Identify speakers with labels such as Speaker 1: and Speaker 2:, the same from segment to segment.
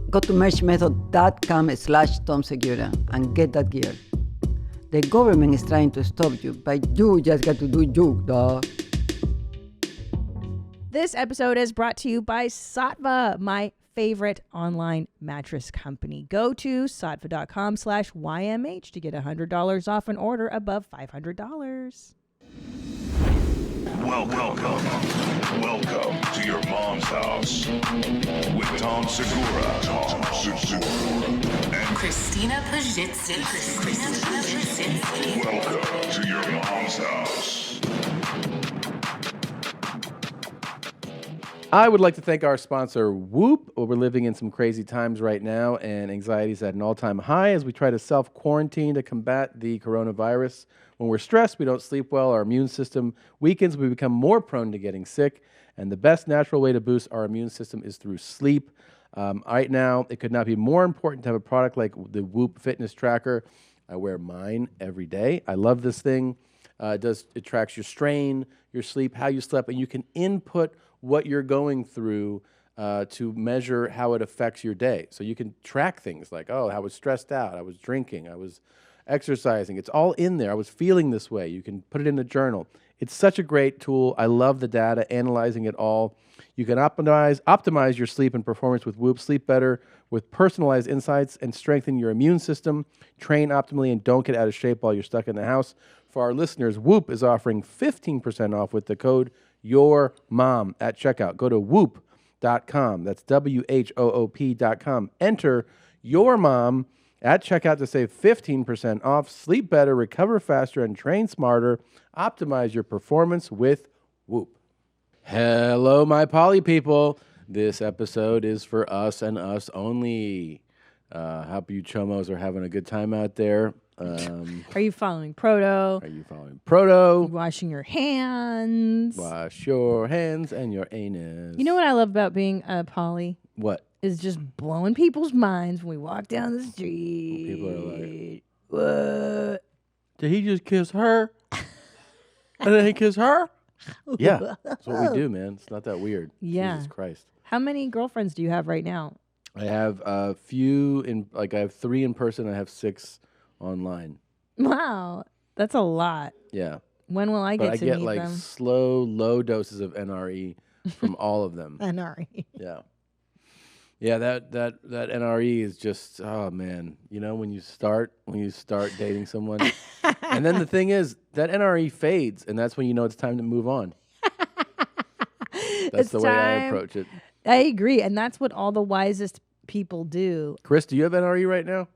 Speaker 1: Go to merchmethod.com/TomSegura and get that gear. The government is trying to stop you, but you just got to do you, dog.
Speaker 2: This episode is brought to you by Sattva, my favorite online mattress company. Go to sattva.com/YMH to get $100 off an order above $500.
Speaker 3: Welcome to your mom's house with Tom Segura, and
Speaker 4: Christina Pajitsi.
Speaker 3: welcome to your mom's house.
Speaker 5: I would like to thank our sponsor, Whoop. We're living in some crazy times right now, and anxiety is at an all-time high as we try to self-quarantine to combat the coronavirus. When we're stressed, we don't sleep well, our immune system weakens, we become more prone to getting sick, and the best natural way to boost our immune system is through sleep. Right now, it could not be more important to have a product like the Whoop Fitness Tracker. I wear mine every day. I love this thing. It tracks your strain, your sleep, how you slept, and you can input what you're going through to measure how it affects your day. So you can track things like, oh, I was stressed out, I was drinking, I was exercising. It's all in there. I was feeling this way. You can put it in a journal. It's such a great tool. I love the data, analyzing it all. You can optimize your sleep and performance with Whoop. Sleep better with personalized insights and strengthen your immune system. Train optimally and don't get out of shape while you're stuck in the house. For our listeners, Whoop is offering 15% off with the code YourMom at checkout. Go to whoop.com. That's WHOOP.com. Enter YourMom at checkout to save 15% off. Sleep better, recover faster, and train smarter. Optimize your performance with Whoop. Hello, my poly people. This episode is for us and us only. Hope you chomos are having a good time out there.
Speaker 2: Are you following Proto? Washing your hands.
Speaker 5: Wash your hands and your anus.
Speaker 2: You know what I love about being a poly?
Speaker 5: What?
Speaker 2: Is just blowing people's minds when we walk down the street.
Speaker 5: People are like,
Speaker 2: what?
Speaker 5: did he just kiss her? And then he kissed her? Yeah, that's what we do, man. It's not that weird.
Speaker 2: Yeah.
Speaker 5: Jesus Christ.
Speaker 2: How many girlfriends do you have right now?
Speaker 5: I have a few I have 3 in person. I have 6 online.
Speaker 2: Wow, that's a lot.
Speaker 5: Yeah.
Speaker 2: When will I get to
Speaker 5: get
Speaker 2: meet
Speaker 5: like
Speaker 2: them?
Speaker 5: slow, low doses of NRE from all of them.
Speaker 2: NRE.
Speaker 5: Yeah. Yeah, that NRE is just, oh man, you know, when you start dating someone, and then the thing is that NRE fades, and that's when you know it's time to move on. That's the way I approach it.
Speaker 2: I agree, and that's what all the wisest people do.
Speaker 5: Chris, do you have NRE right now?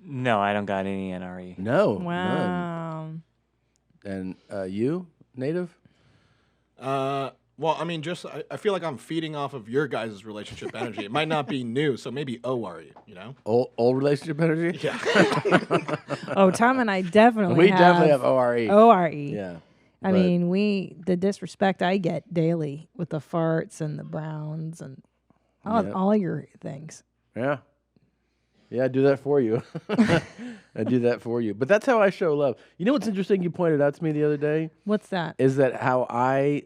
Speaker 6: No, I don't got any NRE.
Speaker 5: No.
Speaker 2: Wow.
Speaker 5: None. And you, Native?
Speaker 7: Well, I mean, I feel like I'm feeding off of your guys' relationship energy. It might not be new, so maybe ORE, you know?
Speaker 5: Old relationship energy?
Speaker 7: Yeah.
Speaker 2: Oh, Tom and I definitely
Speaker 5: definitely have ORE.
Speaker 2: ORE.
Speaker 5: Yeah.
Speaker 2: I mean, the disrespect I get daily with the farts and the browns and all your things.
Speaker 5: Yeah. Yeah, I do that for you. I do that for you. But that's how I show love. You know what's interesting you pointed out to me the other day?
Speaker 2: What's that?
Speaker 5: Is that how I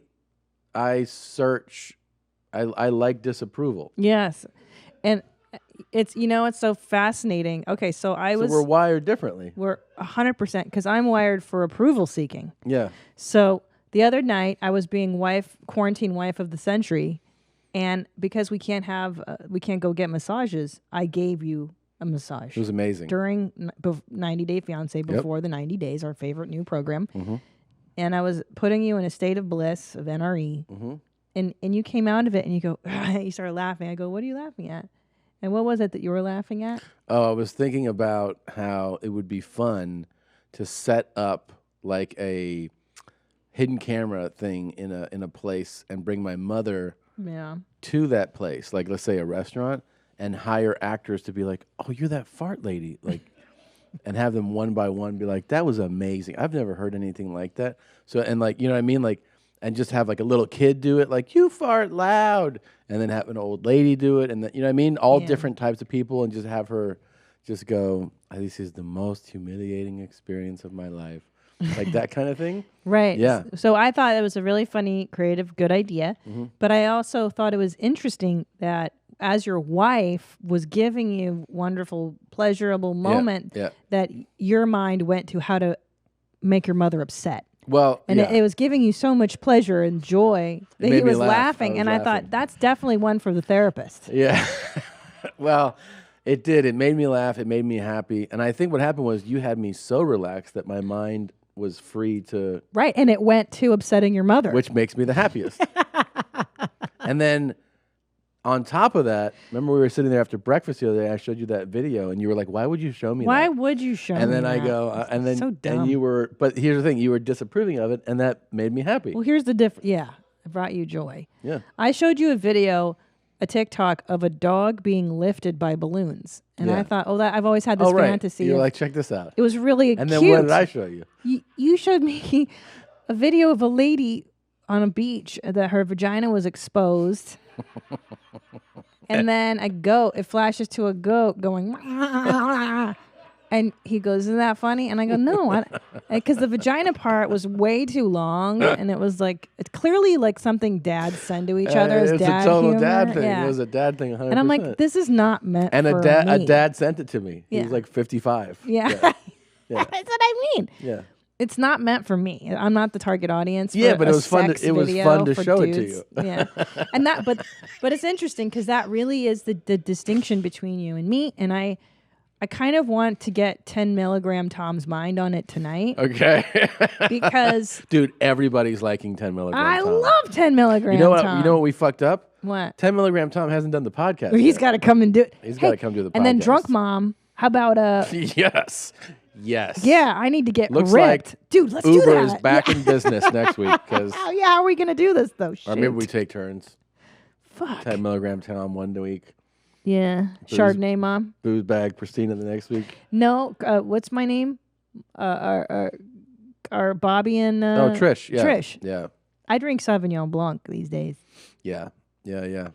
Speaker 5: search, I like disapproval.
Speaker 2: Yes. And it's so fascinating. Okay, so
Speaker 5: we're wired differently.
Speaker 2: We're 100% because I'm wired for approval seeking.
Speaker 5: Yeah.
Speaker 2: So the other night I was being quarantine wife of the century, and because we can't go get massages, I gave you a massage.
Speaker 5: It was amazing.
Speaker 2: During 90 Day Fiancé, before the 90 days, our favorite new program.
Speaker 5: Mm-hmm.
Speaker 2: And I was putting you in a state of bliss, of NRE.
Speaker 5: Mm-hmm.
Speaker 2: And you came out of it and you go, you started laughing. I go, what are you laughing at? And what was it that you were laughing at?
Speaker 5: Oh, I was thinking about how it would be fun to set up like a hidden camera thing in a place and bring my mother to that place, like let's say a restaurant, and hire actors to be like, oh, you're that fart lady, like, and have them one by one be like, that was amazing. I've never heard anything like that. So, and like, you know what I mean? Like, and just have like a little kid do it, like, you fart loud, and then have an old lady do it, and you know what I mean? All different types of people, and just have her just go, this is the most humiliating experience of my life. Like that kind of thing.
Speaker 2: Right.
Speaker 5: Yeah.
Speaker 2: So I thought it was a really funny, creative, good idea.
Speaker 5: Mm-hmm.
Speaker 2: But I also thought it was interesting that as your wife, was giving you wonderful, pleasurable moment that your mind went to how to make your mother upset.
Speaker 5: Well,
Speaker 2: and it was giving you so much pleasure and joy that he was laughing. And I thought, that's definitely one for the therapist.
Speaker 5: Yeah. Well, it did. It made me laugh. It made me happy. And I think what happened was you had me so relaxed that my mind was free to...
Speaker 2: Right. And it went to upsetting your mother.
Speaker 5: Which makes me the happiest. And then on top of that, remember we were sitting there after breakfast the other day, I showed you that video and you were like, why would you show me that?
Speaker 2: Why would you show me that?
Speaker 5: And then I go, and then
Speaker 2: so dumb.
Speaker 5: and you were, but here's the thing, you were disapproving of it and that made me happy.
Speaker 2: Well, here's the difference. Yeah, it brought you joy.
Speaker 5: Yeah.
Speaker 2: I showed you a video, a TikTok of a dog being lifted by balloons. And I thought, I've always had this fantasy.
Speaker 5: You're like, check this out.
Speaker 2: It was really cute.
Speaker 5: And then what did I show you?
Speaker 2: You showed me a video of a lady on a beach that her vagina was exposed. And then a goat, it flashes to a goat going, and he goes, isn't that funny? And I go, no, because the vagina part was way too long, and it was like, it's clearly like something dads send to each other as dad
Speaker 5: It's a total
Speaker 2: humor.
Speaker 5: dad thing.
Speaker 2: Yeah.
Speaker 5: It was a dad thing, 100%.
Speaker 2: And I'm like, this is not meant
Speaker 5: and
Speaker 2: for
Speaker 5: a
Speaker 2: me.
Speaker 5: dad sent it to me. He was like 55.
Speaker 2: Yeah.
Speaker 5: Yeah.
Speaker 2: That's what I mean.
Speaker 5: Yeah.
Speaker 2: It's not meant for me. I'm not the target audience. For
Speaker 5: Yeah, but
Speaker 2: a
Speaker 5: it was fun.
Speaker 2: sex
Speaker 5: It was
Speaker 2: video
Speaker 5: fun to
Speaker 2: for
Speaker 5: show it to
Speaker 2: dudes.
Speaker 5: you.
Speaker 2: Yeah, and that, but it's interesting because that really is the distinction between you and me. And I kind of want to get 10 milligram Tom's mind on it tonight.
Speaker 5: Okay.
Speaker 2: Because
Speaker 5: dude, everybody's liking 10 milligram.
Speaker 2: I
Speaker 5: Tom.
Speaker 2: love 10 milligram.
Speaker 5: You know what?
Speaker 2: Tom.
Speaker 5: You know what we fucked up?
Speaker 2: What?
Speaker 5: 10 milligram Tom hasn't done the podcast.
Speaker 2: Well, he's
Speaker 5: yet.
Speaker 2: got to come and do it.
Speaker 5: He's got to come do the podcast.
Speaker 2: And then drunk mom. How about
Speaker 5: Yes. Yes.
Speaker 2: Yeah, I need to get
Speaker 5: Looks
Speaker 2: ripped.
Speaker 5: like
Speaker 2: Dude, let's
Speaker 5: Uber
Speaker 2: do that.
Speaker 5: is back in business next week because.
Speaker 2: Oh yeah, how are we gonna do this though? Shit.
Speaker 5: Or maybe we take turns.
Speaker 2: Fuck.
Speaker 5: 10 milligram Tom one week.
Speaker 2: Yeah.
Speaker 5: Booze-
Speaker 2: Chardonnay mom.
Speaker 5: Booze bag Christina the next week.
Speaker 2: No, what's my name? Our Bobby and
Speaker 5: Trish. Yeah.
Speaker 2: Trish.
Speaker 5: Yeah.
Speaker 2: I drink Sauvignon Blanc these days.
Speaker 5: Yeah. Yeah.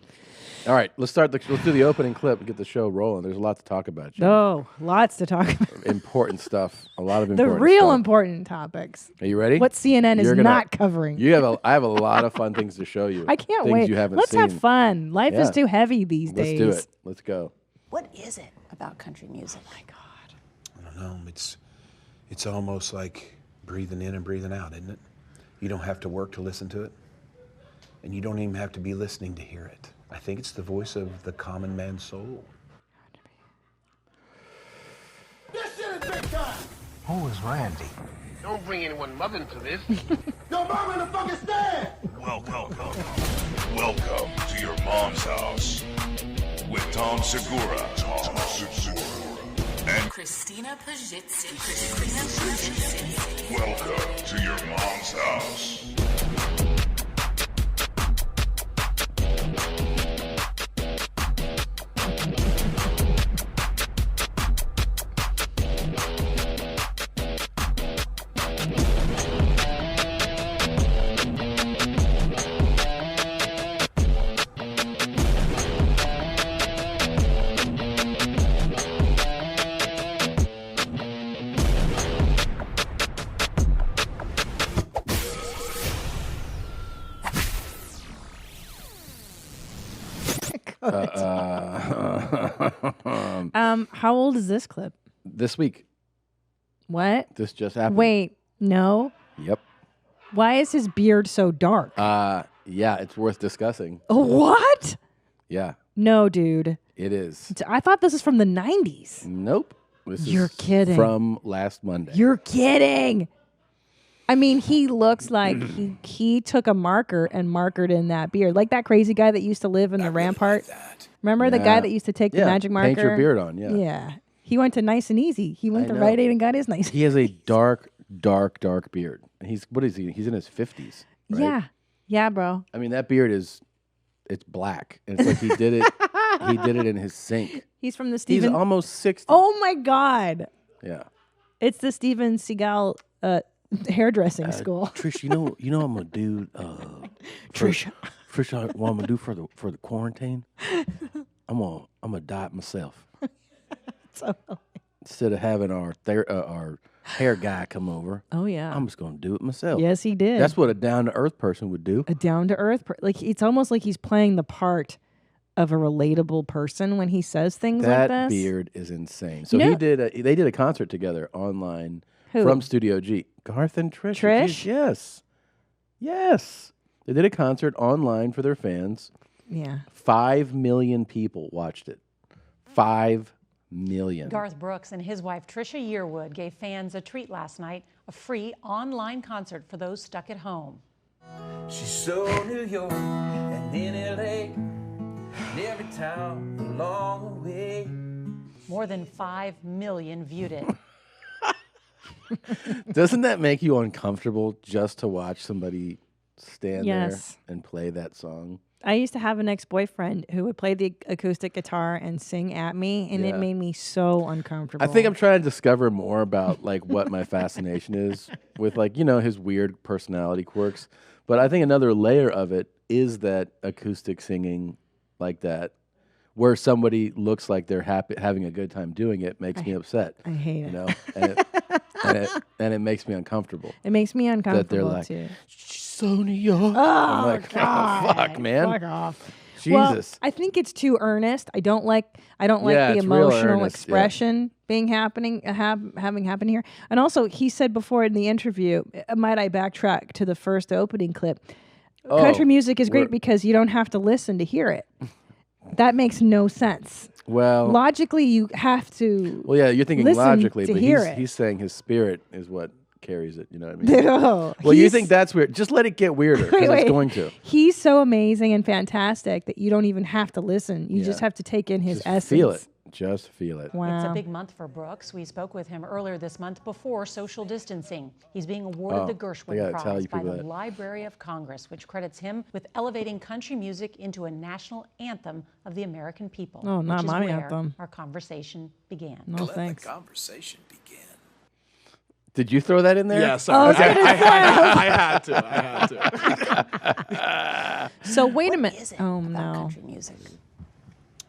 Speaker 5: All right, let's do the opening clip and get the show rolling. There's a lot to talk about. Jim.
Speaker 2: Oh, lots to talk about.
Speaker 5: Important stuff. A lot of
Speaker 2: The
Speaker 5: important
Speaker 2: real
Speaker 5: stuff.
Speaker 2: important topics.
Speaker 5: Are you ready?
Speaker 2: What CNN is not covering.
Speaker 5: I have a lot of fun things to show you.
Speaker 2: I can't
Speaker 5: things
Speaker 2: wait.
Speaker 5: You haven't
Speaker 2: Let's
Speaker 5: seen.
Speaker 2: have fun. Life is too heavy these days.
Speaker 5: Let's do it. Let's go.
Speaker 4: What is it about country music? My God.
Speaker 8: I don't know. It's almost like breathing in and breathing out, isn't it? You don't have to work to listen to it, and you don't even have to be listening to hear it. I think it's the voice of the common man's soul.
Speaker 9: This shit is big time!
Speaker 8: Who is Randy?
Speaker 10: Don't bring anyone mother into this.
Speaker 9: Yo, mom in the fucking stand!
Speaker 3: Welcome to your mom's house with Tom Segura. And
Speaker 4: Christina Pajitsin.
Speaker 3: welcome to your mom's house.
Speaker 2: How old is this clip?
Speaker 5: This week.
Speaker 2: What?
Speaker 5: This just happened.
Speaker 2: Wait, no.
Speaker 5: Yep.
Speaker 2: Why is his beard so dark?
Speaker 5: Yeah, it's worth discussing.
Speaker 2: What?
Speaker 5: Yeah,
Speaker 2: No, dude.
Speaker 5: it is.
Speaker 2: I thought this was from the 90s.
Speaker 5: Nope. This
Speaker 2: You're
Speaker 5: is
Speaker 2: kidding.
Speaker 5: From last Monday.
Speaker 2: You're kidding. I mean, he looks like he took a marker and markered in that beard. Like that crazy guy that used to live in the Rampart. Remember the guy that used to take the magic marker?
Speaker 5: Paint your beard on, yeah.
Speaker 2: Yeah. He went to Nice and Easy. He went
Speaker 5: I
Speaker 2: to
Speaker 5: know.
Speaker 2: Rite Aid and got his nice.
Speaker 5: He has a dark beard. And what is he? He's in his 50s. Right?
Speaker 2: Yeah. Yeah, bro.
Speaker 5: I mean, that beard it's black. And it's like he did it in his sink.
Speaker 2: He's from the
Speaker 5: He's
Speaker 2: Steven.
Speaker 5: almost 60.
Speaker 2: Oh my God.
Speaker 5: Yeah.
Speaker 2: It's the Steven Seagal hairdressing school.
Speaker 5: Trish, you know I'm gonna do
Speaker 2: Trish,
Speaker 5: what I'm gonna do for the quarantine? I'm gonna dye it myself.
Speaker 2: So,
Speaker 5: Instead of having our hair guy come over.
Speaker 2: oh yeah.
Speaker 5: I'm just gonna do it myself.
Speaker 2: Yes, he did.
Speaker 5: That's what a down to earth person would do.
Speaker 2: A down to earth, like it's almost like he's playing the part of a relatable person when he says things
Speaker 5: That
Speaker 2: like this.
Speaker 5: beard is insane. So
Speaker 2: No.
Speaker 5: they did a concert together online
Speaker 2: Who?
Speaker 5: from Studio G. Garth and Trish.
Speaker 2: Trish?
Speaker 5: Yes. Yes. They did a concert online for their fans.
Speaker 2: Yeah.
Speaker 5: 5 million people watched it. 5 million.
Speaker 11: Garth Brooks and his wife Trisha Yearwood gave fans a treat last night, a free online concert for those stuck at home.
Speaker 12: She's so New York and in LA, and every town along the way.
Speaker 11: More than 5 million viewed it.
Speaker 5: Doesn't that make you uncomfortable just to watch somebody stand
Speaker 2: Yes.
Speaker 5: there and play that song?
Speaker 2: I used to have an ex-boyfriend who would play the acoustic guitar and sing at me, and it
Speaker 5: Yeah.
Speaker 2: made me so uncomfortable.
Speaker 5: I think I'm trying to discover more about like what my fascination is with like, you know, his weird personality quirks. But I think another layer of it is that acoustic singing like that, where somebody looks like they're happy having a good time doing it, makes me upset.
Speaker 2: I hate it.
Speaker 5: You know, and it makes me uncomfortable.
Speaker 2: It makes me uncomfortable
Speaker 5: That they're like,
Speaker 2: too.
Speaker 5: she's so New York.
Speaker 2: Oh,
Speaker 5: I'm like,
Speaker 2: God.
Speaker 5: oh, fuck, man.
Speaker 2: Fuck off.
Speaker 5: Jesus.
Speaker 2: Well, I think it's too earnest. I don't like
Speaker 5: Yeah,
Speaker 2: the
Speaker 5: it's real
Speaker 2: emotional
Speaker 5: earnest, yeah.
Speaker 2: expression being having happened here. And also, he said before in the interview, might I backtrack to the first opening clip? Country music is great because you don't have to listen to hear it. That makes no sense.
Speaker 5: Well,
Speaker 2: Logically, you have to.
Speaker 5: well, yeah, you're thinking
Speaker 2: listen
Speaker 5: logically,
Speaker 2: to
Speaker 5: but
Speaker 2: hear it.
Speaker 5: he's saying his spirit is what carries it. You know what I mean?
Speaker 2: No,
Speaker 5: Well, you
Speaker 2: he's-
Speaker 5: think that's weird. Just let it get weirder because it's going to.
Speaker 2: He's so amazing and fantastic that you don't even have to listen. You just
Speaker 5: Yeah.
Speaker 2: have to take in his
Speaker 5: Just
Speaker 2: essence.
Speaker 5: feel it. Just feel it.
Speaker 2: Wow.
Speaker 11: It's a big month for Brooks. We spoke with him earlier this month before social distancing. He's being awarded the
Speaker 5: I
Speaker 11: Gershwin
Speaker 5: gotta tell
Speaker 11: Prize
Speaker 5: you
Speaker 11: by
Speaker 5: people
Speaker 11: the
Speaker 5: that.
Speaker 11: Library of Congress, which credits him with elevating country music into a national anthem of the American people.
Speaker 2: Oh, not
Speaker 11: which is
Speaker 2: my
Speaker 11: where
Speaker 2: anthem.
Speaker 11: our conversation began.
Speaker 2: No thanks.
Speaker 12: Conversation began.
Speaker 5: Did you throw that in there?
Speaker 7: Yeah, sorry. I had to. I had to.
Speaker 2: So wait a
Speaker 4: What
Speaker 2: minute.
Speaker 4: is it
Speaker 2: Oh
Speaker 4: about
Speaker 2: no.
Speaker 4: country music?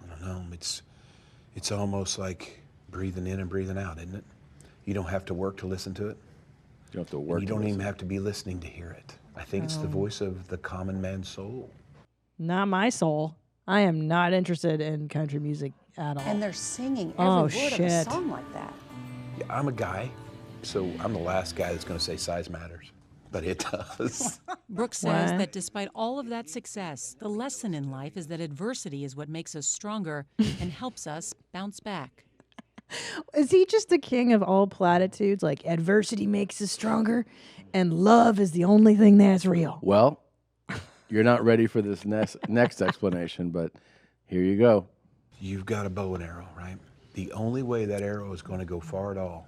Speaker 8: I don't know. It's almost like breathing in and breathing out, isn't it? You don't have to work to listen to it.
Speaker 5: You don't have to
Speaker 8: And
Speaker 5: work.
Speaker 8: you
Speaker 5: to
Speaker 8: don't even
Speaker 5: listen.
Speaker 8: have to be listening to hear it. I think it's the voice of the common man's soul.
Speaker 2: Not my soul. I am not interested in country music at all.
Speaker 4: And they're singing every
Speaker 2: Oh,
Speaker 4: word of a
Speaker 2: shit.
Speaker 4: song like that.
Speaker 8: Yeah, I'm a guy, so I'm the last guy that's going to say size matters, but it does.
Speaker 13: Brooks says
Speaker 2: What?
Speaker 13: that despite all of that success, the lesson in life is that adversity is what makes us stronger and helps us bounce back.
Speaker 2: Is he just the king of all platitudes? Like adversity makes us stronger, and love is the only thing that's real.
Speaker 5: Well, you're not ready for this next explanation, but here you go.
Speaker 8: You've got a bow and arrow, right? The only way that arrow is going to go far at all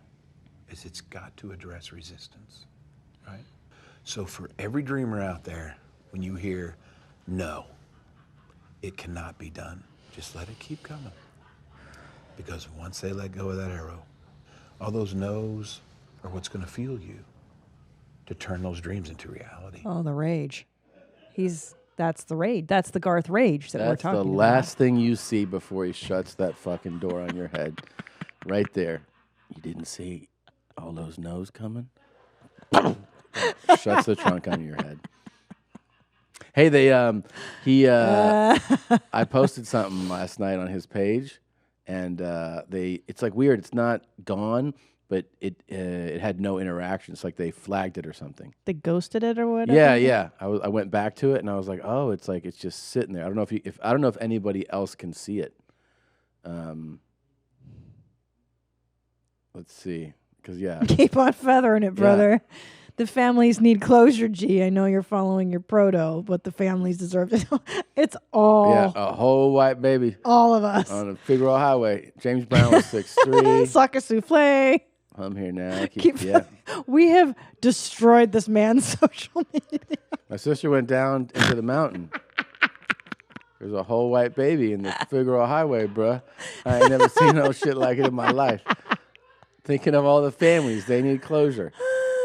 Speaker 8: is it's got to address resistance, right? So for every dreamer out there, when you hear, no, it cannot be done, just let it keep coming. Because once they let go of that arrow, all those no's are what's going to fuel you to turn those dreams into reality.
Speaker 2: Oh, the rage. That's the rage. That's the Garth rage that we're
Speaker 5: That's
Speaker 2: talking
Speaker 5: the
Speaker 2: about.
Speaker 5: last thing you see before he shuts that fucking door on your head. Right there. You didn't see all those no's coming? Shuts the trunk on your head. Hey, I posted something last night on his page, and it's like weird. It's not gone, but it had no interaction. It's like they flagged it or something.
Speaker 2: They ghosted it or whatever.
Speaker 5: Yeah. I went back to it and I was like, oh, it's just sitting there. I don't know if anybody else can see it. Let's see, because
Speaker 2: Keep on feathering it, brother. The families need closure, G. I know you're following your proto, but the families deserve it. It's all
Speaker 5: a whole white baby,
Speaker 2: all of us.
Speaker 5: on the Figueroa Highway. James Brown was 6'3".
Speaker 2: Sucker souffle.
Speaker 5: I'm here now.
Speaker 2: We have destroyed this man's social media.
Speaker 5: My sister went down into the mountain. There's a whole white baby in the Figueroa Highway, bruh. I ain't never seen no shit like it in my life. Thinking of all the families, they need closure.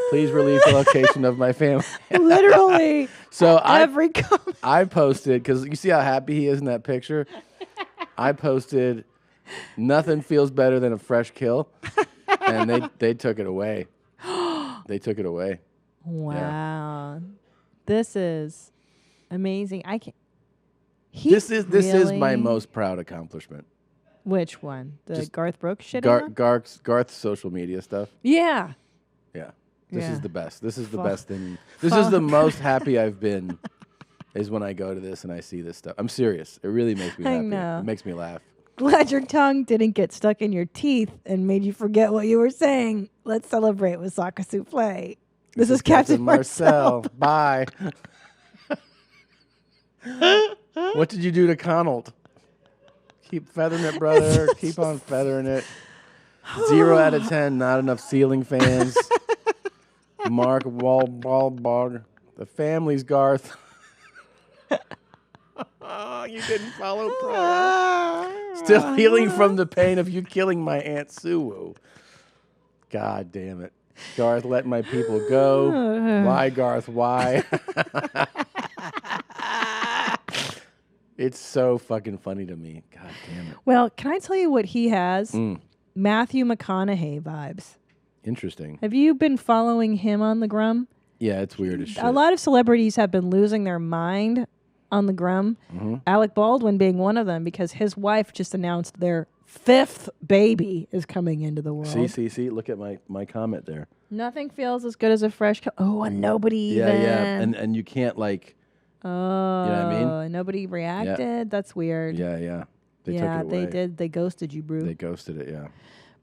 Speaker 5: Please release the location of my family.
Speaker 2: Literally.
Speaker 5: So
Speaker 2: every comment.
Speaker 5: I posted, because you see how happy he is in that picture? I posted, nothing feels better than a fresh kill. And they took it away. They took it away.
Speaker 2: Wow. This is amazing.
Speaker 5: This is my
Speaker 2: really-
Speaker 5: most proud accomplishment.
Speaker 2: Which one? The
Speaker 5: Just
Speaker 2: Garth Brooks shit?
Speaker 5: Garth's social media stuff.
Speaker 2: Yeah.
Speaker 5: Yeah. This
Speaker 2: Yeah.
Speaker 5: is the best. This is the
Speaker 2: Fuck.
Speaker 5: best thing. This is the
Speaker 2: Fuck.
Speaker 5: most happy I've been is when I go to this and I see this stuff. I'm serious. It really makes me
Speaker 2: I
Speaker 5: happy.
Speaker 2: know.
Speaker 5: It makes me laugh.
Speaker 2: Glad your tongue didn't get stuck in your teeth and made you forget what you were saying. Let's celebrate with soccer souffle. This is Captain Marcel.
Speaker 5: Bye. What did you do to Connell? Keep feathering it, brother. Keep on feathering it. 0 out of 10. Not enough ceiling fans. Mark Wahlberg. The family's Garth. You didn't follow pro. Still healing from the pain of you killing my Aunt Sue. God damn it. Garth, let my people go. Why, Garth? Why? It's so fucking funny to me. God damn it.
Speaker 2: Well, can I tell you what he has? Matthew McConaughey vibes.
Speaker 5: Interesting.
Speaker 2: Have you been following him on the Grum?
Speaker 5: Yeah, it's weird as shit.
Speaker 2: A lot of celebrities have been losing their mind on the Grum. Alec Baldwin being one of them because his wife just announced their 5th baby is coming into the world.
Speaker 5: See. Look at my comment there.
Speaker 2: Nothing feels as good as a fresh. And nobody
Speaker 5: Yeah,
Speaker 2: even.
Speaker 5: yeah. And you can't like.
Speaker 2: Oh,
Speaker 5: you know what I mean?
Speaker 2: Nobody reacted. That's weird.
Speaker 5: Yeah. They took
Speaker 2: Yeah,
Speaker 5: it away.
Speaker 2: they did. They ghosted you, bro.
Speaker 5: They ghosted it. Yeah.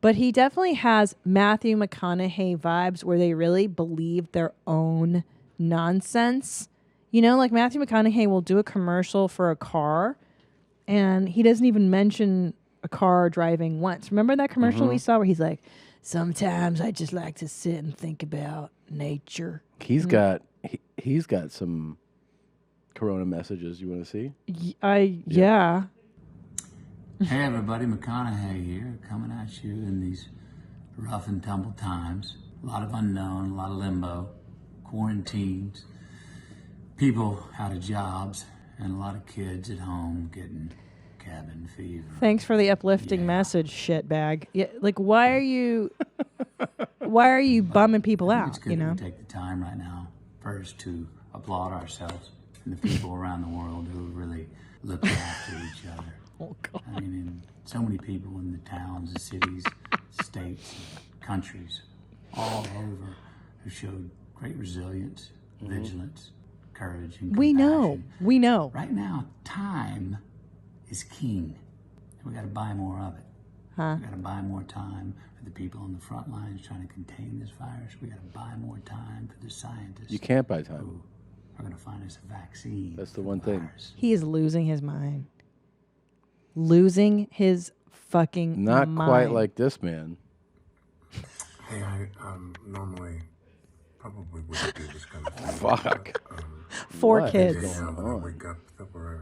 Speaker 2: But he definitely has Matthew McConaughey vibes where they really believe their own nonsense. You know, like Matthew McConaughey will do a commercial for a car and he doesn't even mention a car driving once. Remember that commercial we saw where he's like, sometimes I just like to sit and think about nature.
Speaker 5: He's got some Corona messages you want to see?
Speaker 2: Yeah.
Speaker 14: Hey everybody, McConaughey here, coming at you in these rough and tumble times. A lot of unknown, a lot of limbo, quarantines, people out of jobs, and a lot of kids at home getting cabin fever.
Speaker 2: Thanks for the uplifting message, shitbag. Yeah, like why are you bumming people
Speaker 14: I think
Speaker 2: out,
Speaker 14: it's good
Speaker 2: you
Speaker 14: that
Speaker 2: know?
Speaker 14: we take the time right now first to applaud ourselves and the people around the world who really look after each other.
Speaker 2: Oh, God.
Speaker 14: I mean, in so many people in the towns, the cities, states, countries, all over, who showed great resilience, vigilance, courage, and
Speaker 2: We
Speaker 14: compassion.
Speaker 2: know.
Speaker 14: Right now, time is king. We got to buy more of it.
Speaker 2: Huh?
Speaker 14: We got to buy more time for the people on the front lines trying to contain this virus. We got to buy more time for the scientists.
Speaker 5: You can't buy time.
Speaker 14: Who are going to find us a vaccine.
Speaker 5: That's the one thing.
Speaker 2: He is losing his mind. Losing his fucking
Speaker 5: Not
Speaker 2: mind.
Speaker 5: quite like this man.
Speaker 15: Hey, I normally probably wouldn't do this kind of thing.
Speaker 5: Fuck.
Speaker 15: But,
Speaker 2: 4
Speaker 5: What
Speaker 2: kids.
Speaker 5: is
Speaker 15: now
Speaker 5: going
Speaker 15: that I
Speaker 5: on?
Speaker 15: wake up that we're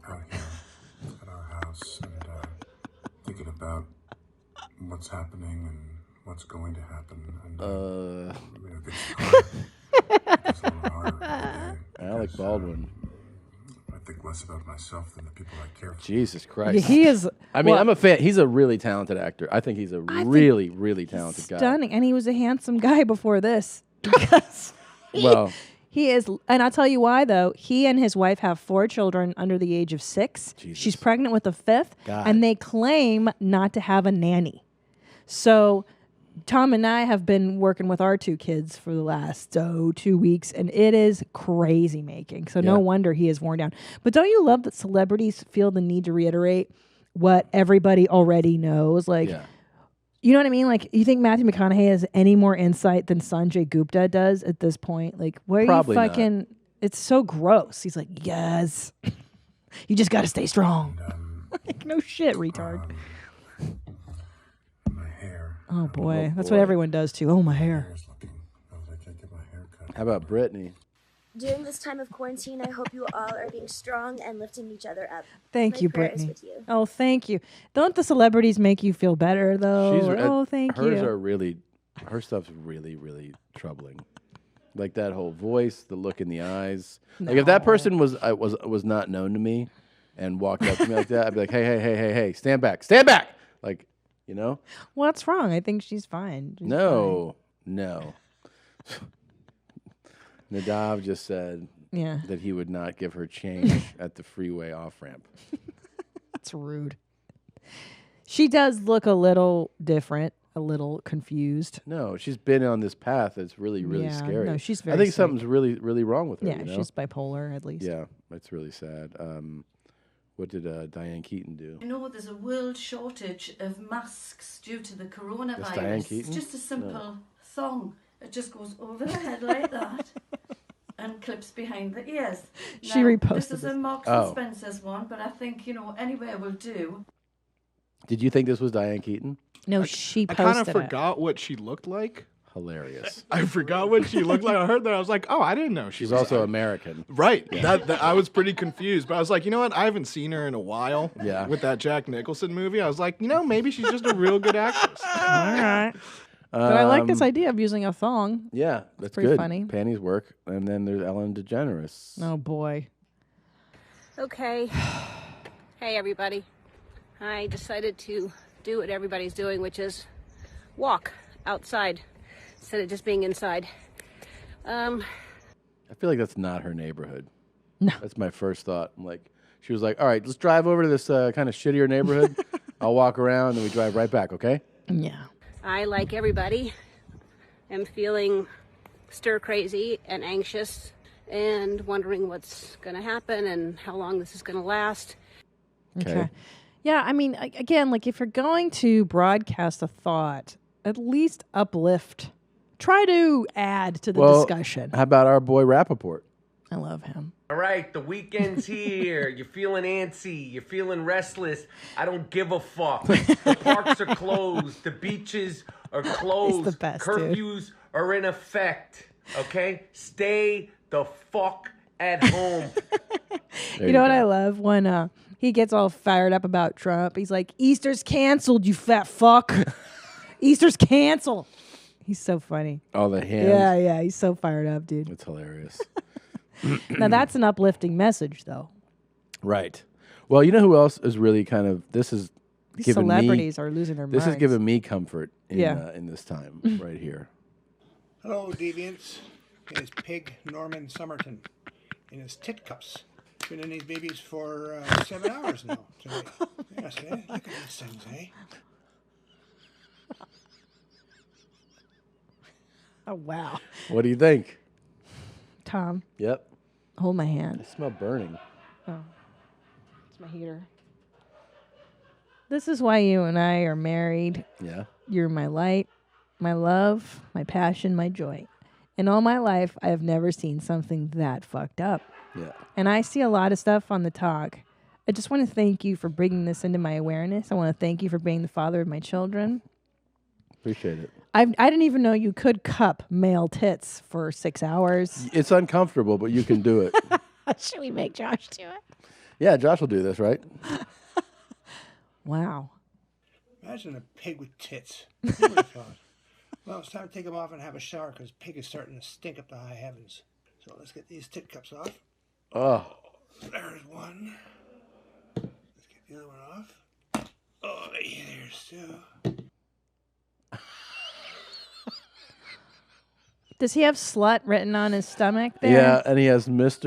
Speaker 15: out here at our house and thinking about what's happening and what's going to happen. And it gets harder. It gets a little harder every day
Speaker 5: Alec
Speaker 15: because,
Speaker 5: Baldwin.
Speaker 15: I think less about myself than the people I care for.
Speaker 5: Jesus Christ.
Speaker 2: He is.
Speaker 5: I mean,
Speaker 2: well,
Speaker 5: I'm a fan. He's a really talented actor. I think he's a really, really talented guy.
Speaker 2: stunning, and he was a handsome guy before this. Because
Speaker 5: Well,
Speaker 2: he is, and I'll tell you why. Though he and his wife have 4 children under the age of 6. She's pregnant with the 5th,
Speaker 5: God.
Speaker 2: and they claim not to have a nanny. So Tom and I have been working with our 2 kids for the last 2 weeks, and it is crazy making. So no
Speaker 5: Yeah.
Speaker 2: wonder he is worn down. But don't you love that celebrities feel the need to reiterate what everybody already knows? Like,
Speaker 5: yeah.
Speaker 2: you know what I mean? Like, you think Matthew McConaughey has any more insight than Sanjay Gupta does at this point? Like, where
Speaker 5: Probably
Speaker 2: are you
Speaker 5: not.
Speaker 2: fucking? It's so gross. He's like, yes, you just got to stay strong. Like, no shit, retard.
Speaker 15: My hair.
Speaker 2: Oh boy, that's
Speaker 5: boy.
Speaker 2: what everyone does too. Oh, my hair.
Speaker 15: I can't get my hair cut.
Speaker 5: How about Brittany?
Speaker 16: During this time of quarantine, I hope you all are being strong and lifting each other up.
Speaker 2: Thank
Speaker 16: My
Speaker 2: you,
Speaker 16: prayers
Speaker 2: Brittany.
Speaker 16: with you.
Speaker 2: Oh, thank you. Don't the celebrities make you feel better though?
Speaker 5: She's
Speaker 2: Oh, thank you.
Speaker 5: Hers are really, her stuff's really, really troubling. Like that whole voice, the look in the eyes. Like if that person was not known to me and walked up to me like that, I'd be like, hey, stand back. Like, you know?
Speaker 2: What's wrong? I think she's fine. She's
Speaker 5: No. Nadav just said,
Speaker 2: Yeah.
Speaker 5: that he would not give her change at the freeway off ramp.
Speaker 2: That's rude. She does look a little different, a little confused.
Speaker 5: No, she's been on this path that's really, really
Speaker 2: Yeah,
Speaker 5: scary.
Speaker 2: no, she's
Speaker 5: I
Speaker 2: very
Speaker 5: think
Speaker 2: sick.
Speaker 5: something's really, really wrong with her.
Speaker 2: Yeah,
Speaker 5: you know?
Speaker 2: she's bipolar at least.
Speaker 5: Yeah, that's really sad. What did Diane Keaton do?
Speaker 17: You know, there's a world shortage of masks due to the coronavirus.
Speaker 5: That's Diane Keaton?
Speaker 17: It's just a simple
Speaker 5: No.
Speaker 17: thong. It just goes over the head like that and clips behind the ears.
Speaker 2: She
Speaker 17: Now,
Speaker 2: reposted
Speaker 17: This is a
Speaker 2: this.
Speaker 17: Marks
Speaker 5: Oh.
Speaker 17: and Spencer's one, but I think, anywhere will do.
Speaker 5: Did you think this was Diane Keaton?
Speaker 2: No, she
Speaker 7: I
Speaker 2: posted
Speaker 7: kind of
Speaker 2: it.
Speaker 7: forgot what she looked like.
Speaker 5: Hilarious.
Speaker 7: I forgot what she looked like. I heard that. I was like, oh, I didn't know
Speaker 5: She's
Speaker 7: was
Speaker 5: also American.
Speaker 7: Right.
Speaker 5: Yeah.
Speaker 7: That I was pretty confused, but I was like, you know what? I haven't seen her in a while.
Speaker 5: Yeah.
Speaker 7: With that Jack Nicholson movie, I was like, maybe she's just a real good actress.
Speaker 2: All right. But I like this idea of using a thong.
Speaker 5: Yeah, that's
Speaker 2: pretty
Speaker 5: good.
Speaker 2: funny.
Speaker 5: Panties work. And then there's Ellen DeGeneres.
Speaker 2: Oh, boy.
Speaker 18: Okay. Hey, everybody. I decided to do what everybody's doing, which is walk outside instead of just being inside.
Speaker 5: I feel like that's not her neighborhood.
Speaker 2: No.
Speaker 5: That's my first thought. She was like, all right, let's drive over to this kind of shittier neighborhood. I'll walk around and we drive right back, okay?
Speaker 2: Yeah.
Speaker 18: I, like everybody, am feeling stir crazy and anxious and wondering what's going to happen and how long this is going to last.
Speaker 2: Okay. Yeah, I mean, again, like if you're going to broadcast a thought, at least uplift. Try to add to the discussion.
Speaker 5: How about our boy Rappaport?
Speaker 2: I love him.
Speaker 12: All right, the weekend's here. You're feeling antsy. You're feeling restless. I don't give a fuck. The parks are closed. The beaches are closed.
Speaker 2: He's the best, dude.
Speaker 12: Curfews are in effect. Okay? Stay the fuck at home.
Speaker 2: You know what I love? When he gets all fired up about Trump, he's like, Easter's canceled, you fat fuck. Easter's canceled. He's so funny.
Speaker 5: Oh, the hands.
Speaker 2: Yeah, he's so fired up, dude.
Speaker 5: It's hilarious.
Speaker 2: Now, that's an uplifting message, though.
Speaker 5: Right. Well, you know who else is really kind of, this is
Speaker 2: These
Speaker 5: giving
Speaker 2: celebrities
Speaker 5: me,
Speaker 2: are losing their
Speaker 5: This
Speaker 2: minds.
Speaker 5: is giving me comfort in,
Speaker 2: Yeah.
Speaker 5: In this time right here.
Speaker 19: Hello, deviants. It is Pig Norman Somerton in his tit cups. Been in these babies for 7 hours now. Today. Yes, eh? Look at these things, eh?
Speaker 2: Oh, wow.
Speaker 5: What do you think?
Speaker 2: Tom,
Speaker 5: Yep.
Speaker 2: hold my hand.
Speaker 5: I smell burning.
Speaker 2: Oh, it's my heater. This is why you and I are married.
Speaker 5: Yeah.
Speaker 2: You're my light, my love, my passion, my joy. In all my life, I have never seen something that fucked up.
Speaker 5: Yeah.
Speaker 2: And I see a lot of stuff on the talk. I just want to thank you for bringing this into my awareness. I want to thank you for being the father of my children.
Speaker 5: Appreciate it.
Speaker 2: I didn't even know you could cup male tits for 6 hours.
Speaker 5: It's uncomfortable, but you can do it.
Speaker 2: Should we make Josh do it?
Speaker 5: Yeah, Josh will do this, right?
Speaker 2: Wow.
Speaker 19: Imagine a pig with tits. Who would have thought? Well, it's time to take them off and have a shower because pig is starting to stink up the high heavens. So let's get these tit cups off.
Speaker 5: Oh.
Speaker 19: There's one. Let's get the other one off. Oh, yeah, there's two.
Speaker 2: Does he have slut written on his stomach there?
Speaker 5: Yeah, and he has Miss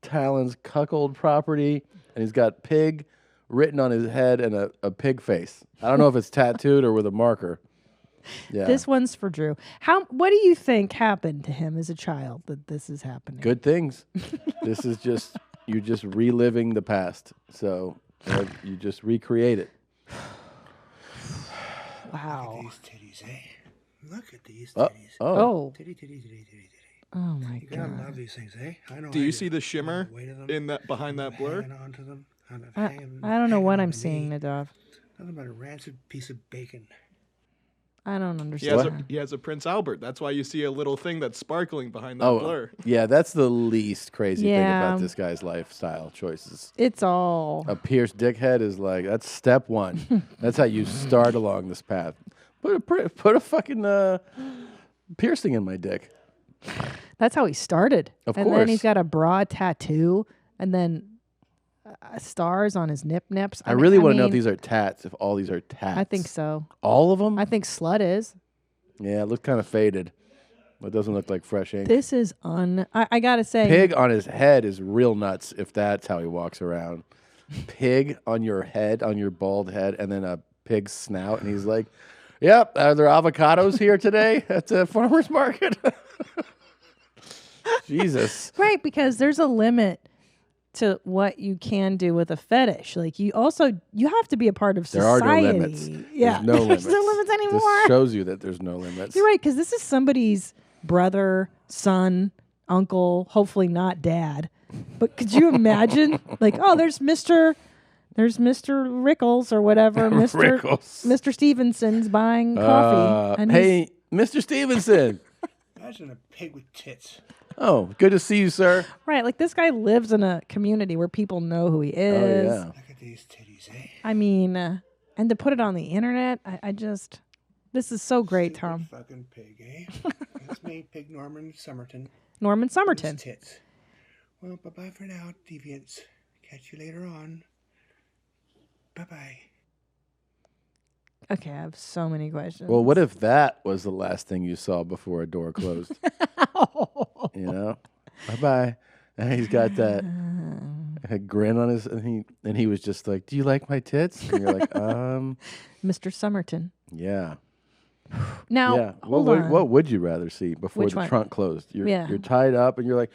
Speaker 5: Talon's cuckold property, and he's got pig written on his head and a pig face. I don't know if it's tattooed or with a marker. Yeah.
Speaker 2: This one's for Drew. What do you think happened to him as a child that this is happening?
Speaker 5: Good things. This is just, you're just reliving the past. So you just recreate it.
Speaker 2: Wow.
Speaker 19: Look at these titties, eh? Look at these
Speaker 5: Oh,
Speaker 19: titties.
Speaker 2: oh.
Speaker 19: Titty, titty, titty, titty, titty.
Speaker 2: Oh my
Speaker 19: You gotta
Speaker 2: God.
Speaker 19: love these things, eh? I know.
Speaker 7: Do
Speaker 19: I
Speaker 7: you see the shimmer
Speaker 19: Weight of them.
Speaker 7: in that behind that blur?
Speaker 19: Hanging onto them.
Speaker 2: I don't know what I'm seeing, Nadav.
Speaker 19: Nothing but a rancid piece of bacon.
Speaker 2: I don't
Speaker 7: He
Speaker 2: understand.
Speaker 7: has a Prince Albert. That's why you see a little thing that's sparkling behind that
Speaker 5: Oh,
Speaker 7: blur.
Speaker 5: yeah, that's the least crazy thing
Speaker 2: Yeah.
Speaker 5: about this guy's lifestyle choices.
Speaker 2: It's all.
Speaker 5: A pierced dickhead is like, that's step one. That's how you start along this path. Put a fucking piercing in my dick.
Speaker 2: That's how he started.
Speaker 5: Of
Speaker 2: and then
Speaker 5: course.
Speaker 2: he's got a bra tattoo, and then stars on his nips.
Speaker 5: I really want to know
Speaker 2: mean,
Speaker 5: if these are tats, if all these are tats.
Speaker 2: I think so.
Speaker 5: All of them?
Speaker 2: I think slut is.
Speaker 5: Yeah, it looks kind of faded. It doesn't look like fresh ink.
Speaker 2: This is I gotta say,
Speaker 5: Pig on his head is real nuts if that's how he walks around. Pig on your head, on your bald head, and then a pig snout, and he's like, "Yep, are there avocados here today at the farmer's market?" Jesus.
Speaker 2: Right, because there's a limit to what you can do with a fetish. Like you have to be a part of
Speaker 5: There
Speaker 2: society.
Speaker 5: are no limits.
Speaker 2: Yeah,
Speaker 5: There's no limits.
Speaker 2: There's no limits anymore.
Speaker 5: This shows you that there's no limits.
Speaker 2: You're right, because this is somebody's brother, son, uncle, hopefully not dad. But could you imagine? Like, oh, there's Mr. Rickles or whatever, Mr. Stevenson's buying coffee. And
Speaker 5: hey, Mr. Stevenson.
Speaker 19: Imagine a pig with tits.
Speaker 5: Oh, good to see you, sir.
Speaker 2: Right, like this guy lives in a community where people know who he is.
Speaker 5: Oh, yeah.
Speaker 19: Look at these titties, eh?
Speaker 2: I mean, and to put it on the internet, I just, this is so great, Tom.
Speaker 19: Fucking pig, eh? That's me, Pig Norman Somerton.
Speaker 2: Norman Somerton.
Speaker 19: His tits. Well, bye-bye for now, deviants. Catch you later on. Bye-bye.
Speaker 2: Okay, I have so many questions.
Speaker 5: Well, what if that was the last thing you saw before a door closed? You know? Bye-bye. And he's got that grin on his, and he was just like, "Do you like my tits?" And you're like,
Speaker 2: Mr. Somerton.
Speaker 5: Yeah.
Speaker 2: Now,
Speaker 5: yeah.
Speaker 2: hold on.
Speaker 5: What would you rather see before
Speaker 2: Which
Speaker 5: the
Speaker 2: one?
Speaker 5: trunk closed?
Speaker 2: Yeah.
Speaker 5: You're tied up, and you're like,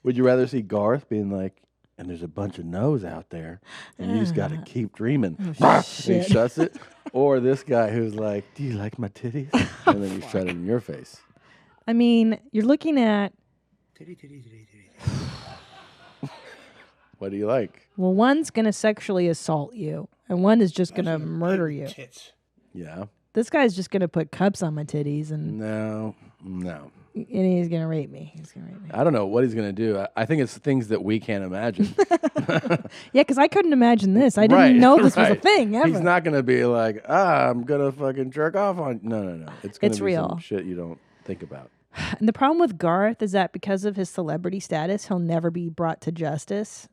Speaker 5: would you rather see Garth being like, "And there's a bunch of no's out there, and you just got to keep dreaming." And he shuts it. Or this guy who's like, "Do you like my titties?" And then you shut it in your face.
Speaker 2: I mean, you're looking at,
Speaker 5: What do you like?
Speaker 2: well, one's going to sexually assault you, and one is just going to murder you.
Speaker 19: Tits.
Speaker 5: Yeah.
Speaker 2: This guy's just going to put cups on my titties, and
Speaker 5: No.
Speaker 2: he's going to rape me.
Speaker 5: I don't know what he's going to do. I think it's things that we can't imagine.
Speaker 2: Yeah, because I couldn't imagine this. I didn't know this was a thing ever.
Speaker 5: He's not going to be like, I'm going to fucking jerk off on. No. It's going to be
Speaker 2: real.
Speaker 5: some shit you don't think about.
Speaker 2: And the problem with Garth is that because of his celebrity status, he'll never be brought to justice.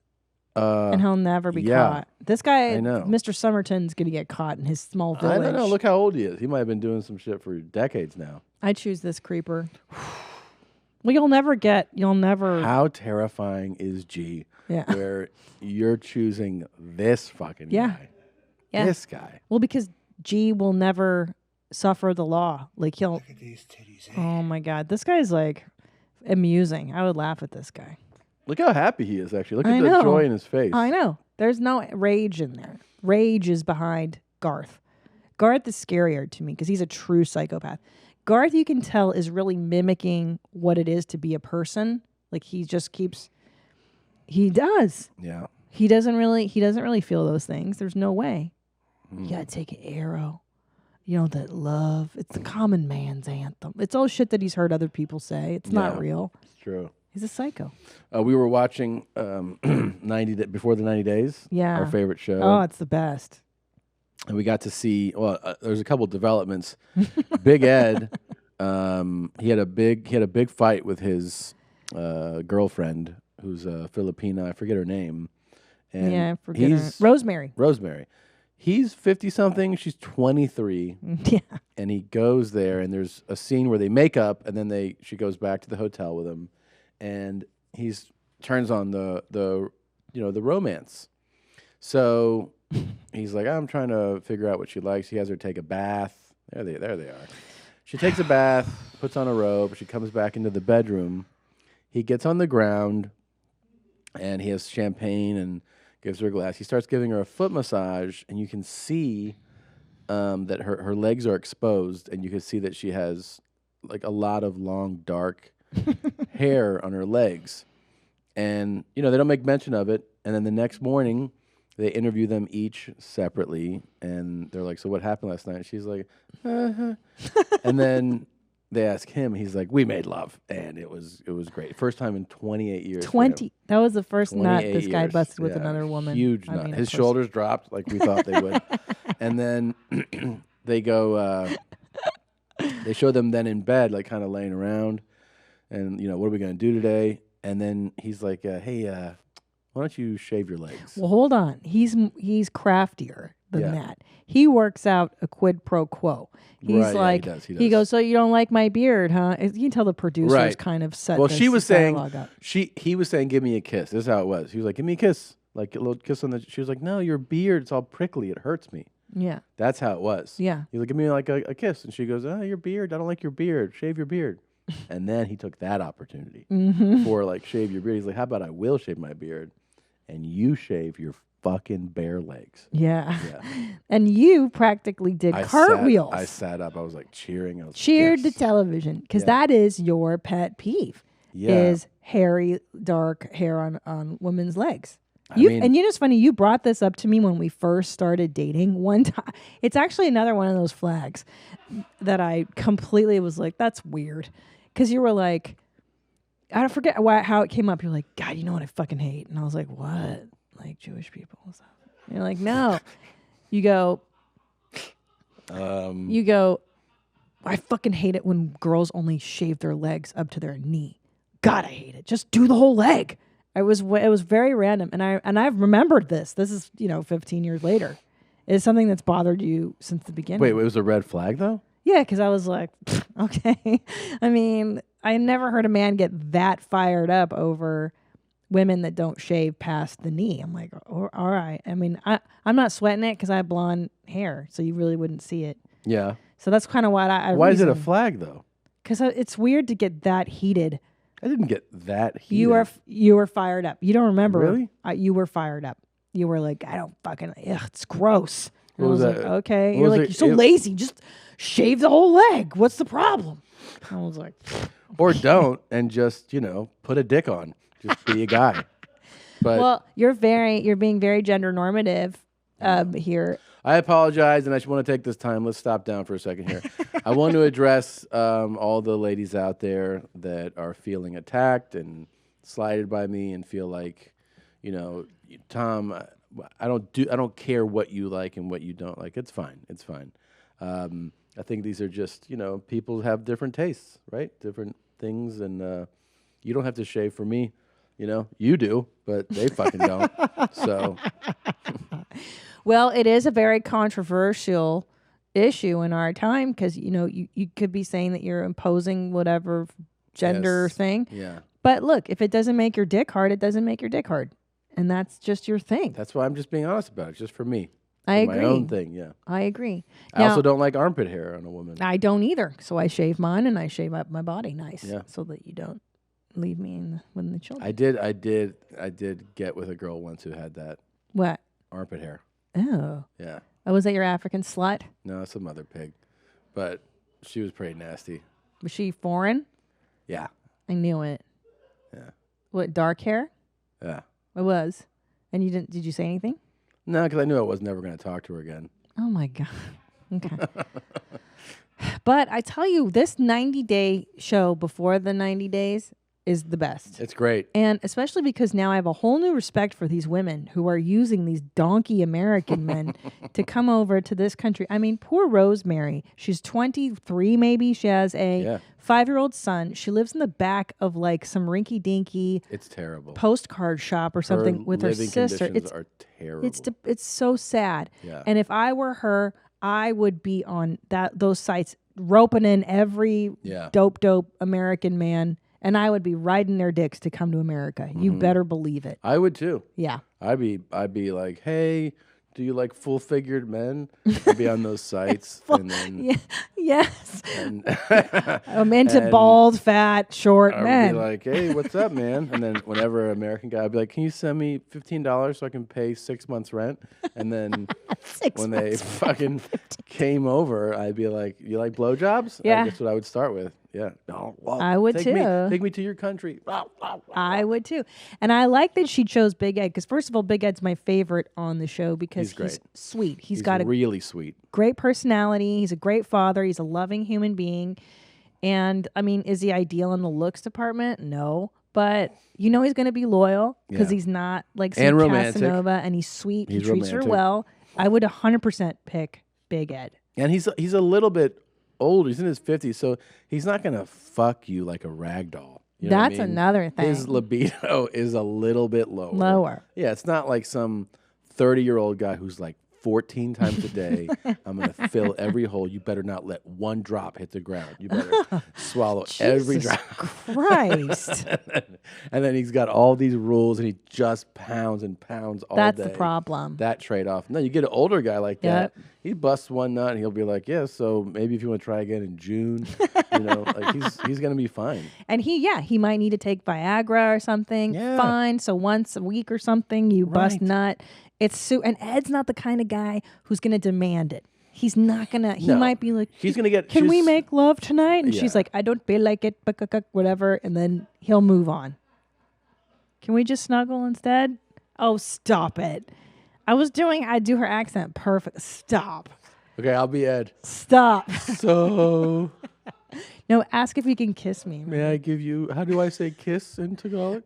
Speaker 2: And he'll never be caught. This guy,
Speaker 5: I know.
Speaker 2: Mr. Somerton's going to get caught in his small village.
Speaker 5: I don't know. Look how old he is. He might have been doing some shit for decades now.
Speaker 2: I choose this creeper. Well, you'll never.
Speaker 5: How terrifying is G?
Speaker 2: Yeah.
Speaker 5: Where you're choosing this fucking guy.
Speaker 2: Yeah.
Speaker 5: This guy.
Speaker 2: Well, because G will never suffer the law. Like he'll.
Speaker 19: Look at these titties, eh?
Speaker 2: Oh my God, this guy's like amusing. I would laugh at this guy.
Speaker 5: Look how happy he is, actually. Look
Speaker 2: I
Speaker 5: at the
Speaker 2: know.
Speaker 5: joy in his face.
Speaker 2: I know. There's no rage in there. Rage is behind Garth. Garth is scarier to me because he's a true psychopath. Garth, you can tell, is really mimicking what it is to be a person. Like he just keeps. He does.
Speaker 5: Yeah.
Speaker 2: He doesn't really feel those things. There's no way. You gotta take an arrow. You know, that love. It's the common man's anthem. It's all shit that he's heard other people say. It's not real.
Speaker 5: It's true.
Speaker 2: He's a psycho.
Speaker 5: We were watching before the 90 Days.
Speaker 2: Yeah.
Speaker 5: Our favorite show.
Speaker 2: Oh, it's the best.
Speaker 5: And we got to see, there's a couple developments. Big Ed, he had a big fight with his girlfriend, who's a Filipina. I forget her name. And
Speaker 2: yeah, I forget her. Rosemary.
Speaker 5: He's 50-something. She's 23.
Speaker 2: Yeah.
Speaker 5: And he goes there, and there's a scene where they make up, and then she goes back to the hotel with him, and he's turns on the romance. So he's like, I'm trying to figure out what she likes. He has her take a bath. There they are. She takes a bath, puts on a robe. She comes back into the bedroom. He gets on the ground, and he has champagne and gives her a glass. He starts giving her a foot massage, and you can see that her legs are exposed, and you can see that she has like a lot of long, dark hair on her legs. And, they don't make mention of it. And then the next morning, they interview them each separately, and they're like, so what happened last night? And she's like, and then they ask him, he's like, we made love, and it was great. First time in 28 years.
Speaker 2: 20. That was the first nut this guy
Speaker 5: years.
Speaker 2: busted with
Speaker 5: Yeah,
Speaker 2: another woman.
Speaker 5: Huge nut. His shoulders dropped like we thought they would. And then they go, they show them then in bed, like kind of laying around, and, what are we going to do today? And then he's like, hey, why don't you shave your legs?
Speaker 2: Well, hold on. He's craftier. than that. He works out a quid pro quo. He's
Speaker 5: Right, yeah,
Speaker 2: like,
Speaker 5: he does.
Speaker 2: he goes, so you don't like my beard, huh? You can tell the producers kind of set
Speaker 5: Well,
Speaker 2: this
Speaker 5: she was saying,
Speaker 2: dialogue up.
Speaker 5: he was saying, give me a kiss. This is how it was. He was like, give me a kiss. Like a little kiss on the, she was like, no, your beard, it's all prickly. It hurts me.
Speaker 2: Yeah.
Speaker 5: That's how it was.
Speaker 2: Yeah.
Speaker 5: He's like, give me like a kiss. And she goes, oh, your beard. I don't like your beard. Shave your beard. And then he took that opportunity for like shave your beard. He's like, how about I will shave my beard and you shave your fucking bare legs.
Speaker 2: Yeah. And you practically did cartwheels.
Speaker 5: I sat up. I was like cheering. I was
Speaker 2: Cheered the television because that is your pet peeve. Is hairy, dark hair on women's legs. And you know it's funny, you brought this up to me when we first started dating one time. It's actually another one of those flags that I completely was like, that's weird. Because you were like, I don't forget how it came up. You're like, God, you know what I fucking hate? And I was like, what? Like Jewish people and stuff. And you're like, no. You go, I fucking hate it when girls only shave their legs up to their knee. God, I hate it. Just do the whole leg. It was very random, and I've remembered this. This is 15 years later. It's something that's bothered you since the beginning.
Speaker 5: Wait, it was a red flag though?
Speaker 2: Yeah, because I was like, okay. I mean, I never heard a man get that fired up over women that don't shave past the knee. I'm like, all right. I mean, I'm not sweating it because I have blonde hair, so you really wouldn't see it.
Speaker 5: Yeah.
Speaker 2: So that's kind of what I.
Speaker 5: Why is it a flag though?
Speaker 2: Because it's weird to get that heated.
Speaker 5: I didn't get that heated.
Speaker 2: You were fired up. You don't remember?
Speaker 5: Really?
Speaker 2: You were fired up. You were like, I don't fucking. Ugh, it's gross. And
Speaker 5: What
Speaker 2: I was
Speaker 5: was
Speaker 2: like,
Speaker 5: that?
Speaker 2: okay.
Speaker 5: What
Speaker 2: You're
Speaker 5: was
Speaker 2: like,
Speaker 5: it?
Speaker 2: you're so lazy. Just shave the whole leg. What's the problem? I was like,
Speaker 5: Or don't and just put a dick on. Just be a guy. But
Speaker 2: well, you're being very gender normative here.
Speaker 5: I apologize, and I just want to take this time. Let's stop down for a second here. I want to address all the ladies out there that are feeling attacked and slighted by me and feel like, Tom, I don't care what you like and what you don't like. It's fine. It's fine. I think these are just, people have different tastes, right? Different things, and you don't have to shave for me. You do, but they fucking don't. So.
Speaker 2: Well, it is a very controversial issue in our time because, you could be saying that you're imposing whatever gender thing.
Speaker 5: Yeah.
Speaker 2: But look, if it doesn't make your dick hard, it doesn't make your dick hard. And that's just your thing.
Speaker 5: That's why I'm just being honest about it. Just for me.
Speaker 2: I agree.
Speaker 5: My own thing, yeah.
Speaker 2: I agree.
Speaker 5: I also don't like armpit hair on a woman.
Speaker 2: I don't either. So I shave mine and I shave up my body nice
Speaker 5: Yeah.
Speaker 2: so that you don't leave me with the children.
Speaker 5: I did get with a girl once who had that.
Speaker 2: What?
Speaker 5: Armpit hair.
Speaker 2: Oh.
Speaker 5: Yeah.
Speaker 2: Oh, was that your African slut?
Speaker 5: No, some other pig. But she was pretty nasty.
Speaker 2: Was she foreign?
Speaker 5: Yeah.
Speaker 2: I knew it.
Speaker 5: Yeah.
Speaker 2: What, dark hair?
Speaker 5: Yeah.
Speaker 2: It was. And did you say anything?
Speaker 5: No, because I knew I was never going to talk to her again.
Speaker 2: Oh my God. Okay. But I tell you, this 90-day show before the 90 days is the best.
Speaker 5: It's great.
Speaker 2: And especially because now I have a whole new respect for these women who are using these donkey American men to come over to this country. I mean, poor Rosemary. She's 23 maybe. She has a 5-year-old son. She lives in the back of like some rinky-dinky
Speaker 5: It's terrible.
Speaker 2: postcard shop or something with her
Speaker 5: living
Speaker 2: sister.
Speaker 5: conditions are terrible.
Speaker 2: It's so sad.
Speaker 5: Yeah.
Speaker 2: And if I were her, I would be on those sites roping in every dope American man. And I would be riding their dicks to come to America. You better believe it.
Speaker 5: I would too.
Speaker 2: Yeah.
Speaker 5: I'd be like, hey, do you like full-figured men? I'd be on those sites. And then,
Speaker 2: yes.
Speaker 5: And
Speaker 2: I'm into bald, fat, short
Speaker 5: I'd
Speaker 2: men.
Speaker 5: be like, hey, what's up, man? And then whenever an American guy, I'd be like, can you send me $15 so I can pay 6 months rent? And then when they fucking came over, I'd be like, you like blowjobs?
Speaker 2: Yeah.
Speaker 5: That's what I would start with. Yeah. No, well,
Speaker 2: I would
Speaker 5: take
Speaker 2: too.
Speaker 5: Take me to your country.
Speaker 2: I would too. And I like that she chose Big Ed because, first of all, Big Ed's my favorite on the show because he's sweet. He's got a
Speaker 5: really sweet,
Speaker 2: great personality. He's a great father. He's a loving human being. And I mean, is he ideal in the looks department? No. But he's going to be loyal because he's not like some
Speaker 5: And romantic.
Speaker 2: Casanova, and he's sweet.
Speaker 5: He's
Speaker 2: he treats her
Speaker 5: romantic.
Speaker 2: well. I would 100% pick Big Ed.
Speaker 5: And he's a little bit older. He's in his 50s, so he's not going to fuck you like a rag doll. You know what I
Speaker 2: That's
Speaker 5: mean?
Speaker 2: another thing.
Speaker 5: His libido is a little bit lower.
Speaker 2: Lower.
Speaker 5: Yeah, it's not like some 30-year-old guy who's like 14 times a day. I'm going to fill every hole. You better not let one drop hit the ground. You better swallow every
Speaker 2: Jesus
Speaker 5: drop.
Speaker 2: Christ.
Speaker 5: and then he's got all these rules, and he just pounds and pounds all
Speaker 2: That's
Speaker 5: day.
Speaker 2: the problem.
Speaker 5: That trade-off. No, you get an older guy like that.
Speaker 2: Yep.
Speaker 5: He busts one nut, and he'll be like, "Yeah, so maybe if you want to try again in June, you know, like he's gonna be fine."
Speaker 2: And he might need to take Viagra or something.
Speaker 5: Yeah.
Speaker 2: Fine. So once a week or something, you bust nut. And Ed's not the kind of guy who's gonna demand it. He's not gonna. He
Speaker 5: No.
Speaker 2: might be like,
Speaker 5: He's gonna get.
Speaker 2: "Can we
Speaker 5: she's-
Speaker 2: make love tonight?" And she's
Speaker 5: Yeah.
Speaker 2: like, "I don't feel like it," whatever. And then he'll move on. Can we just snuggle instead? Oh, stop it! I do her accent perfect. Stop.
Speaker 5: Okay, I'll be Ed.
Speaker 2: Stop.
Speaker 5: So,
Speaker 2: No, ask if you can kiss me.
Speaker 5: may I give you? How do I say kiss in Tagalog?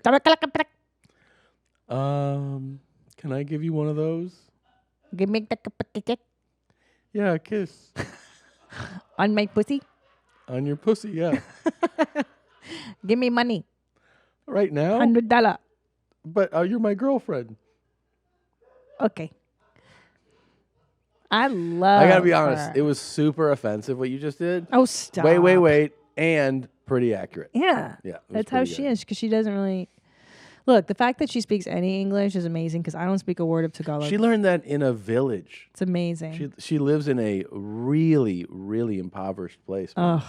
Speaker 5: Can I give you one of those?
Speaker 2: Give me the
Speaker 5: Yeah, a kiss
Speaker 2: on my pussy.
Speaker 5: on your pussy. Yeah,
Speaker 2: Give me money.
Speaker 5: right now.
Speaker 2: $100.
Speaker 5: But you're my girlfriend.
Speaker 2: Okay. I love.
Speaker 5: I gotta be honest.
Speaker 2: her.
Speaker 5: It was super offensive what you just did.
Speaker 2: Oh, stop.
Speaker 5: Wait, and pretty accurate.
Speaker 2: Yeah.
Speaker 5: Yeah, it was
Speaker 2: That's how
Speaker 5: pretty
Speaker 2: she
Speaker 5: good.
Speaker 2: is, because she doesn't really. Look, the fact that she speaks any English is amazing, because I don't speak a word of Tagalog.
Speaker 5: She learned that in a village.
Speaker 2: It's amazing.
Speaker 5: She lives in a really, really impoverished place. man.
Speaker 2: Ugh.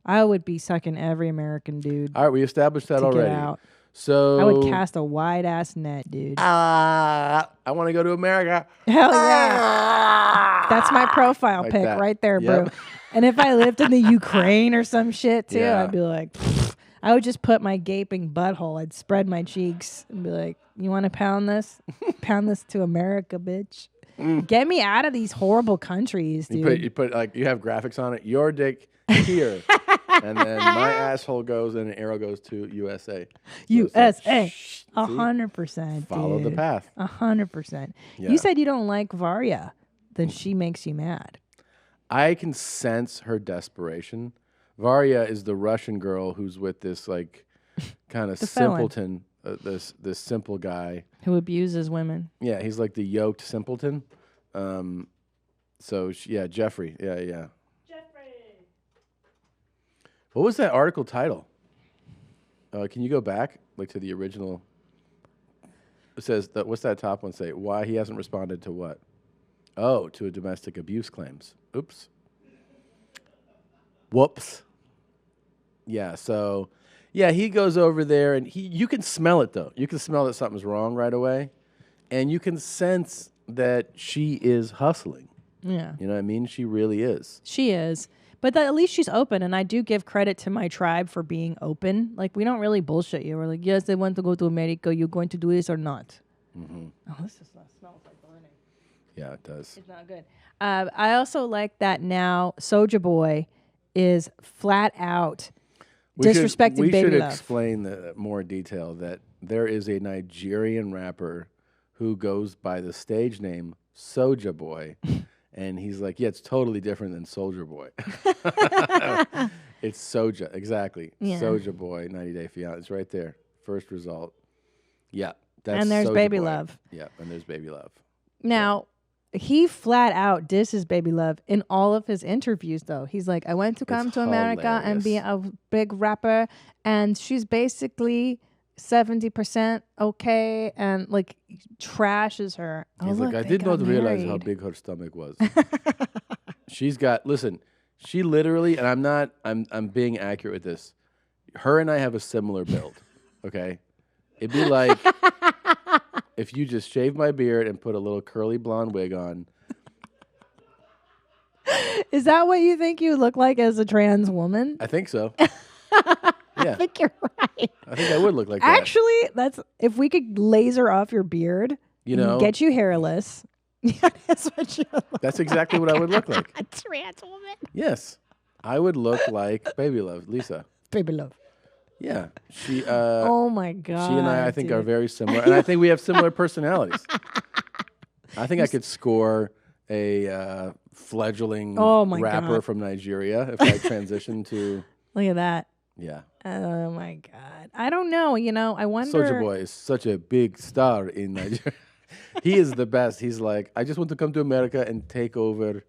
Speaker 2: I would be sucking every American dude.
Speaker 5: All right, we established that
Speaker 2: to get
Speaker 5: already.
Speaker 2: out.
Speaker 5: So
Speaker 2: I would cast a wide ass net, dude.
Speaker 5: I want to go to America.
Speaker 2: Hell yeah. That's my profile
Speaker 5: Like
Speaker 2: pic
Speaker 5: that.
Speaker 2: right there,
Speaker 5: Yep.
Speaker 2: bro. And if I lived in the Ukraine or some shit too,
Speaker 5: Yeah.
Speaker 2: I'd be like, pfft. I would just put my gaping butthole. I'd spread my cheeks and be like, "You want to pound this? Pound this to America, bitch. Get me out of these horrible countries, dude."
Speaker 5: You put like you have graphics on it. Your dick here, and then my asshole goes and an arrow goes to USA. So it's like,
Speaker 2: USA,
Speaker 5: see?
Speaker 2: 100%.
Speaker 5: Follow the path.
Speaker 2: 100%.
Speaker 5: Yeah.
Speaker 2: You said you don't like Varya, then she makes you mad.
Speaker 5: I can sense her desperation. Varya is the Russian girl who's with this like kind of
Speaker 2: The felon.
Speaker 5: simpleton, this simple guy.
Speaker 2: Who abuses women.
Speaker 5: Yeah, he's like the yoked simpleton. So Jeffrey. Yeah. Jeffrey. What was that article title? Can you go back like to the original? It says that. What's that top one say? Why he hasn't responded to what? Oh, to a domestic abuse claims. Oops. Whoops. Yeah, so he goes over there and you can smell it though. You can smell that something's wrong right away. And you can sense that she is hustling.
Speaker 2: Yeah.
Speaker 5: You know what I mean? She really is.
Speaker 2: She is. But at least she's open, and I do give credit to my tribe for being open. Like, we don't really bullshit you. We're like, yes, they want to go to America. You going to do this or not?
Speaker 5: Mm-hmm.
Speaker 2: Oh, this smells like burning.
Speaker 5: Yeah, it does.
Speaker 2: It's not good. I also like that now Soulja Boy is flat out disrespecting
Speaker 5: we
Speaker 2: Baby
Speaker 5: should
Speaker 2: Love.
Speaker 5: explain the more detail that there is a Nigerian rapper who goes by the stage name Soulja Boy. And he's like, yeah, it's totally different than Soldier Boy. It's Soja, exactly.
Speaker 2: Yeah.
Speaker 5: Soulja Boy, 90 Day Fiancé. It's right there. First result. Yeah. That's
Speaker 2: And there's
Speaker 5: Soulja
Speaker 2: Baby
Speaker 5: Boy.
Speaker 2: Love.
Speaker 5: Yeah, and there's Baby Love.
Speaker 2: Now, he flat out disses Baby Love in all of his interviews, though. He's like, I want to come to America and be a big rapper, and she's basically 70% okay, and like trashes her.
Speaker 5: He's like, I did not realize how big her stomach was. She's got, listen, she literally, and I'm being accurate with this. Her and I have a similar build, okay? It'd be like if you just shave my beard and put a little curly blonde wig on.
Speaker 2: Is that what you think you look like as a trans woman?
Speaker 5: I think so.
Speaker 2: I think you're right.
Speaker 5: I think I would look like that.
Speaker 2: Actually, that's if we could laser off your beard,
Speaker 5: You know?
Speaker 2: get you hairless. Yeah, that's what you look
Speaker 5: That's exactly what I would look like.
Speaker 2: A trans woman.
Speaker 5: Yes. I would look like Baby Love, Lisa.
Speaker 2: Baby Love.
Speaker 5: Yeah. She
Speaker 2: Oh my God.
Speaker 5: She and I think are
Speaker 2: dude.
Speaker 5: very similar. And I think we have similar personalities. I think I could score a fledgling
Speaker 2: Oh my
Speaker 5: rapper
Speaker 2: God.
Speaker 5: from Nigeria if I transitioned to
Speaker 2: Look at that.
Speaker 5: yeah.
Speaker 2: Oh my God. I don't know. I wonder.
Speaker 5: Soulja Boy is such a big star in Nigeria. He is the best. He's like, I just want to come to America and take over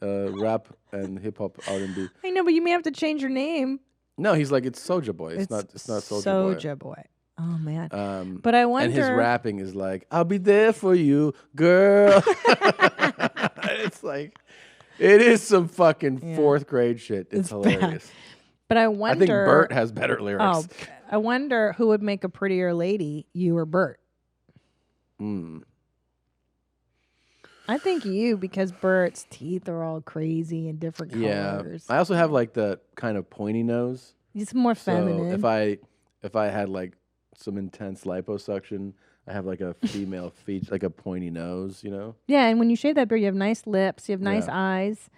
Speaker 5: rap and hip hop R&B.
Speaker 2: I know, but you may have to change your name.
Speaker 5: No, he's like, it's Soulja Boy. It's not Soulja Boy.
Speaker 2: Soulja Boy. Oh man. But I wonder.
Speaker 5: And his rapping is like, I'll be there for you, girl. It's like, it is some fucking fourth grade shit. It's hilarious.
Speaker 2: Bad. But I wonder.
Speaker 5: I think Bert has better lyrics.
Speaker 2: Oh, I wonder who would make a prettier lady, you or Bert. I think you, because Bert's teeth are all crazy and different colors.
Speaker 5: I also have like the kind of pointy nose.
Speaker 2: He's more feminine.
Speaker 5: So if I had like some intense liposuction, I have like a female feature, like a pointy nose, you know?
Speaker 2: Yeah, and when you shave that beard, you have nice lips, you have nice eyes.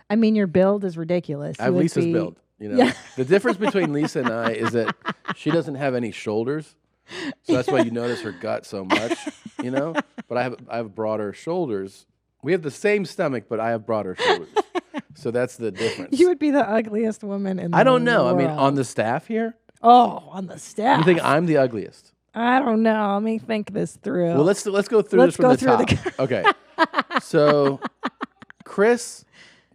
Speaker 2: I mean, your build is ridiculous.
Speaker 5: I have Lisa's build. You know,
Speaker 2: Yeah.
Speaker 5: The difference between Lisa and I is that she doesn't have any shoulders, so that's why you notice her gut so much. You know, but I have broader shoulders. We have the same stomach, but I have broader shoulders, so that's the difference.
Speaker 2: You would be the ugliest woman in the world.
Speaker 5: I don't know. I mean, on the staff here.
Speaker 2: Oh, on the staff.
Speaker 5: You think I'm the ugliest?
Speaker 2: I don't know. Let me think this through.
Speaker 5: Well, let's go through this from the top. Okay. So, Chris,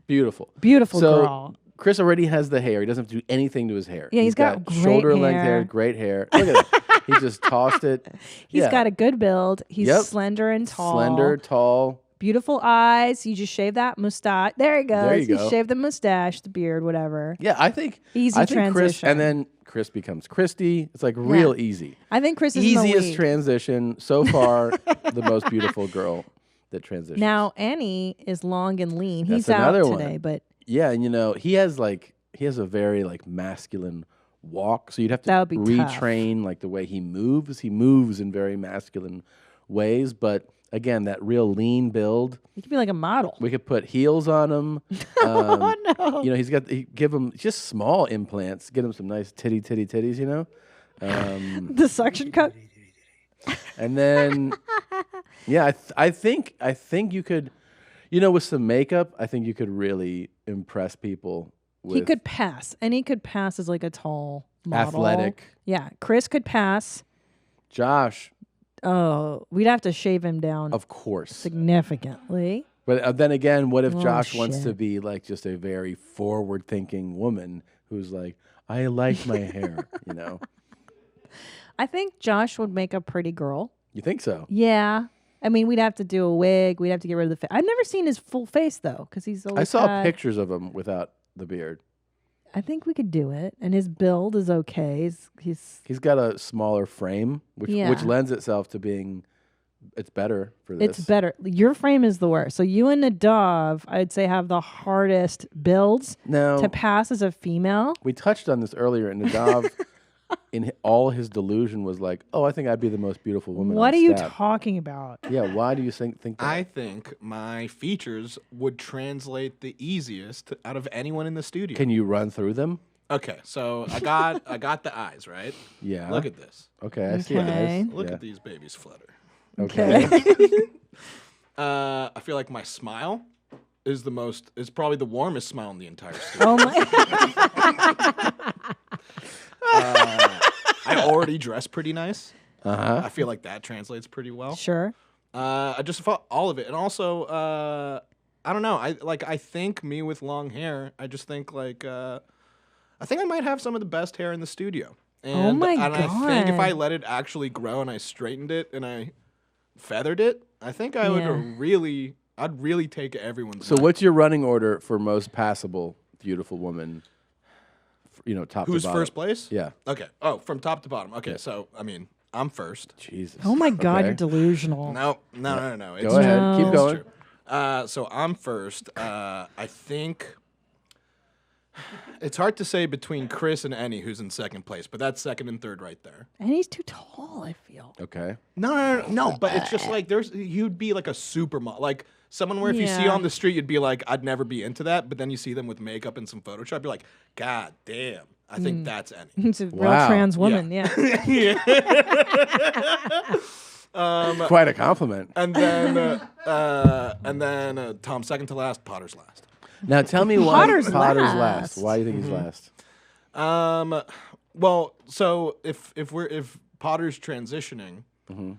Speaker 5: beautiful.
Speaker 2: Beautiful girl.
Speaker 5: Chris already has the hair. He doesn't have to do anything to his hair.
Speaker 2: Yeah, he's got great
Speaker 5: shoulder length
Speaker 2: hair.
Speaker 5: hair, great hair. Look at that. He just tossed it.
Speaker 2: He's got a good build. He's slender and tall.
Speaker 5: Slender, tall.
Speaker 2: Beautiful eyes. You just shave that mustache. There he goes.
Speaker 5: There you
Speaker 2: You
Speaker 5: go.
Speaker 2: shave the mustache, the beard, whatever.
Speaker 5: Yeah, I think
Speaker 2: transition.
Speaker 5: Chris, and then Chris becomes Christy. It's like real easy.
Speaker 2: I think Chris is in the
Speaker 5: easiest
Speaker 2: lead.
Speaker 5: transition so far. The most beautiful girl that transitions.
Speaker 2: Now Annie is long and lean.
Speaker 5: That's
Speaker 2: He's out
Speaker 5: another
Speaker 2: today,
Speaker 5: one.
Speaker 2: but
Speaker 5: Yeah, and you know he has a very like masculine walk, so you'd have to
Speaker 2: That would be tough.
Speaker 5: retrain like the way he moves. He moves in very masculine ways, but again, that real lean build.
Speaker 2: he could be like a model.
Speaker 5: We could put heels on him.
Speaker 2: Oh no!
Speaker 5: You know, give him just small implants, get him some nice titties. You know,
Speaker 2: The suction cup.
Speaker 5: and then yeah, I think you could, you know, with some makeup, I think you could really impress people.
Speaker 2: He could pass, and he could pass as like a tall model.
Speaker 5: Athletic.
Speaker 2: Yeah, Chris could pass.
Speaker 5: Josh,
Speaker 2: Oh, we'd have to shave him down.
Speaker 5: of course.
Speaker 2: Significantly.
Speaker 5: But then again, what if
Speaker 2: Oh,
Speaker 5: Josh wants to
Speaker 2: shit.
Speaker 5: be like just a very forward-thinking woman who's like, I like my hair, you know?
Speaker 2: I think Josh would make a pretty girl.
Speaker 5: You think so?
Speaker 2: Yeah. I mean, we'd have to do a wig. We'd have to get rid of the face. I've never seen his full face, though, because he's always
Speaker 5: I saw
Speaker 2: had-
Speaker 5: pictures of him without the beard.
Speaker 2: I think we could do it. And his build is okay.
Speaker 5: He's got a smaller frame, which
Speaker 2: Yeah.
Speaker 5: lends itself to being, it's better for this.
Speaker 2: It's better. Your frame is the worst. So you and Nadav, I'd say, have the hardest builds
Speaker 5: Now-
Speaker 2: to pass as a female.
Speaker 5: We touched on this earlier, and Nadav, in all his delusion, was like, "Oh, I think I'd be the most beautiful woman."
Speaker 2: What
Speaker 5: on
Speaker 2: are you
Speaker 5: staff."
Speaker 2: talking about?
Speaker 5: Yeah, why do you think that?
Speaker 7: I think my features would translate the easiest out of anyone in the studio.
Speaker 5: Can you run through them?
Speaker 7: Okay, so I got the eyes, right?
Speaker 5: Yeah.
Speaker 7: Look at this.
Speaker 5: Okay, I see eyes.
Speaker 7: Look
Speaker 5: Yeah.
Speaker 7: at these babies flutter.
Speaker 5: Okay.
Speaker 7: I feel like my smile is probably the warmest smile in the entire studio.
Speaker 2: Oh my!
Speaker 7: I already dress pretty nice.
Speaker 5: Uh-huh.
Speaker 7: I feel like that translates pretty well.
Speaker 2: Sure.
Speaker 7: I just felt all of it, and also I don't know. I think me with long hair. I just think I think I might have some of the best hair in the studio. And,
Speaker 2: my
Speaker 7: and I think if I
Speaker 2: God.
Speaker 7: let it actually grow and I straightened it and I feathered it, I think I would
Speaker 2: Yeah.
Speaker 7: I'd really take everyone's.
Speaker 5: So, what's your running order for most passable, beautiful woman? You know, top
Speaker 7: Who's
Speaker 5: to bottom.
Speaker 7: first place?
Speaker 5: Yeah.
Speaker 7: Okay. Oh, from top to bottom. Okay,
Speaker 5: Yeah.
Speaker 7: so I mean, I'm first.
Speaker 5: Jesus.
Speaker 2: Oh my God,
Speaker 5: Okay.
Speaker 2: you're delusional.
Speaker 7: No.
Speaker 5: Go
Speaker 7: It's
Speaker 5: ahead.
Speaker 2: No.
Speaker 5: Keep
Speaker 7: It's
Speaker 5: going.
Speaker 7: true. So I'm first. I think it's hard to say between Chris and Annie who's in second place, but that's second and third right there.
Speaker 2: And he's too tall, I feel.
Speaker 5: Okay.
Speaker 7: No. But it's just like you'd be like a supermodel, like someone where if you see
Speaker 2: Yeah.
Speaker 7: on the street, you'd be like, I'd never be into that. But then you see them with makeup and some Photoshop, you're like, God damn, I think that's Annie.
Speaker 2: He's a real
Speaker 5: Wow.
Speaker 2: trans woman, yeah.
Speaker 5: Quite a compliment.
Speaker 7: And then Tom second to last, Potter's last.
Speaker 5: Now, tell me why
Speaker 2: Potter's last.
Speaker 5: Why do you think he's last?
Speaker 7: Well, so if Potter's transitioning,
Speaker 5: Mm-hmm.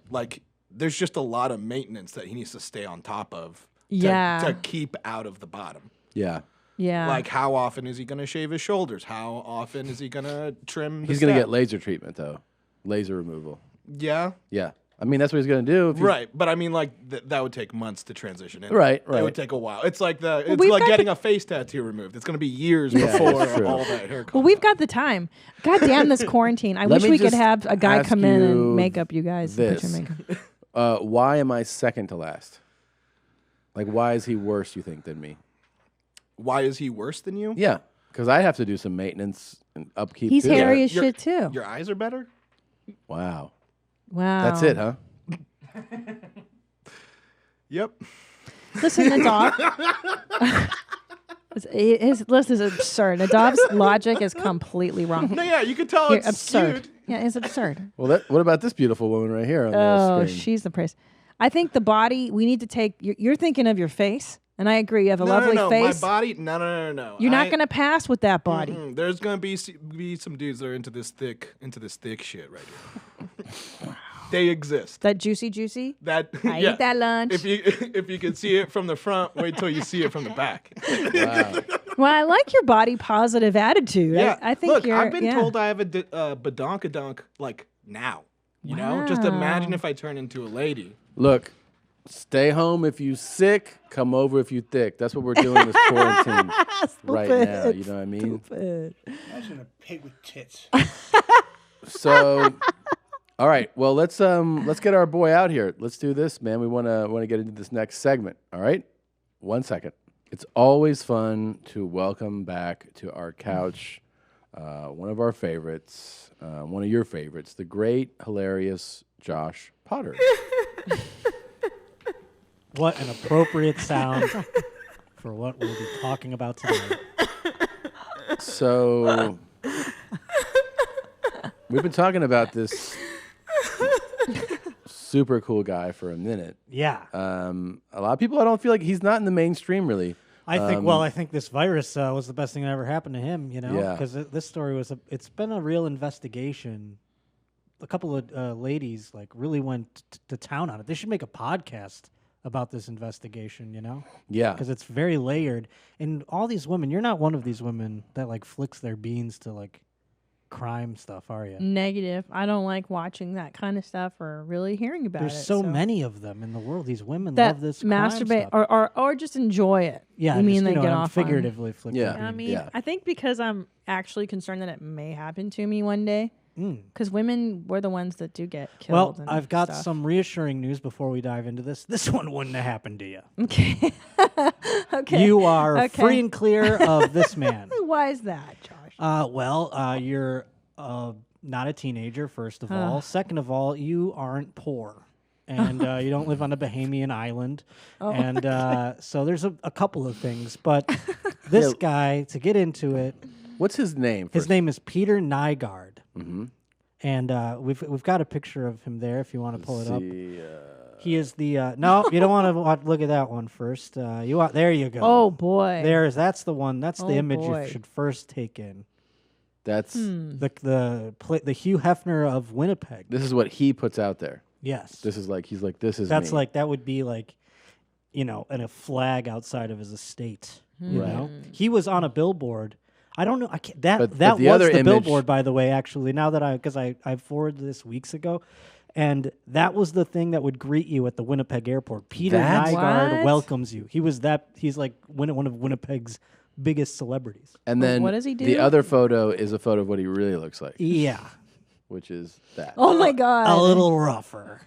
Speaker 7: like there's just a lot of maintenance that he needs to stay on top of to keep out of the bottom.
Speaker 5: Yeah.
Speaker 2: Yeah.
Speaker 7: Like, how often is he going to shave his shoulders? How often is he going to trim the
Speaker 5: He's going to
Speaker 7: step?
Speaker 5: get laser treatment, though. Laser removal.
Speaker 7: Yeah?
Speaker 5: Yeah. I mean, that's what he's going to do. If he's-
Speaker 7: Right, but I mean, like, that would take months to transition in.
Speaker 5: Right.
Speaker 7: It would take a while. It's like getting a face tattoo removed. It's going to be years before all that hair comes.
Speaker 2: Well, we've got the time. God damn this quarantine. I wish we could have a guy come in and make up you guys. And put your makeup.
Speaker 5: Why am I second to last? Like, why is he worse, you think, than me?
Speaker 7: Why is he worse than you?
Speaker 5: Yeah, because I have to do some maintenance and upkeep.
Speaker 2: He's
Speaker 5: too.
Speaker 2: hairy as shit, too.
Speaker 7: Your eyes are better?
Speaker 5: Wow.
Speaker 2: Wow.
Speaker 5: That's it, huh?
Speaker 7: Yep.
Speaker 2: Listen, Nadav. His list is absurd. Nadav's logic is completely wrong.
Speaker 7: No, yeah, you can tell it's
Speaker 2: absurd.
Speaker 7: skewed.
Speaker 2: Yeah, it's absurd.
Speaker 5: Well, what about this beautiful woman right here on the screen?
Speaker 2: She's the praise. I think the body, we need to take, you're thinking of your face, and I agree. You have a lovely face.
Speaker 7: My body, no.
Speaker 2: You're not going to pass with that body.
Speaker 7: There's going to be some dudes that are into this thick shit right here. They exist.
Speaker 2: That juicy?
Speaker 7: That
Speaker 2: I eat that lunch.
Speaker 7: If you can see it from the front, wait till you see it from the back.
Speaker 5: Wow.
Speaker 2: Well, I like your body positive attitude.
Speaker 7: Yeah,
Speaker 2: I think
Speaker 7: look,
Speaker 2: you're.
Speaker 7: I've been told I have a badonkadonk like now. You know, just imagine if I turn into a lady.
Speaker 5: Look, stay home if you sick, come over if you thick. That's what we're doing this quarantine right now. You know what I mean?
Speaker 19: Imagine a pig with tits.
Speaker 5: So, all right. Well, let's get our boy out here. Let's do this, man. We want to get into this next segment. All right. 1 second. It's always fun to welcome back to our couch one of our favorites, one of your favorites, the great, hilarious Josh Potter.
Speaker 20: What an appropriate sound for what we'll be talking about today.
Speaker 5: So, we've been talking about this super cool guy for a minute.
Speaker 20: Yeah.
Speaker 5: A lot of people, I don't feel like he's not in the mainstream really.
Speaker 20: I think this virus was the best thing that ever happened to him, you know,
Speaker 5: Yeah.
Speaker 20: because this story it's been a real investigation. A couple of ladies like really went to town on it. They should make a podcast about this investigation, you know?
Speaker 5: Yeah.
Speaker 20: Because it's very layered. And all these women, you're not one of these women that like flicks their beans to like crime stuff, are you?
Speaker 2: Negative. I don't like watching that kind of stuff or really hearing about
Speaker 20: There's
Speaker 2: it.
Speaker 20: so many of them in the world. These women
Speaker 2: that
Speaker 20: love this crime
Speaker 2: masturbate
Speaker 20: stuff.
Speaker 2: or just enjoy it.
Speaker 20: Yeah,
Speaker 2: you mean
Speaker 20: just,
Speaker 2: they get
Speaker 20: I'm
Speaker 2: off on-
Speaker 20: figuratively flicking.
Speaker 5: Yeah.
Speaker 20: their
Speaker 2: I
Speaker 20: beans.
Speaker 2: mean, I think because I'm actually concerned that it may happen to me one day. Because women, we're the ones that do get killed.
Speaker 20: Well,
Speaker 2: and
Speaker 20: I've got
Speaker 2: stuff.
Speaker 20: some reassuring news before we dive into this. This one wouldn't have happened to you.
Speaker 2: Okay. Okay.
Speaker 20: You are
Speaker 2: Okay.
Speaker 20: free and clear of this man.
Speaker 2: Why is that, Josh?
Speaker 20: You're not a teenager, first of all. Second of all, you aren't poor. And you don't live on a Bahamian island.
Speaker 2: Oh.
Speaker 20: And so there's a couple of things. But this guy, to get into it.
Speaker 5: What's his name?
Speaker 20: His name is Peter Nygard.
Speaker 5: Mm-hmm.
Speaker 20: And we've got a picture of him there if you want to pull it up. He is the no, you don't want to look at that one first. There you go.
Speaker 2: Oh boy,
Speaker 20: that's the one. That's the image
Speaker 2: boy.
Speaker 20: you should first take in.
Speaker 5: That's
Speaker 20: the Hugh Hefner of Winnipeg.
Speaker 5: This is what he puts out there.
Speaker 20: Yes,
Speaker 5: this is like he's like this is.
Speaker 20: That's
Speaker 5: me.
Speaker 20: like that would be like, you know, in a flag outside of his estate. You know, he was on a billboard. I don't know. I can't. That
Speaker 5: But
Speaker 20: was
Speaker 5: the other
Speaker 20: the
Speaker 5: image-
Speaker 20: billboard, by the way. Actually, now that I forwarded this weeks ago, and that was the thing that would greet you at the Winnipeg airport. Peter Nygard
Speaker 2: What?
Speaker 20: welcomes you. He's like one of Winnipeg's biggest celebrities.
Speaker 5: And then
Speaker 2: what does he do?
Speaker 5: The other photo is a photo of what he really looks like.
Speaker 20: Yeah,
Speaker 5: which is that.
Speaker 2: Oh my god,
Speaker 20: a little rougher.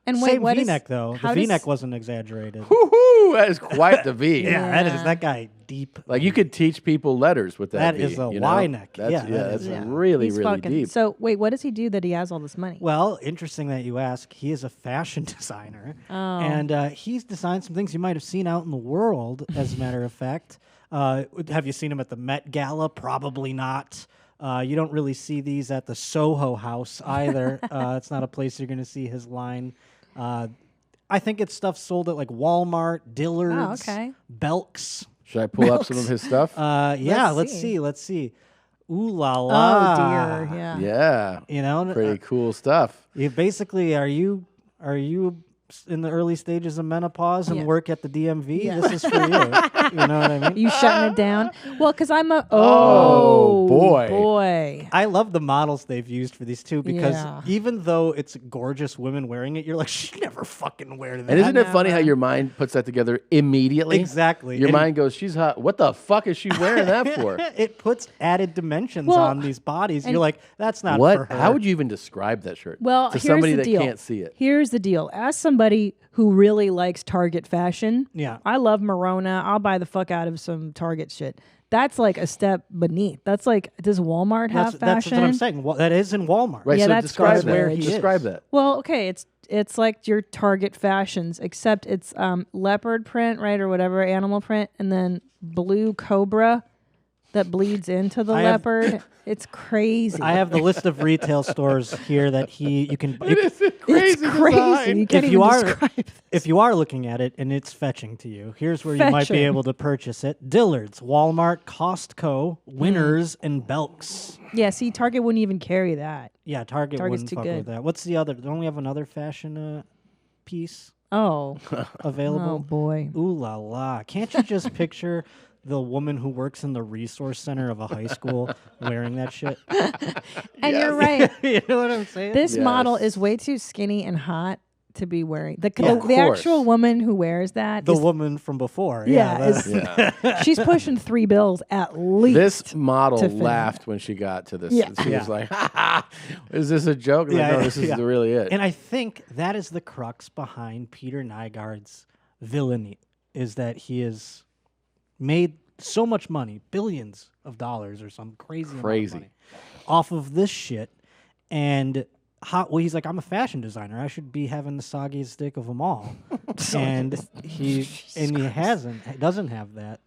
Speaker 2: And wait,
Speaker 20: Same
Speaker 2: what is-
Speaker 20: V-neck though.
Speaker 2: how
Speaker 20: The
Speaker 2: does-
Speaker 20: V-neck wasn't exaggerated.
Speaker 5: Woohoo! That is quite the V.
Speaker 20: Yeah, that guy deep.
Speaker 5: Like you could teach people letters with that.
Speaker 20: That
Speaker 5: V,
Speaker 20: is a
Speaker 5: you know?
Speaker 20: Y neck.
Speaker 5: That's,
Speaker 20: Yeah, that
Speaker 5: that's
Speaker 20: is- yeah.
Speaker 5: really
Speaker 2: He's
Speaker 5: really
Speaker 2: fucking-
Speaker 5: deep.
Speaker 2: So wait, what does he do that he has all this money?
Speaker 20: Well, interesting that you ask. He is a fashion designer,
Speaker 2: Oh.
Speaker 20: and he's designed some things you might have seen out in the world. As a matter of fact, have you seen him at the Met Gala? Probably not. You don't really see these at the Soho House either. It's not a place you're going to see his line. I think it's stuff sold at like Walmart, Dillard's,
Speaker 2: okay.
Speaker 20: Belk's.
Speaker 5: Should I pull up some of his stuff?
Speaker 20: Yeah, let's see. Ooh la la.
Speaker 2: Oh dear, yeah.
Speaker 5: Yeah.
Speaker 20: You know,
Speaker 5: pretty cool stuff.
Speaker 20: You basically, are you Are you in the early stages of menopause and work at the DMV?
Speaker 2: Yeah.
Speaker 20: This is for you. You know what I mean?
Speaker 2: You shutting it down? Well, because I'm a boy.
Speaker 20: I love the models they've used for these too, because
Speaker 2: Yeah.
Speaker 20: even though it's gorgeous women wearing it, you're like, she never fucking wear that.
Speaker 5: And isn't it funny how your mind puts that together immediately?
Speaker 20: Exactly.
Speaker 5: Your
Speaker 20: And-
Speaker 5: mind goes, she's hot. What the fuck is she wearing that for?
Speaker 20: It puts added dimensions
Speaker 2: Well,
Speaker 20: on these bodies.
Speaker 2: and-
Speaker 20: You're like, that's not
Speaker 5: What?
Speaker 20: for her.
Speaker 5: How would you even describe that shirt
Speaker 2: Well,
Speaker 5: to
Speaker 2: here's
Speaker 5: somebody
Speaker 2: the
Speaker 5: that
Speaker 2: deal.
Speaker 5: can't see it?
Speaker 2: Here's the deal. As somebody who really likes Target fashion,
Speaker 20: Yeah.
Speaker 2: I love Morona. I'll buy the fuck out of some Target shit. That's like a step beneath. That's like, does Walmart have
Speaker 20: That's
Speaker 2: fashion?
Speaker 20: what I'm saying. That is in Walmart.
Speaker 5: Right,
Speaker 2: Yeah,
Speaker 5: so
Speaker 2: that's
Speaker 5: describe
Speaker 2: garbage.
Speaker 5: that.
Speaker 20: Where he
Speaker 5: Describe
Speaker 20: is.
Speaker 5: that.
Speaker 2: Well, okay, it's like your Target fashions, except it's leopard print, right, or whatever, animal print, and then blue cobra that bleeds into the
Speaker 20: I have-
Speaker 2: leopard. It's crazy.
Speaker 20: I have the list of retail stores here that you can.
Speaker 2: It's crazy. You can't
Speaker 20: If you
Speaker 2: even
Speaker 20: are
Speaker 2: describe it.
Speaker 20: if you are looking at it and it's fetching to you, here's where you might be
Speaker 2: Fetching.
Speaker 20: able to purchase it: Dillard's, Walmart, Costco, Winners, and Belk's.
Speaker 2: Yeah, see, Target wouldn't even carry that.
Speaker 20: Yeah, Target
Speaker 2: Target's
Speaker 20: wouldn't
Speaker 2: too
Speaker 20: fuck
Speaker 2: good.
Speaker 20: with that. What's the other? Don't we have another fashion piece
Speaker 2: Oh.
Speaker 20: available?
Speaker 2: Oh, boy.
Speaker 20: Ooh la la! Can't you just picture the woman who works in the resource center of a high school wearing that shit?
Speaker 2: And you're right.
Speaker 20: You know what I'm saying?
Speaker 2: This
Speaker 5: Yes.
Speaker 2: model is way too skinny and hot to be wearing. The
Speaker 20: Of
Speaker 2: actual woman who wears that
Speaker 20: The
Speaker 2: is-
Speaker 20: woman from before.
Speaker 2: Yeah,
Speaker 20: that's-
Speaker 2: she's pushing $3 bills at least.
Speaker 5: This model
Speaker 2: to fit in.
Speaker 5: laughed when she got to this.
Speaker 2: Yeah.
Speaker 5: She
Speaker 20: Yeah.
Speaker 5: was like, ha, ha, is this a joke? I'm like, no, this is really it.
Speaker 20: And I think that is the crux behind Peter Nygard's villainy, is that he has made so much money, billions of dollars or some crazy amount of money, off of this shit. And he's like, I'm a fashion designer. I should be having the soggiest dick of them all. And he doesn't have that,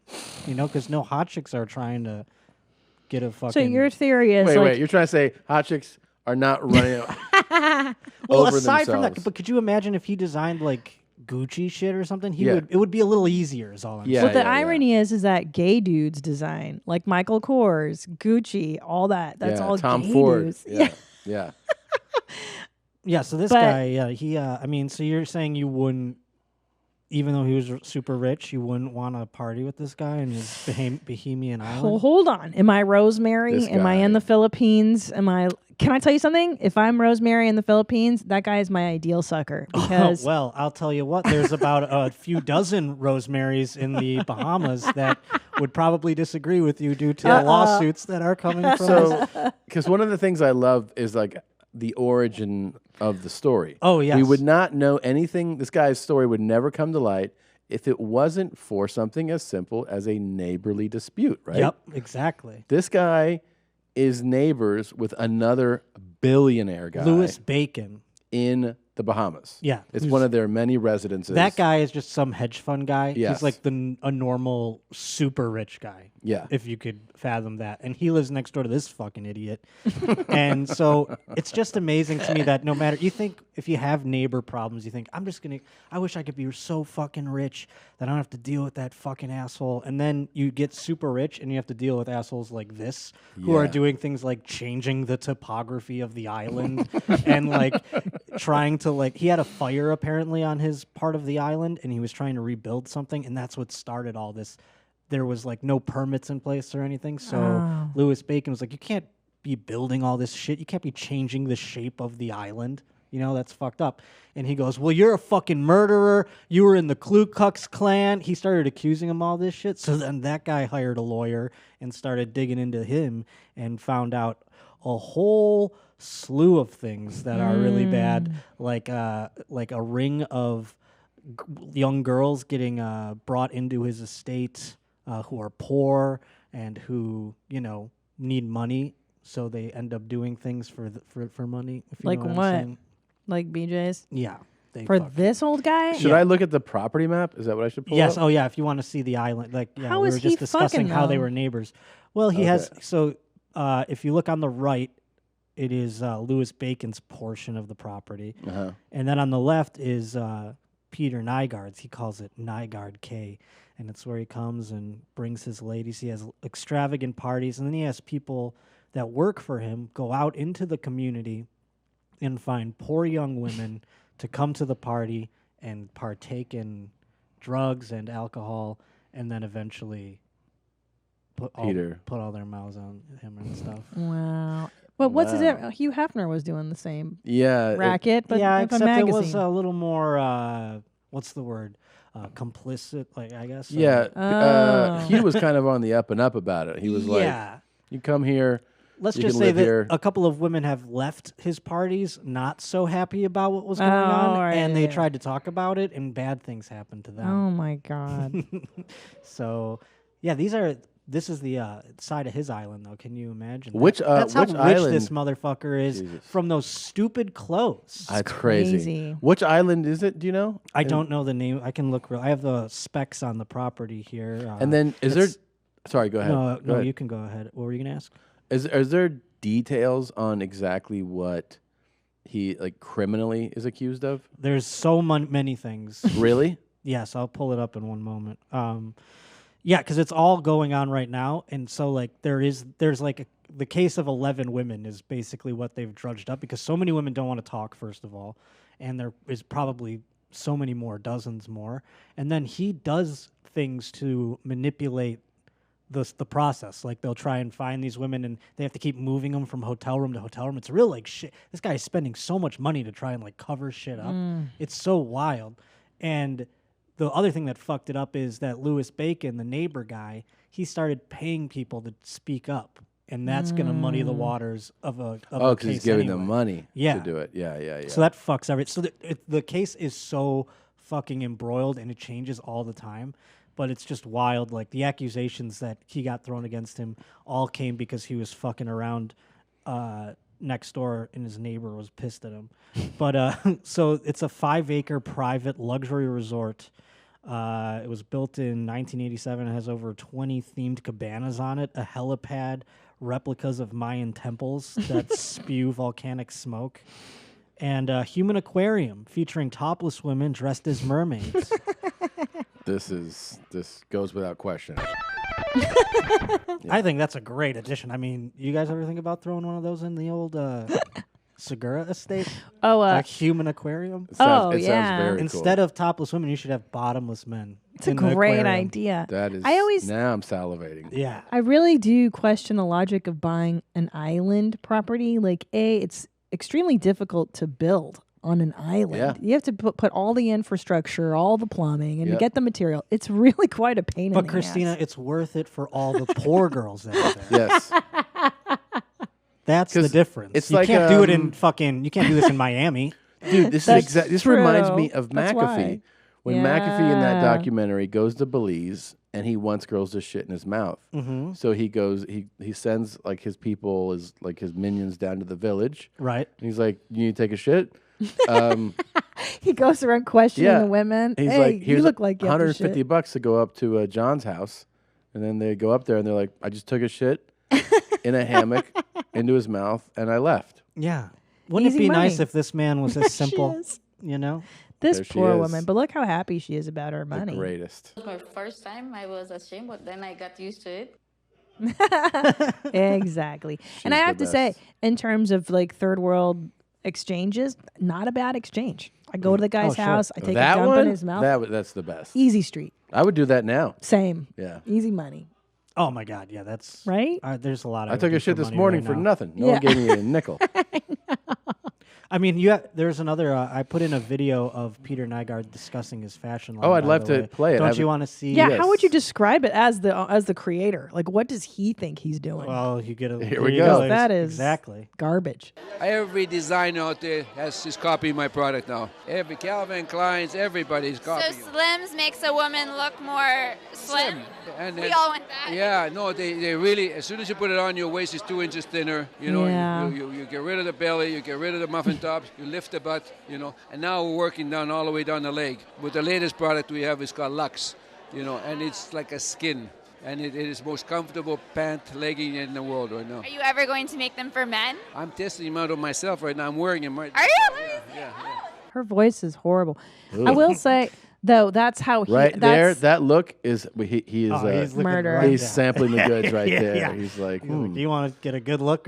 Speaker 20: because no hot chicks are trying to get a fucking.
Speaker 2: So your theory is
Speaker 5: wait, you're trying to say hot chicks are not running
Speaker 20: well,
Speaker 5: over
Speaker 20: aside from
Speaker 5: themselves.
Speaker 20: that, but could you imagine if he designed like Gucci shit or something?
Speaker 5: Yeah.
Speaker 20: It would be a little easier. Is all I'm saying.
Speaker 2: Well, the irony is that gay dudes design, like Michael Kors, Gucci, all that. That's all
Speaker 5: Tom
Speaker 2: gay
Speaker 5: Ford.
Speaker 2: dudes.
Speaker 5: Yeah.
Speaker 20: Yeah, so this
Speaker 2: But-
Speaker 20: guy, so you're saying you wouldn't, even though he was super rich, you wouldn't want to party with this guy in his Bohemian Island?
Speaker 2: Well, hold on. Am I Rosemary?
Speaker 20: This
Speaker 2: Am I in the Philippines? Can I tell you something? If I'm Rosemary in the Philippines, that guy is my ideal sucker. Because
Speaker 20: well, I'll tell you what, there's about a few dozen Rosemarys in the Bahamas that would probably disagree with you due to the lawsuits that are coming from
Speaker 5: So,
Speaker 20: this.
Speaker 5: because one of the things I love is like the origin of the story.
Speaker 20: Oh, yes.
Speaker 5: We would not know anything. This guy's story would never come to light if it wasn't for something as simple as a neighborly dispute, right?
Speaker 20: Yep, exactly.
Speaker 5: This guy is neighbors with another billionaire guy,
Speaker 20: Louis Bacon,
Speaker 5: in the Bahamas.
Speaker 20: Yeah,
Speaker 5: It's
Speaker 20: who's-
Speaker 5: one of their many residences.
Speaker 20: That guy is just some hedge fund guy.
Speaker 5: Yes.
Speaker 20: He's like a normal, super rich guy.
Speaker 5: Yeah.
Speaker 20: If you could fathom that. And he lives next door to this fucking idiot. And so it's just amazing to me that no matter, you think if you have neighbor problems, you think, I wish I could be so fucking rich that I don't have to deal with that fucking asshole. And then you get super rich and you have to deal with assholes like this who are
Speaker 5: Yeah.
Speaker 20: doing things like changing the topography of the island and like trying to he had a fire apparently on his part of the island and he was trying to rebuild something, and that's what started all this. There was no permits in place or anything, so
Speaker 2: Oh.
Speaker 20: Louis Bacon was like, you can't be building all this shit, you can't be changing the shape of the island, that's fucked up. And he goes, well, you're a fucking murderer, you were in the Ku Klux Klan. He started accusing him all this shit, so then that guy hired a lawyer and started digging into him and found out a whole slew of things that are really bad, like a ring of young girls getting brought into his estate who are poor and who need money, so they end up doing things for money. If you
Speaker 2: like
Speaker 20: know what?
Speaker 2: what?
Speaker 20: I'm saying.
Speaker 2: Like BJ's?
Speaker 20: Yeah.
Speaker 2: For this old guy?
Speaker 5: Should I look at the property map? Is that what I should pull
Speaker 20: Yes.
Speaker 5: up?
Speaker 20: Oh, yeah. If you want to see the island,
Speaker 2: How
Speaker 20: we
Speaker 2: is
Speaker 20: were
Speaker 2: he
Speaker 20: just discussing
Speaker 2: fucking,
Speaker 20: how they
Speaker 2: though?
Speaker 20: were neighbors. Well, he has. So, if you look on the right, it is Louis Bacon's portion of the property, and then on the left is Peter Nygard's. He calls it Nygard K, and it's where he comes and brings his ladies. He has extravagant parties, and then he has people that work for him go out into the community and find poor young women to come to the party and partake in drugs and alcohol, and then eventually put all their mouths on him and stuff.
Speaker 2: Wow. Well, what's his name? Hugh Hefner was doing the same racket, but
Speaker 20: yeah,
Speaker 2: with a
Speaker 20: except
Speaker 2: magazine.
Speaker 20: it was a little more, what's the word? Complicit, like, I guess.
Speaker 5: He was kind of on the up and up about it. He was like, you come here.
Speaker 20: Let's
Speaker 5: you
Speaker 20: just
Speaker 5: can
Speaker 20: say
Speaker 5: live
Speaker 20: that
Speaker 5: here.
Speaker 20: a couple of women have left his parties not so happy about what was going on,
Speaker 2: right,
Speaker 20: and they tried to talk about it, and bad things happened to them.
Speaker 2: Oh my God.
Speaker 20: So, yeah, this is the side of his island, though. Can you imagine?
Speaker 5: Which
Speaker 20: that's how
Speaker 5: which
Speaker 20: rich
Speaker 5: island?
Speaker 20: this motherfucker is from those stupid clothes.
Speaker 5: That's crazy. Which island is it? Do you know?
Speaker 20: I don't know the name. I can look. I have the specs on the property here.
Speaker 5: And then is there? Sorry, go ahead.
Speaker 20: No,
Speaker 5: Go ahead.
Speaker 20: you can go ahead. What were you gonna ask?
Speaker 5: Is there details on exactly what he criminally is accused of?
Speaker 20: There's so many things.
Speaker 5: Really?
Speaker 20: Yes, I'll pull it up in one moment. Yeah, because it's all going on right now, and so there's the case of 11 women is basically what they've drudged up, because so many women don't want to talk, first of all, and there is probably so many more, dozens more, and then he does things to manipulate the process. Like, they'll try and find these women, and they have to keep moving them from hotel room to hotel room. It's real shit. This guy is spending so much money to try and cover shit up. It's so wild. And the other thing that fucked it up is that Louis Bacon, the neighbor guy, he started paying people to speak up, and that's going to muddy the waters of a
Speaker 5: because
Speaker 20: case
Speaker 5: he's giving
Speaker 20: anyway.
Speaker 5: them money
Speaker 20: Yeah.
Speaker 5: to do it. Yeah.
Speaker 20: So that fucks everything. So the case is so fucking embroiled, and it changes all the time. But it's just wild. Like, the accusations that he got thrown against him all came because he was fucking around next door, and his neighbor was pissed at him. But so it's a 5-acre private luxury resort. It was built in 1987. It has over 20 themed cabanas on it, a helipad, replicas of Mayan temples that spew volcanic smoke, and a human aquarium featuring topless women dressed as mermaids.
Speaker 5: This goes without question.
Speaker 20: I think that's a great addition. I mean, you guys ever think about throwing one of those in the old Segura estate? Like human aquarium?
Speaker 5: It sounds very
Speaker 20: Instead
Speaker 5: cool.
Speaker 20: of topless women, you should have bottomless men.
Speaker 2: It's a
Speaker 20: in the
Speaker 2: great
Speaker 20: aquarium.
Speaker 2: idea.
Speaker 5: That is. Now I'm salivating.
Speaker 20: Yeah.
Speaker 2: I really do question the logic of buying an island property. Like, it's extremely difficult to build on an island.
Speaker 5: Yeah.
Speaker 2: You have to put all the infrastructure, all the plumbing, and to
Speaker 5: Yep.
Speaker 2: get the material. It's really quite a pain in
Speaker 20: But
Speaker 2: the
Speaker 20: Christina,
Speaker 2: ass.
Speaker 20: it's worth it for all the poor girls that are there.
Speaker 5: Yes.
Speaker 20: That's the
Speaker 5: 'Cause
Speaker 20: difference.
Speaker 5: it's
Speaker 20: You
Speaker 5: like,
Speaker 20: can't do it in fucking. You can't do this in Miami.
Speaker 5: Dude, this is This reminds me of
Speaker 2: That's
Speaker 5: McAfee.
Speaker 2: why.
Speaker 5: When McAfee in that
Speaker 2: Yeah.
Speaker 5: documentary goes to Belize and he wants girls to shit in his mouth.
Speaker 20: Mhm.
Speaker 5: So he goes, he sends his people, his minions down to the village.
Speaker 20: Right.
Speaker 5: And he's like, you need to take a shit?
Speaker 2: He goes around questioning the women.
Speaker 5: He's
Speaker 2: hey,
Speaker 5: like,
Speaker 2: you
Speaker 5: here's
Speaker 2: look like you have to
Speaker 5: $150
Speaker 2: shit.
Speaker 5: bucks to go up to John's house. And then they go up there and they're like, I just took a shit in a hammock into his mouth and I left.
Speaker 20: Yeah. Wouldn't
Speaker 2: Easy
Speaker 20: it be
Speaker 2: money.
Speaker 20: nice if this man was as simple?
Speaker 2: is.
Speaker 20: You know?
Speaker 2: This
Speaker 5: There she
Speaker 2: poor
Speaker 5: is.
Speaker 2: woman. But look how happy she is about her money.
Speaker 5: The greatest.
Speaker 21: It was my first time. I was ashamed, but then I got used to it.
Speaker 2: Exactly. And I
Speaker 5: She's
Speaker 2: have
Speaker 5: the
Speaker 2: to say,
Speaker 5: best.
Speaker 2: in terms of third world exchanges, not a bad exchange. I go to the guy's
Speaker 20: sure.
Speaker 2: house, I take
Speaker 5: that
Speaker 2: a dump
Speaker 5: one,
Speaker 2: in his mouth.
Speaker 5: that's the best.
Speaker 2: Easy street.
Speaker 5: I would do that now.
Speaker 2: Same.
Speaker 5: Yeah.
Speaker 2: Easy money.
Speaker 20: Oh my God, yeah, that's
Speaker 2: right.
Speaker 20: There's a lot.
Speaker 5: I took a shit this morning for nothing. No one gave me a nickel.
Speaker 20: I mean, there's another. I put in a video of Peter Nygard discussing his fashion line.
Speaker 5: Oh, I'd
Speaker 20: by
Speaker 5: love
Speaker 20: the
Speaker 5: to
Speaker 20: way.
Speaker 5: play it.
Speaker 20: Don't you want to see?
Speaker 2: Yeah, how would you describe it as the creator? Like, what does he think he's doing?
Speaker 20: Well, you get a.
Speaker 5: Here we go.
Speaker 2: That is
Speaker 20: exactly
Speaker 2: garbage.
Speaker 22: Every designer out there is copying my product now. Every Calvin Klein's, everybody's copying.
Speaker 23: So Slims makes a woman look more slim?
Speaker 22: And
Speaker 23: We all want that.
Speaker 22: Yeah, no, they really, as soon as you put it on, your waist is 2 inches thinner. You know,
Speaker 2: Yeah.
Speaker 22: you get rid of the belly, you get rid of the muffin tops, you lift the butt, you know. And now we're working down all the way down the leg. But the latest product we have is called Lux, you know, and it's like a skin. And it is the most comfortable pant legging in the world right now.
Speaker 23: Are you ever going to make them for men?
Speaker 22: I'm testing them out on myself right now. I'm wearing them right
Speaker 23: Are you?
Speaker 22: Yeah.
Speaker 2: Her voice is horrible.
Speaker 5: Ugh.
Speaker 2: I will say, though, that's how he.
Speaker 5: Right
Speaker 2: that's,
Speaker 5: there, that look is he is
Speaker 20: he's looking
Speaker 2: murder.
Speaker 20: right
Speaker 5: he's
Speaker 20: down.
Speaker 5: sampling the goods right
Speaker 20: Yeah,
Speaker 5: there.
Speaker 20: yeah.
Speaker 5: He's like,
Speaker 20: Do you want to get a good look?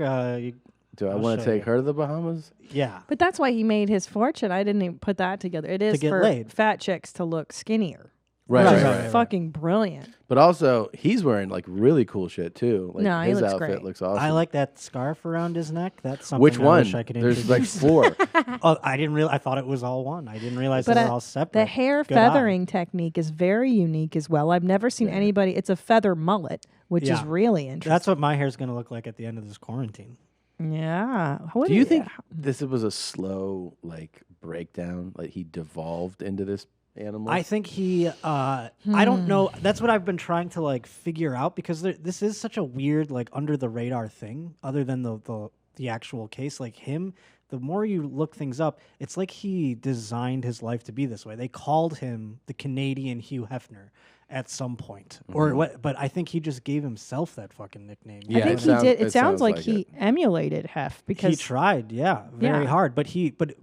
Speaker 5: Do I
Speaker 20: I'll
Speaker 5: want to
Speaker 20: show
Speaker 5: take
Speaker 20: you.
Speaker 5: her to the Bahamas?
Speaker 20: Yeah.
Speaker 2: But that's why he made his fortune. I didn't even put that together. It is
Speaker 20: get
Speaker 2: for
Speaker 20: laid.
Speaker 2: fat chicks to look skinnier.
Speaker 5: Right,
Speaker 2: which
Speaker 5: right,
Speaker 2: is
Speaker 5: right.
Speaker 2: fucking brilliant.
Speaker 5: But also, he's wearing like really cool shit too. Like
Speaker 2: No, he
Speaker 5: his
Speaker 2: looks
Speaker 5: outfit
Speaker 2: great.
Speaker 5: looks awesome.
Speaker 20: I like that scarf around his neck. That's something
Speaker 5: Which
Speaker 20: I
Speaker 5: one?
Speaker 20: wish I could
Speaker 5: There's like
Speaker 20: introduce.
Speaker 5: 4.
Speaker 20: Oh, I didn't realize. I thought it was all one. I didn't realize
Speaker 2: But
Speaker 20: they were all separate.
Speaker 2: the hair
Speaker 20: Good eye.
Speaker 2: feathering technique is very unique as well. I've never seen anybody. It's a feather mullet, which is
Speaker 20: Yeah.
Speaker 2: really interesting.
Speaker 20: That's what my hair's going to look like at the end of this quarantine.
Speaker 2: Yeah. What
Speaker 5: Do you think this was a slow like breakdown? Like he devolved into this animal?
Speaker 20: I think he. I don't know. That's what I've been trying to like figure out because this is such a weird like under the radar thing. Other than the actual case, like him. The more you look things up, it's like he designed his life to be this way. They called him the Canadian Hugh Hefner at some point, or what? But I think he just gave himself that fucking nickname.
Speaker 2: I think he did. It sounds like he emulated Hef because
Speaker 20: He tried, very
Speaker 2: Yeah.
Speaker 20: hard. But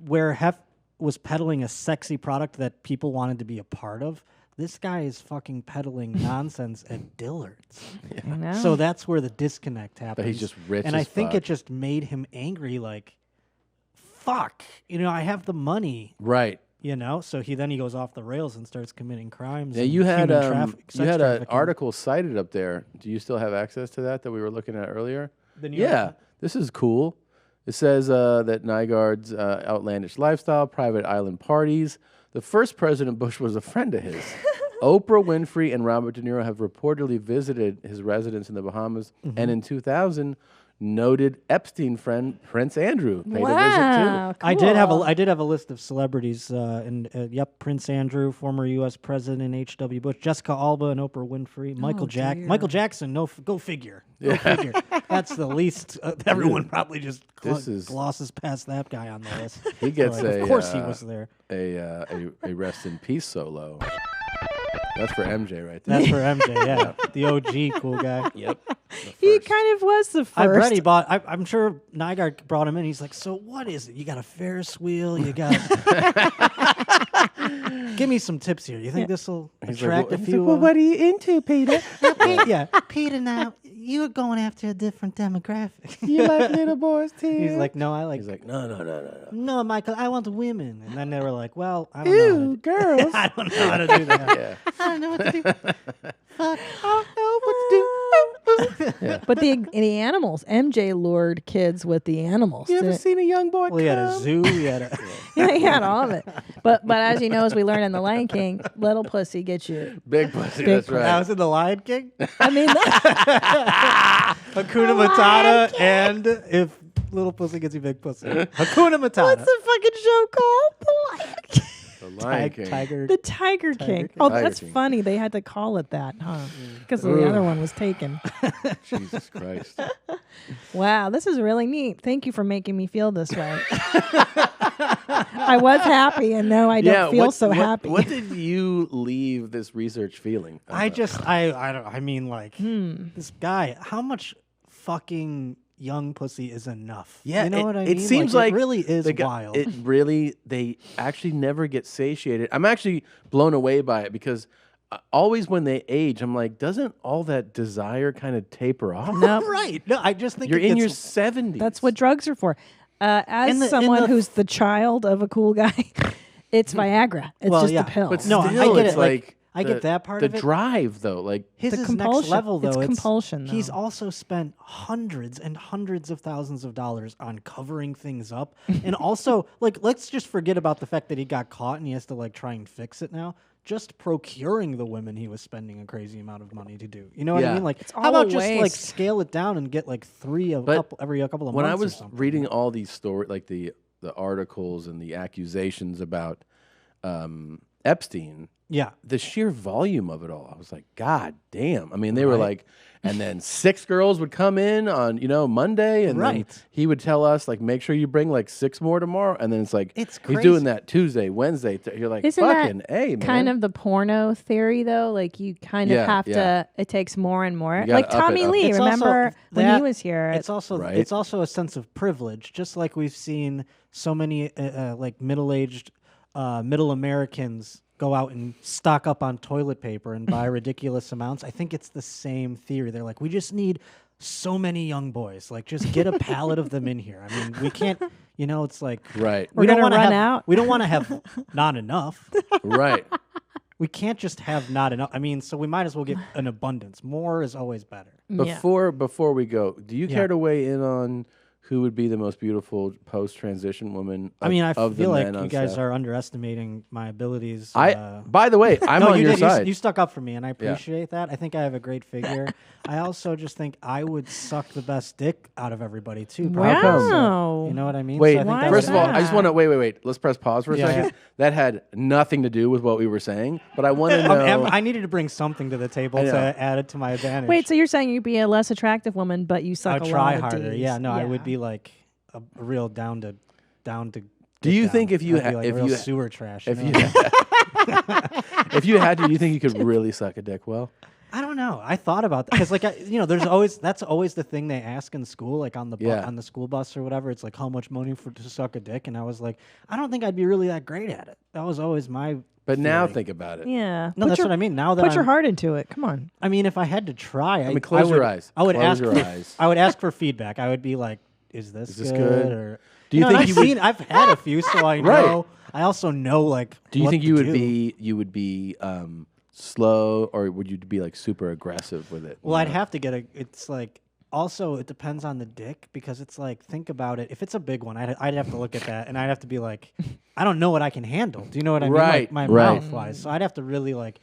Speaker 20: where Hef was peddling a sexy product that people wanted to be a part of, this guy is fucking peddling nonsense at Dillard's.
Speaker 2: I know.
Speaker 20: So that's where the disconnect happens.
Speaker 5: he's just rich
Speaker 20: and
Speaker 5: as
Speaker 20: I think
Speaker 5: fuck.
Speaker 20: it just made him angry. Like, fuck, I have the money.
Speaker 5: Right.
Speaker 20: So he goes off the rails and starts committing crimes.
Speaker 5: Yeah,
Speaker 20: and
Speaker 5: you had
Speaker 20: human
Speaker 5: you
Speaker 20: sex
Speaker 5: had an
Speaker 20: trafficking.
Speaker 5: article cited up there. Do you still have access to that we were looking at earlier?
Speaker 20: The New
Speaker 5: Yeah,
Speaker 20: York-
Speaker 5: this is cool. It says that Nygard's outlandish lifestyle, private island parties. The first President Bush was a friend of his. Oprah Winfrey and Robert De Niro have reportedly visited his residence in the Bahamas, and in 2000, noted Epstein friend Prince Andrew paid a visit too.
Speaker 20: I did have a list of celebrities. Prince Andrew, former U.S. President H.W. Bush, Jessica Alba, and Oprah Winfrey, Michael Jackson. Go figure. Go figure. That's the least. Everyone probably just glosses past that guy on the list.
Speaker 5: He gets
Speaker 20: of course he was there.
Speaker 5: A rest in peace solo. That's for MJ right there.
Speaker 20: That's for MJ. Yeah, the OG cool guy.
Speaker 5: Yep.
Speaker 2: he kind of was the first.
Speaker 20: I bet he bought. I'm sure Nygard brought him in. He's like, so what is it? You got a Ferris wheel? You got. Give me some tips here. You think this will attract a few?
Speaker 5: What are you into, Peter?
Speaker 20: Peter. Now you're going after a different demographic.
Speaker 5: You like little boys too?
Speaker 20: He's like, no, I like.
Speaker 5: He's like, no.
Speaker 20: No, Michael, I want women. And then they were like, well, I don't
Speaker 5: Ew,
Speaker 20: know.
Speaker 5: girls.
Speaker 20: I don't know how to do that.
Speaker 5: Yeah.
Speaker 20: I don't know what to do. Fuck.
Speaker 2: I don't know what to do.
Speaker 5: Yeah.
Speaker 2: But the animals, MJ lured kids with the animals.
Speaker 5: You ever seen a young boy?
Speaker 20: Well, he had a zoo. He had a.
Speaker 2: Yeah, he had all of it. But as you know, as we learned in The Lion King, little pussy gets you.
Speaker 5: Big pussy.
Speaker 2: Big
Speaker 5: That's right.
Speaker 20: I was in The Lion King.
Speaker 2: I mean,
Speaker 20: Hakuna Matata, and if little pussy gets you big pussy. Hakuna Matata.
Speaker 2: what's the fucking show called? The Lion King.
Speaker 5: The Lion King.
Speaker 20: Tiger.
Speaker 2: The Tiger King.
Speaker 20: King.
Speaker 2: Oh,
Speaker 5: Tiger
Speaker 2: that's
Speaker 5: King.
Speaker 2: funny. They had to call it that, huh? Because the other one was taken.
Speaker 5: Jesus Christ.
Speaker 2: Wow, this is really neat. Thank you for making me feel this way. I was happy, and now I don't feel so happy.
Speaker 5: What did you leave this research feeling?
Speaker 20: I don't. I mean, like this guy. How much fucking young pussy is enough?
Speaker 5: Yeah,
Speaker 20: you know what I mean.
Speaker 5: It seems like
Speaker 20: it really is
Speaker 5: the guy-
Speaker 20: wild.
Speaker 5: It really, they actually never get satiated. I'm actually blown away by it because always when they age, I'm like, doesn't all that desire kind of taper off?
Speaker 2: No,
Speaker 20: right. No, I just think
Speaker 5: You're
Speaker 20: it
Speaker 5: in your
Speaker 20: gets-
Speaker 5: 70s.
Speaker 2: That's what drugs are for. As
Speaker 20: In the-
Speaker 2: someone who's the child of a cool guy, it's Viagra. It's
Speaker 20: Well,
Speaker 2: just
Speaker 20: yeah,
Speaker 2: a pill.
Speaker 5: But
Speaker 20: No,
Speaker 5: still,
Speaker 20: I get
Speaker 5: it's
Speaker 20: it. Like,
Speaker 5: like
Speaker 20: I get that part
Speaker 5: the
Speaker 20: of it.
Speaker 5: drive, though. Like,
Speaker 20: His
Speaker 2: The
Speaker 20: is next
Speaker 2: compulsion.
Speaker 20: level, though.
Speaker 2: It's compulsion,
Speaker 20: He's
Speaker 2: though.
Speaker 20: also spent hundreds and hundreds of thousands of dollars on covering things up, and also, like, let's just forget about the fact that he got caught and he has to like try and fix it now. Just procuring the women he was spending a crazy amount of money to do. You know what I
Speaker 5: Yeah.
Speaker 20: mean? Like,
Speaker 2: It's
Speaker 20: how
Speaker 2: all
Speaker 20: about
Speaker 2: a
Speaker 20: just like
Speaker 2: waste.
Speaker 20: scale it down and get like every couple of
Speaker 5: when I
Speaker 20: months or
Speaker 5: was
Speaker 20: something.
Speaker 5: reading all these stories, like the articles and the accusations about Epstein,
Speaker 20: Yeah.
Speaker 5: the sheer volume of it all, I was like, God damn. I mean, they were like, and then 6 girls would come in on, Monday, and then
Speaker 20: Right.
Speaker 5: he would tell us, like, make sure you bring like 6 more tomorrow. And then it's like,
Speaker 20: It's
Speaker 5: he's
Speaker 20: crazy.
Speaker 5: doing that Tuesday, Wednesday. You're like,
Speaker 2: Isn't
Speaker 5: fucking
Speaker 2: that
Speaker 5: A, man.
Speaker 2: kind of the porno theory, though? Like, you kind of
Speaker 5: Yeah,
Speaker 2: have
Speaker 5: yeah.
Speaker 2: to, it takes more and more.
Speaker 5: You gotta
Speaker 2: Like
Speaker 5: up it,
Speaker 2: Tommy
Speaker 5: up it.
Speaker 2: Lee,
Speaker 20: It's also
Speaker 2: remember when he
Speaker 20: that-
Speaker 2: was here?
Speaker 20: It's also
Speaker 5: Right.
Speaker 20: it's also a sense of privilege, just like we've seen so many like middle-aged middle Americans go out and stock up on toilet paper and buy ridiculous amounts. I think it's the same theory. They're like, we just need so many young boys. Like, just get a pallet of them in here. I mean, we can't. You know, it's like
Speaker 5: right.
Speaker 20: We don't want to
Speaker 2: run
Speaker 20: have.
Speaker 2: out.
Speaker 20: We don't want to have not enough.
Speaker 5: Right.
Speaker 20: We can't just have not enough. I mean, so we might as well get an abundance. More is always better.
Speaker 5: Before we go, do you
Speaker 20: Yeah.
Speaker 5: care to weigh in on who would be the most beautiful post-transition woman?
Speaker 20: I mean, I
Speaker 5: of
Speaker 20: feel
Speaker 5: the
Speaker 20: like
Speaker 5: men
Speaker 20: you
Speaker 5: on
Speaker 20: guys
Speaker 5: staff?
Speaker 20: are underestimating my abilities.
Speaker 5: By the way, I'm
Speaker 20: no,
Speaker 5: on
Speaker 20: you
Speaker 5: your
Speaker 20: did.
Speaker 5: side.
Speaker 20: You stuck up for me, and I
Speaker 5: Yeah.
Speaker 20: appreciate that. I think I have a great figure. I also just think I would suck the best dick out of everybody too.
Speaker 5: How come?
Speaker 20: So, you know what I mean?
Speaker 5: Wait,
Speaker 20: So I think that
Speaker 5: first
Speaker 20: would-
Speaker 5: of all, I just want to wait. Let's press pause for a
Speaker 20: Yeah,
Speaker 5: second.
Speaker 20: yeah.
Speaker 5: That had nothing to do with what we were saying, but I want to know.
Speaker 20: I needed to bring something to the table
Speaker 5: I
Speaker 20: to
Speaker 5: know.
Speaker 20: add it to my advantage.
Speaker 2: Wait, so you're saying you'd be a less attractive woman, but you suck
Speaker 20: I'd
Speaker 2: a
Speaker 20: try
Speaker 2: lot of
Speaker 20: harder.
Speaker 2: Ds.
Speaker 20: Yeah, no, I would be like a real down to.
Speaker 5: Do you think if you
Speaker 20: I'd be
Speaker 5: had
Speaker 20: like
Speaker 5: if
Speaker 20: real
Speaker 5: you
Speaker 20: sewer trash?
Speaker 5: if
Speaker 20: you
Speaker 5: you
Speaker 20: know?
Speaker 5: if you had to, do you think you could really suck a dick well?
Speaker 20: I don't know. I thought about that because, like, there's always that's always the thing they ask in school, like on the on the school bus or whatever. It's like how much money to suck a dick, and I was like, I don't think I'd be really that great at it. That was always my.
Speaker 5: But now
Speaker 20: theory.
Speaker 5: think about it.
Speaker 2: Yeah.
Speaker 20: No, that's what I mean. Now that
Speaker 2: put your
Speaker 20: I'm-
Speaker 2: heart into it. Come on.
Speaker 20: I mean, if I had to try,
Speaker 5: I mean, close your
Speaker 20: would,
Speaker 5: eyes.
Speaker 20: I would
Speaker 5: Close
Speaker 20: ask
Speaker 5: your
Speaker 20: for.
Speaker 5: eyes.
Speaker 20: I would ask for feedback. I would be like, "Is this
Speaker 5: good?
Speaker 20: Or
Speaker 5: Do you
Speaker 20: know, and
Speaker 5: think you would-
Speaker 20: I've had a few, so I
Speaker 5: Right.
Speaker 20: know. I also know, like.
Speaker 5: Do you
Speaker 20: what
Speaker 5: think
Speaker 20: to
Speaker 5: you would
Speaker 20: do.
Speaker 5: be slow, or would you be like super aggressive with it?
Speaker 20: Well, I'd have to get a. It's like also it depends on the dick because it's like think about it. If it's a big one, I'd have to look at that and I'd have to be like, I don't know what I can handle. Do you know what I mean?
Speaker 5: Right,
Speaker 20: Like my
Speaker 5: right.
Speaker 20: mouth wise. So I'd have to really like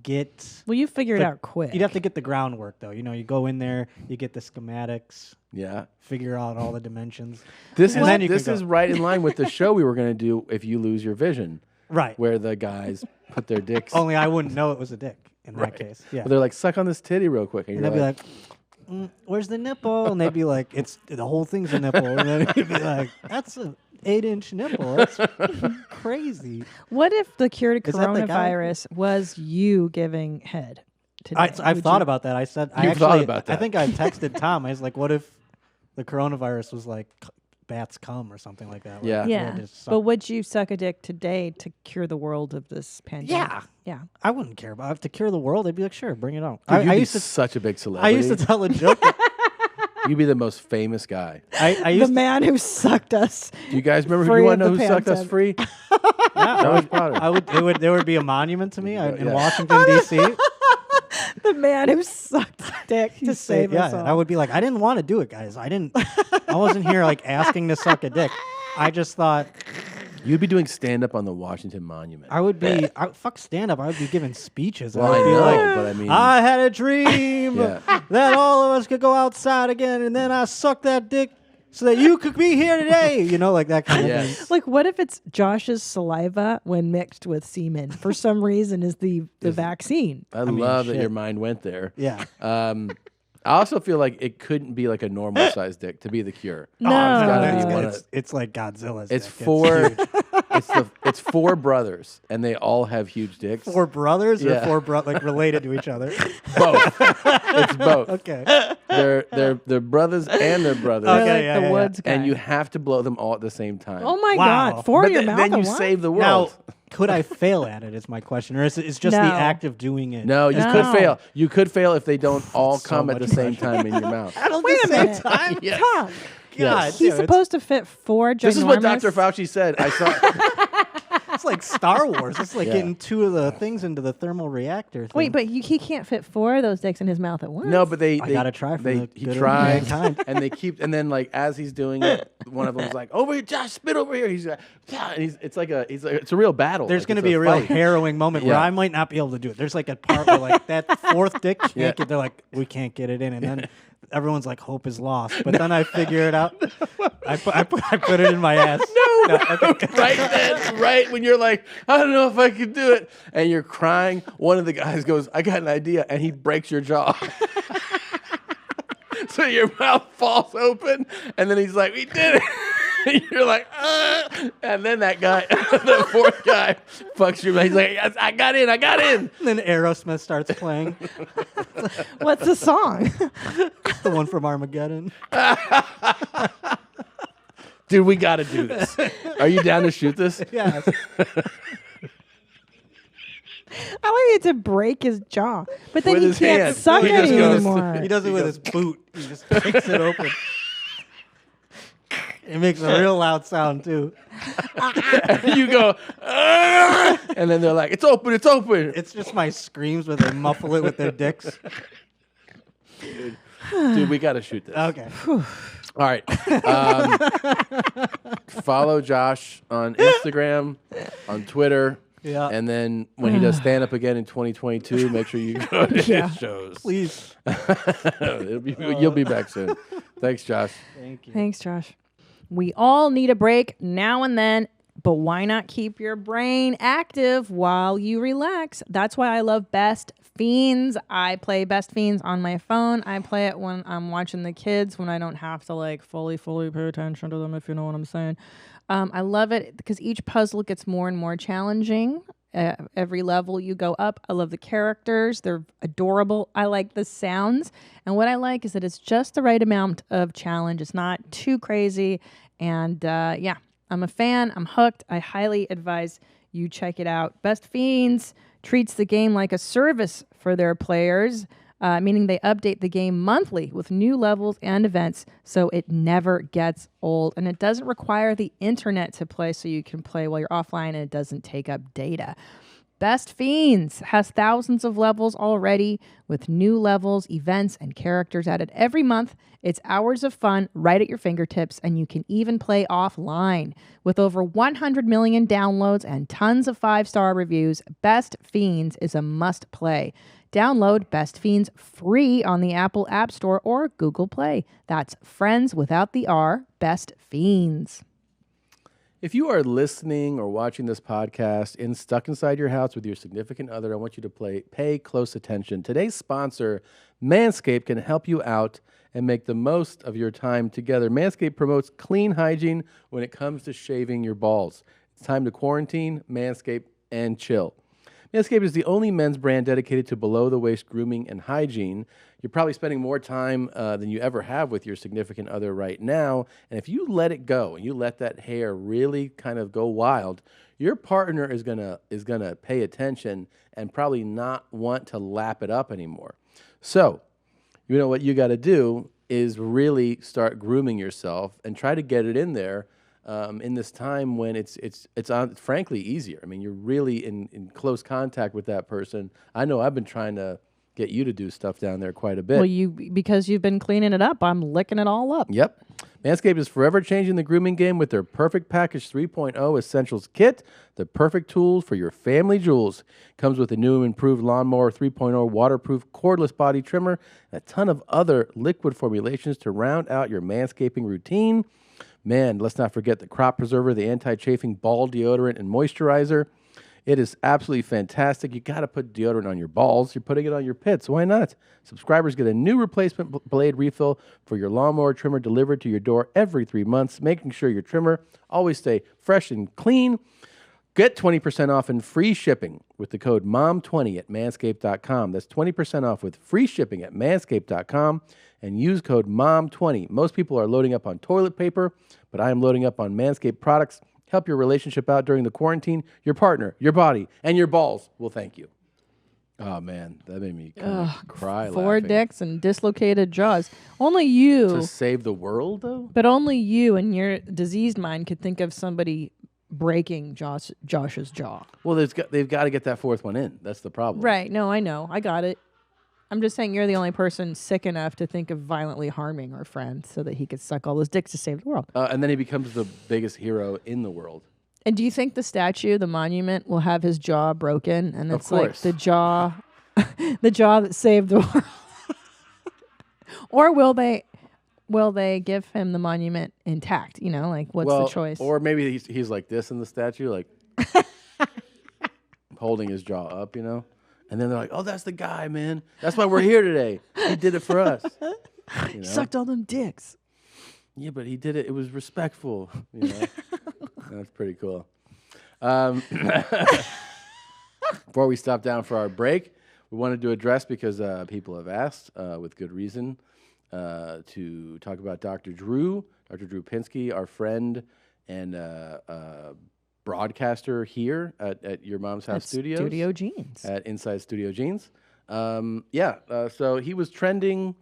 Speaker 20: get.
Speaker 2: Well, you figure it
Speaker 20: the-
Speaker 2: out quick.
Speaker 20: You'd have to get the groundwork though. You know, you go in there, you get the schematics.
Speaker 5: Yeah.
Speaker 20: Figure out all the dimensions.
Speaker 5: This
Speaker 20: and
Speaker 5: is
Speaker 20: then you
Speaker 5: this
Speaker 20: could
Speaker 5: is
Speaker 20: go.
Speaker 5: right in line with the show we were going to do if you lose your vision.
Speaker 20: Right.
Speaker 5: Where the guys put their dicks.
Speaker 20: Only I wouldn't know it was a dick in
Speaker 5: Right.
Speaker 20: that case. Yeah.
Speaker 5: But they're like, suck on this titty real quick, and
Speaker 20: And
Speaker 5: you're
Speaker 20: they'd be like, "Where's the nipple?" And they'd be like, "It's the whole thing's a nipple." And then you'd be like, "That's an 8-inch nipple. That's crazy."
Speaker 2: What if the cure to
Speaker 20: Is that the guy?
Speaker 2: coronavirus was you giving head today?
Speaker 20: I've
Speaker 2: Would
Speaker 20: thought
Speaker 2: you-
Speaker 20: about that. I said,
Speaker 5: You've thought about
Speaker 20: I
Speaker 5: that.
Speaker 20: think I texted Tom. I was like, "What if the coronavirus was like bats cum or something like that?"
Speaker 5: Yeah.
Speaker 20: Like,
Speaker 2: Yeah.
Speaker 20: just suck-
Speaker 2: But would you suck a dick today to cure the world of this pandemic?
Speaker 20: Yeah.
Speaker 2: Yeah.
Speaker 20: I wouldn't care about. If to cure the world, I'd be like, "Sure, bring it on."
Speaker 5: Dude, you'd
Speaker 20: I
Speaker 5: be
Speaker 20: used to.
Speaker 5: such a big
Speaker 20: I
Speaker 5: celebrity.
Speaker 20: used to tell a joke. that-
Speaker 5: You'd be the most famous guy.
Speaker 20: I
Speaker 2: The
Speaker 20: used
Speaker 2: man who sucked us.
Speaker 5: Do you guys remember?
Speaker 2: Free
Speaker 5: You want
Speaker 2: of
Speaker 5: to know
Speaker 2: the
Speaker 5: who sucked us
Speaker 2: pandemic.
Speaker 5: free?
Speaker 20: yeah,
Speaker 5: George Potter.
Speaker 20: I would. There would be a monument to me in
Speaker 5: Yeah.
Speaker 20: Washington D.C.
Speaker 2: The man who sucked dick to save us all.
Speaker 20: and I would be like, I didn't want to do it, guys. I wasn't here like asking to suck a dick. I just thought
Speaker 5: You'd be doing stand up on the Washington Monument.
Speaker 20: I would be fuck stand up. I would be giving speeches.
Speaker 5: Well,
Speaker 20: I
Speaker 5: I
Speaker 20: would be
Speaker 5: know,
Speaker 20: like,
Speaker 5: but I mean,
Speaker 20: I had a dream
Speaker 5: Yeah.
Speaker 20: that all of us could go outside again, and then I sucked that dick so that you could be here today. You know, like that kind of thing.
Speaker 5: yes.
Speaker 2: Like, what if it's Josh's saliva when mixed with semen for some reason is the vaccine?
Speaker 5: I
Speaker 20: mean,
Speaker 5: love that
Speaker 20: shit.
Speaker 5: your mind went there.
Speaker 20: Yeah.
Speaker 5: I also feel like it couldn't be like a normal sized dick to be the cure.
Speaker 2: No.
Speaker 5: It's gotta
Speaker 20: It's,
Speaker 5: be one
Speaker 20: it's,
Speaker 5: of,
Speaker 20: it's like Godzilla's.
Speaker 5: it's
Speaker 20: dick.
Speaker 5: four.
Speaker 20: huge.
Speaker 5: It's four brothers, and they all have huge dicks.
Speaker 20: Four brothers or
Speaker 5: Yeah.
Speaker 20: four like related to each other.
Speaker 5: Both. It's both.
Speaker 20: Okay.
Speaker 5: They're brothers and they're brothers.
Speaker 20: Okay,
Speaker 2: Like
Speaker 20: yeah,
Speaker 2: the
Speaker 20: yeah, yeah.
Speaker 2: Woods guy.
Speaker 5: And you have to blow them all at the same time.
Speaker 2: Oh my
Speaker 20: Wow.
Speaker 2: God! Four
Speaker 5: but
Speaker 2: in your
Speaker 5: then,
Speaker 2: mouth.
Speaker 5: then you
Speaker 2: at once?
Speaker 5: save the
Speaker 20: Now,
Speaker 5: world.
Speaker 20: could I fail at it? Is my question, or is it's just
Speaker 2: No.
Speaker 20: the act of doing it?
Speaker 5: No, you
Speaker 2: No.
Speaker 5: could fail. You could fail if they don't all
Speaker 20: So
Speaker 5: come at
Speaker 20: much
Speaker 5: the same
Speaker 20: pressure.
Speaker 5: time in your mouth.
Speaker 20: I don't
Speaker 2: Wait a
Speaker 20: the same
Speaker 2: minute.
Speaker 20: time.
Speaker 5: Yes.
Speaker 2: Tom,
Speaker 20: God,
Speaker 2: he's
Speaker 20: dude, it's-
Speaker 2: supposed to fit four ginormous.
Speaker 5: This is what Dr. Fauci said. I saw.
Speaker 20: It's like Star Wars. It's like
Speaker 5: Yeah.
Speaker 20: getting two of the things into the thermal reactor. Thing.
Speaker 2: Wait, but he can't fit four of those dicks in his mouth at once.
Speaker 5: No, but they
Speaker 20: gotta try for
Speaker 5: they
Speaker 20: the
Speaker 5: he
Speaker 20: good of
Speaker 5: tried,
Speaker 20: mankind.
Speaker 5: and they keep, and then like as he's doing it, one of them's like, "Over here, Josh, spit over here." He's like, "Yeah," and it's like it's a real battle.
Speaker 20: There's
Speaker 5: Like,
Speaker 20: going to
Speaker 5: it's
Speaker 20: be a real
Speaker 5: fight.
Speaker 20: harrowing moment where
Speaker 5: Yeah.
Speaker 20: I might not be able to do it. There's like a part where like that fourth dick can't
Speaker 5: Yeah.
Speaker 20: get. They're like, we can't get it in, and then everyone's like, hope is lost. But then I figure it out. I put it in my ass.
Speaker 5: No,
Speaker 20: okay.
Speaker 5: right then, right when you're like, I don't know if I can do it, and you're crying. One of the guys goes, "I got an idea," and he breaks your jaw. So your mouth falls open, and then he's like, "We did it." And you're like, and then that guy, the fourth guy, fucks your mouth. He's like, "Yes, I got in.
Speaker 20: And then Aerosmith starts playing.
Speaker 2: What's the song?
Speaker 20: The one from Armageddon.
Speaker 5: Dude, we got to do this. Are you down to shoot this?
Speaker 20: Yes.
Speaker 2: I like it to break his jaw, but then
Speaker 5: With
Speaker 2: he
Speaker 5: his
Speaker 2: can't
Speaker 5: hand.
Speaker 2: suck
Speaker 5: He
Speaker 2: it
Speaker 5: just goes-
Speaker 2: anymore.
Speaker 20: He does it with his boot. He just kicks it open. It makes a real loud sound too.
Speaker 5: You go, "Ah!" and then they're like, "It's open, it's open."
Speaker 20: It's just my screams where they muffle it with their dicks.
Speaker 5: Dude, we got to shoot this.
Speaker 20: Okay.
Speaker 5: All right. Follow Josh on Instagram, on Twitter.
Speaker 20: Yeah.
Speaker 5: And then when he does stand up again in 2022, make sure you go to
Speaker 2: Yeah.
Speaker 5: his shows.
Speaker 20: Please.
Speaker 5: You'll be back soon. Thanks, Josh.
Speaker 20: Thank you.
Speaker 2: Thanks, Josh. We all need a break now and then, but why not keep your brain active while you relax? That's why I love Best Fiends. I play Best Fiends on my phone. I play it when I'm watching the kids, when I don't have to like fully pay attention to them, if you know what I'm saying. I love it because each puzzle gets more and more challenging. Every level you go up. I love the characters. They're adorable. I like the sounds. And what I like is that it's just the right amount of challenge. It's not too crazy. And yeah, I'm a fan. I'm hooked. I highly advise you check it out. Best Fiends treats the game like a service for their players, meaning they update the game monthly with new levels and events, so it never gets old. And it doesn't require the internet to play, so you can play while you're offline and it doesn't take up data. Best Fiends has thousands of levels already with new levels, events, and characters added every month. It's hours of fun right at your fingertips, and you can even play offline. With over 100 million downloads and tons of 5-star reviews, Best Fiends is a must-play. Download Best Fiends free on the Apple App Store or Google Play. That's Friends without the R, Best Fiends.
Speaker 5: If you are listening or watching this podcast stuck inside your house with your significant other, I want you to pay close attention. Today's sponsor, Manscaped, can help you out and make the most of your time together. Manscaped promotes clean hygiene when it comes to shaving your balls. It's time to quarantine, Manscaped, and chill. Manscaped is the only men's brand dedicated to below-the-waist grooming and hygiene. You're probably spending more time than you ever have with your significant other right now. And if you let it go and you let that hair really kind of go wild, your partner is gonna pay attention and probably not want to lap it up anymore. So, you know what you got to do is really start grooming yourself and try to get it in there. In this time when it's frankly easier. I mean, you're really in close contact with that person. I know I've been trying to get you to do stuff down there quite a bit.
Speaker 2: Well, because you've been cleaning it up, I'm licking it all up.
Speaker 5: Yep. Manscaped is forever changing the grooming game with their Perfect Package 3.0 Essentials Kit, the perfect tools for your family jewels. Comes with a new and improved Lawnmower 3.0 waterproof cordless body trimmer, and a ton of other liquid formulations to round out your manscaping routine. Man, let's not forget the crop preserver, the anti-chafing ball deodorant and moisturizer. It is absolutely fantastic. You got to put deodorant on your balls. You're putting it on your pits. Why not? Subscribers get a new replacement blade refill for your lawnmower trimmer delivered to your door every 3 months, making sure your trimmer always stay fresh and clean. Get 20% off and free shipping with the code MOM20 at manscaped.com. That's 20% off with free shipping at manscaped.com and use code MOM20. Most people are loading up on toilet paper, but I am loading up on Manscaped products. Help your relationship out during the quarantine. Your partner, your body, and your balls will thank you. Oh, man, that made me cry
Speaker 2: 4
Speaker 5: laughing.
Speaker 2: dicks and dislocated jaws. Only you.
Speaker 5: To save the world, though?
Speaker 2: But only you and your diseased mind could think of somebody breaking Josh's jaw.
Speaker 5: Well, they've got to get that fourth one in. That's the problem.
Speaker 2: Right. No, I know. I got it. I'm just saying you're the only person sick enough to think of violently harming our friend so that he could suck all those dicks to save the world.
Speaker 5: And then he becomes the biggest hero in the world.
Speaker 2: And do you think the statue, the monument, will have his jaw broken? And
Speaker 5: Of
Speaker 2: it's like
Speaker 5: course.
Speaker 2: the jaw, the jaw that saved the world. Or will they give him the monument intact? You know, like what's the choice?
Speaker 5: Or maybe he's like this in the statue, like holding his jaw up, you know? And then they're like, oh, that's the guy, man. That's why we're here today. He did it for us. You know?
Speaker 2: He sucked all them dicks.
Speaker 5: Yeah, but he did it. It was respectful. You know? That's pretty cool. Before we stop down for our break, we wanted to address, because people have asked with good reason, to talk about Dr. Drew Pinsky, our friend and broadcaster here at Your Mom's House
Speaker 2: At
Speaker 5: Studios.
Speaker 2: Studio Jeans.
Speaker 5: At Inside Studio Jeans. So he was trending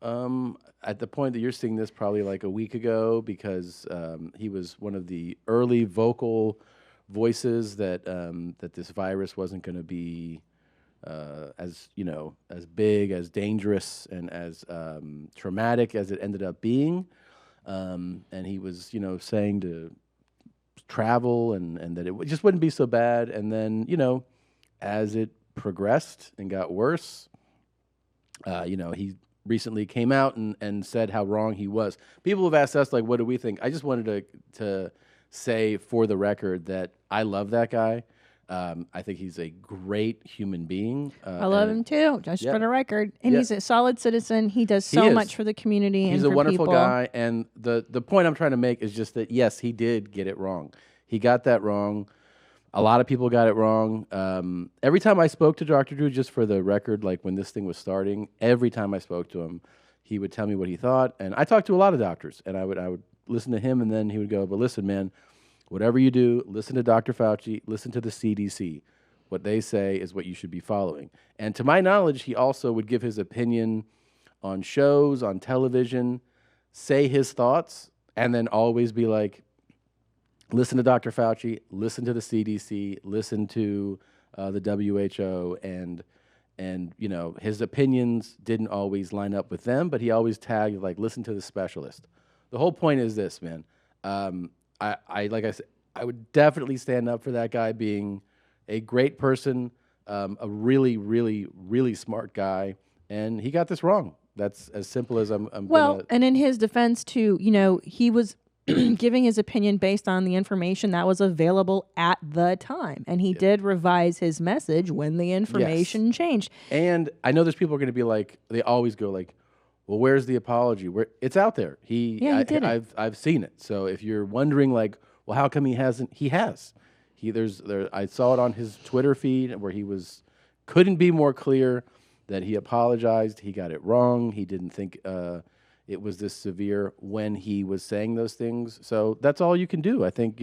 Speaker 5: at the point that you're seeing this probably like a week ago because he was one of the early vocal voices that this virus wasn't going to be as big, as dangerous, and as traumatic as it ended up being. And he was, saying to travel and that it just wouldn't be so bad. And then, as it progressed and got worse, he recently came out and said how wrong he was. People have asked us, like, what do we think? I just wanted to say for the record that I love that guy. I think he's a great human being.
Speaker 2: I love him too, just for the record. And he's a solid citizen. He does
Speaker 5: He
Speaker 2: so
Speaker 5: is.
Speaker 2: much for the community.
Speaker 5: He's
Speaker 2: and
Speaker 5: a
Speaker 2: for
Speaker 5: wonderful
Speaker 2: people.
Speaker 5: guy. And the point I'm trying to make is just that, yes, he did get it wrong. He got that wrong. A lot of people got it wrong. Every time I spoke to Dr. Drew, just for the record, like when this thing was starting, every time I spoke to him, he would tell me what he thought. And I talked to a lot of doctors, and I would listen to him, and then he would go, but listen, man, whatever you do, listen to Dr. Fauci, listen to the CDC. What they say is what you should be following. And to my knowledge, he also would give his opinion on shows, on television, say his thoughts, and then always be like, listen to Dr. Fauci, listen to the CDC, listen to the WHO, and his opinions didn't always line up with them, but he always tagged like, listen to the specialist. The whole point is this, man. I like I said, I would definitely stand up for that guy being a great person, a really, really, really smart guy, and he got this wrong. That's as simple as I'm
Speaker 2: And in his defense too, he was giving his opinion based on the information that was available at the time. And he did revise his message when the information changed.
Speaker 5: And I know there's people are going to be like, they always go like, well, where's the apology? It's out there.
Speaker 2: He did it.
Speaker 5: I've seen it. So if you're wondering like, well, how come he hasn't? He has. I saw it on his Twitter feed where he couldn't be more clear that he apologized. He got it wrong. He didn't think it was this severe when he was saying those things. So that's all you can do, I think,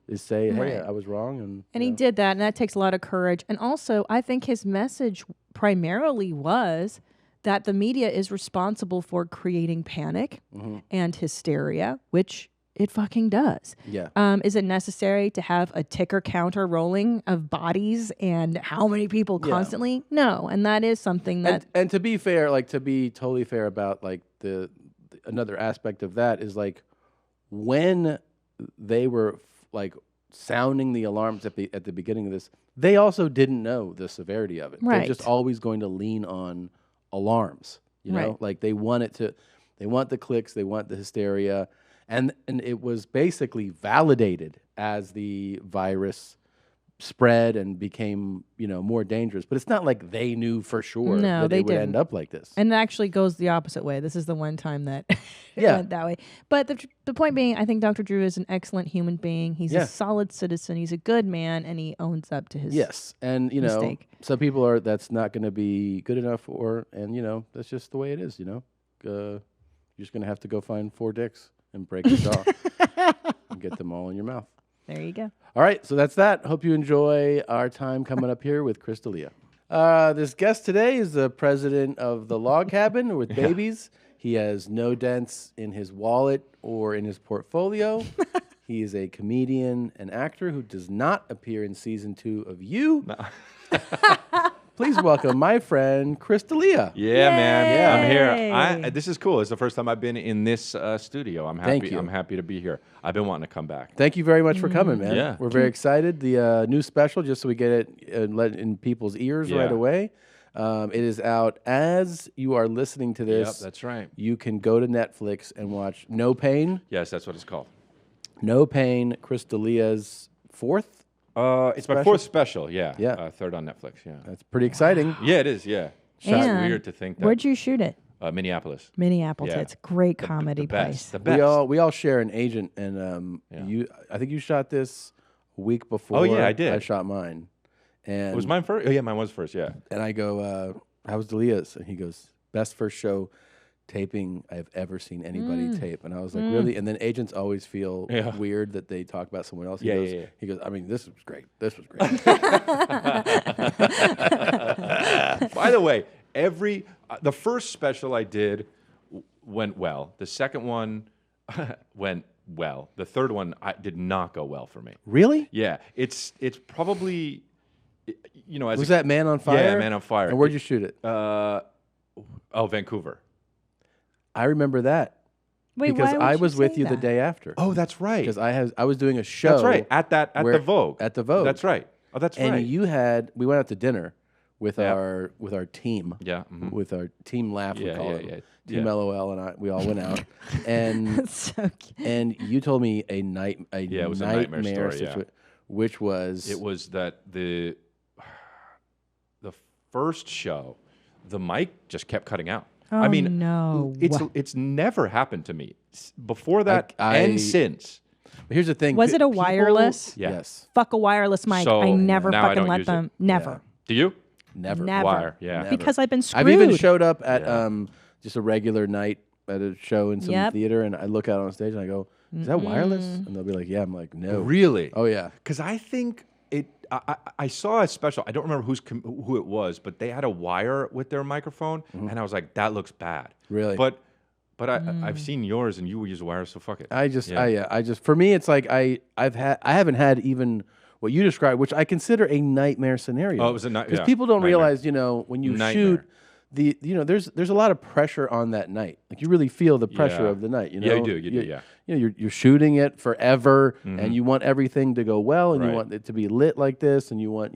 Speaker 5: is say, hey, I was wrong.
Speaker 2: And he did that, and that takes a lot of courage. And also, I think his message primarily was that the media is responsible for creating panic and hysteria, which it fucking does.
Speaker 5: Yeah.
Speaker 2: Is it necessary to have a ticker counter rolling of bodies and how many people constantly? No. And that is something that...
Speaker 5: And to be fair, like to be totally fair about like another aspect of that is like when they were like sounding the alarms at the beginning of this, they also didn't know the severity of it.
Speaker 2: Right.
Speaker 5: They're just always going to lean on alarms,
Speaker 2: Right.
Speaker 5: like they want the clicks, they want the hysteria. And it was basically validated as the virus spread and became, more dangerous. But it's not like they knew for sure that it would end up like this.
Speaker 2: And it actually goes the opposite way. This is the one time that it went that way. But the point being, I think Dr. Drew is an excellent human being. He's a solid citizen. He's a good man, and he owns up to his
Speaker 5: and
Speaker 2: mistake.
Speaker 5: Some people that's not going to be good enough for, and that's just the way it is. You're just going to have to go find 4 dicks and break your jaw and get them all in your mouth.
Speaker 2: There you go.
Speaker 5: All right, so that's that. Hope you enjoy our time coming up here with Chris Delia. This guest today is the president of the Log Cabin with babies. He has no dents in his wallet or in his portfolio. He is a comedian and actor who does not appear in season 2 of You. No. Please welcome my friend Chris Delia.
Speaker 1: Yeah, man. I'm here. This is cool. It's the first time I've been in this studio. I'm happy.
Speaker 5: Thank you.
Speaker 1: I'm happy to be here. I've been wanting to come back.
Speaker 5: Thank you very much for coming, man.
Speaker 1: Yeah.
Speaker 5: We're very excited. The new special, just so we get it let in people's ears right away. It is out as you are listening to this.
Speaker 1: Yep, that's right.
Speaker 5: You can go to Netflix and watch No Pain.
Speaker 1: Yes, that's what it's called.
Speaker 5: No Pain, Chris Delia's 4th.
Speaker 1: It's my 4th special. Yeah. 3rd on Netflix. Yeah.
Speaker 5: That's pretty exciting.
Speaker 1: Yeah, it is. Yeah. It's weird to think that.
Speaker 2: Where'd you shoot it?
Speaker 1: Minneapolis.
Speaker 2: Minneapolis.
Speaker 1: Yeah.
Speaker 2: It's a great comedy place.
Speaker 1: The best.
Speaker 5: We all share an agent, and I think you shot this a week before.
Speaker 1: Oh yeah, I did.
Speaker 5: I shot mine. And
Speaker 1: was mine first? Oh yeah, mine was first. Yeah.
Speaker 5: And I go, "How was Delia's?" And he goes, "Best first show taping I've ever seen anybody tape. And I was like, really? And then agents always feel weird that they talk about someone else. He goes, I mean, this was great. This was great.
Speaker 1: By the way, the first special I did went well. The second one went well. The third one did not go well for me.
Speaker 5: Really?
Speaker 1: Yeah. It's probably, you know, as
Speaker 5: was that Man on Fire?
Speaker 1: Yeah, Man on Fire.
Speaker 5: And where'd you shoot it?
Speaker 1: Vancouver.
Speaker 5: I remember that.
Speaker 2: Wait,
Speaker 5: because
Speaker 2: why would
Speaker 5: I
Speaker 2: you
Speaker 5: was with
Speaker 2: say
Speaker 5: you the
Speaker 2: that?
Speaker 5: day after.
Speaker 1: Oh, that's right.
Speaker 5: Because I was doing a show.
Speaker 1: That's right. At the Vogue.
Speaker 5: At the Vogue.
Speaker 1: That's right. Oh, that's
Speaker 5: and
Speaker 1: right.
Speaker 5: We went out to dinner with our team.
Speaker 1: Yeah.
Speaker 5: With our team laugh, we call it.
Speaker 1: Yeah.
Speaker 5: Team LOL, and we all went out. And
Speaker 2: That's so cute.
Speaker 5: and you told me it was a nightmare
Speaker 1: story,
Speaker 5: situation, which was
Speaker 1: it was that the first show, the mic just kept cutting out.
Speaker 2: Oh,
Speaker 1: I mean,
Speaker 2: no.
Speaker 1: it's never happened to me before that and since.
Speaker 5: Here's the thing.
Speaker 2: Was it a wireless?
Speaker 1: Yes.
Speaker 2: Fuck a wireless mic.
Speaker 1: So,
Speaker 2: I never
Speaker 1: now I
Speaker 2: fucking
Speaker 1: don't
Speaker 2: let
Speaker 1: use
Speaker 2: them.
Speaker 1: it.
Speaker 2: Never.
Speaker 1: Do you?
Speaker 5: Never.
Speaker 1: Wire. Yeah.
Speaker 5: Never.
Speaker 2: Because I've been screwed.
Speaker 5: I've even showed up at just a regular night at a show in some theater, and I look out on stage and I go, "Is that wireless?" And they'll be like, "Yeah." I'm like, "No."
Speaker 1: Really?
Speaker 5: Oh yeah.
Speaker 1: Because I think it. I saw a special. I don't remember who it was, but they had a wire with their microphone, and I was like, "That looks bad."
Speaker 5: Really?
Speaker 1: But I've seen yours, and you use a wire, so fuck it.
Speaker 5: I just for me, it's like I haven't had even what you described, which I consider a nightmare scenario.
Speaker 1: Oh, it was a nightmare.
Speaker 5: Because people don't realize, when you shoot. There's a lot of pressure on that night. Like you really feel the pressure of the night.
Speaker 1: Yeah, you do. Yeah.
Speaker 5: You're shooting it forever, and you want everything to go well, and you want it to be lit like this, and you want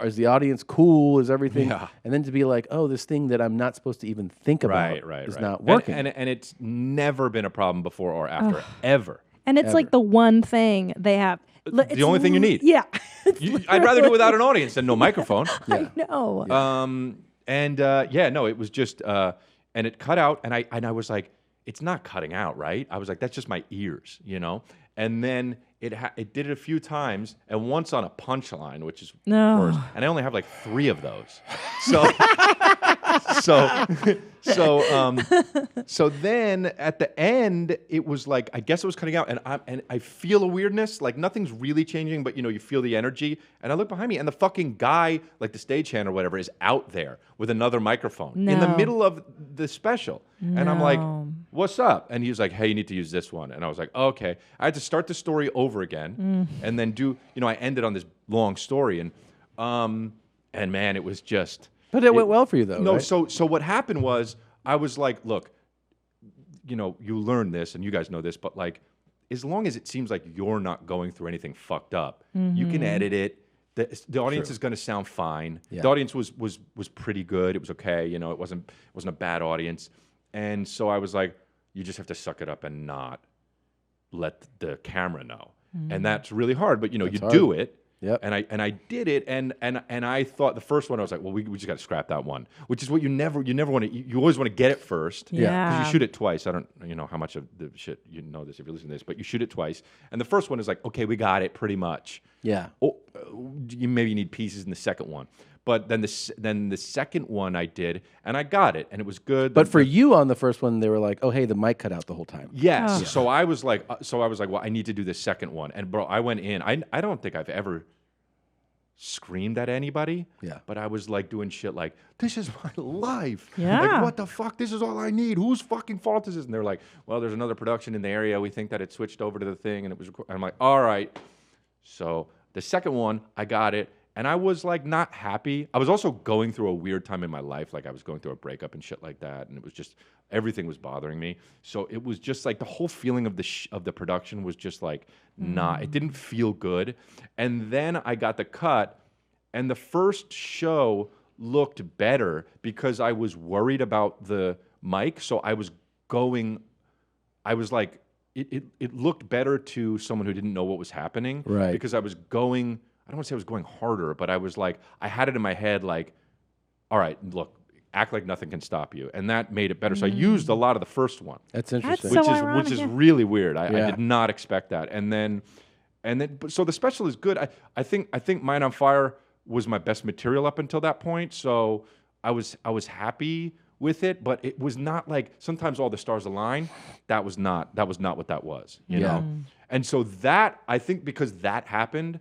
Speaker 5: is the audience cool? Is everything?
Speaker 1: Yeah.
Speaker 5: And then to be like, oh, this thing that I'm not supposed to even think about is not working.
Speaker 1: And it's never been a problem before or after, ever.
Speaker 2: And it's like the one thing they have.
Speaker 1: The only thing you need.
Speaker 2: Yeah.
Speaker 1: I'd rather do it without an audience than no microphone.
Speaker 2: I know.
Speaker 1: No, it was just, and it cut out, and I was like, it's not cutting out, right? I was like, that's just my ears, And then it did it a few times, and once on a punchline, which is worse. And I only have like 3 of those. So then at the end, it was like, I guess it was cutting out, and I feel a weirdness, like nothing's really changing, but you feel the energy. And I look behind me, and the fucking guy, like the stagehand or whatever, is out there with another microphone in the middle of the special. And I'm like, what's up? And he was like, hey, you need to use this one. And I was like, okay. I had to start the story over again and then I ended on this long story. And man, it was just.
Speaker 5: But it went well for you, though.
Speaker 1: No,
Speaker 5: right?
Speaker 1: so what happened was I was like, look, you learn this, and you guys know this, but like, as long as it seems like you're not going through anything fucked up, you can edit it. The audience is going to sound fine.
Speaker 5: Yeah.
Speaker 1: The audience was pretty good. It was okay. It wasn't a bad audience. And so I was like, you just have to suck it up and not let the camera know. And that's really hard. But you do it.
Speaker 5: Yep.
Speaker 1: And I did it, and I thought the first one I was like, well, we just got to scrap that one, which is what you never want to. You always want to get it first, because you shoot it twice. I don't how much of the shit you know this if you listen to this, but you shoot it twice, and the first one is like, okay, we got it pretty much.
Speaker 5: Yeah.
Speaker 1: Oh, you maybe need pieces in the second one, but then the second one I did, and I got it, and it was good.
Speaker 5: But for you on the first one, they were like, oh, hey, the mic cut out the whole time.
Speaker 1: Yes.
Speaker 5: Oh.
Speaker 1: So I was like, well, I need to do the second one. And bro, I went in. I don't think I've ever screamed at anybody.
Speaker 5: Yeah.
Speaker 1: But I was like doing shit like, this is my life.
Speaker 2: Yeah.
Speaker 1: Like, what the fuck? This is all I need. Whose fucking fault is this? And they're like, well, there's another production in the area. We think that it switched over to the thing, and it was. I'm like, all right. So the second one, I got it. And I was like not happy. I was also going through a weird time in my life. Like I was going through a breakup and shit like that. And it was just, everything was bothering me. So it was just like the whole feeling of the production was just like, it didn't feel good. And then I got the cut, and the first show looked better because I was worried about the mic. So I was like, it looked better to someone who didn't know what was happening.
Speaker 5: Right.
Speaker 1: Because I was going, I don't want to say I was going harder, but I was like, I had it in my head like, all right, look, act like nothing can stop you. And that made it better. So I used a lot of the first one.
Speaker 5: That's interesting.
Speaker 1: Which is really weird. I did not expect that. And then so the special is good. I think Mind on Fire was my best material up until that point. So I was happy with it, but it was not like sometimes all the stars align. That was not what that was, you know? And so that, I think because that happened,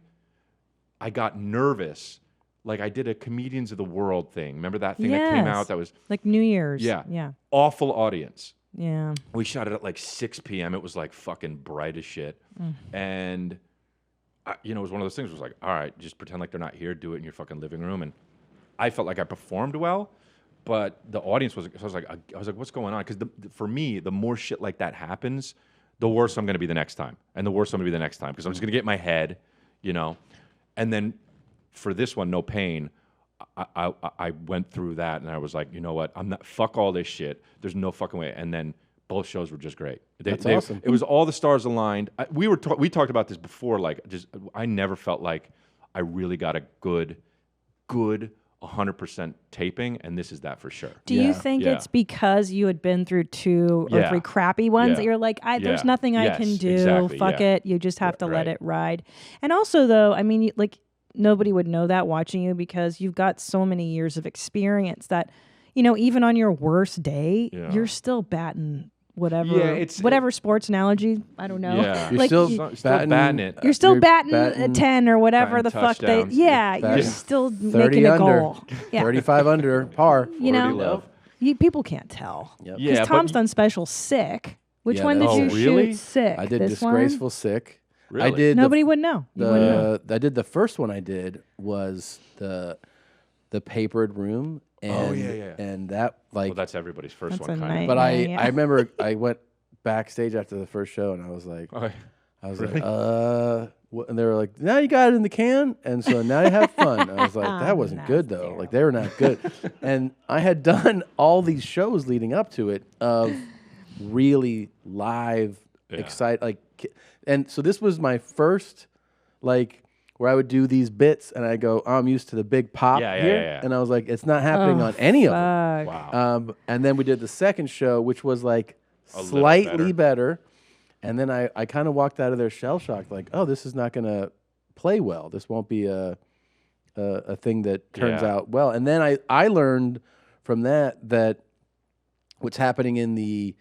Speaker 1: I got nervous. Like I did a Comedians of the World thing. Remember that thing that came out that was
Speaker 2: like New Year's.
Speaker 1: Yeah.
Speaker 2: Yeah.
Speaker 1: Awful audience.
Speaker 2: Yeah.
Speaker 1: We shot it at like 6 p.m. It was like fucking bright as shit. And, you know, it was one of those things where it was like, all right, just pretend like they're not here. Do it in your fucking living room. And I felt like I performed well, but the audience was, so I was like, what's going on? Because for me, the more shit like that happens, the worse I'm going to be the next time. And the worse I'm going to be the next time. Because I'm just going to get in my head, you know. And then for this one, No Pain, I went through that and I was like, you know what? I'm not, fuck all this shit. There's no fucking way. And then both shows were just great.
Speaker 5: That's awesome.
Speaker 1: It was all the stars aligned. We talked about this before. Like, I never felt like I really got a good 100% taping, and this is that for sure.
Speaker 2: Do you think it's because you had been through 2 or 3 crappy ones that you're like, there's nothing I can do.
Speaker 1: Exactly,
Speaker 2: Fuck it. You just have to let it ride. And also, though, I mean, like nobody would know that watching you because you've got so many years of experience that, you know, even on your worst day, you're still batting whatever sports analogy. I don't know.
Speaker 5: Yeah. You're
Speaker 2: like
Speaker 5: still batting
Speaker 1: it.
Speaker 2: You're still batting a 10 or whatever the fuck they. Yeah, you're still making a goal. Yeah.
Speaker 5: 35 under par.
Speaker 2: You know, people can't tell.
Speaker 5: Yep.
Speaker 2: Because Tom's done special Sick. Which one did you shoot? Sick.
Speaker 5: I did
Speaker 2: this
Speaker 5: Disgraceful
Speaker 2: one?
Speaker 5: Sick.
Speaker 1: Really?
Speaker 5: I did.
Speaker 2: Nobody would know. You wouldn't know.
Speaker 5: I did the first one. I did was the papered room. And, and that like
Speaker 1: that's everybody's first one.
Speaker 2: Kind of.
Speaker 5: But I remember I went backstage after the first show and I was like, what? And they were like, now you got it in the can, and so now you have fun. I was like, that wasn't good though. Terrible. Like they were not good. And I had done all these shows leading up to it of really live, excited, and so this was my first like. Where I would do these bits and I go, I'm used to the big pop here. And I was like, it's not happening on any of them.
Speaker 1: Wow.
Speaker 5: And then we did the second show, which was like slightly better. And then I kind of walked out of there shell shocked, like, oh, this is not going to play well. This won't be a thing that turns out well. And then I learned from that what's happening in the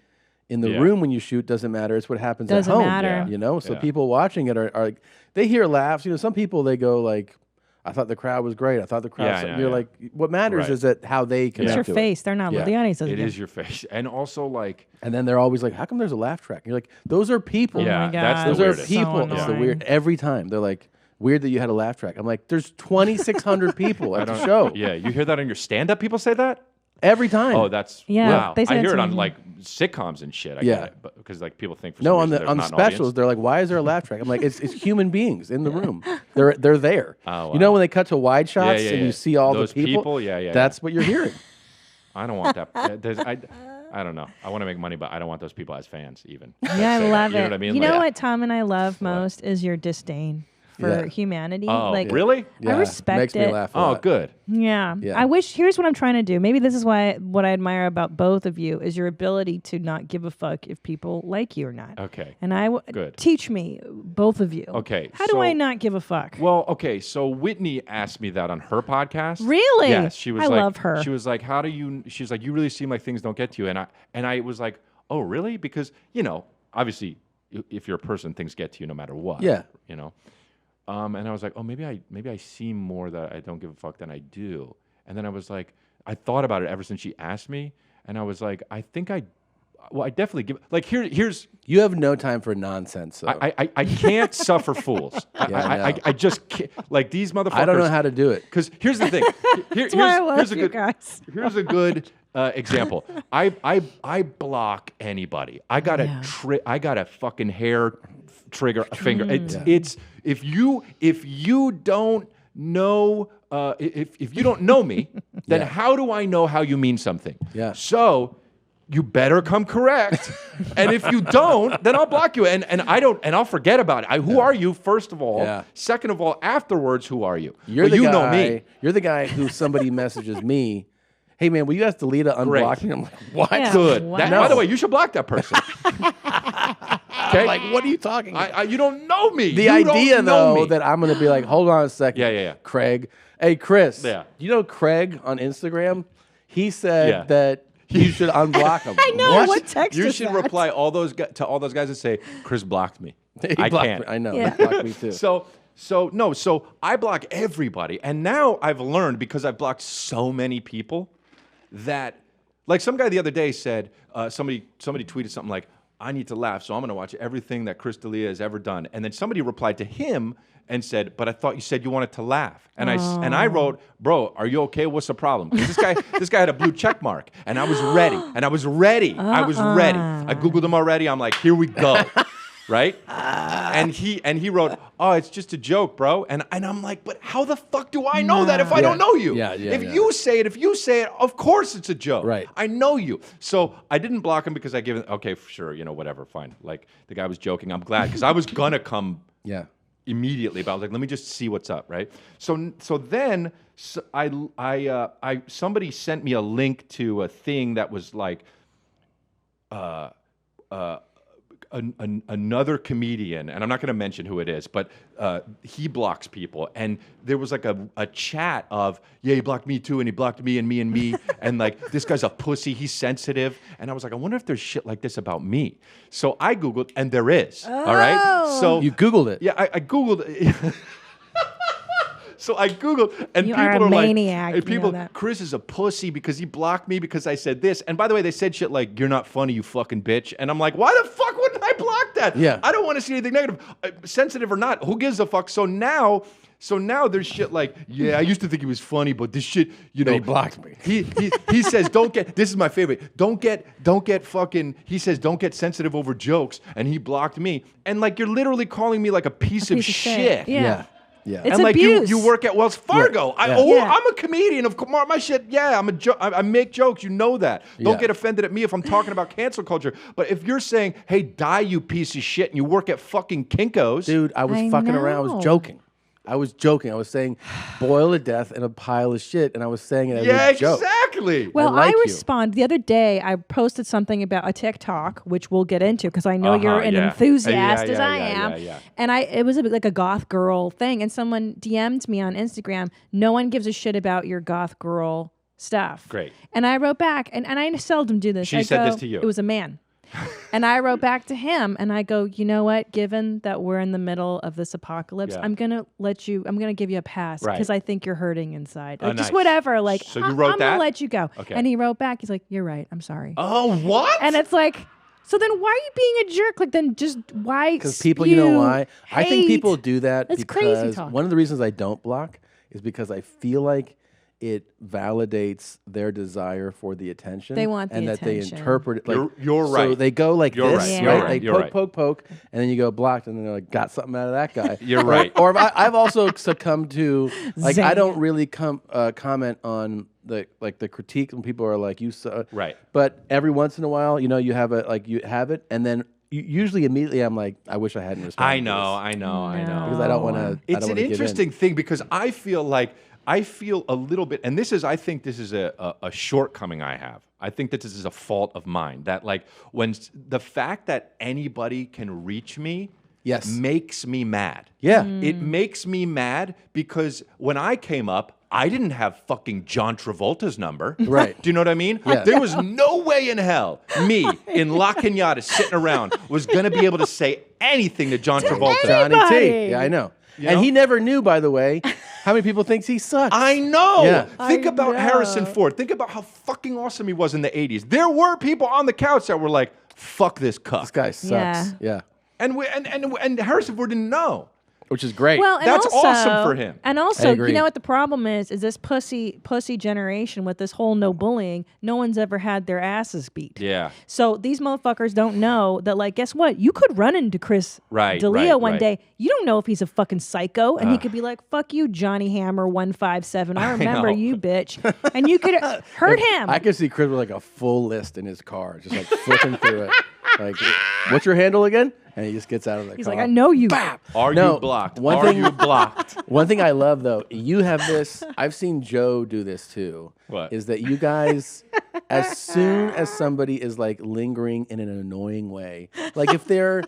Speaker 5: room when you shoot doesn't matter. It's what happens at home.
Speaker 2: Matter.
Speaker 5: You know, so people watching it are like, they hear laughs. You know, some people they go like, I thought the crowd was great. I thought the crowd. You're like, what matters is that how they connect.
Speaker 2: It's your face. They're not. The audience doesn't.
Speaker 1: It is your face, and also like.
Speaker 5: And then they're always like, how come there's a laugh track? And you're like, those are people.
Speaker 1: Yeah,
Speaker 2: my God.
Speaker 1: that's
Speaker 5: those
Speaker 1: the
Speaker 5: are people.
Speaker 2: So
Speaker 5: It's the weird. Every time they're like, weird that you had a laugh track. I'm like, there's 2,600 people at the show.
Speaker 1: Yeah, you hear that on your stand-up? People say that.
Speaker 5: Every time.
Speaker 1: Oh, that's wow.
Speaker 2: They say
Speaker 1: I hear
Speaker 2: to
Speaker 1: it on
Speaker 2: me.
Speaker 1: like sitcoms and shit. I get it, because like people think for
Speaker 5: no,
Speaker 1: some
Speaker 5: on
Speaker 1: reason
Speaker 5: the
Speaker 1: there's not an
Speaker 5: specials,
Speaker 1: audience.
Speaker 5: they're like, "Why is there a laugh track?" I'm like, "It's human beings in the room. They're there.
Speaker 1: Oh, wow.
Speaker 5: You know when they cut to wide shots and you see all
Speaker 1: those
Speaker 5: the people? That's what you're hearing.
Speaker 1: I don't want that. I don't know. I want to make money, but I don't want those people as fans even.
Speaker 2: Yeah, I love
Speaker 1: You
Speaker 2: it.
Speaker 1: know what I mean?
Speaker 2: You
Speaker 1: Like-
Speaker 2: know what Tom and I love most is your disdain for humanity.
Speaker 1: Oh,
Speaker 2: like,
Speaker 1: really?
Speaker 2: I respect
Speaker 5: makes
Speaker 2: it.
Speaker 5: me laugh.
Speaker 1: Oh, good.
Speaker 2: Yeah.
Speaker 5: Yeah.
Speaker 2: I wish. Here's what I'm trying to do. Maybe this is what I admire about both of you is your ability to not give a fuck if people like you or not.
Speaker 1: Okay.
Speaker 2: And
Speaker 1: Good.
Speaker 2: teach me, both of you.
Speaker 1: Okay.
Speaker 2: How do I not give a fuck?
Speaker 1: Well, okay. So Whitney asked me that on her podcast.
Speaker 2: Really?
Speaker 1: Yes. She was
Speaker 2: I
Speaker 1: like,
Speaker 2: love her.
Speaker 1: She was like, "How do you?" She's like, "You really seem like things don't get to you." And I was like, "Oh, really?" Because obviously, if you're a person, things get to you no matter what.
Speaker 5: Yeah.
Speaker 1: And I was like, oh, maybe I seem more that I don't give a fuck than I do. And then I was like, I thought about it ever since she asked me, and I was like, I think I definitely give. Like here's.
Speaker 5: You have no time for nonsense. So.
Speaker 1: I can't suffer fools. I just can't. Like these motherfuckers.
Speaker 5: I don't know how to do it.
Speaker 1: Because here's the thing.
Speaker 2: That's why I love you guys.
Speaker 1: Here's a good example. I block anybody. I got a fucking hair trigger finger. It's if you don't know if you don't know me, then how do I know how you mean something?
Speaker 5: Yeah.
Speaker 1: So you better come correct. And if you don't, then I'll block you. And I'll forget about it. Who are you, first of all?
Speaker 5: Yeah.
Speaker 1: Second of all, afterwards, who are you?
Speaker 5: You're
Speaker 1: But
Speaker 5: the
Speaker 1: you
Speaker 5: guy,
Speaker 1: know me.
Speaker 5: You're the guy who somebody messages me, hey man, will you ask Delia to unblock me? I'm like, what?
Speaker 2: Yeah.
Speaker 1: Good.
Speaker 2: Wow.
Speaker 1: By the way, you should block that person. Okay?
Speaker 5: I'm like, what are you talking about?
Speaker 1: You don't know me.
Speaker 5: The
Speaker 1: You
Speaker 5: idea,
Speaker 1: don't know
Speaker 5: though,
Speaker 1: me.
Speaker 5: that I'm going to be like, hold on a second.
Speaker 1: Yeah.
Speaker 5: Craig. Hey, Chris.
Speaker 1: Yeah.
Speaker 5: You know Craig on Instagram? He said that You should unblock them.
Speaker 2: I know. What text
Speaker 1: You
Speaker 2: is
Speaker 1: should
Speaker 2: that?
Speaker 1: reply to all those guys and say, Chris blocked me. I
Speaker 5: blocked
Speaker 1: can't.
Speaker 5: me. I know.
Speaker 2: Yeah.
Speaker 5: He blocked me too.
Speaker 1: So I block everybody. And now I've learned, because I've blocked so many people, that, like, some guy the other day said, somebody tweeted something like, I need to laugh, so I'm going to watch everything that Chris D'Elia has ever done. And then somebody replied to him and said, but I thought you said you wanted to laugh. And I wrote, bro, are you okay? What's the problem? Because this guy had a blue check mark, and I was ready. I was ready. I Googled him already. I'm like, here we go. Right? And he wrote, oh, it's just a joke, bro. And I'm like, but how the fuck do I know that if I don't know you? If you say it, of course it's a joke.
Speaker 5: Right.
Speaker 1: I know you. So I didn't block him because I gave him, okay, sure, whatever, fine. Like, the guy was joking. I'm glad, because I was gonna come immediately, but I was like, let me just see what's up, right? So then somebody sent me a link to a thing that was like, another comedian, and I'm not going to mention who it is, but he blocks people. And there was like a chat of, yeah, he blocked me too, and he blocked me and me and me. And like, this guy's a pussy, he's sensitive. And I was like, I wonder if there's shit like this about me. So I Googled, and there is. All right? So
Speaker 5: you Googled it?
Speaker 1: Yeah, I Googled it. So I Googled, and
Speaker 2: You
Speaker 1: people
Speaker 2: are a
Speaker 1: are
Speaker 2: maniac,
Speaker 1: like,
Speaker 2: you know that.
Speaker 1: Chris is a pussy because he blocked me because I said this. And by the way, they said shit like, you're not funny, you fucking bitch. And I'm like, why the fuck wouldn't I block that?
Speaker 5: Yeah.
Speaker 1: I don't want to see anything negative. Sensitive or not, who gives a fuck? So now there's shit like, yeah, I used to think he was funny, but this shit,
Speaker 5: He blocked me.
Speaker 1: He says, this is my favorite, don't get fucking, he says, don't get sensitive over jokes, and he blocked me. And like, you're literally calling me like a piece of shit.
Speaker 5: Yeah.
Speaker 2: It's
Speaker 1: and like
Speaker 2: abuse.
Speaker 1: you work at Wells Fargo.
Speaker 5: Yeah.
Speaker 1: I'm a comedian. Of course, my shit. Yeah, I make jokes. You know that. Don't
Speaker 5: Yeah.
Speaker 1: get offended at me if I'm talking about cancel culture. But if you're saying, "Hey, die, you piece of shit," and you work at fucking Kinko's,
Speaker 5: Dude, I was fucking around. I was joking. I was saying, boil to death in a pile of shit, and I was saying it as a joke.
Speaker 1: Exactly.
Speaker 2: Well,
Speaker 5: I like you.
Speaker 2: respond. The other day, I posted something about a TikTok, which we'll get into because I know you're an
Speaker 1: yeah.
Speaker 2: enthusiast
Speaker 1: Yeah,
Speaker 2: as I am.
Speaker 1: yeah.
Speaker 2: And it was like a goth girl thing, and someone DM'd me on Instagram. No one gives a shit about your goth girl stuff.
Speaker 1: Great.
Speaker 2: And I wrote back, and I seldom do this.
Speaker 1: She
Speaker 2: I
Speaker 1: said
Speaker 2: go,
Speaker 1: this to you.
Speaker 2: It was a man. And I wrote back to him, and I go, you know what? Given that we're in the middle of this apocalypse,
Speaker 1: Yeah.
Speaker 2: I'm gonna give you a pass
Speaker 1: Right.
Speaker 2: because I think you're hurting inside. Like,
Speaker 1: Oh,
Speaker 2: just
Speaker 1: nice.
Speaker 2: whatever. Like,
Speaker 1: So you wrote
Speaker 2: I'm
Speaker 1: that?
Speaker 2: gonna let you go.
Speaker 1: Okay.
Speaker 2: And he wrote back. He's like, you're right. I'm sorry.
Speaker 1: Oh, what?
Speaker 2: And it's like, so then why are you being a jerk? Like, then just why?
Speaker 5: Because people, you know why? I think
Speaker 2: hate?
Speaker 5: people do that
Speaker 2: That's crazy
Speaker 5: because
Speaker 2: talk.
Speaker 5: one of the reasons I don't block is because I feel like it validates their desire for the attention.
Speaker 2: They want the
Speaker 5: and that they
Speaker 2: attention.
Speaker 5: interpret it like
Speaker 1: You're
Speaker 5: So
Speaker 1: right.
Speaker 5: they go like
Speaker 1: You're
Speaker 5: this,
Speaker 1: right.
Speaker 5: right?
Speaker 1: You're right.
Speaker 5: They
Speaker 1: You're right.
Speaker 5: poke, and then you go blocked, and then they're like, got something out of that guy.
Speaker 1: You're right.
Speaker 5: Or I've also succumbed to like I
Speaker 2: Zing.
Speaker 5: don't really comment on the critique when people are like you saw
Speaker 1: Right.
Speaker 5: But every once in a while, you have it, and then. Usually, immediately, I'm like, I wish I hadn't responded.
Speaker 1: I know.
Speaker 5: Because I don't want to.
Speaker 1: It's an interesting thing because I feel a little bit, and I think this is a shortcoming I have. I think that this is a fault of mine. That like when the fact that anybody can reach me, makes me mad.
Speaker 5: Yeah,
Speaker 1: it makes me mad because when I came up, I didn't have fucking John Travolta's number.
Speaker 5: Right.
Speaker 1: Do you know what I mean?
Speaker 5: Yeah.
Speaker 1: There was no way in hell me in La Cañada sitting around was going to be able to say anything to John Travolta.
Speaker 5: Johnny T. Yeah, I know.
Speaker 1: You
Speaker 5: And
Speaker 1: know?
Speaker 5: he never knew, by the way, how many people thinks he sucks.
Speaker 1: I know.
Speaker 5: Yeah.
Speaker 1: Think
Speaker 2: I
Speaker 1: about
Speaker 2: know.
Speaker 1: Harrison Ford. Think about how fucking awesome he was in the 80s. There were people on the couch that were like, fuck this cuck.
Speaker 5: This guy sucks. Yeah.
Speaker 1: And Harrison Ford didn't know.
Speaker 5: Which is great.
Speaker 2: Well, and
Speaker 1: That's
Speaker 2: also,
Speaker 1: awesome for him.
Speaker 2: And
Speaker 5: I
Speaker 2: also,
Speaker 5: agree.
Speaker 2: you know what the problem is this pussy generation with this whole no bullying. No one's ever had their asses beat.
Speaker 1: Yeah.
Speaker 2: So these motherfuckers don't know that, like, guess what? You could run into Chris D'Elia one day. You don't know if he's a fucking psycho, and he could be like, "Fuck you, Johnny Hammer 157. I remember
Speaker 1: know.
Speaker 2: you, bitch," and you could hurt him.
Speaker 5: I could see Chris with like a full list in his car, just like flipping through it. Like, what's your handle again? And he just gets out of the
Speaker 2: He's
Speaker 5: car.
Speaker 2: like, "I know you."
Speaker 1: Are
Speaker 5: No,
Speaker 1: you blocked?
Speaker 5: one
Speaker 1: Are
Speaker 5: thing-
Speaker 1: you blocked?
Speaker 5: One thing I love though, you have this. I've seen Joe do this too.
Speaker 1: What?
Speaker 5: Is that you guys? As soon as somebody is like lingering in an annoying way, like if they're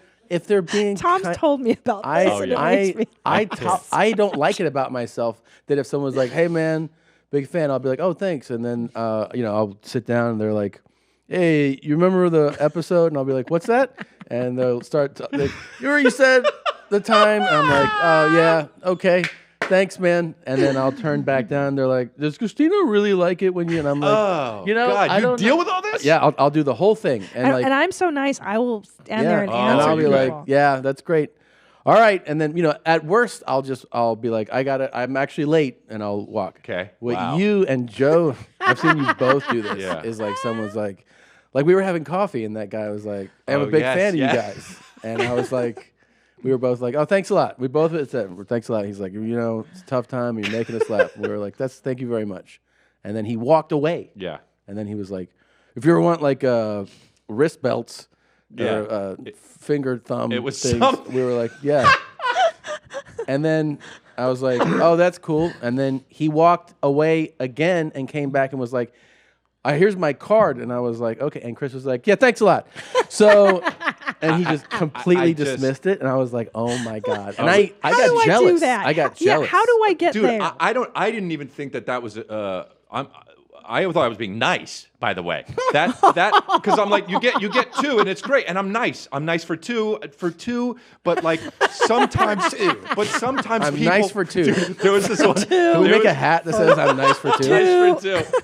Speaker 5: being,
Speaker 2: Tom's told me about
Speaker 5: I
Speaker 2: this. And it makes me
Speaker 5: I don't like it about myself that if someone's like, "Hey man, big fan," I'll be like, "Oh thanks," and then I'll sit down and they're like, hey, you remember the episode? And I'll be like, what's that? And they'll start, you said the time. And I'm like, oh, yeah, okay. Thanks, man. And then I'll turn back down. They're like, does Christina really like it when you? And I'm like,
Speaker 1: oh,
Speaker 5: God,
Speaker 1: I don't deal with all this?
Speaker 5: Yeah, I'll do the whole thing. And
Speaker 2: And I'm so nice. I will stand there and answer.
Speaker 5: And I'll be like,
Speaker 2: people.
Speaker 5: yeah, that's great. All right. And then, at worst, I'll be like, I'm actually late, and I'll walk.
Speaker 1: Okay.
Speaker 5: What
Speaker 1: Wow.
Speaker 5: you and Joe, I've seen you both do this.
Speaker 1: Yeah.
Speaker 5: Is like someone's like we were having coffee, and that guy was like, I'm a
Speaker 1: Oh,
Speaker 5: big
Speaker 1: yes,
Speaker 5: fan of you
Speaker 1: yeah.
Speaker 5: guys. And I was like, we were both like, oh, thanks a lot. We both said, thanks a lot. He's like, it's a tough time. You're making us laugh. We were like, thank you very much. And then he walked away.
Speaker 1: Yeah.
Speaker 5: And then he was like, if you ever want like wrist belts
Speaker 1: Yeah.
Speaker 5: or finger thumb
Speaker 1: It was
Speaker 5: things,
Speaker 1: something.
Speaker 5: we were like, yeah. And then I was like, oh, that's cool. And then he walked away again and came back and was like, here's my card. And I was like, okay. And Chris was like, yeah, thanks a lot. So, and he just completely dismissed it. And I was like, oh my God. And I
Speaker 2: How
Speaker 5: got
Speaker 2: do I
Speaker 5: jealous.
Speaker 2: do that?
Speaker 5: I got
Speaker 2: Yeah,
Speaker 5: jealous.
Speaker 2: how do I get
Speaker 1: Dude,
Speaker 2: there?
Speaker 1: I didn't even think that was. I thought I was being nice. By the way, that because I'm like you get two and it's great and I'm nice. I'm nice for two, but like sometimes
Speaker 5: I'm
Speaker 1: people,
Speaker 5: nice for two.
Speaker 1: Dude, there was this one.
Speaker 5: Can we make a hat that says I'm nice for two?
Speaker 1: Nice for two.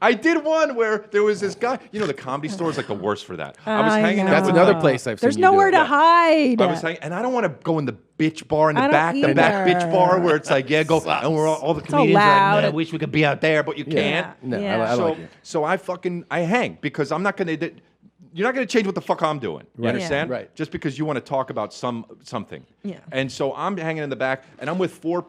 Speaker 1: I did one where there was this guy. The Comedy Store is like the worst for that. I was hanging out.
Speaker 5: That's
Speaker 1: with
Speaker 5: another place I've seen.
Speaker 2: There's
Speaker 5: you do
Speaker 2: nowhere
Speaker 5: it.
Speaker 2: to hide.
Speaker 1: I was hanging, and I don't want to go in the bitch bar in the
Speaker 2: I don't
Speaker 1: back
Speaker 2: either.
Speaker 1: bitch bar where it's like, yeah, go, and we're all the
Speaker 2: all
Speaker 1: comedians are
Speaker 2: loud.
Speaker 1: like, I wish we could be out there, but you
Speaker 5: Yeah.
Speaker 1: can't.
Speaker 5: No,
Speaker 2: Yeah.
Speaker 5: I like it.
Speaker 1: So I hang because I'm not gonna. You're not gonna change what the fuck I'm doing. You
Speaker 5: Right.
Speaker 1: understand?
Speaker 5: Yeah. Right.
Speaker 1: Just because you want to talk about something.
Speaker 2: Yeah.
Speaker 1: And so I'm hanging in the back, and I'm with 5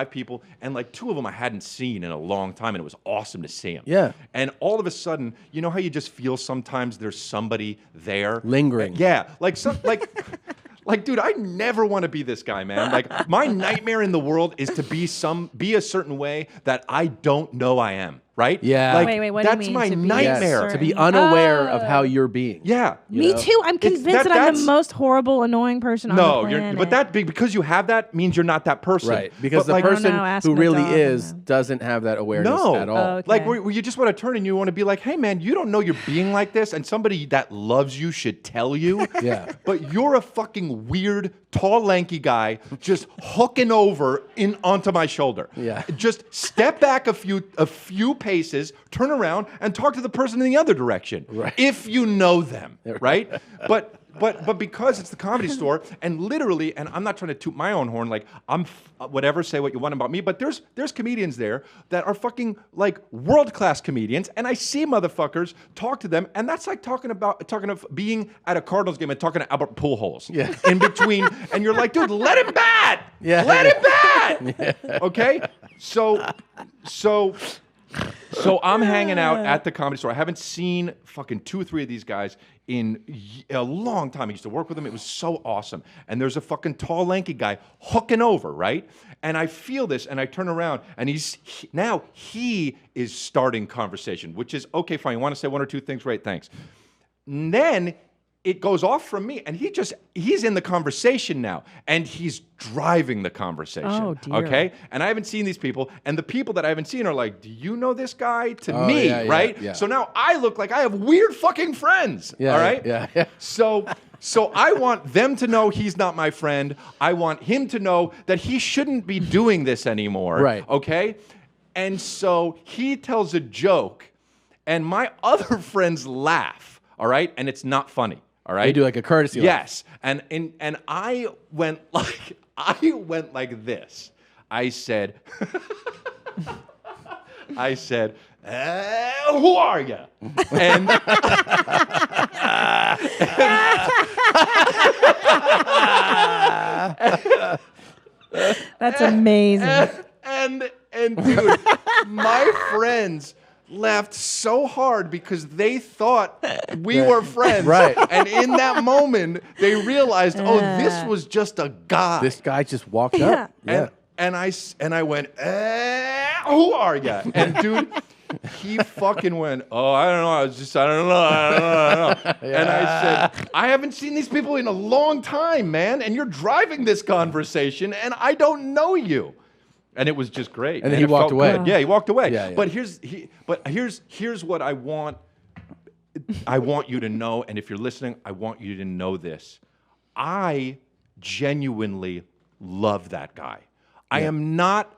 Speaker 1: people, and like 2 of them I hadn't seen in a long time, and it was awesome to see them.
Speaker 5: Yeah.
Speaker 1: And all of a sudden, you know how you just feel sometimes there's somebody there
Speaker 5: Lingering.
Speaker 1: Yeah. Like, dude, I never want to be this guy, man. Like, my nightmare in the world is to be a certain way that I don't know I am, right?
Speaker 5: Yeah.
Speaker 1: Like,
Speaker 2: Wait, what do you
Speaker 1: that's
Speaker 2: mean,
Speaker 1: my
Speaker 2: to be
Speaker 1: nightmare.
Speaker 5: Yes, to be unaware of how you're being.
Speaker 1: Yeah.
Speaker 2: Me too. I'm convinced that I'm the
Speaker 1: that's-
Speaker 2: most horrible, annoying person on the
Speaker 1: No,
Speaker 2: planet.
Speaker 1: but because you have that means you're not that person.
Speaker 5: Right. Because
Speaker 1: But
Speaker 5: the
Speaker 1: like,
Speaker 5: person
Speaker 2: I don't know, ask
Speaker 5: who
Speaker 2: my
Speaker 5: really
Speaker 2: dog.
Speaker 5: is doesn't have that awareness
Speaker 1: No,
Speaker 5: at all.
Speaker 2: Okay.
Speaker 1: like where you just want to turn and you want to be like, hey man, you don't know you're being like this, and somebody that loves you should tell you.
Speaker 5: Yeah.
Speaker 1: But you're a fucking weird, tall, lanky guy just hooking over onto my shoulder.
Speaker 5: Yeah.
Speaker 1: Just step back a few paces, turn around, and talk to the person in the other direction.
Speaker 5: Right.
Speaker 1: If you know them, right? But because it's the Comedy Store, and literally, and I'm not trying to toot my own horn, like whatever, say what you want about me, but there's comedians there that are fucking like world-class comedians, and I see motherfuckers talk to them, and that's like talking of being at a Cardinals game and talking to Albert Pujols in between, and you're like, dude, let him bat, let him bat, okay? So I'm hanging out at the Comedy Store. I haven't seen fucking 2 or 3 of these guys in a long time. I used to work with them. It was so awesome. And there's a fucking tall, lanky guy hooking over, right? And I feel this, and I turn around, and now he is starting conversation, which is, okay, fine. You want to say 1 or 2 things? Great, thanks. And then it goes off from me, and he's in the conversation now, and he's driving the conversation.
Speaker 2: Oh, dear.
Speaker 1: Okay? And I haven't seen these people, and the people that I haven't seen are like, do you know this guy? To
Speaker 5: Oh,
Speaker 1: me,
Speaker 5: yeah,
Speaker 1: right?
Speaker 5: yeah.
Speaker 1: So now I look like I have weird fucking friends.
Speaker 5: Yeah,
Speaker 1: all right?
Speaker 5: yeah.
Speaker 1: So I want them to know he's not my friend. I want him to know that he shouldn't be doing this anymore.
Speaker 5: Right.
Speaker 1: Okay? And so he tells a joke, and my other friends laugh, all right? And it's not funny. All right.
Speaker 5: They do like a courtesy laugh.
Speaker 1: Yes. And I went like this. I said, who are you? And
Speaker 2: That's amazing.
Speaker 1: And dude, my friends laughed so hard because they thought we were friends.
Speaker 5: Right.
Speaker 1: And in that moment, they realized, oh, this was just a guy.
Speaker 5: This guy just walked up. Yeah.
Speaker 1: And I went, who are you? And dude, he fucking went, oh, I don't know. I don't know. And I said, I haven't seen these people in a long time, man. And you're driving this conversation, and I don't know you. And it was just great.
Speaker 5: And then he
Speaker 1: it
Speaker 5: walked
Speaker 1: felt
Speaker 5: away.
Speaker 1: good. Yeah, he walked away.
Speaker 5: Yeah, yeah.
Speaker 1: But here's what I want I want you to know, and if you're listening, I want you to know this. I genuinely love that guy. I am not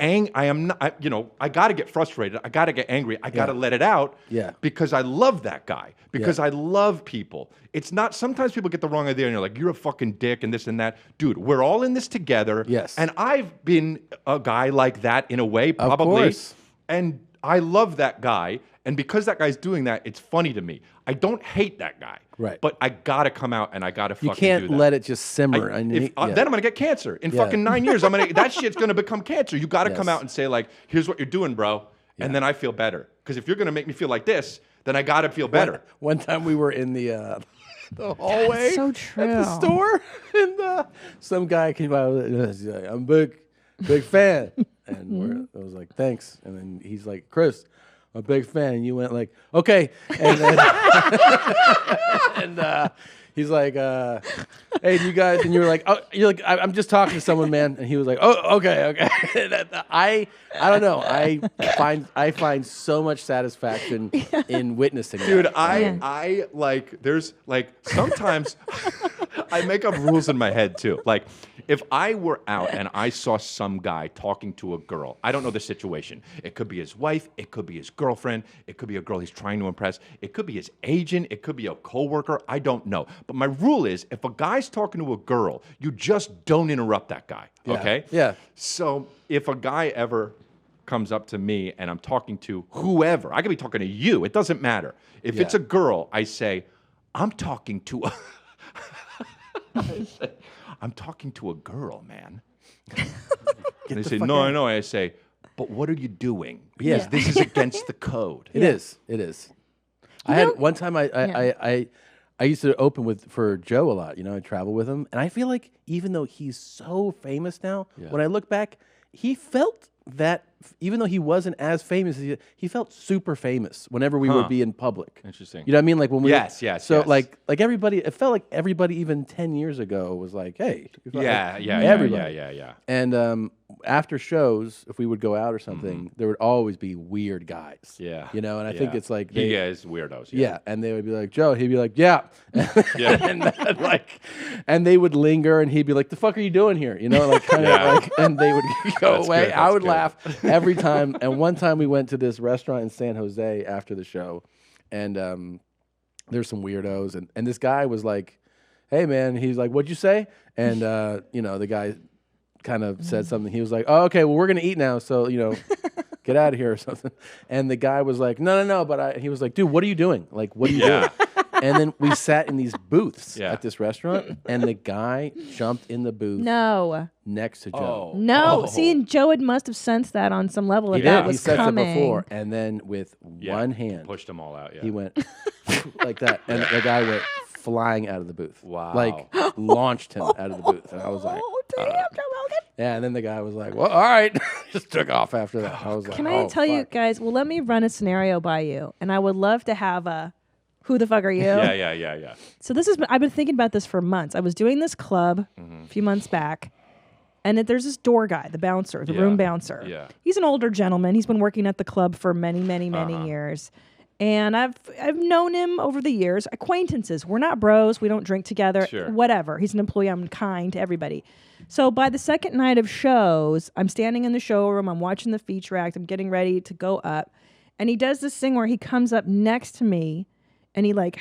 Speaker 1: I got to get frustrated. I got to get angry. I got to let it out because I love that guy, because I love people. It's not, sometimes people get the wrong idea and you're like, you're a fucking dick and this and that. Dude, we're all in this together.
Speaker 5: Yes.
Speaker 1: And I've been a guy like that in a way, probably.
Speaker 5: Of course.
Speaker 1: And I love that guy. And because that guy's doing that, it's funny to me. I don't hate that guy.
Speaker 5: Right.
Speaker 1: But I got to come out and I got to fucking
Speaker 5: You can't
Speaker 1: do that.
Speaker 5: let it just simmer.
Speaker 1: Then I'm going to get cancer. In fucking 9 years, that shit's going to become cancer. You got to come out and say, like, here's what you're doing, bro. And then I feel better. Because if you're going to make me feel like this, then I got to feel better.
Speaker 5: One time we were in the hallway
Speaker 2: That's so true.
Speaker 5: at the store, and some guy came out and he's like, I'm big fan. And I was like, thanks. And then he's like, Chris, I'm a big fan. And you went like, okay. And then and he's like, hey, you guys, and you were like, oh, you're like, I'm just talking to someone, man. And he was like, oh, okay. I don't know. I find so much satisfaction in witnessing
Speaker 1: Dude,
Speaker 5: that.
Speaker 1: I like, there's like, sometimes I make up rules in my head too. Like, if I were out and I saw some guy talking to a girl, I don't know the situation. It could be his wife, it could be his girlfriend, it could be a girl he's trying to impress, it could be his agent, it could be a coworker, I don't know. But my rule is, if a guy's talking to a girl, you just don't interrupt that guy, okay?
Speaker 5: Yeah.
Speaker 1: So if a guy ever comes up to me and I'm talking to whoever, I could be talking to you, it doesn't matter. If it's a girl, I say, I'm talking to a... I'm talking to a girl, man. And they say, no, I know. I say, but what are you doing? Because this is against the code.
Speaker 5: It is. It is. I had one time I used to open for Joe a lot. You know, I travel with him, and I feel like even though he's so famous now, when I look back, he felt that even though he wasn't as famous, he felt super famous whenever we would be in public.
Speaker 1: Interesting.
Speaker 5: You know what I mean? Like when we
Speaker 1: Yes.
Speaker 5: So like everybody, it felt like everybody even 10 years ago was like, hey.
Speaker 1: Yeah.
Speaker 5: And after shows, if we would go out or something, there would always be weird guys.
Speaker 1: Yeah.
Speaker 5: You know, and I think it's like
Speaker 1: he is weirdos.
Speaker 5: Yeah, and they would be like, Joe, he'd be like, yeah. and then, and they would linger, and he'd be like, the fuck are you doing here? You know, like kind of like, and they would go away.
Speaker 1: Good,
Speaker 5: I would
Speaker 1: good.
Speaker 5: laugh every time. And one time we went to this restaurant in San Jose after the show, and there's some weirdos, and this guy was like, hey man, he's like, what'd you say? And you know, the guy kind of said something. He was like, oh, okay, well, we're gonna eat now, so you know, get out of here or something. And the guy was like, no, but he was like, dude, what are you doing? Like, what are you doing? And then we sat in these booths at this restaurant, and the guy jumped in the booth next to Joe.
Speaker 2: No. See, and Joe must have sensed that on some level. That was coming.
Speaker 5: It before, and then with one hand,
Speaker 1: pushed them all out. Yeah.
Speaker 5: He went like that, and the guy went flying out of the booth.
Speaker 1: Wow!
Speaker 5: Like launched him out of the booth, and I was like, yeah. And then the guy was like, well, all right, just took off after that. I was like,
Speaker 2: Can I tell you guys? Well, let me run a scenario by you, and I would love to have a. Who the fuck are you?
Speaker 1: Yeah.
Speaker 2: So I've been thinking about this for months. I was doing this club a few months back, and there's this door guy, the bouncer, the room bouncer.
Speaker 1: Yeah.
Speaker 2: He's an older gentleman. He's been working at the club for many years. And I've known him over the years. Acquaintances. We're not bros. We don't drink together.
Speaker 1: Sure.
Speaker 2: Whatever. He's an employee. I'm kind to everybody. So by the second night of shows, I'm standing in the showroom. I'm watching the feature act. I'm getting ready to go up. And he does this thing where he comes up next to me and he like,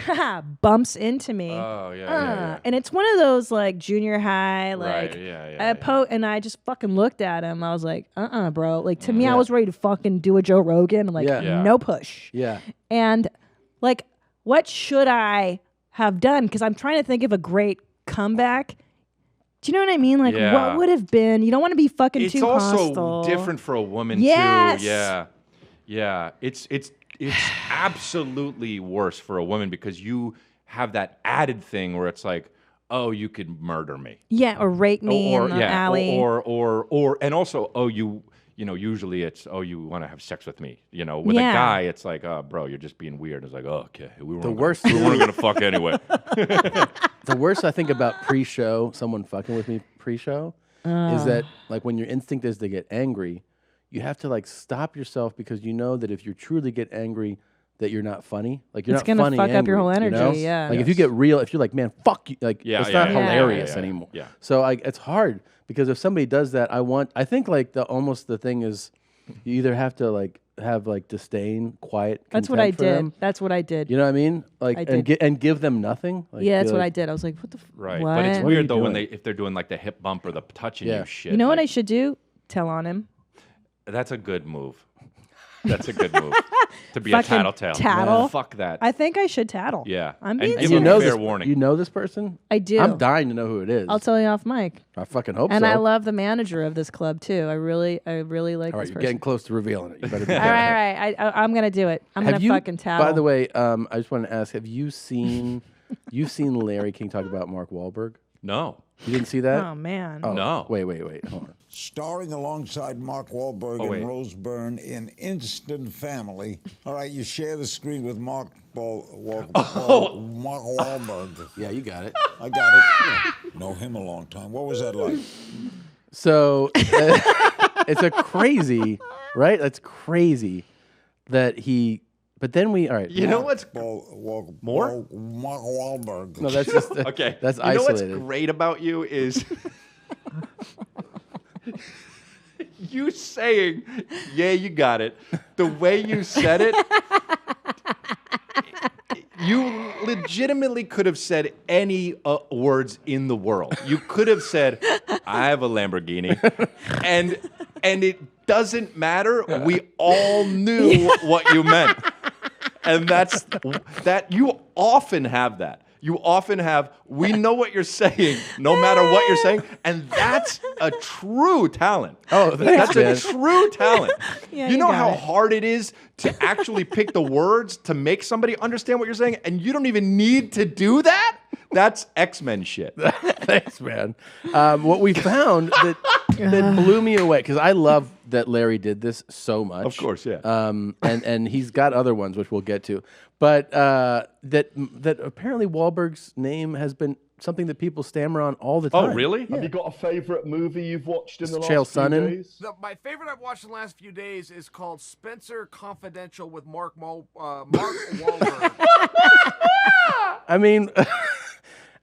Speaker 2: bumps into me.
Speaker 1: Oh, yeah.
Speaker 2: And it's one of those like junior high, like,
Speaker 1: Right,
Speaker 2: and I just fucking looked at him. I was like, bro. Like, to me, I was ready to fucking do a Joe Rogan. I'm like, no push.
Speaker 5: Yeah.
Speaker 2: And like, what should I have done? Because I'm trying to think of a great comeback. Do you know what I mean? Like, what would have been? You don't want to be fucking too hostile.
Speaker 1: It's also different for a woman,
Speaker 2: yes.
Speaker 1: too. Yeah. It's absolutely worse for a woman because you have that added thing where it's like, oh, you could murder me.
Speaker 2: Yeah, or rape me in the alley.
Speaker 1: Or and also, you know, usually it's, you want to have sex with me. You know, with a guy, it's like, bro, you're just being weird. It's like, okay, we weren't going to fuck anyway.
Speaker 5: The worst I think about pre-show, someone fucking with me pre-show, is that like when your instinct is to get angry, you have to like stop yourself because you know that if you truly get angry, that you're not funny. Like you're
Speaker 2: It's
Speaker 5: not
Speaker 2: gonna
Speaker 5: funny.
Speaker 2: fuck up your whole
Speaker 5: angry, you
Speaker 2: energy,
Speaker 5: know?
Speaker 2: yeah.
Speaker 5: Like if you get real, if you're like, man, fuck you, like it's not hilarious anymore.
Speaker 1: Yeah.
Speaker 5: So it's hard because if somebody does that, I think like the thing is, you either have to like have like disdain, quiet.
Speaker 2: That's what I
Speaker 5: contempt for
Speaker 2: did.
Speaker 5: them.
Speaker 2: That's what I did.
Speaker 5: You know what I mean? Like
Speaker 2: I
Speaker 5: and
Speaker 2: did.
Speaker 5: give them nothing. Like,
Speaker 2: Yeah, that's
Speaker 5: be
Speaker 2: what
Speaker 5: like,
Speaker 2: I did. I was like, what the
Speaker 1: Right.
Speaker 2: what?
Speaker 1: But it's
Speaker 5: What are
Speaker 1: weird
Speaker 5: you
Speaker 1: though when
Speaker 5: doing?
Speaker 1: if they're doing like the hip bump or the touching you shit.
Speaker 2: You know what
Speaker 1: like,
Speaker 2: I should do? Tell on him.
Speaker 1: That's a good move. That's a good move. To be a
Speaker 2: Fucking
Speaker 1: tattletale.
Speaker 2: tattle.
Speaker 1: Yeah. Fuck that.
Speaker 2: I think I should tattle.
Speaker 1: Yeah.
Speaker 2: I'm
Speaker 1: And
Speaker 2: being
Speaker 1: give
Speaker 2: serious.
Speaker 1: them a fair warning.
Speaker 5: You know this person?
Speaker 2: I do.
Speaker 5: I'm dying to know who it is.
Speaker 2: I'll tell you off mic.
Speaker 5: I fucking hope
Speaker 2: And
Speaker 5: so.
Speaker 2: I love the manager of this club too. I really like
Speaker 5: All right,
Speaker 2: this
Speaker 5: you're
Speaker 2: person.
Speaker 5: getting close to revealing it. You better be
Speaker 2: all
Speaker 5: careful.
Speaker 2: right. I'm gonna do it. I'm gonna fucking tattle.
Speaker 5: By the way, I just want to ask: have you seen? You've seen Larry King talk about Mark Wahlberg?
Speaker 1: No.
Speaker 5: You didn't see that?
Speaker 2: Oh man.
Speaker 5: Oh,
Speaker 1: No.
Speaker 5: Wait. Hold on.
Speaker 6: Starring alongside Mark Wahlberg
Speaker 1: Oh, wait.
Speaker 6: and Rose Byrne in Instant Family. All right, you share the screen with Mark Wahlberg.
Speaker 5: Yeah, you got it.
Speaker 6: I got it. Yeah. Know him a long time. What was that like?
Speaker 5: So it's a crazy, right? That's crazy that he. But then all right.
Speaker 1: You know what's
Speaker 6: More? Mark Wahlberg.
Speaker 5: No, that's just
Speaker 1: Okay.
Speaker 5: That's
Speaker 1: you know
Speaker 5: isolated.
Speaker 1: what's great about you is you saying, "Yeah, you got it." The way you said it, you legitimately could have said any words in the world. You could have said, "I have a Lamborghini," and it doesn't matter. We all knew what you meant. And that's that you often have that. You often have, we know what you're saying, no matter what you're saying. And that's a true talent.
Speaker 5: Oh, thanks,
Speaker 1: that's a true talent.
Speaker 2: Yeah,
Speaker 1: you know
Speaker 2: got
Speaker 1: how
Speaker 2: it.
Speaker 1: hard it is to actually pick the words to make somebody understand what you're saying, and you don't even need to do that? That's X-Men shit.
Speaker 5: Thanks, man. What we found that blew me away, because I love that Larry did this so much.
Speaker 1: Of course, yeah.
Speaker 5: And he's got other ones which we'll get to, but that apparently Wahlberg's name has been something that people stammer on all the time.
Speaker 1: Oh, really?
Speaker 5: Yeah.
Speaker 9: Have you got a favourite movie you've watched in the
Speaker 5: Chael
Speaker 9: last few
Speaker 5: Sonnen?
Speaker 9: days?
Speaker 10: My favorite I've watched in the last few days is called Spencer Confidential with Mark Wahlberg.
Speaker 5: I mean,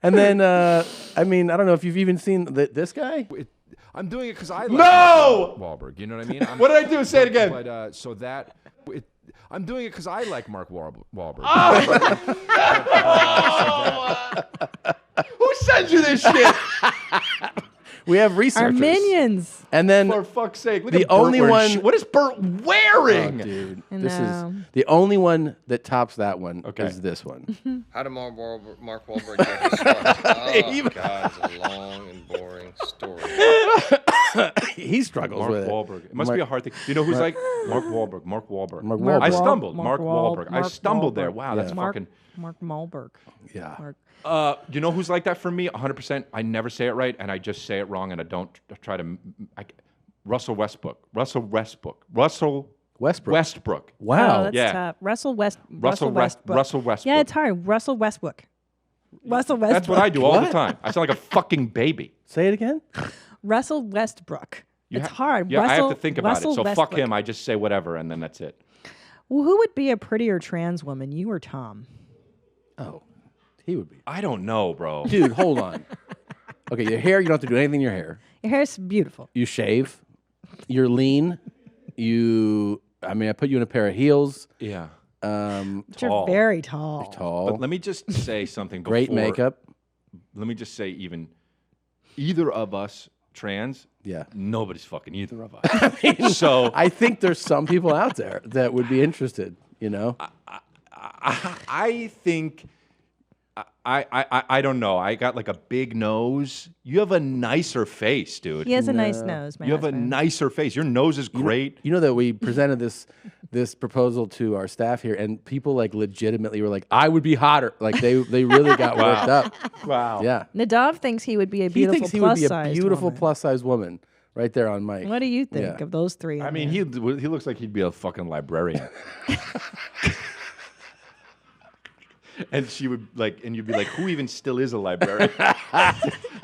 Speaker 5: and then I mean, I don't know if you've even seen this guy.
Speaker 24: I'm doing it because I like
Speaker 1: No!
Speaker 24: Mark Wahlberg. You know what I mean?
Speaker 1: What did I do? Say it again.
Speaker 24: But so that I'm doing it because I like Mark Wahlberg.
Speaker 1: Who sends you this shit?
Speaker 5: We have researchers.
Speaker 2: Our minions.
Speaker 5: And then
Speaker 1: For fuck's sake, look
Speaker 5: the
Speaker 1: at Bert
Speaker 5: only
Speaker 1: wearing
Speaker 5: one.
Speaker 1: shit. What is Bert wearing?
Speaker 5: Oh, dude,
Speaker 2: I
Speaker 5: this is
Speaker 2: know.
Speaker 5: the only one that tops that one.
Speaker 1: Okay.
Speaker 5: Is this one?
Speaker 25: How did Mark Wahlberg get his start? Oh, God, it's a long and boring story.
Speaker 5: He struggles
Speaker 1: Mark
Speaker 5: with it.
Speaker 1: Wahlberg. It must be a hard thing. You know who's like Mark Wahlberg? Mark Wahlberg.
Speaker 5: Mark Wahlberg.
Speaker 1: I stumbled.
Speaker 2: Mark
Speaker 1: Mark Wahlberg. I
Speaker 2: Mark
Speaker 1: stumbled there.
Speaker 2: Wahlberg.
Speaker 1: Wow, that's
Speaker 2: Mark,
Speaker 1: fucking.
Speaker 2: Mark Wahlberg.
Speaker 5: Yeah.
Speaker 2: Mark.
Speaker 1: You know who's like that for me? 100%. I never say it right, and I just say it wrong, and I don't try to. Russell Westbrook. Russell Westbrook. Russell
Speaker 5: Westbrook.
Speaker 1: Westbrook.
Speaker 5: Wow.
Speaker 2: Oh, that's
Speaker 1: Yeah.
Speaker 2: tough. Russell Westbrook.
Speaker 1: Russell Westbrook.
Speaker 2: Yeah, it's hard. Russell Westbrook. Russell Westbrook.
Speaker 1: That's what I do all the
Speaker 5: What?
Speaker 1: time. I sound like a fucking baby.
Speaker 5: Say it again.
Speaker 2: Russell Westbrook.
Speaker 1: You
Speaker 2: It's
Speaker 1: ha-
Speaker 2: hard.
Speaker 1: Yeah, I have to
Speaker 2: Russell-
Speaker 1: think about
Speaker 2: Russell
Speaker 1: it. So fuck
Speaker 2: Westbrook.
Speaker 1: him. I just say whatever, and then that's it.
Speaker 2: Well, who would be a prettier trans woman, you or Tom?
Speaker 5: Oh, he would be.
Speaker 1: I don't know, bro.
Speaker 5: Dude, hold on. Okay, your hair. You don't have to do anything in your hair.
Speaker 2: Your hair's beautiful.
Speaker 5: You shave. You're lean. I mean, I put you in a pair of heels.
Speaker 1: Yeah.
Speaker 2: But you're very tall.
Speaker 5: Tall.
Speaker 1: But let me just say something.
Speaker 5: Great
Speaker 1: before-
Speaker 5: makeup.
Speaker 1: Let me just say, even either of us trans.
Speaker 5: Yeah.
Speaker 1: Nobody's fucking either of us. So
Speaker 5: I think there's some people out there that would be interested. You know.
Speaker 1: I think. I don't know. I got like a big nose. You have a nicer face, dude.
Speaker 2: He has a nice nose, my
Speaker 1: You have a
Speaker 2: husband.
Speaker 1: nicer face. Your nose is great.
Speaker 5: You know that we presented this proposal to our staff here, and people like legitimately were like, "I would be hotter." Like they really got worked up.
Speaker 1: Wow.
Speaker 5: Yeah.
Speaker 2: Nadav thinks he would be a
Speaker 5: He
Speaker 2: beautiful
Speaker 5: thinks he would be a
Speaker 2: plus-sized
Speaker 5: beautiful
Speaker 2: woman.
Speaker 5: plus-size woman, right there on Mike.
Speaker 2: What do you think
Speaker 5: Yeah.
Speaker 2: of those three?
Speaker 1: I
Speaker 2: in
Speaker 1: mean,
Speaker 2: there?
Speaker 1: he looks like he'd be a fucking librarian. And she would like, and you'd be like, who even still is a librarian?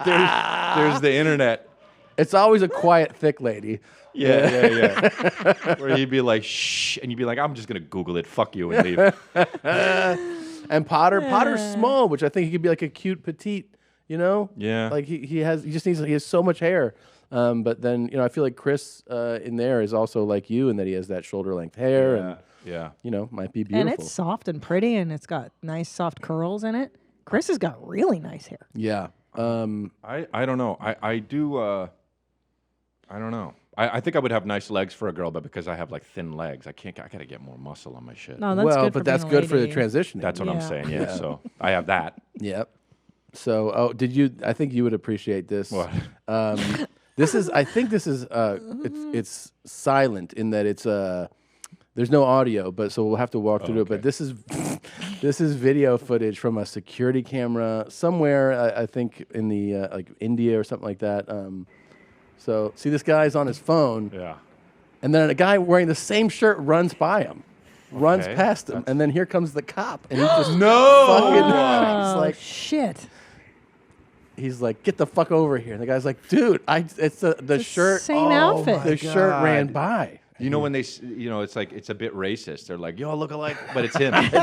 Speaker 1: there's the internet.
Speaker 5: It's always a quiet, thick lady.
Speaker 1: Yeah. Where he'd be like, shh, and you'd be like, I'm just gonna Google it. Fuck you, and leave.
Speaker 5: And Potter's small, which I think he could be like a cute petite. You know?
Speaker 1: Yeah.
Speaker 5: Like he has so much hair. But then I feel like Chris in there is also like you in that he has that shoulder length hair and might be beautiful.
Speaker 2: And it's soft and pretty, and it's got nice soft curls in it. Chris has got really nice hair.
Speaker 5: Yeah.
Speaker 1: I don't know. I do. I don't know. I think I would have nice legs for a girl, but because I have like thin legs, I can't. I gotta get more muscle on my shit.
Speaker 2: No, that's good.
Speaker 5: But that's good for the transitioning.
Speaker 1: That's what I'm saying. Yeah. So I have that.
Speaker 5: Yep. So, I think you would appreciate this.
Speaker 1: What?
Speaker 5: I think this is. It's silent in that it's there's no audio, but so we'll have to walk through it. But this is video footage from a security camera somewhere. I think in the like India or something like that. So see, this guy's on his phone.
Speaker 1: Yeah.
Speaker 5: And then a guy wearing the same shirt runs by him, runs past him, and then here comes the cop, and he just he's like
Speaker 2: shit.
Speaker 5: He's like, get the fuck over here. And the guy's like, dude, it's the shirt.
Speaker 2: Same outfit.
Speaker 5: The shirt ran by.
Speaker 1: You know when it's like it's a bit racist. They're like, "Yo, look alike," but it's him. It's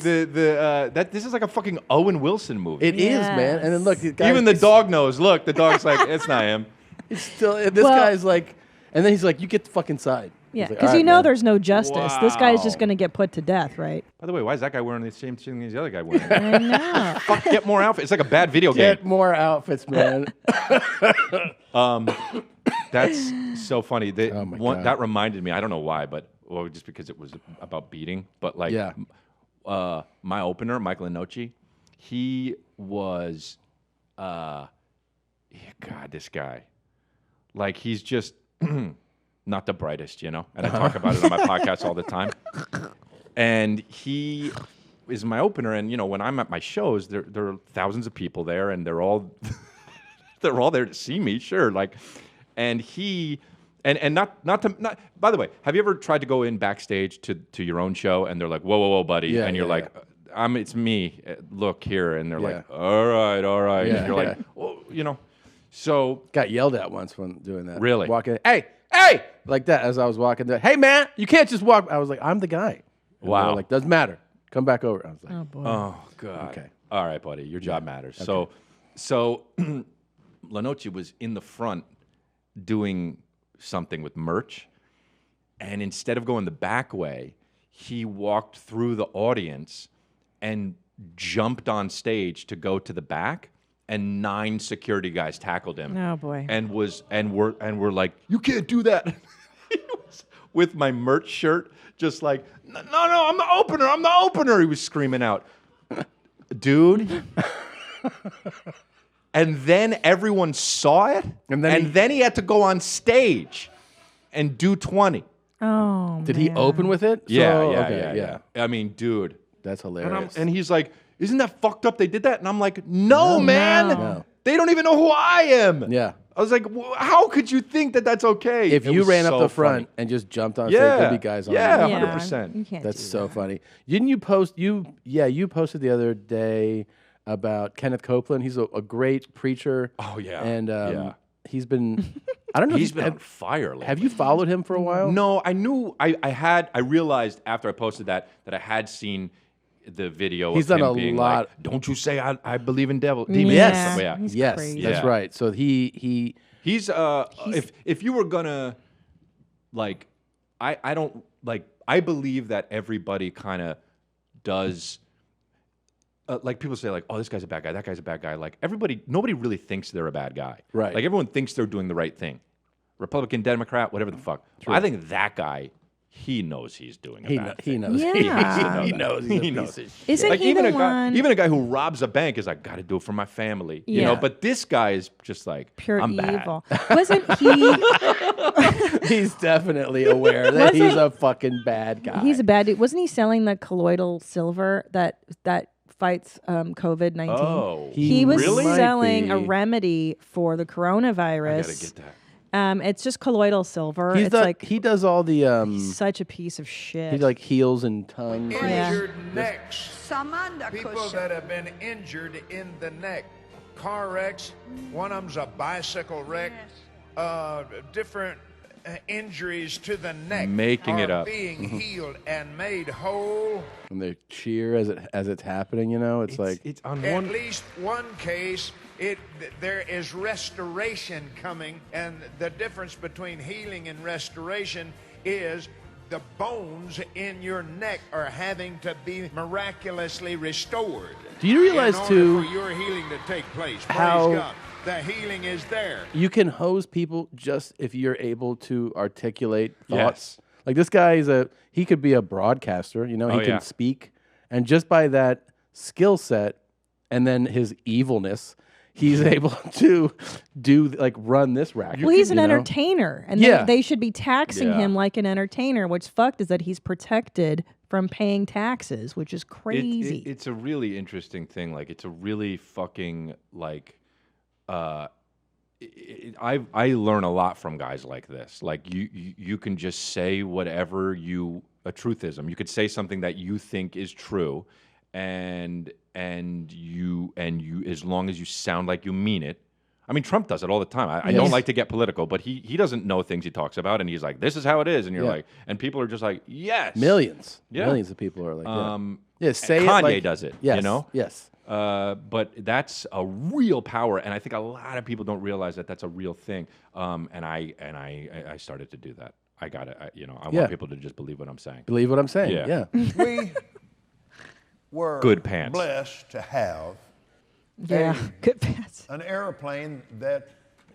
Speaker 1: him. This is like a fucking Owen Wilson movie.
Speaker 5: It is, man. And then look,
Speaker 1: even the dog knows. Look, the dog's like, "It's not him."
Speaker 5: It's still this guy's like, and then he's like, "You get the fuck inside."
Speaker 2: Yeah,
Speaker 5: Like,
Speaker 2: because
Speaker 5: "All right, man."
Speaker 2: there's no justice. This guy's just going to get put to death, right?
Speaker 1: By the way, why is that guy wearing the same thing as the other guy wearing?
Speaker 2: I know.
Speaker 1: Fuck, get more outfits. It's like a bad video game.
Speaker 5: Get more outfits, man.
Speaker 1: That's so funny.
Speaker 5: God.
Speaker 1: That reminded me. I don't know why, but just because it was about beating. But like, my opener, Michael Inoci, he was, God, this guy, like he's just not the brightest, And I talk about it on my podcast all the time. And he is my opener, and when I'm at my shows, there are thousands of people there, and they're all there to see me, sure, like. And he, and not. By the way, have you ever tried to go in backstage to your own show and they're like, whoa, buddy,
Speaker 5: Yeah,
Speaker 1: and you're
Speaker 5: yeah,
Speaker 1: like, it's me. Look here, and they're like, all right,
Speaker 5: Yeah,
Speaker 1: and you're like, well, So
Speaker 5: got yelled at once when doing that.
Speaker 1: Really?
Speaker 5: Walking, hey, like that as I was walking there. Hey, man, you can't just walk. I was like, I'm the guy. And
Speaker 1: Wow.
Speaker 5: they were like, doesn't matter. Come back over. I was like,
Speaker 2: oh boy.
Speaker 1: Oh God.
Speaker 5: Okay.
Speaker 1: All right, buddy. Your job matters.
Speaker 5: Okay.
Speaker 1: So Lanoche was in the front doing something with merch, and instead of going the back way, he walked through the audience and jumped on stage to go to the back, and 9 security guys tackled him.
Speaker 2: Oh boy.
Speaker 1: And were like, you can't do that. He was with my merch shirt, just like, no, I'm the opener. He was screaming out, dude. And then everyone saw it, and then he had to go on stage and do 20.
Speaker 2: Oh,
Speaker 5: did he open with it?
Speaker 1: Yeah. I mean, dude.
Speaker 5: That's hilarious.
Speaker 1: And he's like, isn't that fucked up they did that? And I'm like, no, man.
Speaker 5: No.
Speaker 1: They don't even know who I am.
Speaker 5: Yeah.
Speaker 1: I was like, how could you think that that's okay?
Speaker 5: If
Speaker 1: It
Speaker 5: you
Speaker 1: was
Speaker 5: ran up
Speaker 1: so
Speaker 5: the front
Speaker 1: funny.
Speaker 5: and just jumped on stage,
Speaker 1: Yeah.
Speaker 5: there'd be guys on
Speaker 1: Yeah,
Speaker 5: there.
Speaker 1: 100%.
Speaker 2: You can't
Speaker 5: That's
Speaker 2: do
Speaker 5: so
Speaker 2: that.
Speaker 5: funny. Didn't you post? You posted the other day about Kenneth Copeland. He's a great preacher.
Speaker 1: Oh yeah.
Speaker 5: And he's been. I don't know.
Speaker 1: He's been on fire lately.
Speaker 5: Have you followed him for a while?
Speaker 1: No, I knew I realized after I posted that I had seen the video
Speaker 5: He's
Speaker 1: of
Speaker 5: done
Speaker 1: him
Speaker 5: a
Speaker 1: being
Speaker 5: lot.
Speaker 1: like, don't you say I believe in demons.
Speaker 5: Yes.
Speaker 1: Yeah.
Speaker 2: He's
Speaker 5: Yes.
Speaker 2: crazy.
Speaker 5: That's
Speaker 1: Yeah.
Speaker 5: right. So he's
Speaker 1: if you were gonna like I don't like I believe that everybody kind of does like people say like, oh, this guy's a bad guy, that guy's a bad guy. Like nobody really thinks they're a bad guy.
Speaker 5: Right.
Speaker 1: Like everyone thinks they're doing the right thing. Republican, Democrat, whatever the fuck.
Speaker 5: True.
Speaker 1: I think that guy, he knows he's doing a bad thing.
Speaker 5: he knows.
Speaker 2: Yeah.
Speaker 5: He
Speaker 1: He
Speaker 5: knows.
Speaker 1: He
Speaker 5: He's a
Speaker 1: knows.
Speaker 5: piece of shit.
Speaker 2: Isn't he
Speaker 1: even
Speaker 2: the
Speaker 1: a guy,
Speaker 2: one?
Speaker 1: even a guy who robs a bank is like, got to do it for my family, you know.
Speaker 2: Yeah.
Speaker 1: But this guy is just like,
Speaker 2: Pure
Speaker 1: I'm
Speaker 2: evil.
Speaker 1: bad.
Speaker 2: Wasn't he?
Speaker 5: He's definitely aware that he's a fucking bad guy.
Speaker 2: He's a bad dude. Wasn't he selling the colloidal silver that fights COVID-19?
Speaker 1: Oh,
Speaker 2: he was
Speaker 1: really?
Speaker 2: selling a
Speaker 5: Might be.
Speaker 2: remedy for the coronavirus.
Speaker 1: I gotta get that.
Speaker 2: It's just colloidal silver.
Speaker 5: He's
Speaker 2: It's like
Speaker 5: he does all the
Speaker 2: he's such a piece of shit.
Speaker 5: he like heels and tongues.
Speaker 2: Yeah.
Speaker 10: Injured necks. People that have been injured in the neck.
Speaker 3: car wrecks. One of them's a bicycle wreck. Different injuries to the neck
Speaker 1: Making
Speaker 3: are
Speaker 1: it up.
Speaker 3: being healed and made whole.
Speaker 5: And they cheer as it's happening. You know, it's like
Speaker 1: it's on
Speaker 3: At least one case, there is restoration coming, and the difference between healing and restoration is the bones in your neck are having to be miraculously restored.
Speaker 5: Do you realize,
Speaker 3: in order
Speaker 5: too,
Speaker 3: for your healing to take place?
Speaker 5: how-
Speaker 3: Praise God. The healing is there.
Speaker 5: you can hose people just if you're able to articulate thoughts.
Speaker 1: Yes.
Speaker 5: Like this guy he could be a broadcaster. You know, he
Speaker 1: Oh,
Speaker 5: can
Speaker 1: yeah.
Speaker 5: speak, and just by that skill set and then his evilness, he's able to run this racket.
Speaker 2: Well, he's an
Speaker 5: you know?
Speaker 2: entertainer, and
Speaker 5: Yeah.
Speaker 2: they should be taxing
Speaker 5: Yeah.
Speaker 2: him like an entertainer. What's fucked is that he's protected from paying taxes, which is crazy.
Speaker 1: It's a really interesting thing. Like, it's a really fucking like. I learn a lot from guys like this. Like, you can just say whatever a truthism. You could say something that you think is true, and you as long as you sound like you mean it. I mean, Trump does it all the time. I don't like to get political, but he doesn't know things he talks about, and he's like, "This is how it is," and you're like, and people are just like, "Yes."
Speaker 5: Millions of people are like, say
Speaker 1: Kanye
Speaker 5: it like,
Speaker 1: does it.
Speaker 5: Yes,
Speaker 1: You know.
Speaker 5: Yes.
Speaker 1: But that's a real power, and I think a lot of people don't realize that that's a real thing. And I started to do that. I got it. I want people to just believe what I'm saying.
Speaker 5: Believe what I'm saying.
Speaker 1: Yeah.
Speaker 6: We were
Speaker 1: Good pants.
Speaker 6: blessed to have
Speaker 2: good pants.
Speaker 6: an airplane that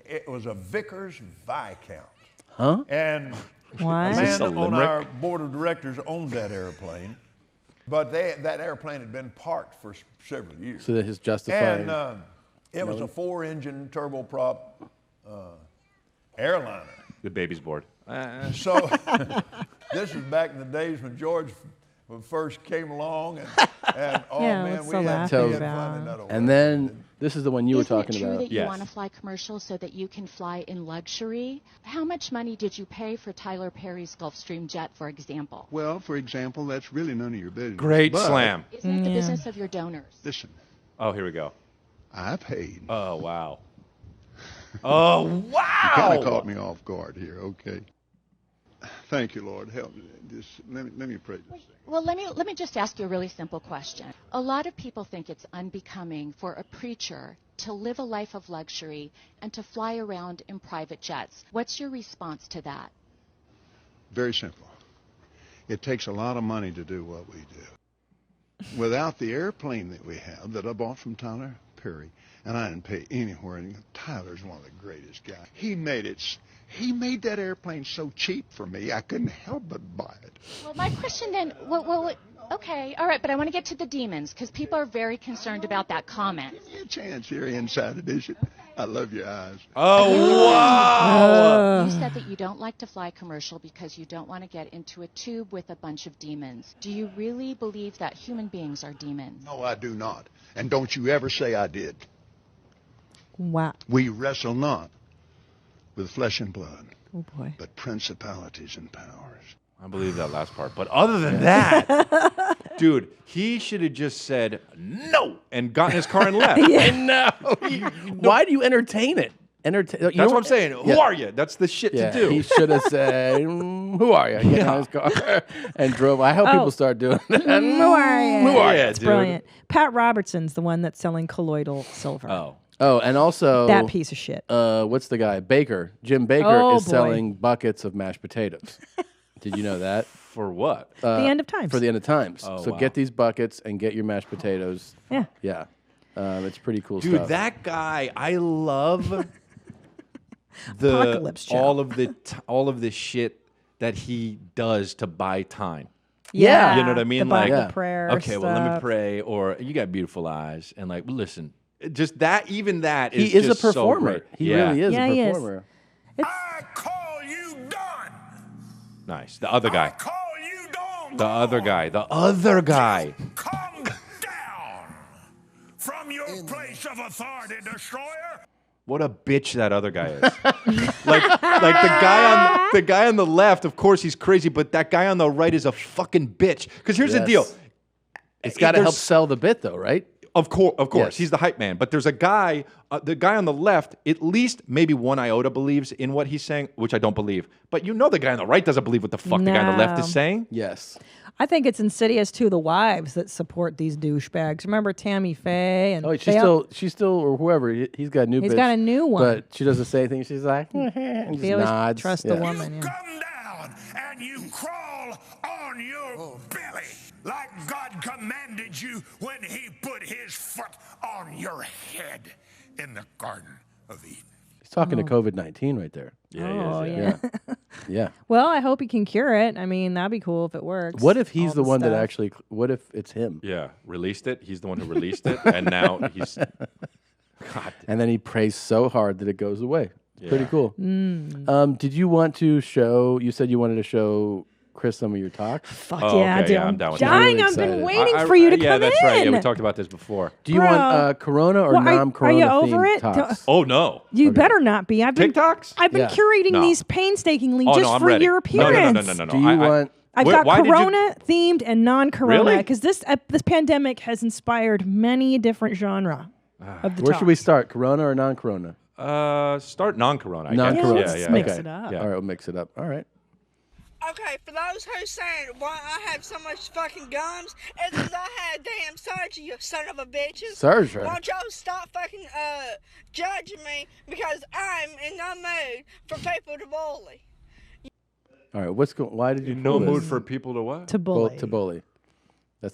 Speaker 6: it was a Vickers Viscount.
Speaker 5: Huh?
Speaker 6: And
Speaker 2: What?
Speaker 6: a
Speaker 2: Is
Speaker 6: man
Speaker 2: this a
Speaker 6: on
Speaker 2: limerick?
Speaker 6: our board of directors owned that airplane. But that airplane had been parked for several years.
Speaker 5: So that his justifying.
Speaker 6: And it was a 4-engine turboprop airliner.
Speaker 1: The baby's bored.
Speaker 6: So this is back in the days when George first came along, and oh
Speaker 2: Yeah,
Speaker 6: man,
Speaker 2: what's
Speaker 6: we
Speaker 2: so
Speaker 6: had
Speaker 2: laughing
Speaker 6: fun
Speaker 2: about?
Speaker 6: in that old
Speaker 5: And then this is the one you were
Speaker 4: Isn't
Speaker 5: talking
Speaker 4: it true
Speaker 5: about.
Speaker 4: that you want to fly commercial so that you can fly in luxury? How much money did you pay for Tyler Perry's Gulfstream jet, for example?
Speaker 8: Well, for example, that's really none of your business.
Speaker 1: Great
Speaker 8: But
Speaker 1: slam.
Speaker 4: Isn't it the business of your donors?
Speaker 8: Listen,
Speaker 1: Oh, here we go.
Speaker 8: I paid.
Speaker 1: Oh wow. Oh wow.
Speaker 8: Kind of caught me off guard here. Okay. Thank you, Lord. Help me. Just let me pray this thing.
Speaker 4: Well, let me just ask you a really simple question. A lot of people think it's unbecoming for a preacher to live a life of luxury and to fly around in private jets. What's your response to that?
Speaker 8: Very simple. It takes a lot of money to do what we do. Without the airplane that we have that I bought from Tyler Perry, and I didn't pay anywhere. And Tyler's one of the greatest guys. He made that airplane so cheap for me, I couldn't help but buy it.
Speaker 4: Well, my question then, okay, all right, but I want to get to the demons because people are very concerned about that comment.
Speaker 8: Give me a chance here inside edition. I love your eyes.
Speaker 1: Oh, wow.
Speaker 4: You said that you don't like to fly commercial because you don't want to get into a tube with a bunch of demons. Do you really believe that human beings are demons?
Speaker 8: No, I do not. And don't you ever say I did.
Speaker 2: Wow.
Speaker 8: We wrestle not with flesh and blood,
Speaker 2: Oh boy.
Speaker 8: but principalities and powers.
Speaker 1: I believe that last part. But other than that, dude, he should have just said no and gotten his car and left.
Speaker 5: I know. Why do you entertain it?
Speaker 1: That's what I'm saying. Who are you? That's the shit to do.
Speaker 5: He should have said, "Who are you?" Get out of his car and drove. I hope people start doing that.
Speaker 2: Who are you?
Speaker 5: Who are you,
Speaker 2: It's
Speaker 5: dude?
Speaker 2: brilliant. Pat Robertson's the one that's selling colloidal silver.
Speaker 5: Oh, and also
Speaker 2: That piece of shit.
Speaker 5: What's the guy? Baker. Jim Baker
Speaker 2: Oh,
Speaker 5: is
Speaker 2: boy.
Speaker 5: selling buckets of mashed potatoes. Did you know that?
Speaker 1: For what?
Speaker 2: The end of times.
Speaker 5: For the end of times.
Speaker 1: Oh,
Speaker 5: so
Speaker 1: wow.
Speaker 5: get these buckets and get your mashed potatoes.
Speaker 2: Yeah.
Speaker 5: Yeah. It's pretty cool
Speaker 1: Dude,
Speaker 5: stuff.
Speaker 1: that guy, I love the
Speaker 2: Apocalypse Joe.
Speaker 1: all of the shit that he does to buy time.
Speaker 2: Yeah.
Speaker 1: You know what I mean?
Speaker 2: The Bible
Speaker 1: like,
Speaker 2: prayer
Speaker 1: okay, well, let me
Speaker 2: stuff.
Speaker 1: pray, or you got beautiful eyes, and like, listen, just that, even that
Speaker 5: He
Speaker 1: is
Speaker 5: is a
Speaker 1: just so
Speaker 5: performer.
Speaker 1: great.
Speaker 5: He
Speaker 1: Yeah.
Speaker 5: really is
Speaker 2: Yeah,
Speaker 5: a
Speaker 2: he is.
Speaker 5: performer.
Speaker 1: Nice. The other guy. The other guy. The other guy.
Speaker 3: From your place of authority, destroyer.
Speaker 1: What a bitch that other guy is. like the guy on the left, of course he's crazy, but that guy on the right is a fucking bitch. Because here's the deal.
Speaker 5: It's got to help
Speaker 1: There's-
Speaker 5: sell the bit, though, right?
Speaker 1: Of course,
Speaker 5: Yes.
Speaker 1: he's the hype man. But there's a guy, the guy on the left, at least maybe one iota believes in what he's saying, which I don't believe. But you know the guy on the right doesn't believe what the fuck the guy on the left is
Speaker 2: No.
Speaker 1: saying.
Speaker 5: Yes.
Speaker 2: I think it's insidious too. The wives that support these douchebags. Remember Tammy Faye and
Speaker 5: Oh, she's still, or whoever. He's got a new.
Speaker 2: He's
Speaker 5: bitch,
Speaker 2: got a new one.
Speaker 5: but she does the same thing. She's like, and
Speaker 2: He
Speaker 5: just
Speaker 2: always
Speaker 5: nods.
Speaker 2: trusts
Speaker 5: Yeah.
Speaker 2: the woman. Yeah.
Speaker 3: And you crawl on your belly like God commanded you when he put his foot on your head in the Garden of Eden.
Speaker 5: He's talking to COVID-19 right there.
Speaker 2: Oh, yeah.
Speaker 5: Yeah.
Speaker 2: Well, I hope he can cure it. I mean, that'd be cool if it works.
Speaker 5: What if he's
Speaker 2: All
Speaker 5: the one that
Speaker 2: stuff.
Speaker 5: actually? What if it's him?
Speaker 1: Yeah, released it. He's the one who released it, and now he's. God.
Speaker 5: And then he prays so hard that it goes away. It's pretty
Speaker 1: Yeah.
Speaker 5: cool. Did you want to show? You said you wanted to show Chris some of your talks.
Speaker 2: Fuck yeah, dude.
Speaker 1: I'm down with
Speaker 2: dying.
Speaker 1: that.
Speaker 2: I've been waiting for you to
Speaker 1: yeah,
Speaker 2: come
Speaker 1: that's right. Yeah, we
Speaker 2: in.
Speaker 1: talked about this before.
Speaker 5: Do you want Corona or
Speaker 2: Well,
Speaker 5: non-Corona
Speaker 2: are you over
Speaker 5: themed
Speaker 2: it?
Speaker 5: talks?
Speaker 1: Oh no.
Speaker 2: You better not be. I've been
Speaker 1: TikToks?
Speaker 2: I've been
Speaker 5: Yeah.
Speaker 2: curating
Speaker 1: No.
Speaker 2: these painstakingly
Speaker 1: Oh,
Speaker 2: just
Speaker 1: no, I'm
Speaker 2: for
Speaker 1: ready.
Speaker 2: your
Speaker 1: No,
Speaker 2: appearance.
Speaker 1: no.
Speaker 5: Do you want?
Speaker 2: I've
Speaker 1: Wait,
Speaker 2: got
Speaker 1: why did you-
Speaker 2: Corona themed and non-Corona
Speaker 1: Really?
Speaker 2: because this pandemic has inspired many different genre of the
Speaker 5: Where
Speaker 2: talks.
Speaker 5: should we start? Corona or non-Corona?
Speaker 1: Start non-corona. I
Speaker 5: Non-Corona.
Speaker 1: guess. Yeah,
Speaker 2: mix
Speaker 1: okay.
Speaker 2: it up.
Speaker 1: Yeah.
Speaker 5: All right, we'll mix it up. All right.
Speaker 11: Okay, for those who's saying why I have so much fucking gums, it's because I had damn surgery, you son of a bitches.
Speaker 5: Surgery?
Speaker 11: Why don't y'all stop fucking judging me because I'm in no mood for people to bully.
Speaker 5: All right. What's going? Why did you?
Speaker 1: No
Speaker 5: pull
Speaker 1: mood
Speaker 5: this?
Speaker 1: for people to what?
Speaker 2: To bully.
Speaker 5: To bully.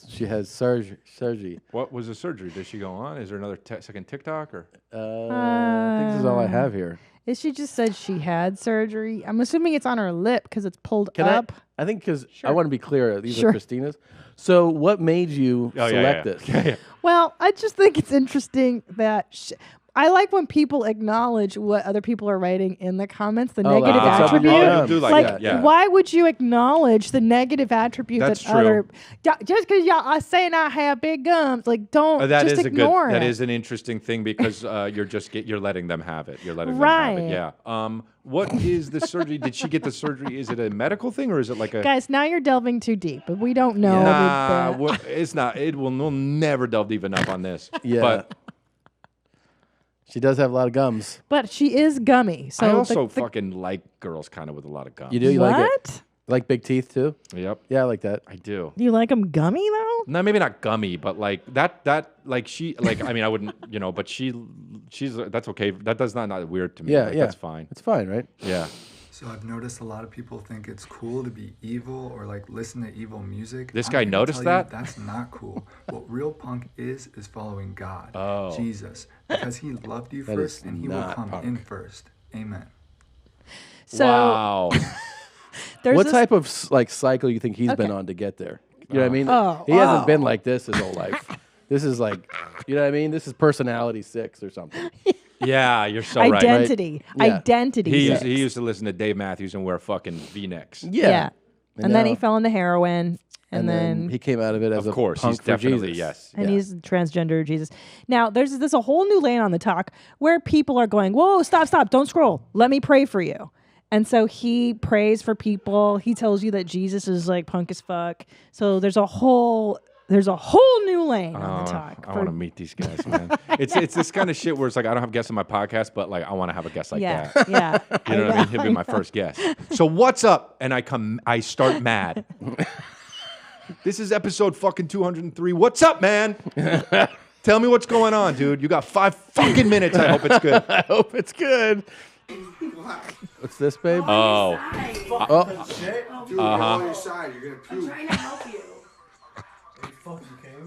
Speaker 5: She has surgery.
Speaker 1: What was the surgery? Did she go on? Is there another second TikTok or?
Speaker 5: I think this is all I have here.
Speaker 2: She just said she had surgery. I'm assuming it's on her lip because it's pulled
Speaker 5: Can
Speaker 2: up.
Speaker 5: I think because I
Speaker 2: Sure.
Speaker 5: want to be clear, these
Speaker 2: Sure.
Speaker 5: are Christina's. So, what made you
Speaker 1: Oh, yeah,
Speaker 5: select
Speaker 1: yeah.
Speaker 5: this?
Speaker 1: Yeah, yeah.
Speaker 2: Well, I just think it's interesting that I like when people acknowledge what other people are writing in the comments, the negative
Speaker 5: like, it's up
Speaker 2: attribute.
Speaker 5: to them.
Speaker 1: do like that, yeah.
Speaker 2: Why would you acknowledge the negative attribute
Speaker 1: That's
Speaker 2: that other
Speaker 1: true.
Speaker 2: just because y'all are saying I have big gums, like don't
Speaker 1: That
Speaker 2: just
Speaker 1: is
Speaker 2: ignore it.
Speaker 1: That is an interesting thing because you're letting them have it. You're letting them have
Speaker 2: Right.
Speaker 1: it. Yeah. What is the surgery? Did she get the surgery? Is it a medical thing or is it like a?
Speaker 2: Guys, now you're delving too deep, but we don't know.
Speaker 1: Nah,
Speaker 2: the-
Speaker 1: it's not. We'll never delve deep enough on this.
Speaker 5: Yeah.
Speaker 1: But
Speaker 5: She does have a lot of gums.
Speaker 2: but she is gummy. So
Speaker 1: I
Speaker 2: the-
Speaker 1: also
Speaker 2: the-
Speaker 1: fucking like girls kind of with a lot of gums.
Speaker 5: You do? You like it?
Speaker 2: What?
Speaker 5: Like big teeth too?
Speaker 1: Yep.
Speaker 5: Yeah, I like that.
Speaker 1: I do.
Speaker 2: Do you like them gummy though?
Speaker 1: No, maybe not gummy, but like that like she like I mean I wouldn't but she's that's okay. That does not weird to me.
Speaker 5: Yeah,
Speaker 1: Like,
Speaker 5: yeah.
Speaker 1: That's fine.
Speaker 5: It's fine, right?
Speaker 1: Yeah.
Speaker 13: So I've noticed a lot of people think it's cool to be evil or like listen to evil music.
Speaker 1: This
Speaker 13: I'm
Speaker 1: guy
Speaker 13: here to
Speaker 1: noticed
Speaker 13: tell you
Speaker 1: that?
Speaker 13: That's not cool. What real punk is following God,
Speaker 1: Oh.
Speaker 13: Jesus, because he loved you
Speaker 5: That
Speaker 13: first
Speaker 5: is
Speaker 13: and he will
Speaker 5: not
Speaker 13: come
Speaker 5: punk.
Speaker 13: in first. Amen.
Speaker 2: So
Speaker 1: Wow.
Speaker 2: there's
Speaker 5: What
Speaker 2: this-
Speaker 5: type of cycle you think he's been
Speaker 2: Okay.
Speaker 5: on to get there? You know what I mean?
Speaker 2: Oh,
Speaker 5: He hasn't
Speaker 2: oh.
Speaker 5: been like this his whole life. This is like, you know what I mean? This is personality 6 or something.
Speaker 1: Yeah, you're so right.
Speaker 2: identity.
Speaker 5: Yeah.
Speaker 2: Identity.
Speaker 1: He
Speaker 2: six.
Speaker 1: used to listen to Dave Matthews and wear fucking V-necks.
Speaker 2: Yeah. And then he
Speaker 5: now-
Speaker 2: fell into heroin. And then
Speaker 5: he came out of it as
Speaker 1: Of
Speaker 5: a
Speaker 1: course,
Speaker 5: punk
Speaker 1: he's
Speaker 5: for
Speaker 1: definitely
Speaker 5: Jesus.
Speaker 1: yes.
Speaker 2: and he's transgender Jesus. Now, there's a whole new lane on the talk where people are going, whoa, stop, don't scroll. Let me pray for you. And so he prays for people. He tells you that Jesus is like punk as fuck. So there's a whole new lane on the talk.
Speaker 1: I want to meet these guys, man. it's this kind of shit where it's like I don't have guests on my podcast, but like I want to have a guest like
Speaker 2: Yeah,
Speaker 1: that.
Speaker 2: yeah.
Speaker 1: You know what I mean? He'll be my first guest. So what's up? And I start mad. This is episode fucking 203. What's up, man? Tell me what's going on, dude. You got 5 fucking minutes. I hope it's good.
Speaker 5: I hope it's good. What's this, babe?
Speaker 1: Oh.
Speaker 6: Dude,
Speaker 1: Uh-huh.
Speaker 6: on your side. You're gonna puke.
Speaker 17: trying to help you.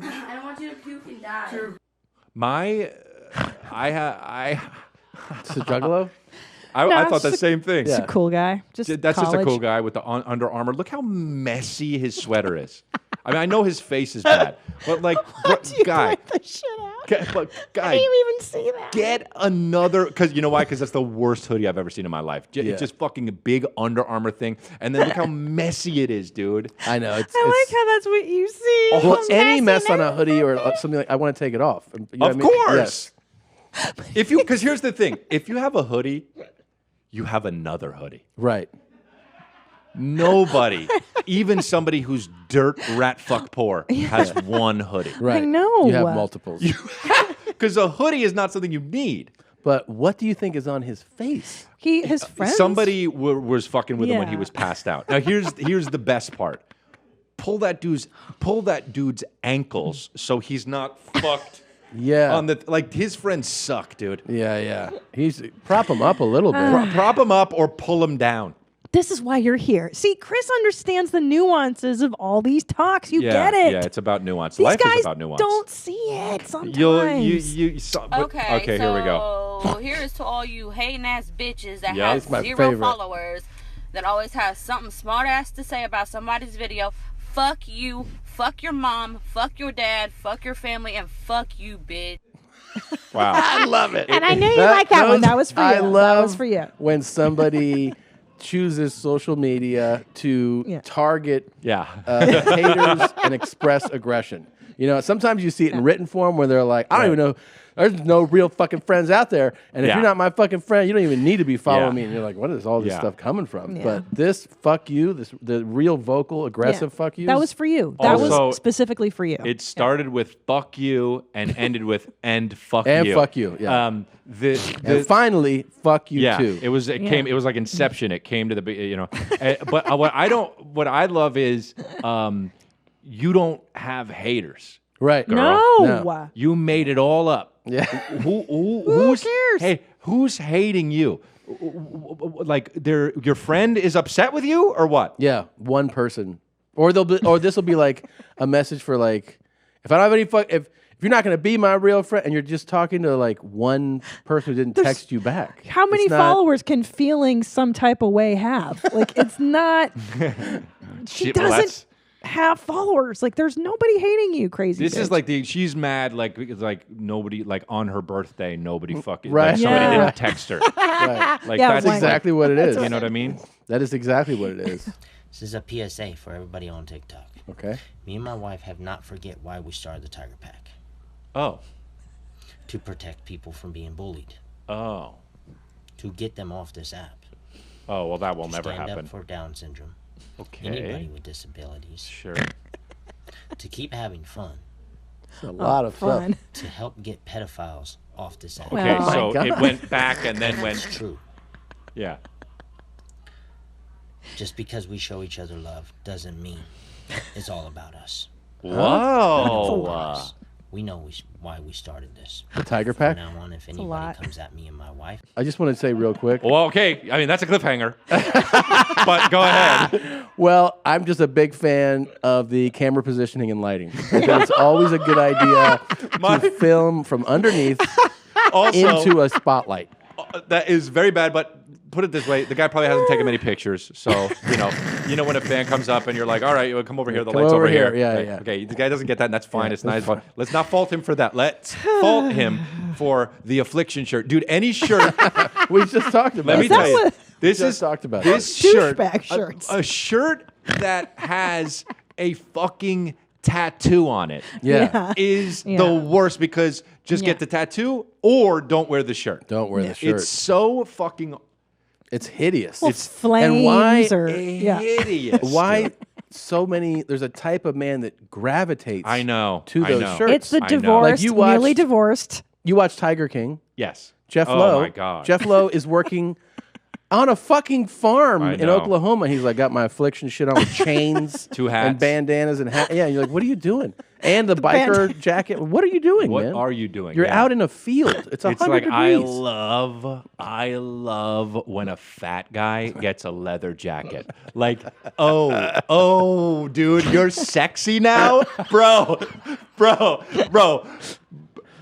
Speaker 17: I don't want you to puke and die.
Speaker 5: It's a juggalo?
Speaker 1: I thought the same thing.
Speaker 2: Just a cool guy. Just
Speaker 1: That's just a
Speaker 2: college.
Speaker 1: cool guy with the Under Armour. Look how messy his sweater is. I mean, I know his face is bad, but like, guy,
Speaker 2: The shit out.
Speaker 1: but guy,
Speaker 2: I didn't even see that.
Speaker 1: get another. Because you know why? Because that's the worst hoodie I've ever seen in my life.
Speaker 5: Yeah.
Speaker 1: It's just fucking a big Under Armour thing, and then look how messy it is, dude.
Speaker 5: I know.
Speaker 2: I like how that's what you see.
Speaker 5: Well,
Speaker 2: It's
Speaker 5: any
Speaker 2: messy
Speaker 5: mess on a
Speaker 2: now.
Speaker 5: hoodie or something like I want to take it off. You know
Speaker 1: Of
Speaker 5: what I mean?
Speaker 1: course. Because here's the thing: if you have a hoodie, you have another hoodie.
Speaker 5: Right.
Speaker 1: Nobody, even somebody who's dirt rat fuck poor, has one hoodie.
Speaker 5: Right.
Speaker 2: I know.
Speaker 5: You have multiples.
Speaker 1: Because a hoodie is not something you need.
Speaker 5: But what do you think is on his face?
Speaker 2: His friends.
Speaker 1: Somebody was fucking with him when he
Speaker 2: Yeah.
Speaker 1: was passed out. Now here's the best part. Pull that dude's ankles so he's not fucked.
Speaker 5: Yeah.
Speaker 1: On the like his friends suck, dude.
Speaker 5: Yeah. He's prop him up a little bit.
Speaker 1: Prop him up or pull him down.
Speaker 2: This is why you're here. See, Chris understands the nuances of all these talks. You get it.
Speaker 1: Yeah, it's about nuance.
Speaker 2: These
Speaker 1: Life
Speaker 2: guys
Speaker 1: is about nuance.
Speaker 2: don't see it sometimes.
Speaker 12: Okay,
Speaker 1: here we go.
Speaker 12: So here's to all you hating ass bitches that
Speaker 1: Yeah.
Speaker 12: have
Speaker 1: It's my
Speaker 12: 0
Speaker 1: favorite.
Speaker 12: followers that always have something smart ass to say about somebody's video. Fuck you, fuck your mom, fuck your dad, fuck your family, and fuck you, bitch.
Speaker 1: Wow.
Speaker 5: I love it.
Speaker 2: And I knew you liked that one. That was for you.
Speaker 5: I love
Speaker 2: that was for you.
Speaker 5: when somebody chooses social media to target haters and express aggression. You know, sometimes you see it in written form where they're like, I don't even know. There's no real fucking friends out there. And if
Speaker 1: Yeah.
Speaker 5: you're not my fucking friend, you don't even need to be following
Speaker 1: Yeah.
Speaker 5: me. And you're like, what is all this
Speaker 1: Yeah.
Speaker 5: stuff coming from?
Speaker 2: Yeah.
Speaker 5: But this fuck you, the real vocal, aggressive
Speaker 2: Yeah.
Speaker 5: fuck you.
Speaker 2: That was for you. That
Speaker 1: Also,
Speaker 2: was specifically for you.
Speaker 1: It started with fuck you and ended with and fuck
Speaker 5: And
Speaker 1: you.
Speaker 5: fuck you, yeah. And finally, fuck you too.
Speaker 1: It was like Inception. It came to the but what I love is you don't have haters.
Speaker 5: Right.
Speaker 1: Girl.
Speaker 2: No.
Speaker 1: You made it all up.
Speaker 5: Yeah.
Speaker 1: Who cares? Hey, who's hating you? Like your friend is upset with you or what?
Speaker 5: Yeah, one person. Or this will be like a message for like, if I don't have any if you're not gonna be my real friend and you're just talking to like one person who didn't text you back.
Speaker 2: How many
Speaker 5: It's not-
Speaker 2: followers can feeling some type of way have? Like, it's not. She
Speaker 1: Shit, well,
Speaker 2: doesn't
Speaker 1: that's-
Speaker 2: have followers. Like, there's nobody hating you, crazy.
Speaker 1: This is
Speaker 2: bitch.
Speaker 1: like she's mad it's like nobody like on her birthday nobody fucking
Speaker 5: Right.
Speaker 1: like somebody
Speaker 2: Yeah.
Speaker 1: didn't text her.
Speaker 5: Right.
Speaker 1: Like
Speaker 2: Yeah,
Speaker 1: that's
Speaker 2: like-
Speaker 5: exactly what it is.
Speaker 1: You know what I mean?
Speaker 5: That is exactly what it is.
Speaker 14: This is a PSA for everybody on TikTok.
Speaker 5: Okay.
Speaker 14: Me and my wife have not forget why we started the Tiger Pack.
Speaker 1: Oh.
Speaker 14: To protect people from being bullied.
Speaker 1: Oh.
Speaker 14: To get them off this app.
Speaker 1: Oh well, that will
Speaker 14: To
Speaker 1: never
Speaker 14: stand
Speaker 1: happen.
Speaker 14: up for Down syndrome.
Speaker 1: Okay.
Speaker 14: Anybody with disabilities.
Speaker 1: Sure.
Speaker 14: To keep having fun.
Speaker 5: It's a lot of
Speaker 2: fun.
Speaker 5: stuff.
Speaker 14: To help get pedophiles off this app.
Speaker 1: Okay,
Speaker 2: Oh
Speaker 1: so
Speaker 5: my
Speaker 1: it
Speaker 5: God.
Speaker 1: went back and then went.
Speaker 14: It's true.
Speaker 1: Yeah.
Speaker 14: Just because we show each other love doesn't mean it's all about us.
Speaker 1: Whoa.
Speaker 14: We know why we started this.
Speaker 5: The Tiger
Speaker 14: From
Speaker 5: Pack?
Speaker 14: now on, if
Speaker 2: a
Speaker 14: anybody
Speaker 2: lot.
Speaker 14: comes at me and my wife,
Speaker 5: I just want to say real quick.
Speaker 1: Well, okay. I mean, that's a cliffhanger. But go ahead.
Speaker 5: Well, I'm just a big fan of the camera positioning and lighting. It's always a good idea to film from underneath
Speaker 1: Also,
Speaker 5: into a spotlight.
Speaker 1: that is very bad, but put it this way, the guy probably hasn't taken many pictures. So, you know when a fan comes up and you're like, all right, you come over here, the
Speaker 5: Come
Speaker 1: light's
Speaker 5: over
Speaker 1: over here.
Speaker 5: here. Yeah,
Speaker 1: Okay,
Speaker 5: yeah.
Speaker 1: Okay, the guy doesn't get that, and that's fine.
Speaker 5: Yeah,
Speaker 1: It's
Speaker 5: that's
Speaker 1: nice. Let's not fault him for that. Let's fault him for the affliction shirt. Dude, any shirt.
Speaker 5: We just talked about
Speaker 1: Let me
Speaker 5: it.
Speaker 1: tell you. This
Speaker 5: Just
Speaker 1: is
Speaker 5: talked about
Speaker 1: this
Speaker 5: it.
Speaker 1: shirt.
Speaker 2: Douchebag shirts.
Speaker 1: A shirt that has a fucking tattoo on it
Speaker 5: Yeah.
Speaker 1: is
Speaker 2: Yeah.
Speaker 1: the worst because just
Speaker 2: Yeah.
Speaker 1: get the tattoo or don't wear the shirt.
Speaker 5: Don't wear the shirt.
Speaker 1: It's so fucking
Speaker 5: It's hideous.
Speaker 2: Well,
Speaker 5: It's
Speaker 2: flames
Speaker 5: and why
Speaker 2: or yeah.
Speaker 1: hideous.
Speaker 5: why so many? There's a type of man that gravitates.
Speaker 1: I know.
Speaker 5: to
Speaker 1: I
Speaker 5: those
Speaker 1: know.
Speaker 5: shirts.
Speaker 2: It's the
Speaker 1: I know.
Speaker 2: divorced,
Speaker 5: Like you
Speaker 2: newly
Speaker 5: watched-
Speaker 2: divorced.
Speaker 5: You watch Tiger King.
Speaker 1: Yes.
Speaker 5: Jeff
Speaker 1: Oh
Speaker 5: Lowe.
Speaker 1: my God.
Speaker 5: Jeff Lowe is working on a fucking farm
Speaker 1: I
Speaker 5: in
Speaker 1: know.
Speaker 5: Oklahoma. He's like, got my affliction shit on with chains,
Speaker 1: Two hats.
Speaker 5: and bandanas and hat. Yeah, and you're like, what are you doing? And the biker jacket. What are you doing,
Speaker 1: What
Speaker 5: man?
Speaker 1: are you doing?
Speaker 5: You're
Speaker 1: Yeah.
Speaker 5: out in a field. It's 100
Speaker 1: It's like
Speaker 5: degrees.
Speaker 1: I love when a fat guy gets a leather jacket. Like, oh, dude, you're sexy now, bro,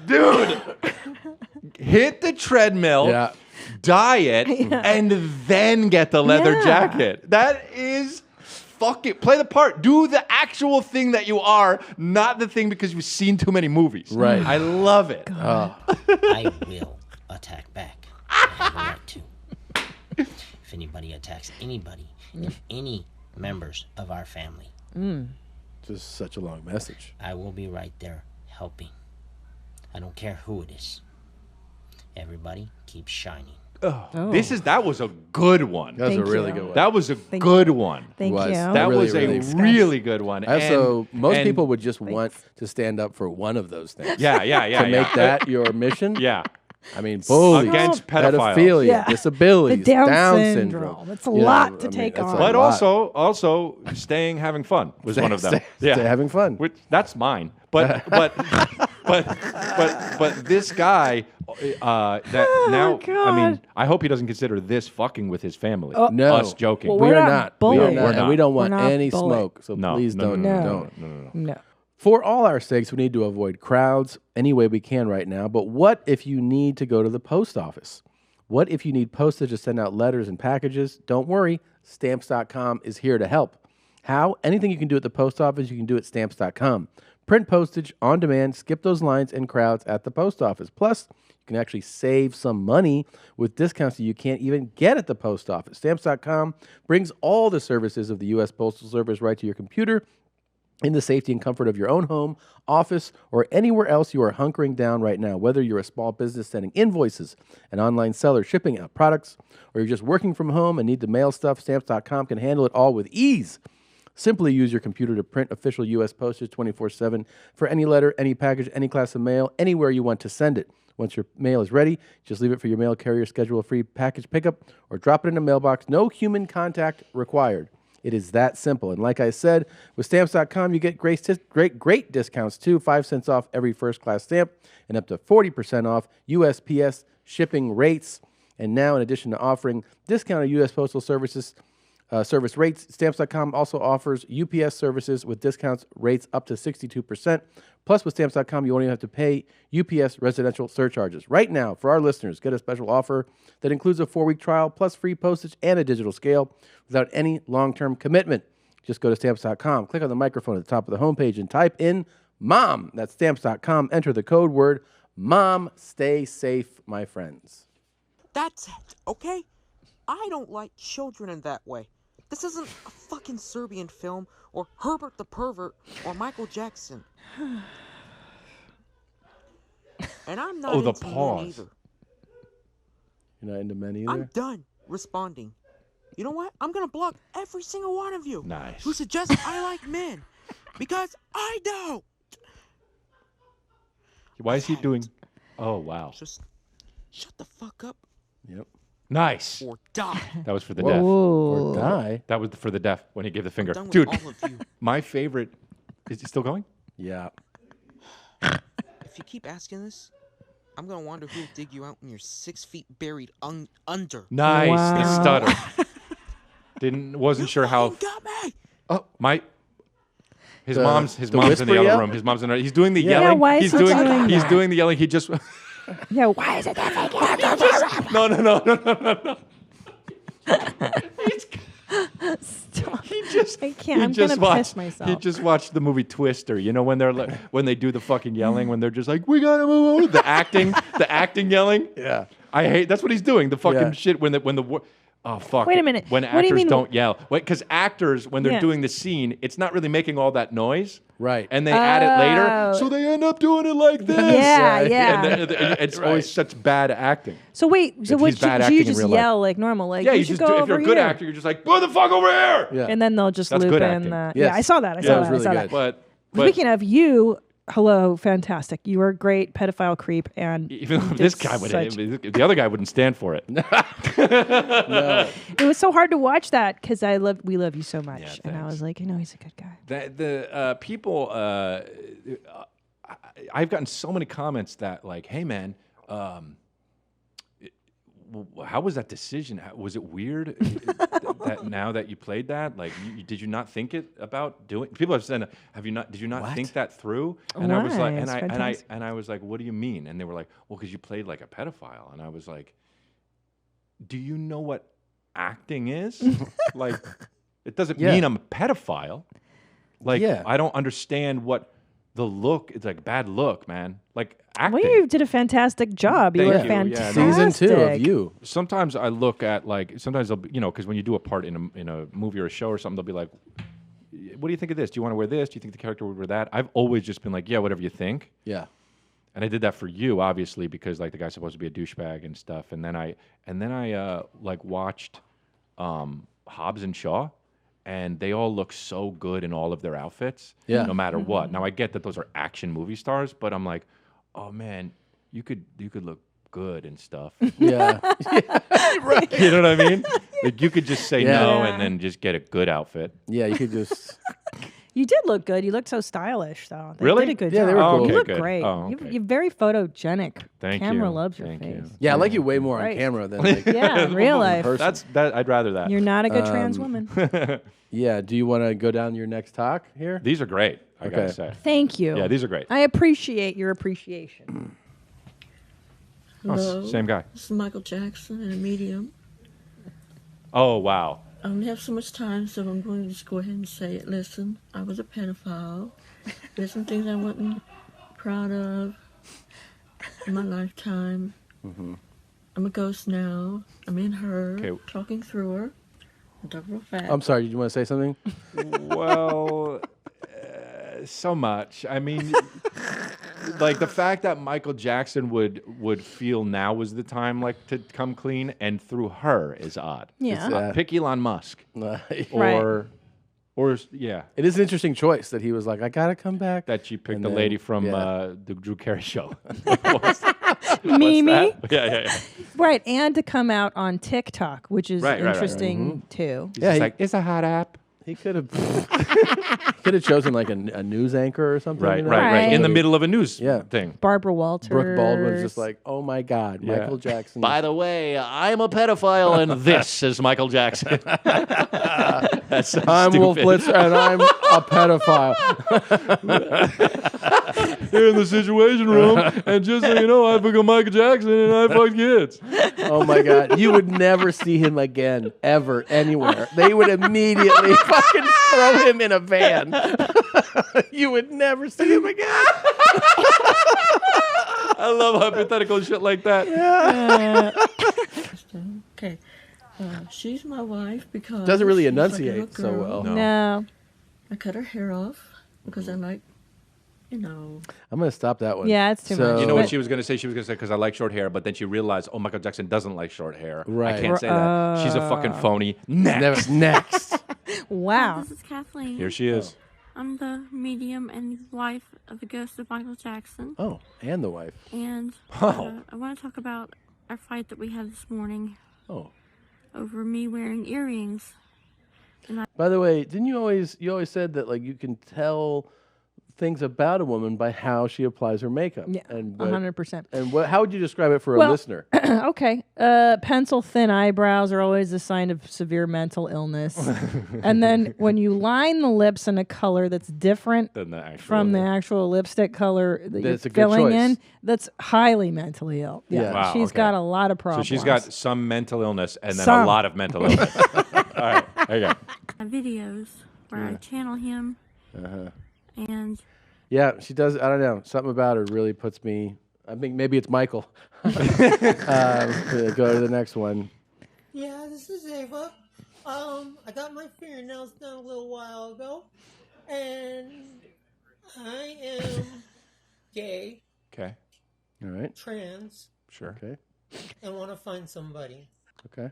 Speaker 1: dude. Hit the treadmill,
Speaker 5: Yeah.
Speaker 1: diet, and then get the leather
Speaker 2: Yeah.
Speaker 1: jacket. That is. Fucking play the part. Do the actual thing that you are, not the thing because you've seen too many movies.
Speaker 5: Right.
Speaker 1: I love it.
Speaker 14: I will attack back. I have a right to. If anybody attacks anybody, and any members of our family,
Speaker 5: Just such a long message.
Speaker 14: I will be right there helping. I don't care who it is. Everybody keep shining.
Speaker 1: That was a good one.
Speaker 5: That was a really good one.
Speaker 1: That was a good one.
Speaker 2: Thank you.
Speaker 1: That was a really good one.
Speaker 5: Also, most
Speaker 1: and-
Speaker 5: people would just want to stand up for one of those things.
Speaker 1: Yeah.
Speaker 5: To make that your mission.
Speaker 1: Yeah.
Speaker 5: I mean, bullying,
Speaker 1: against pedophiles.
Speaker 5: pedophilia, disabilities,
Speaker 2: The Down
Speaker 5: syndrome.
Speaker 2: syndrome. It's a lot to take on.
Speaker 1: But also staying having fun was one of them.
Speaker 5: Stay having fun.
Speaker 1: Which that's mine. But this guy now I mean I hope he doesn't consider this fucking with his family.
Speaker 5: No,
Speaker 1: us joking.
Speaker 2: Well,
Speaker 5: we
Speaker 2: we're
Speaker 5: are
Speaker 2: not
Speaker 5: not.
Speaker 2: bullying.
Speaker 5: And we don't want
Speaker 2: We're not
Speaker 5: any
Speaker 2: bullying.
Speaker 5: smoke. So please don't.
Speaker 2: No.
Speaker 5: For all our sakes, we need to avoid crowds any way we can right now. But what if you need to go to the post office? What if you need postage to send out letters and packages? Don't worry, Stamps.com is here to help. How? Anything you can do at the post office, you can do at Stamps.com. Print postage on demand, skip those lines and crowds at the post office. Plus, you can actually save some money with discounts that you can't even get at the post office. Stamps.com brings all the services of the U.S. Postal Service right to your computer in the safety and comfort of your own home, office, or anywhere else you are hunkering down right now. Whether you're a small business sending invoices, an online seller shipping out products, or you're just working from home and need to mail stuff, Stamps.com can handle it all with ease. Simply use your computer to print official U.S. postage 24/7 for any letter, any package, any class of mail, anywhere you want to send it. Once your mail is ready, just leave it for your mail carrier, schedule a free package pickup, or drop it in a mailbox. No human contact required. It is that simple. And like I said, with Stamps.com, you get great discounts too. 5 cents off every first-class stamp and up to 40% off USPS shipping rates. And now, in addition to offering discounted U.S. Postal Services service rates, Stamps.com also offers UPS services with discounts rates up to 62%. Plus, with Stamps.com, you won't even have to pay UPS residential surcharges. Right now, for our listeners, get a special offer that includes a 4-week trial, plus free postage and a digital scale without any long-term commitment. Just go to Stamps.com, click on the microphone at the top of the homepage, and type in MOM. That's Stamps.com. Enter the code word MOM. Stay safe, my friends.
Speaker 7: That's it, okay? I don't like children in that way. This isn't a fucking Serbian film, or Herbert the Pervert, or Michael Jackson. And I'm not
Speaker 1: the
Speaker 7: into men
Speaker 1: pause.
Speaker 7: either.
Speaker 5: You're not into men either?
Speaker 7: I'm done responding. You know what? I'm gonna block every single one of you
Speaker 1: Nice.
Speaker 7: who suggests I like men. Because I don't.
Speaker 1: Why is he doing? Oh wow.
Speaker 7: Just shut the fuck up.
Speaker 5: Yep.
Speaker 1: Nice.
Speaker 7: Or die.
Speaker 1: That was for the
Speaker 5: Whoa.
Speaker 1: deaf.
Speaker 5: Or die.
Speaker 1: That was for the deaf when he gave the finger.
Speaker 7: done with
Speaker 1: Dude,
Speaker 7: all of you.
Speaker 1: my favorite. Is he still going?
Speaker 5: Yeah.
Speaker 7: If you keep asking this, I'm gonna wonder who'll dig you out when you're 6 feet buried under.
Speaker 1: Nice. The stutter. Wasn't sure how.
Speaker 7: Got me.
Speaker 1: Oh my. His
Speaker 5: The
Speaker 1: mom's in the
Speaker 5: whisper
Speaker 1: yellow
Speaker 5: yell?
Speaker 1: room. His mom's in there. He's doing the
Speaker 2: Yeah,
Speaker 1: yelling.
Speaker 2: why is
Speaker 1: he's
Speaker 2: he
Speaker 1: doing
Speaker 2: doing
Speaker 1: he's
Speaker 2: that?
Speaker 1: doing the yelling. He just
Speaker 2: Yeah, why is it that
Speaker 1: No.
Speaker 2: Stop.
Speaker 1: He just
Speaker 2: I can't.
Speaker 1: he
Speaker 2: I'm
Speaker 1: just
Speaker 2: gonna piss
Speaker 1: watched,
Speaker 2: myself.
Speaker 1: He just watched the movie Twister. You know when they're when they do the fucking yelling when they're just like we gotta move on. The acting yelling.
Speaker 5: Yeah.
Speaker 1: I hate. That's what he's doing. The fucking
Speaker 5: Yeah.
Speaker 1: shit when the oh fuck.
Speaker 2: Wait a minute.
Speaker 1: When
Speaker 2: What do you
Speaker 1: actors
Speaker 2: mean-
Speaker 1: don't yell, because actors when they're
Speaker 2: Yeah.
Speaker 1: doing the scene, it's not really making all that noise.
Speaker 5: Right.
Speaker 1: And they add it later,
Speaker 2: Oh.
Speaker 1: so they end up doing it like this.
Speaker 2: Yeah,
Speaker 1: And
Speaker 2: yeah.
Speaker 1: it's always such bad acting.
Speaker 2: So wait, so
Speaker 1: He's
Speaker 2: what
Speaker 1: bad
Speaker 2: you
Speaker 1: acting in
Speaker 2: just
Speaker 1: real
Speaker 2: yell like normal, like
Speaker 1: Yeah,
Speaker 2: you
Speaker 1: you
Speaker 2: should
Speaker 1: just
Speaker 2: go
Speaker 1: if
Speaker 2: over
Speaker 1: you're a good
Speaker 2: here.
Speaker 1: actor, you're just like, go the fuck over here.
Speaker 5: Yeah.
Speaker 2: And then they'll just
Speaker 1: That's
Speaker 2: loop
Speaker 1: good
Speaker 2: in.
Speaker 1: acting.
Speaker 2: Yeah, I saw that. I saw
Speaker 5: was
Speaker 2: that.
Speaker 5: really
Speaker 2: I saw
Speaker 5: good.
Speaker 2: that.
Speaker 1: But
Speaker 2: Speaking of you, hello, fantastic. You were a great pedophile creep, and
Speaker 1: even
Speaker 2: you
Speaker 1: though this
Speaker 2: did
Speaker 1: guy would,
Speaker 2: such-
Speaker 1: the other guy wouldn't stand for it.
Speaker 5: No.
Speaker 2: It was so hard to watch that because we love you so much, and I was like, I know he's a good guy.
Speaker 1: The people, I've gotten so many comments that like, hey man, how was that decision? Was it weird that now that you played that? Like, did you not think it about doing? People have said, did you not think that through? And I was like,
Speaker 2: Why?
Speaker 1: and I was like, what do you mean? And they were like, well, because you played like a pedophile. And I was like, do you know what acting is? Like, it doesn't mean I'm a pedophile. Like,
Speaker 5: Yeah.
Speaker 1: I don't understand what the look. It's like bad look, man. Like acting.
Speaker 2: Well, you did a fantastic job. You were
Speaker 1: Thank you.
Speaker 2: fantastic.
Speaker 1: Yeah,
Speaker 5: Season 2 of You.
Speaker 1: Sometimes I look at like they'll be, because when you do a part in a movie or a show or something, they'll be like, "What do you think of this? Do you want to wear this? Do you think the character would wear that?" I've always just been like, "Yeah, whatever you think."
Speaker 5: Yeah.
Speaker 1: And I did that for you, obviously, because like the guy's supposed to be a douchebag and stuff. And then I like watched Hobbs and Shaw, and they all look so good in all of their outfits,
Speaker 5: Yeah.
Speaker 1: no matter what. Now I get that those are action movie stars, but I'm like, oh man, you could look good and stuff.
Speaker 5: Yeah.
Speaker 1: Right. You know what I mean? Like you could just say no
Speaker 2: Yeah.
Speaker 1: and then just get a good outfit.
Speaker 5: Yeah, you could just.
Speaker 2: You did look good. You looked so stylish, though. They
Speaker 1: Really?
Speaker 2: did a good
Speaker 5: Yeah,
Speaker 2: job.
Speaker 5: they were cool.
Speaker 1: Okay,
Speaker 2: You look
Speaker 1: good.
Speaker 2: great.
Speaker 1: Oh,
Speaker 2: You-
Speaker 1: okay.
Speaker 2: You're very photogenic.
Speaker 1: Thank
Speaker 2: Camera
Speaker 1: you.
Speaker 2: loves your
Speaker 1: Thank
Speaker 2: face.
Speaker 1: you.
Speaker 5: Yeah, I like you way more on
Speaker 2: Right.
Speaker 5: camera than like
Speaker 2: Yeah, in real life.
Speaker 5: person.
Speaker 1: I'd rather that.
Speaker 2: You're not a good trans woman.
Speaker 5: Yeah. Do you want to go down your next talk here?
Speaker 1: These are great, I gotta say.
Speaker 2: Thank you.
Speaker 1: Yeah, these are great.
Speaker 2: I appreciate your appreciation.
Speaker 1: Oh,
Speaker 11: Hello.
Speaker 1: same guy.
Speaker 11: This is Michael Jackson in a medium.
Speaker 1: Oh, wow.
Speaker 11: I don't have so much time, so I'm going to just go ahead and say it. Listen, I was a pedophile. There's some things I wasn't proud of in my lifetime.
Speaker 5: Mm-hmm.
Speaker 11: I'm a ghost now. I'm in her,
Speaker 1: Okay.
Speaker 11: talking through her. I'm talking real fast.
Speaker 5: I'm sorry. Did you want to say something?
Speaker 1: Well, so much. I mean, like the fact that Michael Jackson would feel now was the time like to come clean, and through her is odd.
Speaker 2: Yeah.
Speaker 1: It's, pick Elon Musk,
Speaker 5: Right.
Speaker 1: or yeah,
Speaker 5: It is an interesting choice that he was like, I gotta come back.
Speaker 1: that she picked
Speaker 5: And
Speaker 1: the
Speaker 5: then-
Speaker 1: lady from
Speaker 5: yeah.
Speaker 1: the Drew Carey show.
Speaker 2: Mimi.
Speaker 1: Yeah.
Speaker 2: Right, and to come out on TikTok, which is
Speaker 1: Right.
Speaker 2: interesting too.
Speaker 1: He's
Speaker 5: Yeah,
Speaker 1: just
Speaker 5: he-
Speaker 1: like, it's a hot app.
Speaker 5: He could have could have chosen like a news anchor or something.
Speaker 1: Right,
Speaker 5: you know?
Speaker 1: right. In the
Speaker 5: Somebody-
Speaker 1: middle of a news
Speaker 5: Yeah.
Speaker 1: thing.
Speaker 2: Barbara Walters.
Speaker 5: Brooke Baldwin's just like, oh my God,
Speaker 1: Yeah.
Speaker 5: Michael Jackson.
Speaker 1: By the way, I'm a pedophile, and this is Michael Jackson. That's so
Speaker 5: I'm Wolf
Speaker 1: stupid.
Speaker 5: Blitzer, and I'm a pedophile.
Speaker 1: Here in the Situation Room, and just so you know, I become Michael Jackson and I fuck kids.
Speaker 5: Oh my God, you would never see him again, ever, anywhere. They would immediately fucking throw him in a van. You would never see him again.
Speaker 1: I love hypothetical shit like that.
Speaker 11: Okay. She's my wife because
Speaker 5: Doesn't really
Speaker 11: she's like a
Speaker 5: enunciate
Speaker 11: little
Speaker 5: so
Speaker 11: girl.
Speaker 5: well.
Speaker 2: No.
Speaker 11: I cut her hair off because I like, you know.
Speaker 5: I'm gonna stop that one.
Speaker 2: Yeah, it's too much.
Speaker 1: You know
Speaker 2: But-
Speaker 1: what she was going to say? She was going to say, because I like short hair, but then she realized, oh, Michael Jackson doesn't like short hair.
Speaker 5: Right.
Speaker 1: I can't say that. She's a fucking phony. Next.
Speaker 5: Next.
Speaker 2: Wow.
Speaker 15: This is Kathleen.
Speaker 1: Here she is.
Speaker 15: I'm the medium and wife of the ghost of Michael Jackson.
Speaker 5: Oh, and the wife.
Speaker 15: And
Speaker 5: Oh.
Speaker 15: I want to talk about our fight that we had this morning.
Speaker 5: Oh.
Speaker 15: Over me wearing earrings. And I
Speaker 5: By the way, didn't you always said that like you can tell things about a woman by how she applies her makeup?
Speaker 2: Yeah,
Speaker 5: and
Speaker 2: 100%.
Speaker 5: And how would you describe it for a
Speaker 2: Well,
Speaker 5: listener?
Speaker 2: Okay. Pencil thin eyebrows are always a sign of severe mental illness. And then when you line the lips in a color that's different
Speaker 1: Than the actual
Speaker 2: from the actual lipstick color that you're
Speaker 5: That's a good
Speaker 2: filling
Speaker 5: choice.
Speaker 2: in, that's highly mentally ill. Yeah.
Speaker 1: Wow,
Speaker 2: She's
Speaker 1: okay.
Speaker 2: got a lot of
Speaker 1: So
Speaker 2: problems.
Speaker 1: she's got some mental illness and then
Speaker 2: Some.
Speaker 1: a lot of mental illness. All right. There you go.
Speaker 15: my videos where I channel him
Speaker 5: Uh-huh.
Speaker 15: and
Speaker 5: Yeah, she does. I don't know. Something about her really puts me. I think maybe it's Michael. Go to the next one.
Speaker 16: Yeah, this is Ava. I got my fingernails done a little while ago, and I am gay,
Speaker 1: Okay.
Speaker 5: All right.
Speaker 16: trans,
Speaker 1: Sure.
Speaker 5: Okay.
Speaker 16: and want to find somebody.
Speaker 5: Okay.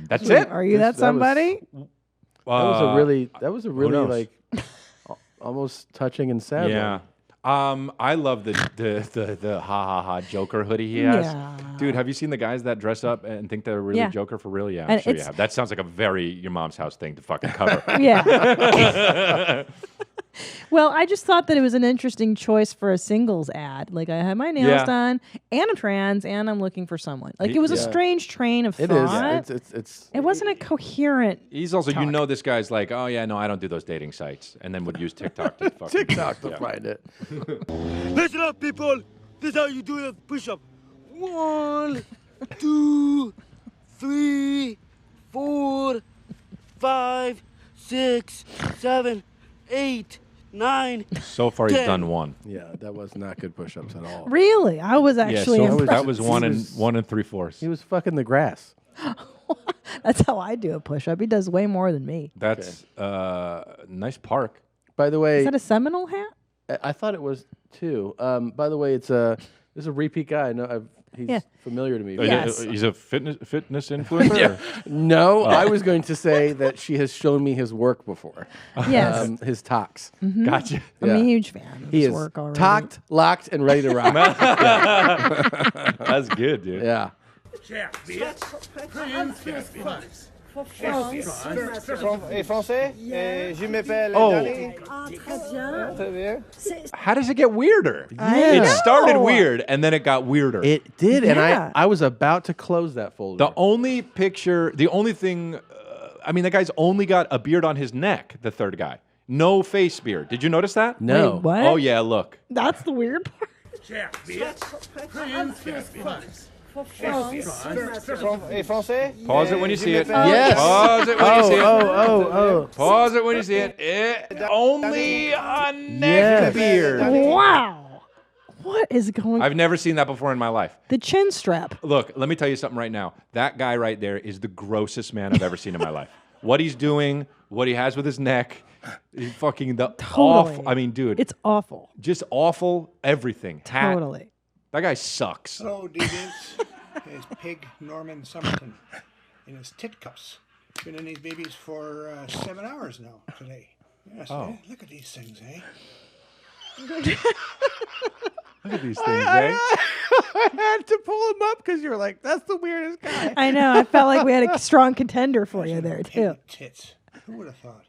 Speaker 1: That's it.
Speaker 2: Are you that somebody?
Speaker 5: That was a
Speaker 1: who
Speaker 5: really
Speaker 1: knows?
Speaker 5: like almost touching and sad.
Speaker 1: Yeah. I love the ha ha ha Joker hoodie he has.
Speaker 2: Yeah.
Speaker 1: Dude, have you seen the guys that dress up and think they're really
Speaker 2: Yeah.
Speaker 1: Joker for real? Yeah, I'm
Speaker 2: And
Speaker 1: sure you
Speaker 2: it's-
Speaker 1: have. That sounds like a very your mom's house thing to fucking cover.
Speaker 2: Yeah. Well, I just thought that it was an interesting choice for a singles ad. Like, I had my nails
Speaker 1: Yeah.
Speaker 2: done, and I'm trans, and I'm looking for someone. Like, it was a
Speaker 5: Yeah.
Speaker 2: strange train of
Speaker 5: It is.
Speaker 2: thought.
Speaker 5: It's
Speaker 2: It wasn't a coherent.
Speaker 1: He's also, you
Speaker 2: talk.
Speaker 1: know, this guy's like, oh yeah, no, I don't do those dating sites, and then would use TikTok to fucking
Speaker 5: TikTok to
Speaker 1: yeah.
Speaker 5: find it.
Speaker 18: Listen up, people. This is how you do a push-up. 1, 2, 3, 4, 5, 6, 7, 8, 9.
Speaker 1: So far, he's
Speaker 18: 10.
Speaker 1: done one.
Speaker 5: Yeah, that was not good push-ups at all.
Speaker 2: Really? I was actually
Speaker 1: yeah, so
Speaker 2: impressed.
Speaker 1: that was one and 3/4.
Speaker 5: He was fucking the grass.
Speaker 2: That's how I do a push-up. He does way more than me.
Speaker 1: That's nice park.
Speaker 5: By the way,
Speaker 2: Is that a Seminole hat?
Speaker 5: I thought it was too. By the way, this is a repeat guy. I know he's familiar to me.
Speaker 2: Yes.
Speaker 1: He's a fitness influencer?
Speaker 5: Yeah. No, I was going to say that she has shown me his work before.
Speaker 2: Yes.
Speaker 5: His talks.
Speaker 1: Gotcha.
Speaker 2: I'm a huge fan of
Speaker 5: He
Speaker 2: his
Speaker 5: is
Speaker 2: work already.
Speaker 5: talked, locked, and ready to rock.
Speaker 1: That's good, dude.
Speaker 5: Yeah.
Speaker 18: Français? Je m'appelle Danny. Très bien.
Speaker 1: How does it get weirder?
Speaker 5: Yeah.
Speaker 1: It started weird, and then it got weirder.
Speaker 5: It did, and
Speaker 2: Yeah.
Speaker 5: I was about to close that folder.
Speaker 1: The only thing, I mean, the guy's only got a beard on his neck, the third guy. No face beard. Did you notice that?
Speaker 5: No.
Speaker 2: Wait, what?
Speaker 1: Oh, yeah, look.
Speaker 2: That's the weird part.
Speaker 18: Français?
Speaker 1: Pause it when you see it.
Speaker 5: Yes.
Speaker 1: Pause it when you see it.
Speaker 5: Oh.
Speaker 1: Pause it when you see it. Only a neck beard.
Speaker 2: Wow. What is going on?
Speaker 1: I've never seen that before in my life.
Speaker 2: The chin strap.
Speaker 1: Look, let me tell you something right now. That guy right there is the grossest man I've ever seen in my life. What he's doing, what he has with his neck, fucking the
Speaker 2: Totally.
Speaker 1: awful. I mean, dude.
Speaker 2: It's awful.
Speaker 1: Just awful everything. Hat.
Speaker 2: Totally.
Speaker 1: That guy sucks.
Speaker 19: Hello, deviants. It's Pig Norman Somerton in his tit cups. Been in these babies for 7 hours now today. Yes,
Speaker 1: Oh.
Speaker 19: Look at these things, eh?
Speaker 1: Look at these things, eh?
Speaker 5: I had to pull him up because you were like, that's the weirdest guy.
Speaker 2: I know. I felt like we had a strong contender for you there, too.
Speaker 19: Tits. Who would have thought?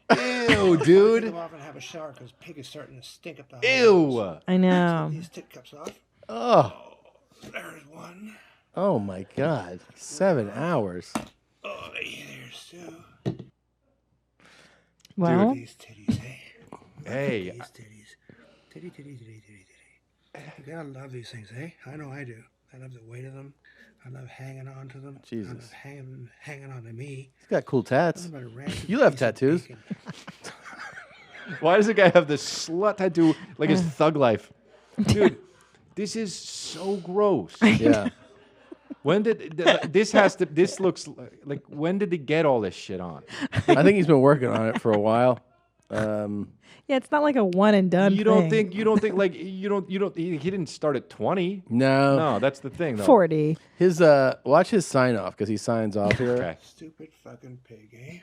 Speaker 1: Ew, dude.
Speaker 19: Go off and have a shower because Pig is starting to stink up the house.
Speaker 1: Ew.
Speaker 2: I know.
Speaker 19: These tit cups off.
Speaker 5: Oh.
Speaker 19: There's one.
Speaker 5: Oh my God. 7 hours.
Speaker 19: Oh, there's two.
Speaker 2: Well,
Speaker 19: These titties, eh?
Speaker 1: Hey.
Speaker 19: These titties. Titty. You gotta love these things, eh? I know I do. I love the weight of them. I love hanging on to them.
Speaker 5: Jesus.
Speaker 19: I love hanging on to me.
Speaker 5: He's got cool tats.
Speaker 19: Nothing but a rancid
Speaker 5: You have
Speaker 19: piece of
Speaker 5: tattoos.
Speaker 19: bacon.
Speaker 1: Why does the guy have this slut tattoo like his thug life? Dude, this is so gross.
Speaker 5: Yeah.
Speaker 1: When did this looks like when did he get all this shit on?
Speaker 5: I think he's been working on it for a while.
Speaker 2: yeah, it's not like a one and done
Speaker 1: You don't think he didn't start at 20. No, that's the thing though.
Speaker 2: 40.
Speaker 5: His watch his sign off because he signs off here.
Speaker 1: Okay.
Speaker 19: Stupid fucking pig, eh?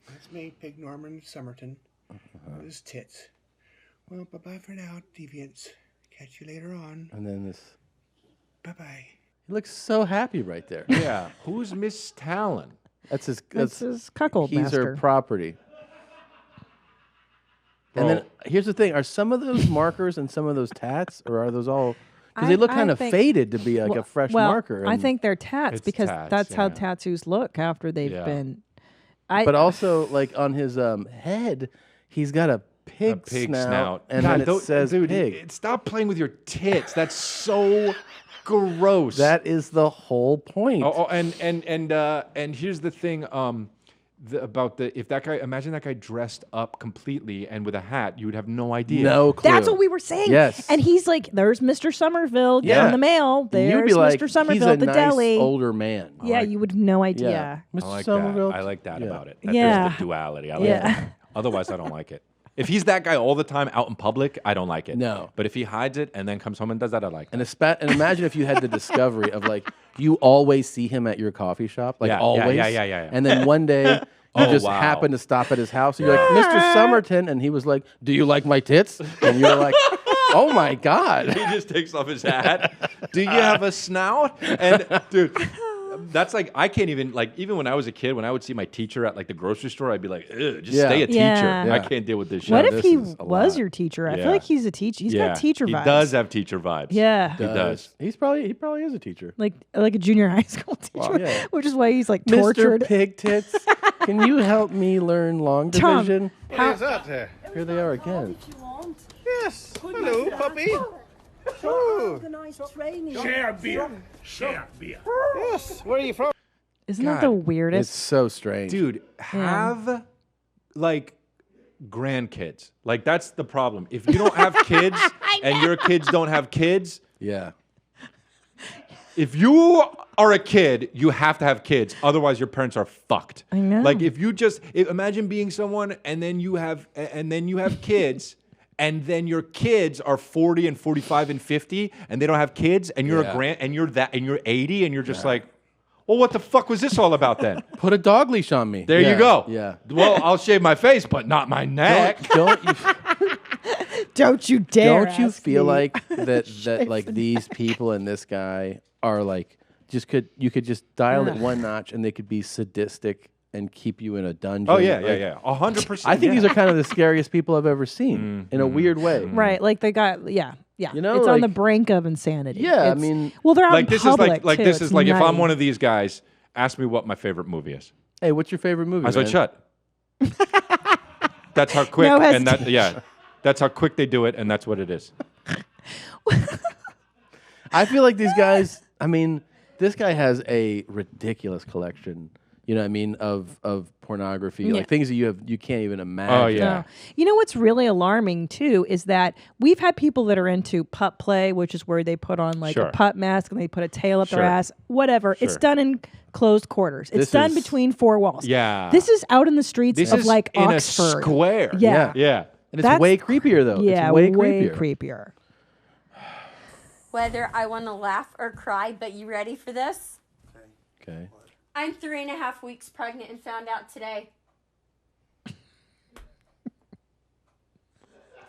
Speaker 19: That's me, Pig Norman Somerton. With his tits. Well, bye-bye for now, deviants. Catch you later on.
Speaker 5: And then this.
Speaker 19: Bye-bye.
Speaker 5: He looks so happy right there.
Speaker 1: Yeah. Who's Miss Talon?
Speaker 5: That's his
Speaker 2: cuckold
Speaker 5: He's
Speaker 2: master.
Speaker 5: her property. And then here's the thing: are some of those markers and some of those tats, or are those all? Because they look kind of faded to be like a fresh marker.
Speaker 2: I think they're tats
Speaker 1: It's
Speaker 2: because
Speaker 1: tats,
Speaker 2: that's how
Speaker 1: yeah.
Speaker 2: tattoos look after they've
Speaker 1: Yeah.
Speaker 2: been.
Speaker 5: But also, like on his head, he's got a pig snout, and
Speaker 1: God,
Speaker 5: then it says
Speaker 1: dude,
Speaker 5: pig.
Speaker 1: stop playing with your tits. That's so gross.
Speaker 5: That is the whole point.
Speaker 1: And here's the thing imagine that guy dressed up completely and with a hat, you would have no idea.
Speaker 5: No clue.
Speaker 2: That's what we were saying.
Speaker 5: Yes.
Speaker 2: And he's like, "There's Mr. Somerville. Get on the mail. There's
Speaker 5: You'd be like,
Speaker 2: Mr. Somerville
Speaker 5: he's a
Speaker 2: at the
Speaker 5: nice
Speaker 2: deli."
Speaker 5: older man.
Speaker 2: Yeah, you would have no idea.
Speaker 5: Mr.
Speaker 1: I like
Speaker 5: Somerville.
Speaker 1: that. I like that
Speaker 5: Yeah.
Speaker 1: about it. That
Speaker 2: Yeah.
Speaker 1: There's the duality. I like
Speaker 2: Yeah.
Speaker 1: that. Otherwise, I don't like it. If he's that guy all the time out in public, I don't like it.
Speaker 5: No.
Speaker 1: But if he hides it and then comes home and does that, I like it.
Speaker 5: And imagine if you had the discovery of like you always see him at your coffee shop, like
Speaker 1: Yeah,
Speaker 5: always.
Speaker 1: yeah.
Speaker 5: And then one day you just
Speaker 1: wow.
Speaker 5: happen to stop at his house, and you're like, Mr. Somerton, and he was like, "Do you like my tits?" And you're like, "Oh my God!"
Speaker 1: He just takes off his hat. Do you have a snout? And dude, that's like I can't even even when I was a kid, when I would see my teacher at like the grocery store, I'd be like, "Ugh, just stay a teacher.
Speaker 2: Yeah.
Speaker 1: I can't deal with this shit."
Speaker 2: What if
Speaker 1: This
Speaker 2: he
Speaker 1: is a
Speaker 2: was
Speaker 1: lot.
Speaker 2: your teacher? I
Speaker 1: Yeah.
Speaker 2: feel like he's a teacher. He's got teacher vibes.
Speaker 1: He does have teacher vibes.
Speaker 2: Yeah.
Speaker 1: He does.
Speaker 5: He probably is a teacher.
Speaker 2: Like a junior high school teacher,
Speaker 5: yeah.
Speaker 2: which is why he's like
Speaker 5: Mr.
Speaker 2: tortured.
Speaker 5: Pig Tits, can you help me learn long
Speaker 2: Tom,
Speaker 5: division?
Speaker 19: What is that there?
Speaker 5: Here they are again.
Speaker 19: Yes. Hello, puppy.
Speaker 17: Oh, nice training.
Speaker 19: Share beer. Yes. Where are you from?
Speaker 2: Isn't that the
Speaker 1: God,
Speaker 2: weirdest?
Speaker 5: It's so strange.
Speaker 1: Dude, have like grandkids. Like that's the problem. If you don't have kids and your kids don't have kids,
Speaker 5: Yeah.
Speaker 1: if you are a kid, you have to have kids. Otherwise, your parents are fucked.
Speaker 2: I know.
Speaker 1: Like if you imagine being someone and then you have kids, and then your kids are 40 and 45 and 50, and they don't have kids, and you're and you're 80, and you're just like, well, what the fuck was this all about then?
Speaker 5: Put a dog leash on me.
Speaker 1: There you go.
Speaker 5: Yeah.
Speaker 1: Well, I'll shave my face, but not my neck.
Speaker 5: Don't you
Speaker 2: Don't you dare.
Speaker 5: Don't you
Speaker 2: ask
Speaker 5: feel
Speaker 2: me.
Speaker 5: like that like these people and this guy are like you could just dial it one notch and they could be sadistic and keep you in a dungeon.
Speaker 1: Oh yeah,
Speaker 5: like,
Speaker 1: yeah. 100%.
Speaker 5: I think these are kind of the scariest people I've ever seen in a weird way.
Speaker 2: Right, like they got, yeah.
Speaker 5: You know,
Speaker 2: it's on
Speaker 5: like-
Speaker 2: the brink of insanity.
Speaker 5: Yeah, I
Speaker 2: It's-
Speaker 5: mean-
Speaker 2: well, they're out
Speaker 1: like
Speaker 2: in
Speaker 1: this
Speaker 2: public,
Speaker 1: is like
Speaker 2: too.
Speaker 1: this is
Speaker 2: It's
Speaker 1: like if I'm
Speaker 2: nutty.
Speaker 1: one of these guys, ask me what my favorite movie is.
Speaker 5: Hey, what's your favorite movie?
Speaker 1: I was like,
Speaker 5: man?
Speaker 1: shut. That's how quick,
Speaker 2: No
Speaker 1: and that that's how quick they do it, and that's what it is.
Speaker 5: I feel like these guys. I mean, this guy has a ridiculous collection. You know what I mean of pornography,
Speaker 2: Yeah.
Speaker 5: like things that you can't even imagine.
Speaker 2: No. You know what's really alarming too is that we've had people that are into putt play, which is where they put on like
Speaker 5: Sure.
Speaker 2: a putt mask and they put a tail up their
Speaker 1: Sure.
Speaker 2: ass, whatever. It's
Speaker 1: Sure.
Speaker 2: done in closed quarters. It's
Speaker 1: This
Speaker 2: done
Speaker 1: is-
Speaker 2: between four walls.
Speaker 1: Yeah.
Speaker 2: This is out in the streets
Speaker 1: This
Speaker 2: of
Speaker 1: is
Speaker 2: like
Speaker 1: in
Speaker 2: Oxford.
Speaker 1: a square.
Speaker 2: Yeah.
Speaker 1: Yeah.
Speaker 5: And it's
Speaker 2: That's-
Speaker 5: way creepier though.
Speaker 2: Yeah,
Speaker 5: it's way
Speaker 2: way
Speaker 5: creepier.
Speaker 2: creepier.
Speaker 9: Whether I want to laugh or cry, but you ready for this?
Speaker 5: Okay.
Speaker 9: I'm 3.5 weeks pregnant and found out today.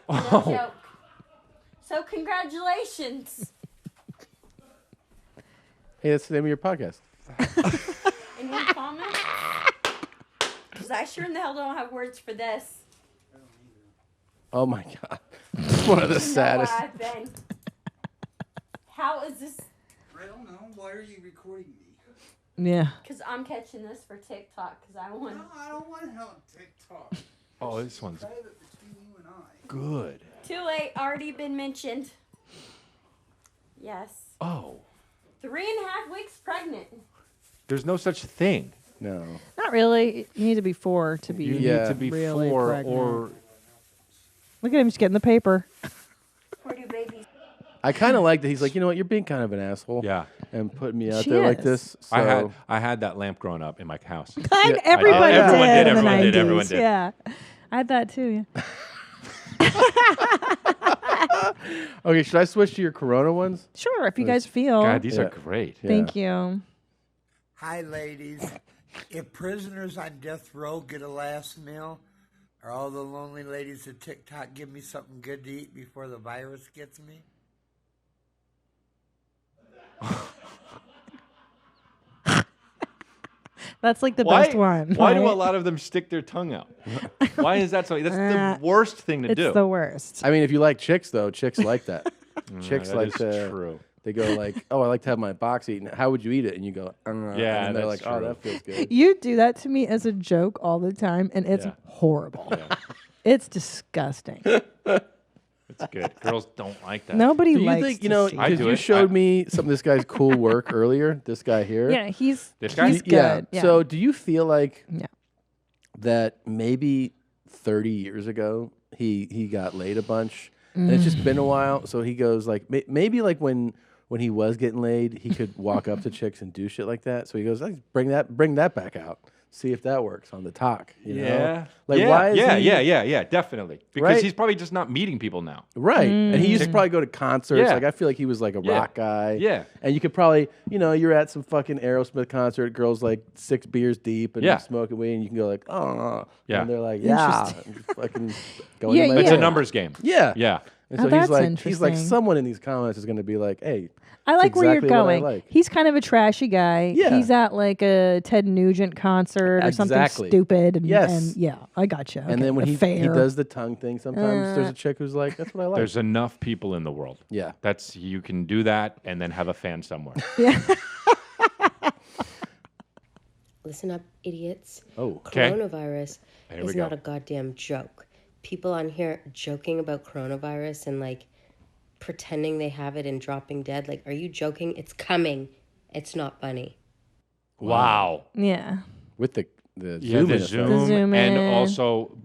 Speaker 9: No joke. So congratulations.
Speaker 5: Hey, that's the name of your podcast.
Speaker 9: Any comments? Because I sure in the hell don't have words for this.
Speaker 5: Oh my god, it's one of the
Speaker 9: You know
Speaker 5: saddest.
Speaker 9: where I've been. How is this?
Speaker 20: I don't know. Why are you recording me?
Speaker 2: Yeah.
Speaker 9: Because I'm catching this for TikTok. Because I want.
Speaker 20: No, I don't want it on TikTok.
Speaker 1: Oh, this one's
Speaker 20: Private between you and I.
Speaker 1: good.
Speaker 9: Too late. Already been mentioned. Yes.
Speaker 1: Oh,
Speaker 9: 3.5 weeks pregnant.
Speaker 1: there's no such thing.
Speaker 5: No.
Speaker 2: Not really. You need to be 4 to be
Speaker 1: You need to be
Speaker 2: really
Speaker 1: 4
Speaker 2: pregnant.
Speaker 1: or
Speaker 2: Look at him just getting the paper.
Speaker 9: Where do babies?
Speaker 5: I kind of like that he's like, you know what, you're being kind of an asshole.
Speaker 1: Yeah.
Speaker 5: And putting me out
Speaker 2: She
Speaker 5: there like
Speaker 2: is.
Speaker 5: this. So.
Speaker 1: I had that lamp growing up in my house.
Speaker 2: Everybody
Speaker 1: everyone
Speaker 2: did.
Speaker 1: did.
Speaker 2: in the
Speaker 1: Everyone did.
Speaker 2: 90s.
Speaker 1: Everyone did.
Speaker 2: Yeah. I had that too. Yeah.
Speaker 5: Okay, should I switch to your Corona ones?
Speaker 2: Sure, if you guys feel.
Speaker 1: God, these are great.
Speaker 2: Thank you.
Speaker 21: Hi, ladies. If prisoners on death row get a last meal, are all the lonely ladies at TikTok give me something good to eat before the virus gets me?
Speaker 2: That's like the best one.
Speaker 1: Why do a
Speaker 2: right?
Speaker 1: lot of them stick their tongue out? Why is that so? That's the worst thing to
Speaker 2: it's
Speaker 1: do.
Speaker 2: the worst.
Speaker 5: I mean, if you like chicks, though, chicks like that. Chicks
Speaker 1: that
Speaker 5: like
Speaker 1: is
Speaker 5: to.
Speaker 1: true.
Speaker 5: They go like, "Oh, I like to have my box eaten. How would you eat it?" And you go,
Speaker 1: Yeah,
Speaker 5: and they're
Speaker 1: that's
Speaker 5: like, "Oh,
Speaker 1: true.
Speaker 5: that feels good."
Speaker 2: You do that to me as a joke all the time, and it's
Speaker 1: Yeah.
Speaker 2: horrible. It's disgusting.
Speaker 1: It's good. Girls don't like that.
Speaker 2: Nobody
Speaker 5: Do you
Speaker 2: likes
Speaker 5: think
Speaker 2: to
Speaker 5: you know?
Speaker 2: see
Speaker 1: I
Speaker 5: Because
Speaker 1: do
Speaker 5: you
Speaker 1: it.
Speaker 5: showed me some of this guy's cool work earlier. This guy here.
Speaker 2: Yeah, he's
Speaker 1: This guy?
Speaker 2: he's good. Yeah.
Speaker 5: So, do you feel like
Speaker 2: Yeah.
Speaker 5: that maybe 30 years ago he got laid a bunch, and it's just been a while? So he goes like maybe like when he was getting laid, he could walk up to chicks and do shit like that. So he goes, like, bring that back out. See if that works on the talk. You know?
Speaker 1: Yeah.
Speaker 5: Like
Speaker 1: yeah,
Speaker 5: why is
Speaker 1: yeah,
Speaker 5: he,
Speaker 1: yeah, definitely. Because
Speaker 5: Right?
Speaker 1: he's probably just not meeting people now.
Speaker 5: Right. And he used to probably go to concerts.
Speaker 1: Yeah.
Speaker 5: Like I feel like he was like a
Speaker 1: Yeah.
Speaker 5: rock guy.
Speaker 1: Yeah.
Speaker 5: And you could probably, you know, you're at some fucking Aerosmith concert, girls like 6 beers deep and
Speaker 1: Yeah.
Speaker 5: smoking weed, and you can go like, oh.
Speaker 1: Yeah.
Speaker 5: And they're like, yeah. And just fucking going to my
Speaker 1: It's a
Speaker 5: bed.
Speaker 1: numbers game.
Speaker 5: Yeah.
Speaker 1: Yeah.
Speaker 5: And
Speaker 2: Oh,
Speaker 5: so
Speaker 2: that's
Speaker 5: he's like
Speaker 2: interesting.
Speaker 5: someone in these comments is going to be like, hey,
Speaker 2: I like
Speaker 5: it's
Speaker 2: where
Speaker 5: exactly
Speaker 2: you're
Speaker 5: what I
Speaker 2: going.
Speaker 5: like.
Speaker 2: He's kind of a trashy guy.
Speaker 5: Yeah.
Speaker 2: He's at like a Ted Nugent concert or something
Speaker 5: Exactly.
Speaker 2: stupid. And,
Speaker 5: Yes.
Speaker 2: and yeah, I got you.
Speaker 5: And then when he
Speaker 2: fair.
Speaker 5: does the tongue thing, sometimes there's
Speaker 2: Uh,
Speaker 5: a chick who's like, that's what I like.
Speaker 1: There's enough people in the world.
Speaker 5: Yeah.
Speaker 1: That's you can do that and then have a fan somewhere.
Speaker 22: Listen up, idiots.
Speaker 5: Oh,
Speaker 1: okay.
Speaker 22: Coronavirus
Speaker 1: There we
Speaker 22: is
Speaker 1: go.
Speaker 22: not a goddamn joke. People on here joking about coronavirus and like pretending they have it and dropping dead. Like, are you joking? It's coming. It's not funny.
Speaker 1: Wow.
Speaker 2: Yeah.
Speaker 5: With the
Speaker 1: Yeah,
Speaker 5: zoom,
Speaker 1: the
Speaker 5: in effect.
Speaker 1: zoom,
Speaker 2: zoom
Speaker 1: and
Speaker 2: in.
Speaker 1: also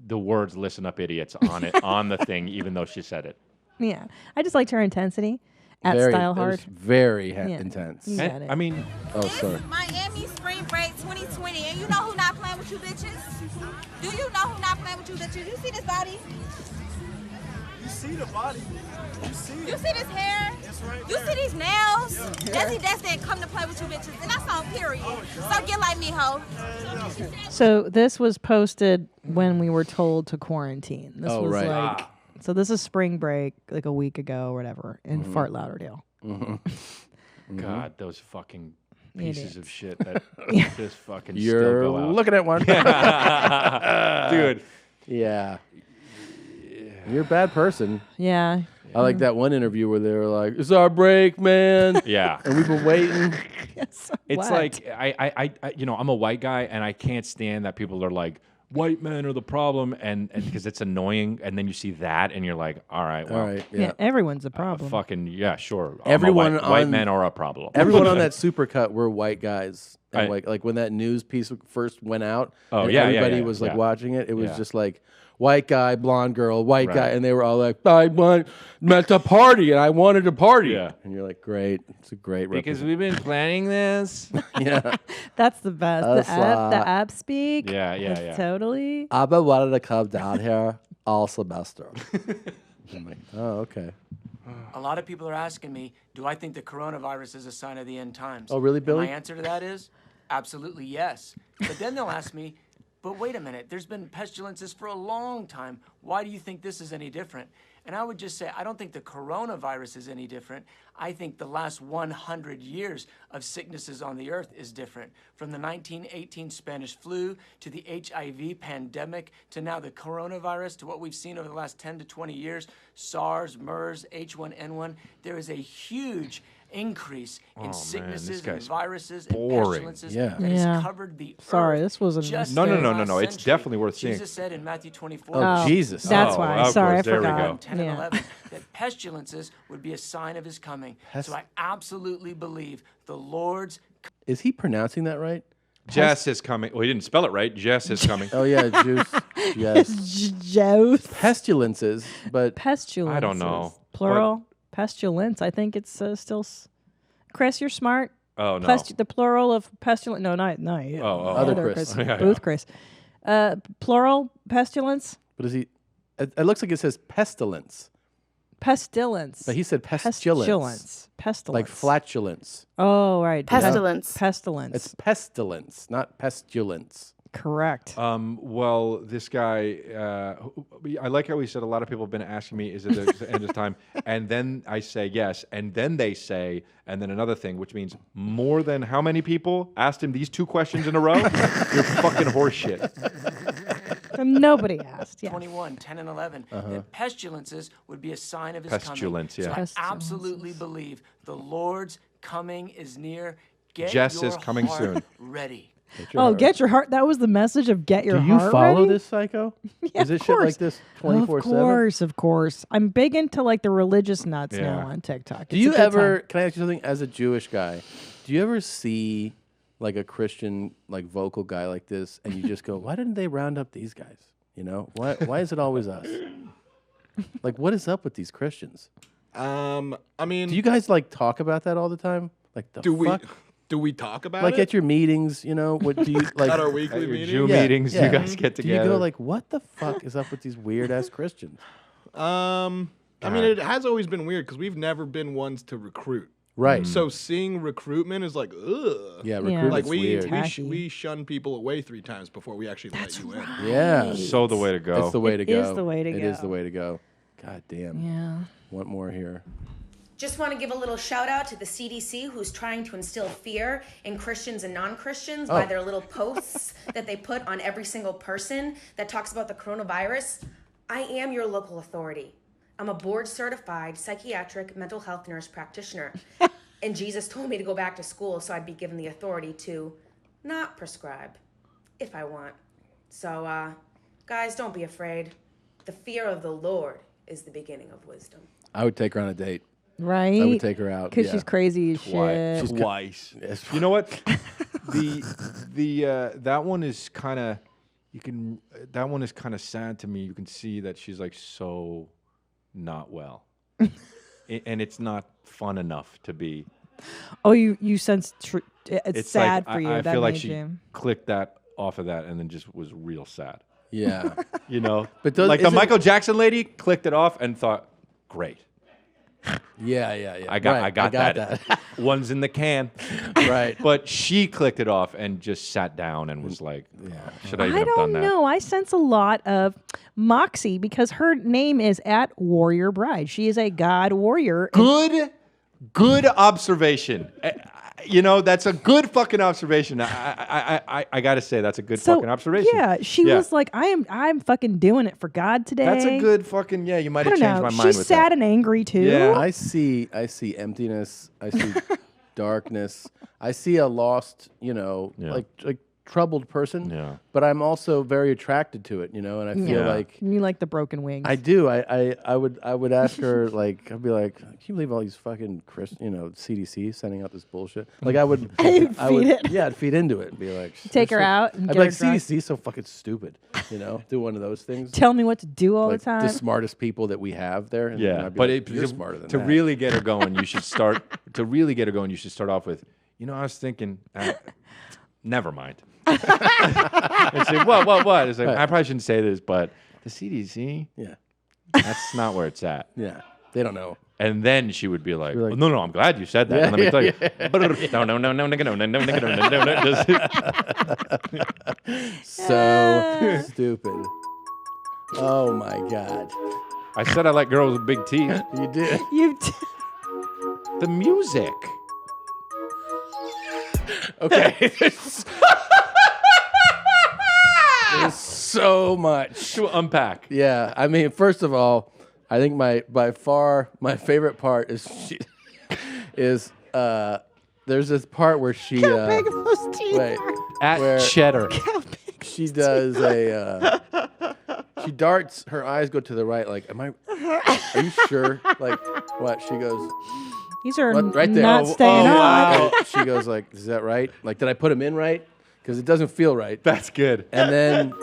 Speaker 1: the words "listen up, idiots" on it on the thing, even though she said it.
Speaker 2: Yeah. I just liked her intensity at
Speaker 5: Very-
Speaker 2: Style
Speaker 5: it
Speaker 2: Hard.
Speaker 5: was very
Speaker 2: Yeah.
Speaker 5: intense.
Speaker 2: You got it.
Speaker 1: I mean,
Speaker 5: Oh, sorry.
Speaker 23: Miami Spring Break 2020, and you know who not playing with you bitches? Do you know who not playing with you bitches? You see this body?
Speaker 4: see the body. You see it.
Speaker 23: You see this hair?
Speaker 4: It's right
Speaker 23: You
Speaker 4: there.
Speaker 23: see these nails?
Speaker 4: Yeah.
Speaker 23: That's that come to play with you bitches. And that's on period. So get like me, ho.
Speaker 2: So this was posted when we were told to quarantine. This was
Speaker 5: right.
Speaker 2: like, so this is spring break, like a week ago or whatever, in Fort Lauderdale.
Speaker 1: God, those fucking pieces of
Speaker 2: Idiots.
Speaker 1: shit that just fucking
Speaker 5: You're
Speaker 1: still go out.
Speaker 5: looking at one.
Speaker 1: Dude.
Speaker 5: Yeah. You're a bad person.
Speaker 2: Yeah.
Speaker 5: I like that one interview where they were like, "It's our break, man."
Speaker 1: Yeah.
Speaker 5: And we've been waiting.
Speaker 1: It's
Speaker 2: What?
Speaker 1: like I I'm a white guy and I can't stand that people are like white men are the problem and because it's annoying and then you see that and you're like, all right, well,
Speaker 5: All right.
Speaker 2: Yeah,
Speaker 5: Yeah.
Speaker 2: everyone's a problem.
Speaker 1: fucking yeah, sure.
Speaker 5: Everyone
Speaker 1: white
Speaker 5: on-
Speaker 1: men are a problem.
Speaker 5: Everyone on that supercut were white guys. And
Speaker 1: Right.
Speaker 5: like when that news piece first went out,
Speaker 1: Oh,
Speaker 5: and
Speaker 1: yeah, yeah,
Speaker 5: everybody
Speaker 1: yeah,
Speaker 5: was like
Speaker 1: yeah.
Speaker 5: watching it. It was
Speaker 1: Yeah.
Speaker 5: just like white guy, blonde girl, white
Speaker 1: Right.
Speaker 5: guy, and they were all like, meant to party, and I wanted to party.
Speaker 1: Yeah.
Speaker 5: And you're like, great, it's a great
Speaker 1: Because we've been planning this.
Speaker 5: yeah.
Speaker 2: That's the best.
Speaker 5: That's
Speaker 2: The app speak.
Speaker 1: Yeah, yeah,
Speaker 2: That's
Speaker 1: yeah.
Speaker 2: Totally.
Speaker 5: I've been wanting to come down here all semester. I'm like, oh, okay.
Speaker 8: A lot of people are asking me, do I think the coronavirus is a sign of the end times?
Speaker 5: Oh, really,
Speaker 8: And
Speaker 5: Billy?
Speaker 8: my answer to that is absolutely yes. But then they'll ask me, but wait a minute, there's been pestilences for a long time. Why do you think this is any different? And I would just say, I don't think the coronavirus is any different. I think the last 100 years of sicknesses on the earth is different. From the 1918 Spanish flu to the HIV pandemic to now the coronavirus to what we've seen over the last 10 to 20 years, SARS, MERS, H1N1, there is a huge increase in
Speaker 1: Oh, man,
Speaker 8: sicknesses
Speaker 1: this
Speaker 8: and
Speaker 1: guy's
Speaker 8: viruses
Speaker 1: boring.
Speaker 8: and pestilences
Speaker 5: Yeah.
Speaker 8: that
Speaker 2: Yeah.
Speaker 8: has covered the
Speaker 2: Sorry,
Speaker 8: earth.
Speaker 2: this wasn't-
Speaker 8: just
Speaker 1: No, no,
Speaker 8: in
Speaker 1: no,
Speaker 8: the
Speaker 1: no,
Speaker 8: last
Speaker 1: no. It's
Speaker 8: century.
Speaker 1: definitely worth seeing.
Speaker 8: Jesus said in Matthew 24,
Speaker 5: Oh, Jesus.
Speaker 2: That's
Speaker 1: Oh,
Speaker 2: why.
Speaker 1: of
Speaker 2: Sorry,
Speaker 1: course.
Speaker 2: I
Speaker 1: There we
Speaker 2: forgot.
Speaker 1: go.
Speaker 8: 10
Speaker 2: Yeah.
Speaker 8: and 11, that pestilences would be a sign of his coming. So I absolutely believe the Lord's
Speaker 5: Is he pronouncing that right?
Speaker 1: Jess is coming. Well, he didn't spell it right. Jess is coming.
Speaker 5: Oh yeah, juice. Yes.
Speaker 2: Joe.
Speaker 5: Pestilences, but
Speaker 2: Pestilence.
Speaker 1: I don't know.
Speaker 2: Plural. Pestilence. I think it's still. Chris, you're smart.
Speaker 1: Oh no.
Speaker 2: The plural of pestilence. No, not you.
Speaker 5: Other Chris.
Speaker 1: Yeah,
Speaker 2: Booth
Speaker 1: yeah.
Speaker 2: Chris. Plural pestilence.
Speaker 5: But is he? It looks like it says pestilence.
Speaker 2: Pestilence.
Speaker 5: But he said pestilence.
Speaker 2: Pestilence.
Speaker 5: Like flatulence.
Speaker 2: Oh, right.
Speaker 10: Pestilence.
Speaker 2: Pestilence.
Speaker 5: It's pestilence, not pestilence.
Speaker 2: Correct.
Speaker 1: Well, this guy, I like how he said a lot of people have been asking me, is it the end of time? And then I say yes. And then they say, and then another thing, which means more than how many people asked him these two questions in a row? You're fucking horseshit.
Speaker 2: Nobody asked. Yeah.
Speaker 8: 21, 10 and 11, that pestilences would be a sign of his
Speaker 1: Pestilence,
Speaker 8: coming.
Speaker 1: yeah.
Speaker 8: So I absolutely believe the Lord's coming is near. Get
Speaker 1: Jess
Speaker 8: your
Speaker 1: is coming
Speaker 8: heart
Speaker 1: soon.
Speaker 8: ready.
Speaker 2: Get your heart. That was the message of get your
Speaker 5: Do you
Speaker 2: heart
Speaker 5: follow
Speaker 2: ready?
Speaker 5: this psycho?
Speaker 2: Yeah,
Speaker 5: Is it
Speaker 2: of
Speaker 5: shit like
Speaker 2: course.
Speaker 5: this 24/7?
Speaker 2: Of course. I'm big into like the religious nuts now
Speaker 1: Yeah.
Speaker 2: on TikTok.
Speaker 5: Do
Speaker 2: It's a
Speaker 5: you
Speaker 2: good
Speaker 5: ever?
Speaker 2: time.
Speaker 5: Can I ask you something? As a Jewish guy, do you ever see like a Christian like vocal guy like this, and you just go, "Why didn't they round up these guys? You know, why is it always us? Like, what is up with these Christians?
Speaker 24: I mean,
Speaker 5: Do you guys like talk about that all the time? Like, the fuck?
Speaker 24: do we talk about
Speaker 5: Like
Speaker 24: it?
Speaker 5: at your meetings, you know, what do you like
Speaker 24: At our weekly
Speaker 1: At your
Speaker 24: meetings?
Speaker 1: Jew meetings, you guys get
Speaker 5: Do you
Speaker 1: together.
Speaker 5: go like, what the fuck is up with these weird ass Christians?
Speaker 24: I mean, it has always been weird because we've never been ones to recruit.
Speaker 5: Right.
Speaker 24: So seeing recruitment is like, ugh.
Speaker 5: Yeah, recruitment's
Speaker 24: like
Speaker 5: weird.
Speaker 24: we shun people away 3 times before we actually let you in.
Speaker 5: Yeah.
Speaker 1: So the way to go.
Speaker 5: It's the way to go.
Speaker 2: is the way to
Speaker 5: It
Speaker 2: go.
Speaker 5: is the way to go. God damn.
Speaker 2: Yeah.
Speaker 5: Want more here.
Speaker 25: Just want to give a little shout out to the CDC who's trying to instill fear in Christians and non-Christians by their little posts that they put on every single person that talks about the coronavirus. I am your local authority. I'm a board certified psychiatric mental health nurse practitioner. And Jesus told me to go back to school so I'd be given the authority to not prescribe if I want. So, guys, don't be afraid. The fear of the Lord is the beginning of wisdom.
Speaker 5: I would take her on a date.
Speaker 2: Right.
Speaker 5: I would take her out.
Speaker 2: Because
Speaker 5: yeah.
Speaker 2: she's crazy as shit.
Speaker 5: She's
Speaker 1: Twice. You know what? That one is kind of that one is kind of sad to me. You can see that she's like so not well. And it's not fun enough to be.
Speaker 2: Oh, you sense it's sad
Speaker 1: like,
Speaker 2: for you.
Speaker 1: I
Speaker 2: that
Speaker 1: feel like
Speaker 2: made
Speaker 1: she
Speaker 2: you.
Speaker 1: clicked that off of that and then just was real sad.
Speaker 5: Yeah.
Speaker 1: You know,
Speaker 5: But
Speaker 1: like the
Speaker 5: isn't-
Speaker 1: Michael Jackson lady clicked it off and thought, great.
Speaker 5: Yeah.
Speaker 1: I got
Speaker 5: Right,
Speaker 1: that. One's in the can.
Speaker 5: Right.
Speaker 1: But she clicked it off and just sat down and was like, should I even
Speaker 2: I
Speaker 1: have done
Speaker 2: don't
Speaker 1: that?
Speaker 2: know. I sense a lot of moxie because her name is @Warrior Bride. She is a god warrior.
Speaker 1: Good observation. You know, that's a good fucking observation. I got to say, that's a good fucking observation.
Speaker 2: Yeah, she was like, I'm fucking doing it for God today.
Speaker 1: That's a good fucking, you might
Speaker 2: I
Speaker 1: have
Speaker 2: don't
Speaker 1: changed
Speaker 2: know.
Speaker 1: my mind
Speaker 2: She's
Speaker 1: with
Speaker 2: sad
Speaker 1: that.
Speaker 2: and angry too.
Speaker 1: Yeah.
Speaker 5: I see emptiness. I see darkness. I see a lost, like troubled person.
Speaker 1: Yeah.
Speaker 5: But I'm also very attracted to it, and I feel like
Speaker 2: you like the broken wings.
Speaker 5: I do. I would ask her I'd be like, can you believe all these fucking CDC sending out this bullshit? Like I would
Speaker 2: You'd feed it.
Speaker 5: Yeah, I'd feed into it and be like,
Speaker 2: Take her out and
Speaker 5: I'd
Speaker 2: get
Speaker 5: be
Speaker 2: her
Speaker 5: like,
Speaker 2: drunk.
Speaker 5: CDC so fucking stupid, do one of those things.
Speaker 2: Tell me what to do all
Speaker 5: like
Speaker 2: the time.
Speaker 5: the smartest people that we have there. And then I'd be
Speaker 1: But
Speaker 5: like, you're smarter than
Speaker 1: to
Speaker 5: that.
Speaker 1: really get her going, you should start. To really get her going, you should start off with, I was thinking, never mind. And say, what? It's like,
Speaker 5: Right.
Speaker 1: I probably shouldn't say this, but the CDC, that's not where it's at.
Speaker 5: Yeah, they don't know.
Speaker 1: And then she would be like, no, I'm glad you said that. And let me tell you, no.
Speaker 5: So stupid. Oh my god.
Speaker 1: I said I like girls with big teeth.
Speaker 5: You did.
Speaker 1: The music.
Speaker 5: Okay. There's so much
Speaker 1: to unpack.
Speaker 5: Yeah, I mean, first of all, I think by far my favorite part is there's this part where she
Speaker 2: How big are those teeth?
Speaker 1: At Cheddar.
Speaker 5: She does she darts, her eyes go to the right, like, are you sure? Like, what? She goes,
Speaker 2: These are
Speaker 5: what? Right there.
Speaker 2: not staying on.
Speaker 5: Wow. She goes like, is that right? Like, did I put them in right? Because it doesn't feel right.
Speaker 1: That's good.
Speaker 5: And then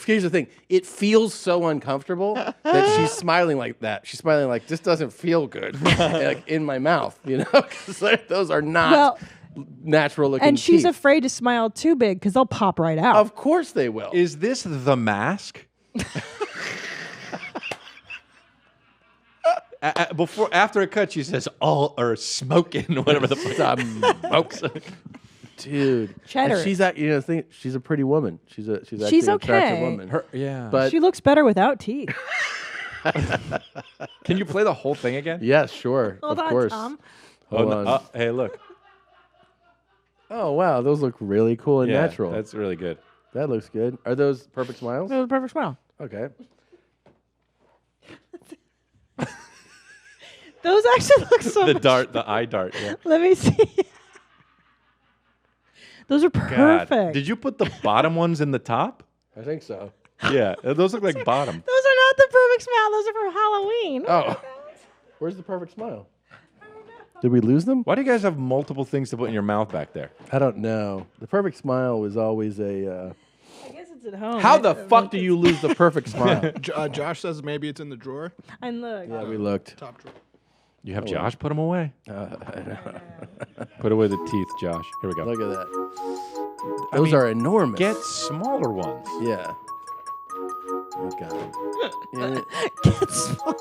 Speaker 5: here's the thing. It feels so uncomfortable that she's smiling like that. She's smiling like, this doesn't feel good, like in my mouth, because those are not natural looking
Speaker 2: And she's
Speaker 5: teeth.
Speaker 2: afraid to smile too big because they'll pop right out.
Speaker 5: Of course they will.
Speaker 1: Is this The Mask? After a cut, she says, all are smoking, whatever the fuck. Smokes.
Speaker 5: Dude,
Speaker 2: Cheddar.
Speaker 5: And she's she's a pretty woman. She's actually
Speaker 2: She's
Speaker 5: an attractive
Speaker 2: okay.
Speaker 5: woman. But
Speaker 2: she looks better without teeth.
Speaker 1: Can you play the whole thing again?
Speaker 5: Yes, sure.
Speaker 2: Hold
Speaker 5: of
Speaker 2: on,
Speaker 5: course.
Speaker 2: Tom.
Speaker 5: Hold on.
Speaker 1: Hey, look.
Speaker 5: Oh wow, those look really cool and natural.
Speaker 1: That's really good.
Speaker 5: That looks good. Are those perfect smiles?
Speaker 2: That was a perfect smile.
Speaker 5: Okay.
Speaker 2: Those actually look so much.
Speaker 1: The eye dart. Yeah.
Speaker 2: Let me see. Those are
Speaker 1: God.
Speaker 2: perfect.
Speaker 1: Did you put the bottom ones in the top?
Speaker 5: I think so.
Speaker 1: Yeah, those look like bottom.
Speaker 2: Those are not the perfect smile. Those are for Halloween.
Speaker 5: Oh. Where's the perfect smile? Did we lose them?
Speaker 1: Why do you guys have multiple things to put in your mouth back there?
Speaker 5: I don't know. The perfect smile was always a.
Speaker 2: I guess it's at home.
Speaker 5: How the fuck do you lose the perfect smile?
Speaker 24: Josh says maybe it's in the drawer.
Speaker 2: I looked.
Speaker 5: Yeah, we looked.
Speaker 24: Top drawer.
Speaker 1: You have Josh put them away.
Speaker 5: I know.
Speaker 1: Put away the teeth, Josh. Here we go.
Speaker 5: Look at that. Those are enormous.
Speaker 1: Get smaller ones.
Speaker 5: Yeah. Oh God.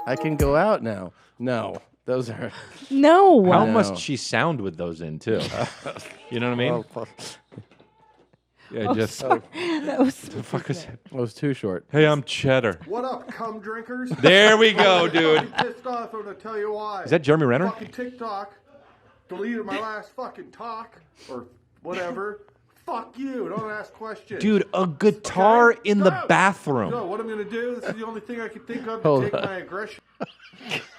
Speaker 5: I can go out now. No, those are.
Speaker 2: No.
Speaker 1: How
Speaker 5: No.
Speaker 1: must she sound with those in too? You know what I mean?
Speaker 5: Well,
Speaker 1: Yeah,
Speaker 2: Oh,
Speaker 1: just.
Speaker 2: sorry. That was
Speaker 1: The fuck is
Speaker 5: That was too short.
Speaker 1: Hey, I'm Cheddar.
Speaker 3: What up, cum drinkers?
Speaker 1: There we go,
Speaker 3: I'm
Speaker 1: dude.
Speaker 3: fucking pissed off. I'm gonna tell you why.
Speaker 1: Is that Jeremy Renner?
Speaker 3: Fucking TikTok deleted my last fucking talk or whatever. Fuck you. Don't ask questions.
Speaker 1: Dude, a guitar
Speaker 3: Okay?
Speaker 1: in the
Speaker 3: No.
Speaker 1: bathroom.
Speaker 3: No, what I'm gonna do? This is the only thing I can think of
Speaker 1: Hold
Speaker 3: to take
Speaker 1: on.
Speaker 3: my aggression.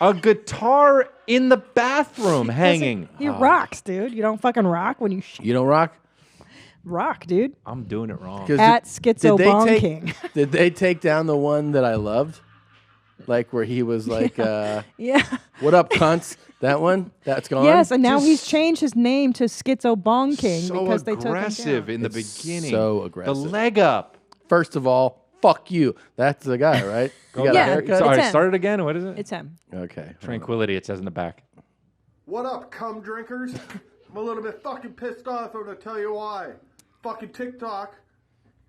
Speaker 1: A guitar in the bathroom hanging.
Speaker 2: He rocks, dude. You don't fucking rock when you
Speaker 5: You don't rock?
Speaker 2: rock, dude.
Speaker 1: I'm doing it wrong.
Speaker 2: At Schizo
Speaker 5: they
Speaker 2: Bong
Speaker 5: take-
Speaker 2: King.
Speaker 5: Did they take down the one that I loved? Like where he was like,
Speaker 2: Yeah.
Speaker 5: what up, cunts? That one? That's gone?
Speaker 2: Yes, and now he's changed his name to Schizo Bong King
Speaker 1: So
Speaker 2: because they took him
Speaker 1: aggressive
Speaker 2: down.
Speaker 1: in the
Speaker 5: It's
Speaker 1: beginning.
Speaker 5: so aggressive.
Speaker 1: The leg up.
Speaker 5: First of all, fuck you. That's the guy, right? You got a
Speaker 2: Yeah,
Speaker 5: haircut?
Speaker 1: Sorry,
Speaker 2: him.
Speaker 1: start it again. What is it?
Speaker 2: It's him.
Speaker 5: Okay.
Speaker 1: Tranquility, it says in the back.
Speaker 3: What up, cum drinkers? I'm a little bit fucking pissed off. I'm gonna tell you why. Fucking TikTok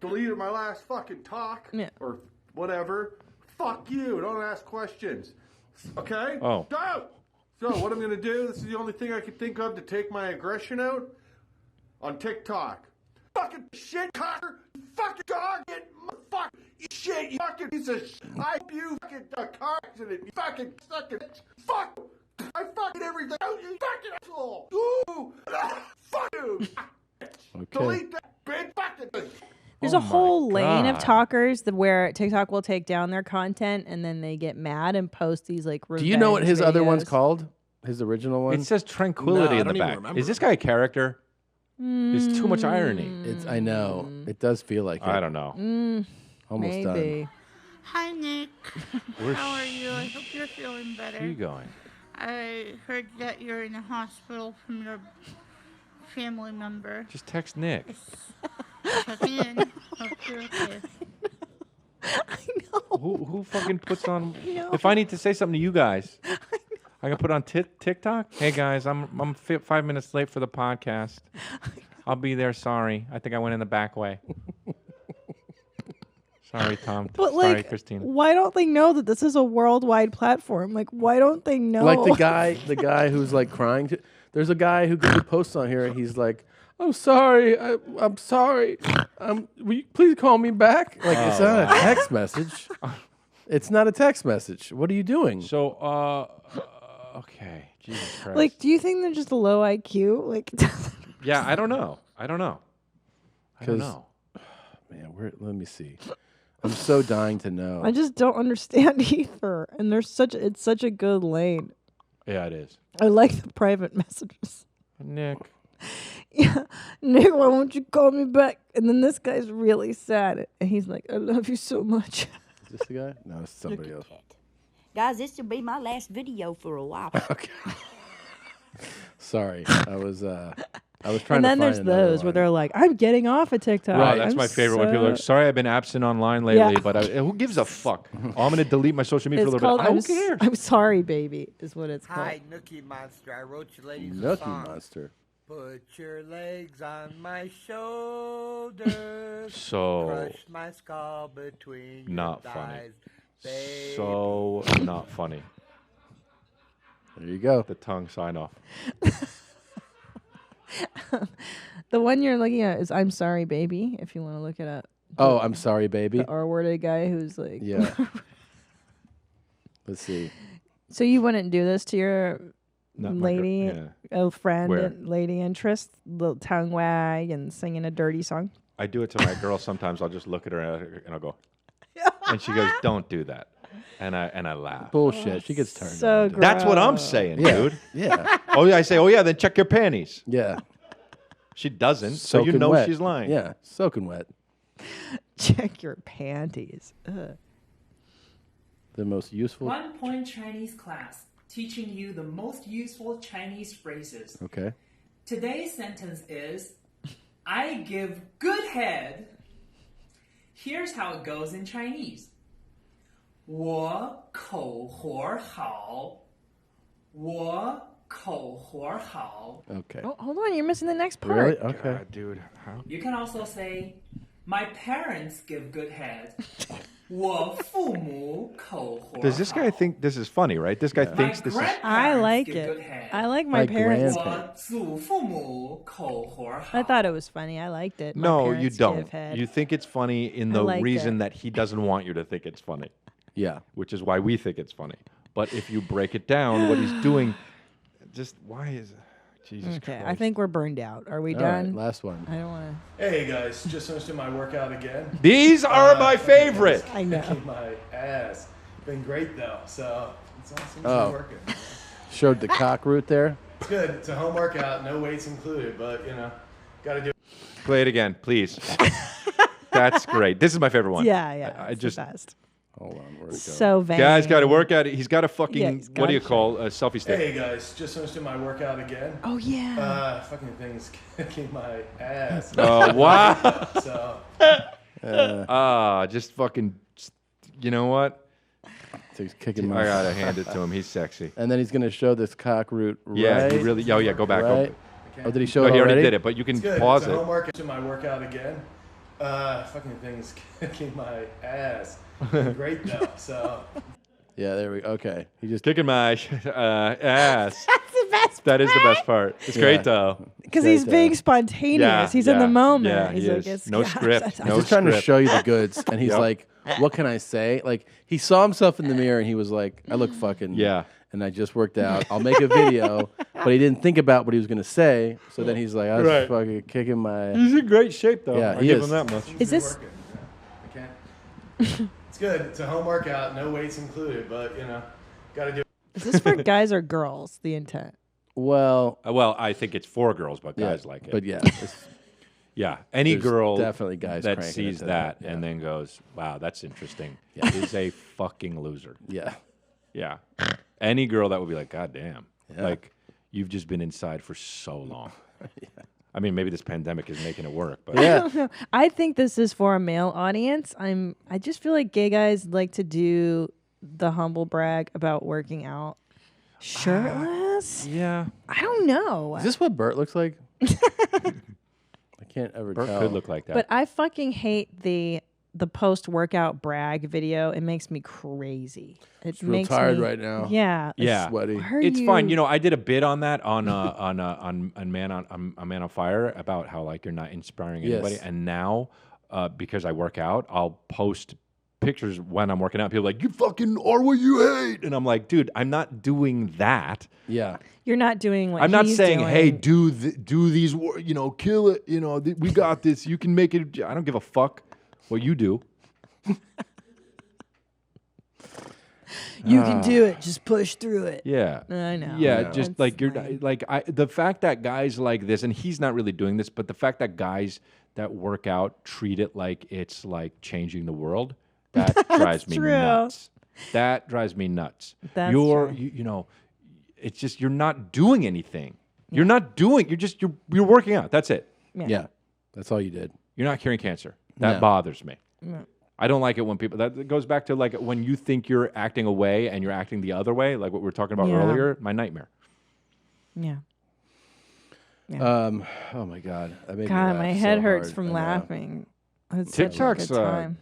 Speaker 3: deleted my last fucking talk or whatever. Fuck you. Don't ask questions. Okay?
Speaker 1: Oh.
Speaker 3: Go! So what I'm going to do, this is the only thing I can think of to take my aggression out on TikTok. Fucking shit cocker, you fucking dog, you motherfucker, you shit, you fucking piece of shit. I hope you fucking car accident, you fucking sucking fuck. I fucking everything out, you fucking asshole. Ooh, fuck you.
Speaker 5: Okay.
Speaker 3: Delete that bitch, fucking.
Speaker 2: There's a whole lane of talkers where TikTok will take down their content and then they get mad and post these like revenge
Speaker 5: Do you know what his other one's
Speaker 2: videos.
Speaker 5: called? His original one?
Speaker 1: It says Tranquility in the back. Is this guy a character? There's too much irony.
Speaker 5: I know. It does feel like it.
Speaker 1: I don't know.
Speaker 5: Almost
Speaker 2: maybe.
Speaker 5: done.
Speaker 6: Hi, Nick.
Speaker 1: Where's
Speaker 6: How are you? I hope you're feeling better.
Speaker 1: she going?
Speaker 6: I heard that you're in the hospital from your family member.
Speaker 1: Just text Nick.
Speaker 6: Check in. Hope you're okay.
Speaker 1: Who fucking puts on?
Speaker 2: know.
Speaker 1: If I need to say something to you guys, I can put on TikTok. Hey guys, I'm 5 minutes late for the podcast. I'll be there. Sorry, I think I went in the back way. Sorry, Tom.
Speaker 2: But
Speaker 1: Sorry,
Speaker 2: like,
Speaker 1: Christine.
Speaker 2: why don't they know that this is a worldwide platform? Like, why don't they know?
Speaker 5: Like the guy who's like crying. There's a guy who posts on here and he's like, I'm sorry. I'm sorry. Will you please call me back? Like, it's not a text message. It's not a text message. What are you doing?
Speaker 1: So, okay. Jesus Christ.
Speaker 2: Like, do you think they're just low IQ? Like,
Speaker 1: Yeah, I don't know. I don't know.
Speaker 5: Man, let me see. I'm so dying to know.
Speaker 2: I just don't understand either. And it's such a good lane.
Speaker 1: Yeah, it is.
Speaker 2: I like the private messages.
Speaker 1: Nick.
Speaker 2: Yeah, Nick, why won't you call me back? And then this guy's really sad, and he's like, "I love you so much."
Speaker 5: Is this the guy? No, it's somebody else.
Speaker 9: Guys, this will be my last video for a while.
Speaker 5: Okay. Sorry, I was trying
Speaker 2: And
Speaker 5: to
Speaker 2: then
Speaker 5: find
Speaker 2: there's
Speaker 5: another
Speaker 2: those where
Speaker 5: one.
Speaker 2: they're like, "I'm getting off of TikTok."
Speaker 1: Right, that's
Speaker 2: I'm
Speaker 1: my favorite when people are like, sorry, I've been absent online lately, but who gives a fuck? Oh, I'm going to delete my social media
Speaker 2: It's
Speaker 1: for a little
Speaker 2: called
Speaker 1: bit. Who cares?
Speaker 2: I'm sorry, baby, is what it's
Speaker 21: Hi,
Speaker 2: called.
Speaker 21: Nookie Monster. I wrote you ladies a
Speaker 5: Nookie
Speaker 21: song.
Speaker 5: Monster.
Speaker 21: Put your legs on my shoulders.
Speaker 1: So
Speaker 21: Crush my skull between your
Speaker 1: not
Speaker 21: thighs.
Speaker 1: funny. So not funny.
Speaker 5: There you go.
Speaker 1: The tongue sign off.
Speaker 2: The one you're looking at is "I'm sorry, baby." If you want to look it up.
Speaker 5: Oh, I'm sorry, baby.
Speaker 2: The R-worded guy who's like,
Speaker 5: Yeah. Let's see.
Speaker 2: So you wouldn't do this to your
Speaker 1: Not my
Speaker 2: lady,
Speaker 1: girl,
Speaker 2: a friend,
Speaker 1: Where?
Speaker 2: lady interest, little tongue wag and singing a dirty song?
Speaker 1: I do it to my girl sometimes. I'll just look at her and I'll go, and she goes, "Don't do that," and I laugh.
Speaker 5: Bullshit. She gets turned
Speaker 2: So
Speaker 5: on.
Speaker 1: That's what I'm saying,
Speaker 5: Yeah.
Speaker 1: dude.
Speaker 5: Yeah.
Speaker 1: Oh yeah, I say, oh yeah, then check your panties.
Speaker 5: Yeah.
Speaker 1: She doesn't, so you
Speaker 5: Soaking
Speaker 1: know
Speaker 5: wet.
Speaker 1: she's lying.
Speaker 5: Yeah, soaking wet.
Speaker 2: Check your panties. Ugh.
Speaker 5: The most useful.
Speaker 10: 1 point Chinese class, teaching you the most useful Chinese phrases.
Speaker 5: Okay.
Speaker 10: Today's sentence is, I give good head. Here's how it goes in Chinese. 我口活好. 我口活好.
Speaker 5: Okay.
Speaker 2: Oh, hold on, you're missing the next part.
Speaker 5: Really? Okay.
Speaker 1: God, dude. How?
Speaker 10: You can also say, my parents give good head. 我父母口活好.
Speaker 1: Does this guy think this is funny, right? This guy thinks this is.
Speaker 2: I like
Speaker 10: give
Speaker 2: it.
Speaker 10: good head.
Speaker 2: I like my parents.
Speaker 10: 我祖父母口活好.
Speaker 2: I thought it was funny. I liked it. My
Speaker 1: No, you
Speaker 2: parents
Speaker 1: don't.
Speaker 2: give head.
Speaker 1: You think it's funny in
Speaker 2: I
Speaker 1: the
Speaker 2: like
Speaker 1: reason
Speaker 2: it.
Speaker 1: that he doesn't want you to think it's funny.
Speaker 5: Yeah.
Speaker 1: Which is why we think it's funny. But if you break it down, what he's doing, just why is Jesus
Speaker 2: Okay,
Speaker 1: Christ?
Speaker 2: I think we're burned out. Are we
Speaker 5: All right,
Speaker 2: done?
Speaker 5: last one.
Speaker 2: I don't want
Speaker 24: Hey guys, just finished my workout again.
Speaker 1: These are my favorite.
Speaker 2: I know.
Speaker 24: Kicking my ass. Been great though, so it's awesome
Speaker 5: Oh.
Speaker 24: working.
Speaker 5: Showed the cock root there.
Speaker 24: It's good. It's a home workout, no weights included, but gotta do.
Speaker 1: Play it again, please. That's great. This is my favorite one.
Speaker 2: Yeah,
Speaker 1: I
Speaker 2: it's
Speaker 1: just
Speaker 2: the best.
Speaker 5: Hold on, where'd it go?
Speaker 2: So vain.
Speaker 1: Guys got to work at it. He's got a fucking
Speaker 2: Yeah, he's
Speaker 1: what do you
Speaker 2: gotta
Speaker 1: call a selfie stick?
Speaker 24: Hey guys, just finished my workout again.
Speaker 2: Oh yeah.
Speaker 24: Fucking thing's kicking my ass.
Speaker 1: Oh wow.
Speaker 24: So.
Speaker 1: Just fucking. You know what?
Speaker 5: So he's kicking
Speaker 1: I
Speaker 5: my.
Speaker 1: gotta hand it to him. He's sexy.
Speaker 5: And then he's gonna show this cock root. Right.
Speaker 1: Yeah, he really. Oh yeah, go back.
Speaker 5: Right. Oh, did he show
Speaker 1: No,
Speaker 5: it
Speaker 1: he already
Speaker 5: already?
Speaker 1: did it, but you can
Speaker 24: It's good.
Speaker 1: pause
Speaker 24: it's a
Speaker 1: it.
Speaker 24: home workout. My workout again.
Speaker 5: Fucking thing's kicking my ass. Great though. So. Yeah, there we go. Okay.
Speaker 1: He just kicking my ass.
Speaker 2: That's the best.
Speaker 1: That is the best part. It's great though.
Speaker 2: Because he's being spontaneous. He's in the moment.
Speaker 1: Yeah,
Speaker 2: he's
Speaker 1: he
Speaker 2: like,
Speaker 1: is.
Speaker 2: it's
Speaker 1: No script.
Speaker 5: He's just trying to show you the goods, and he's
Speaker 1: Yep.
Speaker 5: like, "What can I say?" Like he saw himself in the mirror, and he was like, "I look fucking And I just worked out. I'll make a video, but he didn't think about what he was gonna say. So then he's like, "I was
Speaker 1: Right.
Speaker 5: fucking kicking my."
Speaker 1: He's in great shape though.
Speaker 5: Yeah,
Speaker 1: I
Speaker 5: he
Speaker 1: give
Speaker 5: is.
Speaker 1: him that much.
Speaker 2: Is this?
Speaker 5: It's good. It's a home workout, no weights included, but you know, gotta do.
Speaker 2: Is this for guys or girls? The intent.
Speaker 5: Well,
Speaker 1: I think it's for girls, but guys like it.
Speaker 5: But yeah,
Speaker 1: yeah. Any
Speaker 5: There's
Speaker 1: girl
Speaker 5: definitely guys
Speaker 1: that
Speaker 5: cranking
Speaker 1: sees
Speaker 5: into
Speaker 1: that
Speaker 5: that,
Speaker 1: and then goes, "Wow, that's interesting,"
Speaker 5: Yeah.
Speaker 1: is a fucking loser.
Speaker 5: Yeah.
Speaker 1: Yeah. Any girl that would be like, "God damn,
Speaker 5: Yeah.
Speaker 1: like you've just been inside for so long." I mean, maybe this pandemic is making it work, but
Speaker 2: I don't know. I think this is for a male audience. I just feel like gay guys like to do the humble brag about working out shirtless.
Speaker 1: Yeah.
Speaker 2: I don't know.
Speaker 5: Is this what Bert looks like? I can't ever
Speaker 1: Bert
Speaker 5: tell.
Speaker 1: could look like that.
Speaker 2: But I fucking hate the post-workout brag video. It makes me crazy. It
Speaker 5: real
Speaker 2: makes
Speaker 5: tired
Speaker 2: me,
Speaker 5: right now.
Speaker 2: Yeah.
Speaker 1: Yeah,
Speaker 5: sweaty.
Speaker 2: Why are
Speaker 1: it's fine.
Speaker 2: you-
Speaker 1: You know, I did a bit on that on Man on Fire about how like you're not inspiring
Speaker 5: Yes.
Speaker 1: anybody, and now because I work out, I'll post pictures when I'm working out. People are like, "You fucking are what you hate," and I'm like, "Dude, I'm not doing that."
Speaker 5: Yeah.
Speaker 2: You're not doing what
Speaker 1: I'm not
Speaker 2: he's
Speaker 1: saying,
Speaker 2: doing.
Speaker 1: "Hey, do these, you know, kill it. You know, we got this. You can make it." I don't give a fuck what you do.
Speaker 2: You can do it. Just push through it.
Speaker 1: Yeah,
Speaker 2: I know.
Speaker 1: Yeah,
Speaker 2: That's
Speaker 1: just like you're like the fact that guys like this, and he's not really doing this, but the fact that guys that work out treat it like it's like changing the world, that drives me
Speaker 2: true.
Speaker 1: nuts. That drives me nuts.
Speaker 2: That's
Speaker 1: you're
Speaker 2: true.
Speaker 1: you know, it's just you're not doing anything. You're not doing. You're working out. That's it.
Speaker 5: Yeah. That's all you did.
Speaker 1: You're not curing cancer. That
Speaker 5: No.
Speaker 1: bothers me.
Speaker 2: No.
Speaker 1: I don't like it when people. That goes back to like when you think you're acting away and you're acting the other way, like what we were talking about
Speaker 2: Yeah.
Speaker 1: earlier. My nightmare.
Speaker 2: Yeah.
Speaker 5: Oh my God. That made me
Speaker 2: God,
Speaker 5: laugh
Speaker 2: my
Speaker 5: so
Speaker 2: head hurts
Speaker 5: hard.
Speaker 2: from
Speaker 5: I know.
Speaker 2: laughing. It's such a
Speaker 1: TikTok's
Speaker 2: good time.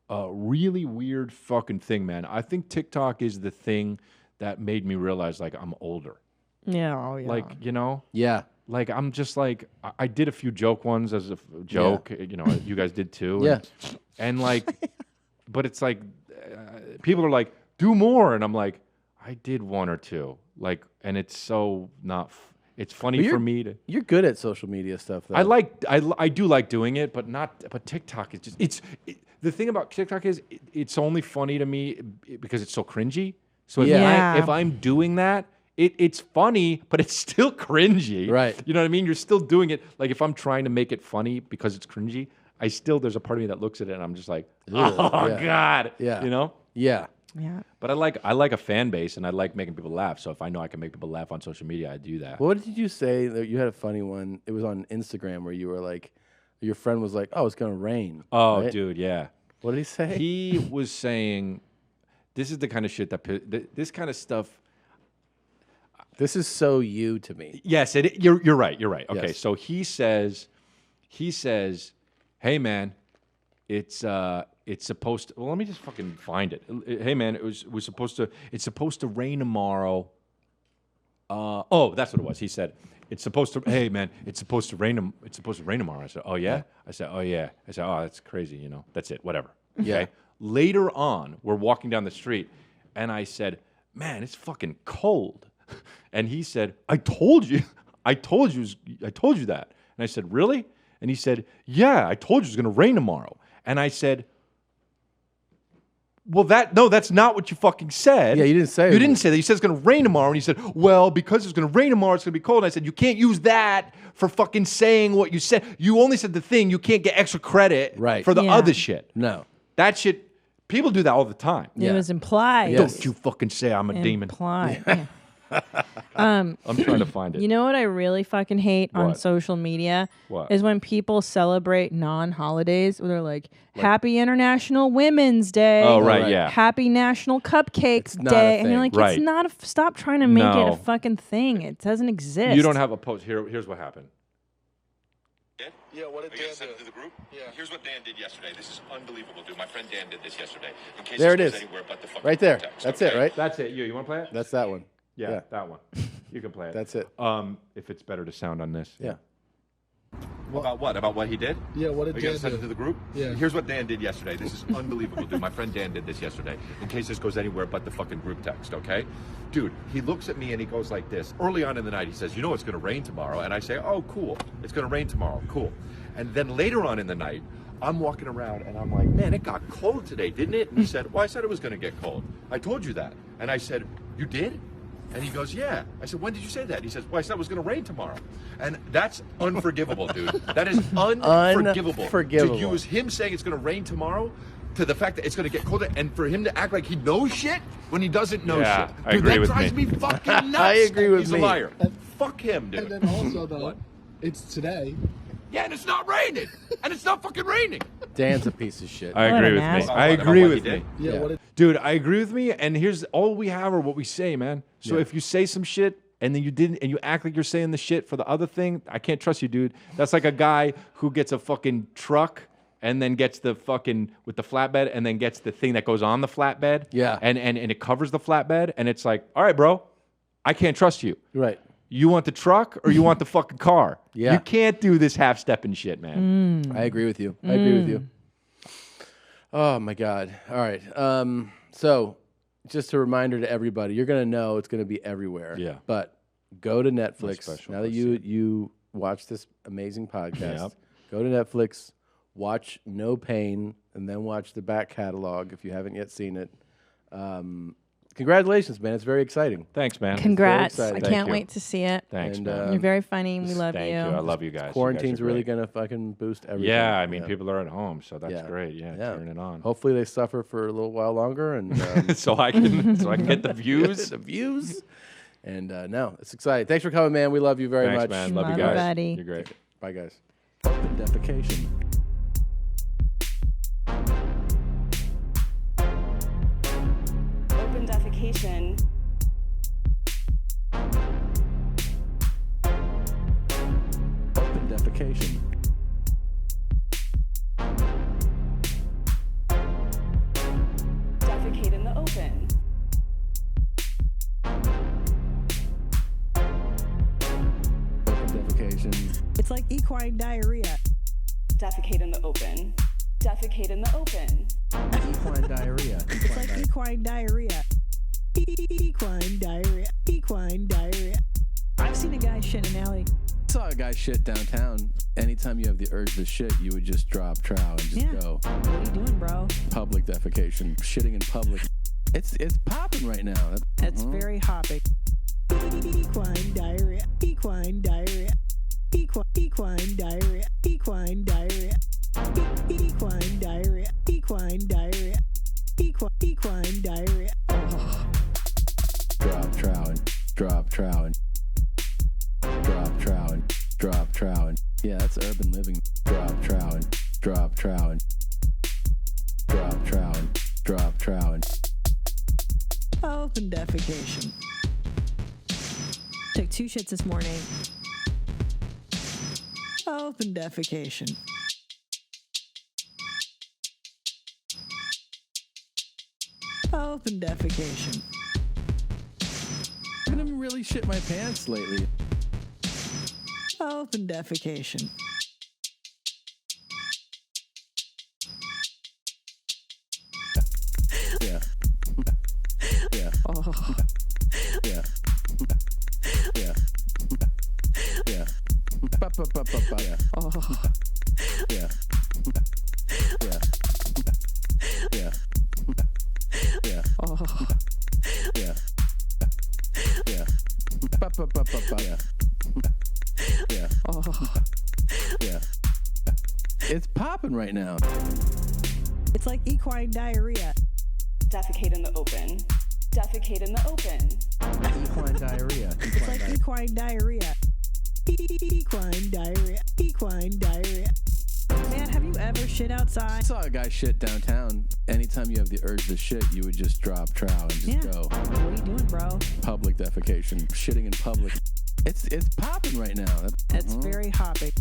Speaker 1: a really weird fucking thing, man. I think TikTok is the thing that made me realize like I'm older.
Speaker 2: Yeah. Oh yeah.
Speaker 1: Like, you know?
Speaker 5: Yeah.
Speaker 1: Like I'm just like I did a few joke ones as a joke, you know, you guys did too.
Speaker 5: Yeah.
Speaker 1: And like but it's like people are like, "Do more." And I'm like, "I did one or two." Like, and it's so not it's funny
Speaker 5: But
Speaker 1: for me to
Speaker 5: You're good at social media stuff though.
Speaker 1: I do like doing it, but TikTok is just the thing about TikTok is it's only funny to me because it's so cringy. So if I'm doing that, it's funny, but it's still cringy.
Speaker 5: Right.
Speaker 1: You know what I mean? You're still doing it. Like if I'm trying to make it funny because it's cringy, there's a part of me that looks at it and I'm just like, "Oh
Speaker 5: yeah.
Speaker 1: God."
Speaker 5: Yeah.
Speaker 1: You know?
Speaker 5: Yeah.
Speaker 2: Yeah.
Speaker 1: But I like a fan base and I like making people laugh. So if I know I can make people laugh on social media, I do that.
Speaker 5: What did you say? That you had a funny one. It was on Instagram where you were like, your friend was like, "Oh, it's gonna rain."
Speaker 1: Oh,
Speaker 5: right?
Speaker 1: dude, yeah.
Speaker 5: What did he say?
Speaker 1: He was saying, "This is the kind of shit this kind of stuff."
Speaker 5: This is so you to me.
Speaker 1: Yes, you're right. You're right. Okay,
Speaker 5: Yes.
Speaker 1: so he says, "Hey man, it's supposed to." Well, let me just fucking find it. Hey man, it's supposed to rain tomorrow. Oh, that's what it was. He said, "It's supposed to." Hey man, it's supposed to rain. It's supposed to rain tomorrow. I said, "Oh yeah." I said, "Oh yeah." I said, "Oh, that's crazy. You know, that's it. Whatever."
Speaker 5: Yeah.
Speaker 1: Okay. Later on, we're walking down the street, and I said, "Man, it's fucking cold." And he said, I told you that." And I said, "Really?" And he said, "Yeah, I told you it was going to rain tomorrow." And I said, "Well, that's not what you fucking said."
Speaker 5: Yeah, you didn't say
Speaker 1: You
Speaker 5: it.
Speaker 1: didn't say that. You said it's going to rain tomorrow. And he said, "Well, because it's going to rain tomorrow, it's going to be cold." And I said, "You can't use that for fucking saying what you said. You only said the thing. You can't get extra credit for the
Speaker 2: Yeah.
Speaker 1: other shit."
Speaker 5: No.
Speaker 1: That shit, people do that all the time.
Speaker 2: It was implied.
Speaker 1: Don't you fucking say I'm a demon.
Speaker 2: Implied. Yeah.
Speaker 1: I'm trying to find it.
Speaker 2: You know what I really fucking hate on
Speaker 1: What?
Speaker 2: social media
Speaker 1: What?
Speaker 2: is when people celebrate non-holidays. Where they're like, "Happy International Women's Day."
Speaker 1: Oh, right, yeah.
Speaker 2: "Happy National Cupcake
Speaker 5: not
Speaker 2: Day,"
Speaker 5: a
Speaker 2: and you're
Speaker 5: thing.
Speaker 2: like,
Speaker 1: Right.
Speaker 2: "It's not. Stop trying to make it
Speaker 1: No.
Speaker 2: a fucking thing. It doesn't exist."
Speaker 1: You don't have a post. Here's what happened.
Speaker 3: Yeah, what did
Speaker 1: Are you gonna
Speaker 3: Dan
Speaker 1: send
Speaker 3: do?
Speaker 1: it to the group?
Speaker 3: Yeah.
Speaker 1: Here's what Dan did yesterday. This is unbelievable, dude. My friend Dan did this yesterday. In case
Speaker 5: There
Speaker 1: this
Speaker 5: it
Speaker 1: goes
Speaker 5: is.
Speaker 1: anywhere but the fucking
Speaker 5: Right there.
Speaker 1: text,
Speaker 5: That's
Speaker 1: okay?
Speaker 5: it, right?
Speaker 1: That's it. You want to play it?
Speaker 5: That's that one.
Speaker 1: Yeah, that one. You can play it.
Speaker 5: That's it.
Speaker 1: If it's better to sound on this.
Speaker 5: Yeah.
Speaker 1: About what? About what he did?
Speaker 3: Yeah, what did
Speaker 1: Are you gonna
Speaker 3: Dan
Speaker 1: send
Speaker 3: do?
Speaker 1: it to the group?
Speaker 3: Yeah.
Speaker 1: Here's what Dan did yesterday. This is unbelievable, dude. My friend Dan did this yesterday. In case this goes anywhere but the fucking group text, okay? Dude, he looks at me and he goes like this. Early on in the night, he says, "You know it's going to rain tomorrow." And I say, "Oh, cool. It's going to rain tomorrow. Cool." And then later on in the night, I'm walking around and I'm like, "Man, it got cold today, didn't it?" And he said, "Well, I said it was going to get cold. I told you that." And I said, "You did?" And he goes, "Yeah." I said, "When did you say that?" He says, "Well, I said it was going to rain tomorrow." And that's unforgivable, dude. That is unforgivable.
Speaker 5: Unforgivable.
Speaker 1: To use him saying it's going to rain tomorrow to the fact that it's going to get colder, and for him to act like he knows shit when he doesn't know
Speaker 7: Yeah,
Speaker 1: shit.
Speaker 7: I
Speaker 1: Dude,
Speaker 7: agree
Speaker 1: that
Speaker 7: with
Speaker 1: drives
Speaker 7: me.
Speaker 1: me fucking nuts.
Speaker 5: I agree with
Speaker 1: He's
Speaker 5: me.
Speaker 1: a liar. Fuck him, dude.
Speaker 3: And then also, though, it's today.
Speaker 1: Yeah, and it's not raining. And it's not fucking raining.
Speaker 5: Dan's a piece of shit.
Speaker 1: I agree with me. I agree with me.
Speaker 3: Yeah, what did
Speaker 1: Dude, I agree with me. And here's all we have are what we say, man. So
Speaker 5: Yeah.
Speaker 1: if you say some shit and then you didn't, and you act like you're saying the shit for the other thing, I can't trust you, dude. That's like a guy who gets a fucking truck and then gets the fucking with the flatbed and then gets the thing that goes on the flatbed.
Speaker 5: Yeah.
Speaker 1: And it covers the flatbed. And it's like, all right, bro, I can't trust you.
Speaker 5: Right.
Speaker 1: You want the truck or you want the fucking car?
Speaker 5: Yeah.
Speaker 1: You can't do this half-stepping shit, man.
Speaker 5: I agree with you. I agree with you. Oh my God. All right. So just a reminder to everybody, you're gonna know it's gonna be everywhere.
Speaker 1: Yeah.
Speaker 5: But go to Netflix.
Speaker 1: special,
Speaker 5: Now that you watch this amazing podcast,
Speaker 1: Yep.
Speaker 5: go to Netflix, watch No Pain, and then watch the back catalog if you haven't yet seen it. Congratulations, man. It's very exciting.
Speaker 1: Thanks, man.
Speaker 2: Congrats.
Speaker 5: Very
Speaker 2: I
Speaker 5: exciting.
Speaker 2: can't wait to see it.
Speaker 1: Thanks,
Speaker 5: And,
Speaker 1: man.
Speaker 2: You're very funny. We love
Speaker 1: Thank you. I love you guys.
Speaker 5: Quarantine's
Speaker 1: You guys are
Speaker 5: really
Speaker 1: great.
Speaker 5: gonna fucking boost everything.
Speaker 1: Yeah, I mean, people are at home, so that's
Speaker 5: Yeah.
Speaker 1: great. Yeah, turn it on.
Speaker 5: Hopefully they suffer for a little while longer, and
Speaker 1: so I can get the views.
Speaker 5: the views. And no, it's exciting. Thanks for coming, man. We love you very
Speaker 1: Thanks,
Speaker 5: much.
Speaker 1: man. Love you
Speaker 2: Love
Speaker 1: guys.
Speaker 2: everybody.
Speaker 1: You're great.
Speaker 5: Bye, guys. Open defecation.
Speaker 11: Open defecation.
Speaker 5: Open defecation.
Speaker 11: Defecate in the open.
Speaker 5: Open defecation.
Speaker 11: It's like equine diarrhea. Defecate in the open. Defecate in the open.
Speaker 5: Equine diarrhea.
Speaker 11: It's like equine diarrhea. Equine diarrhea. Equine diarrhea. I've seen a guy shit in an alley.
Speaker 5: Saw a guy shit downtown. Anytime you have the urge to shit, you would just drop trow and just go.
Speaker 11: What are you doing, bro?
Speaker 5: Public defecation. Shitting in public. It's popping right now.
Speaker 11: It's very hopping. Equine diarrhea. Equine diarrhea. Equine diarrhea. Equine diarrhea. Equine diarrhea. Equine diarrhea. Equine diarrhea.
Speaker 5: Drop trow and drop trow and drop trow and drop trow and yeah, that's urban living. Drop trow and drop trow and drop trow and drop trow and
Speaker 11: Open defecation. Took 2 shits this morning. Open defecation. Open defecation.
Speaker 5: I'm gonna really shit my pants lately.
Speaker 11: Open defecation.
Speaker 5: Yeah. Yeah.
Speaker 11: Oh.
Speaker 5: Yeah. Yeah. Yeah. Ba-ba-ba-ba-ba. Yeah.
Speaker 11: Oh.
Speaker 5: Yeah. Yeah. Yeah. Yeah.
Speaker 11: Oh.
Speaker 5: Yeah. Yeah. Ba-ba-ba-ba-ba. Yeah. Yeah.
Speaker 11: Oh.
Speaker 5: Yeah. It's popping right now.
Speaker 11: It's like equine diarrhea. Defecate in the open. Defecate in the open.
Speaker 5: Equine diarrhea.
Speaker 11: It's like equine diarrhea. Equine diarrhea. Equine diarrhea. Man, have you ever shit outside?
Speaker 5: I saw a guy shit downtown. Anytime you have the urge to shit, you would just drop trow and just go.
Speaker 11: What are you doing, bro?
Speaker 5: Public defecation. Shitting in public. It's popping right now.
Speaker 11: It's very hopping.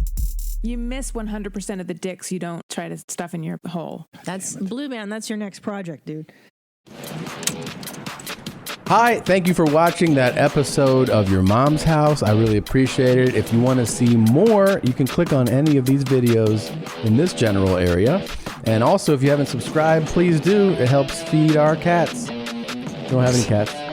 Speaker 7: You miss 100% of the dicks you don't try to stuff in your hole.
Speaker 11: That's Blue Man. That's your next project, dude.
Speaker 5: Hi, thank you for watching that episode of Your Mom's House. I really appreciate it. If you want to see more, you can click on any of these videos in this general area. And also, if you haven't subscribed, please do. It helps feed our cats. Don't have any cats.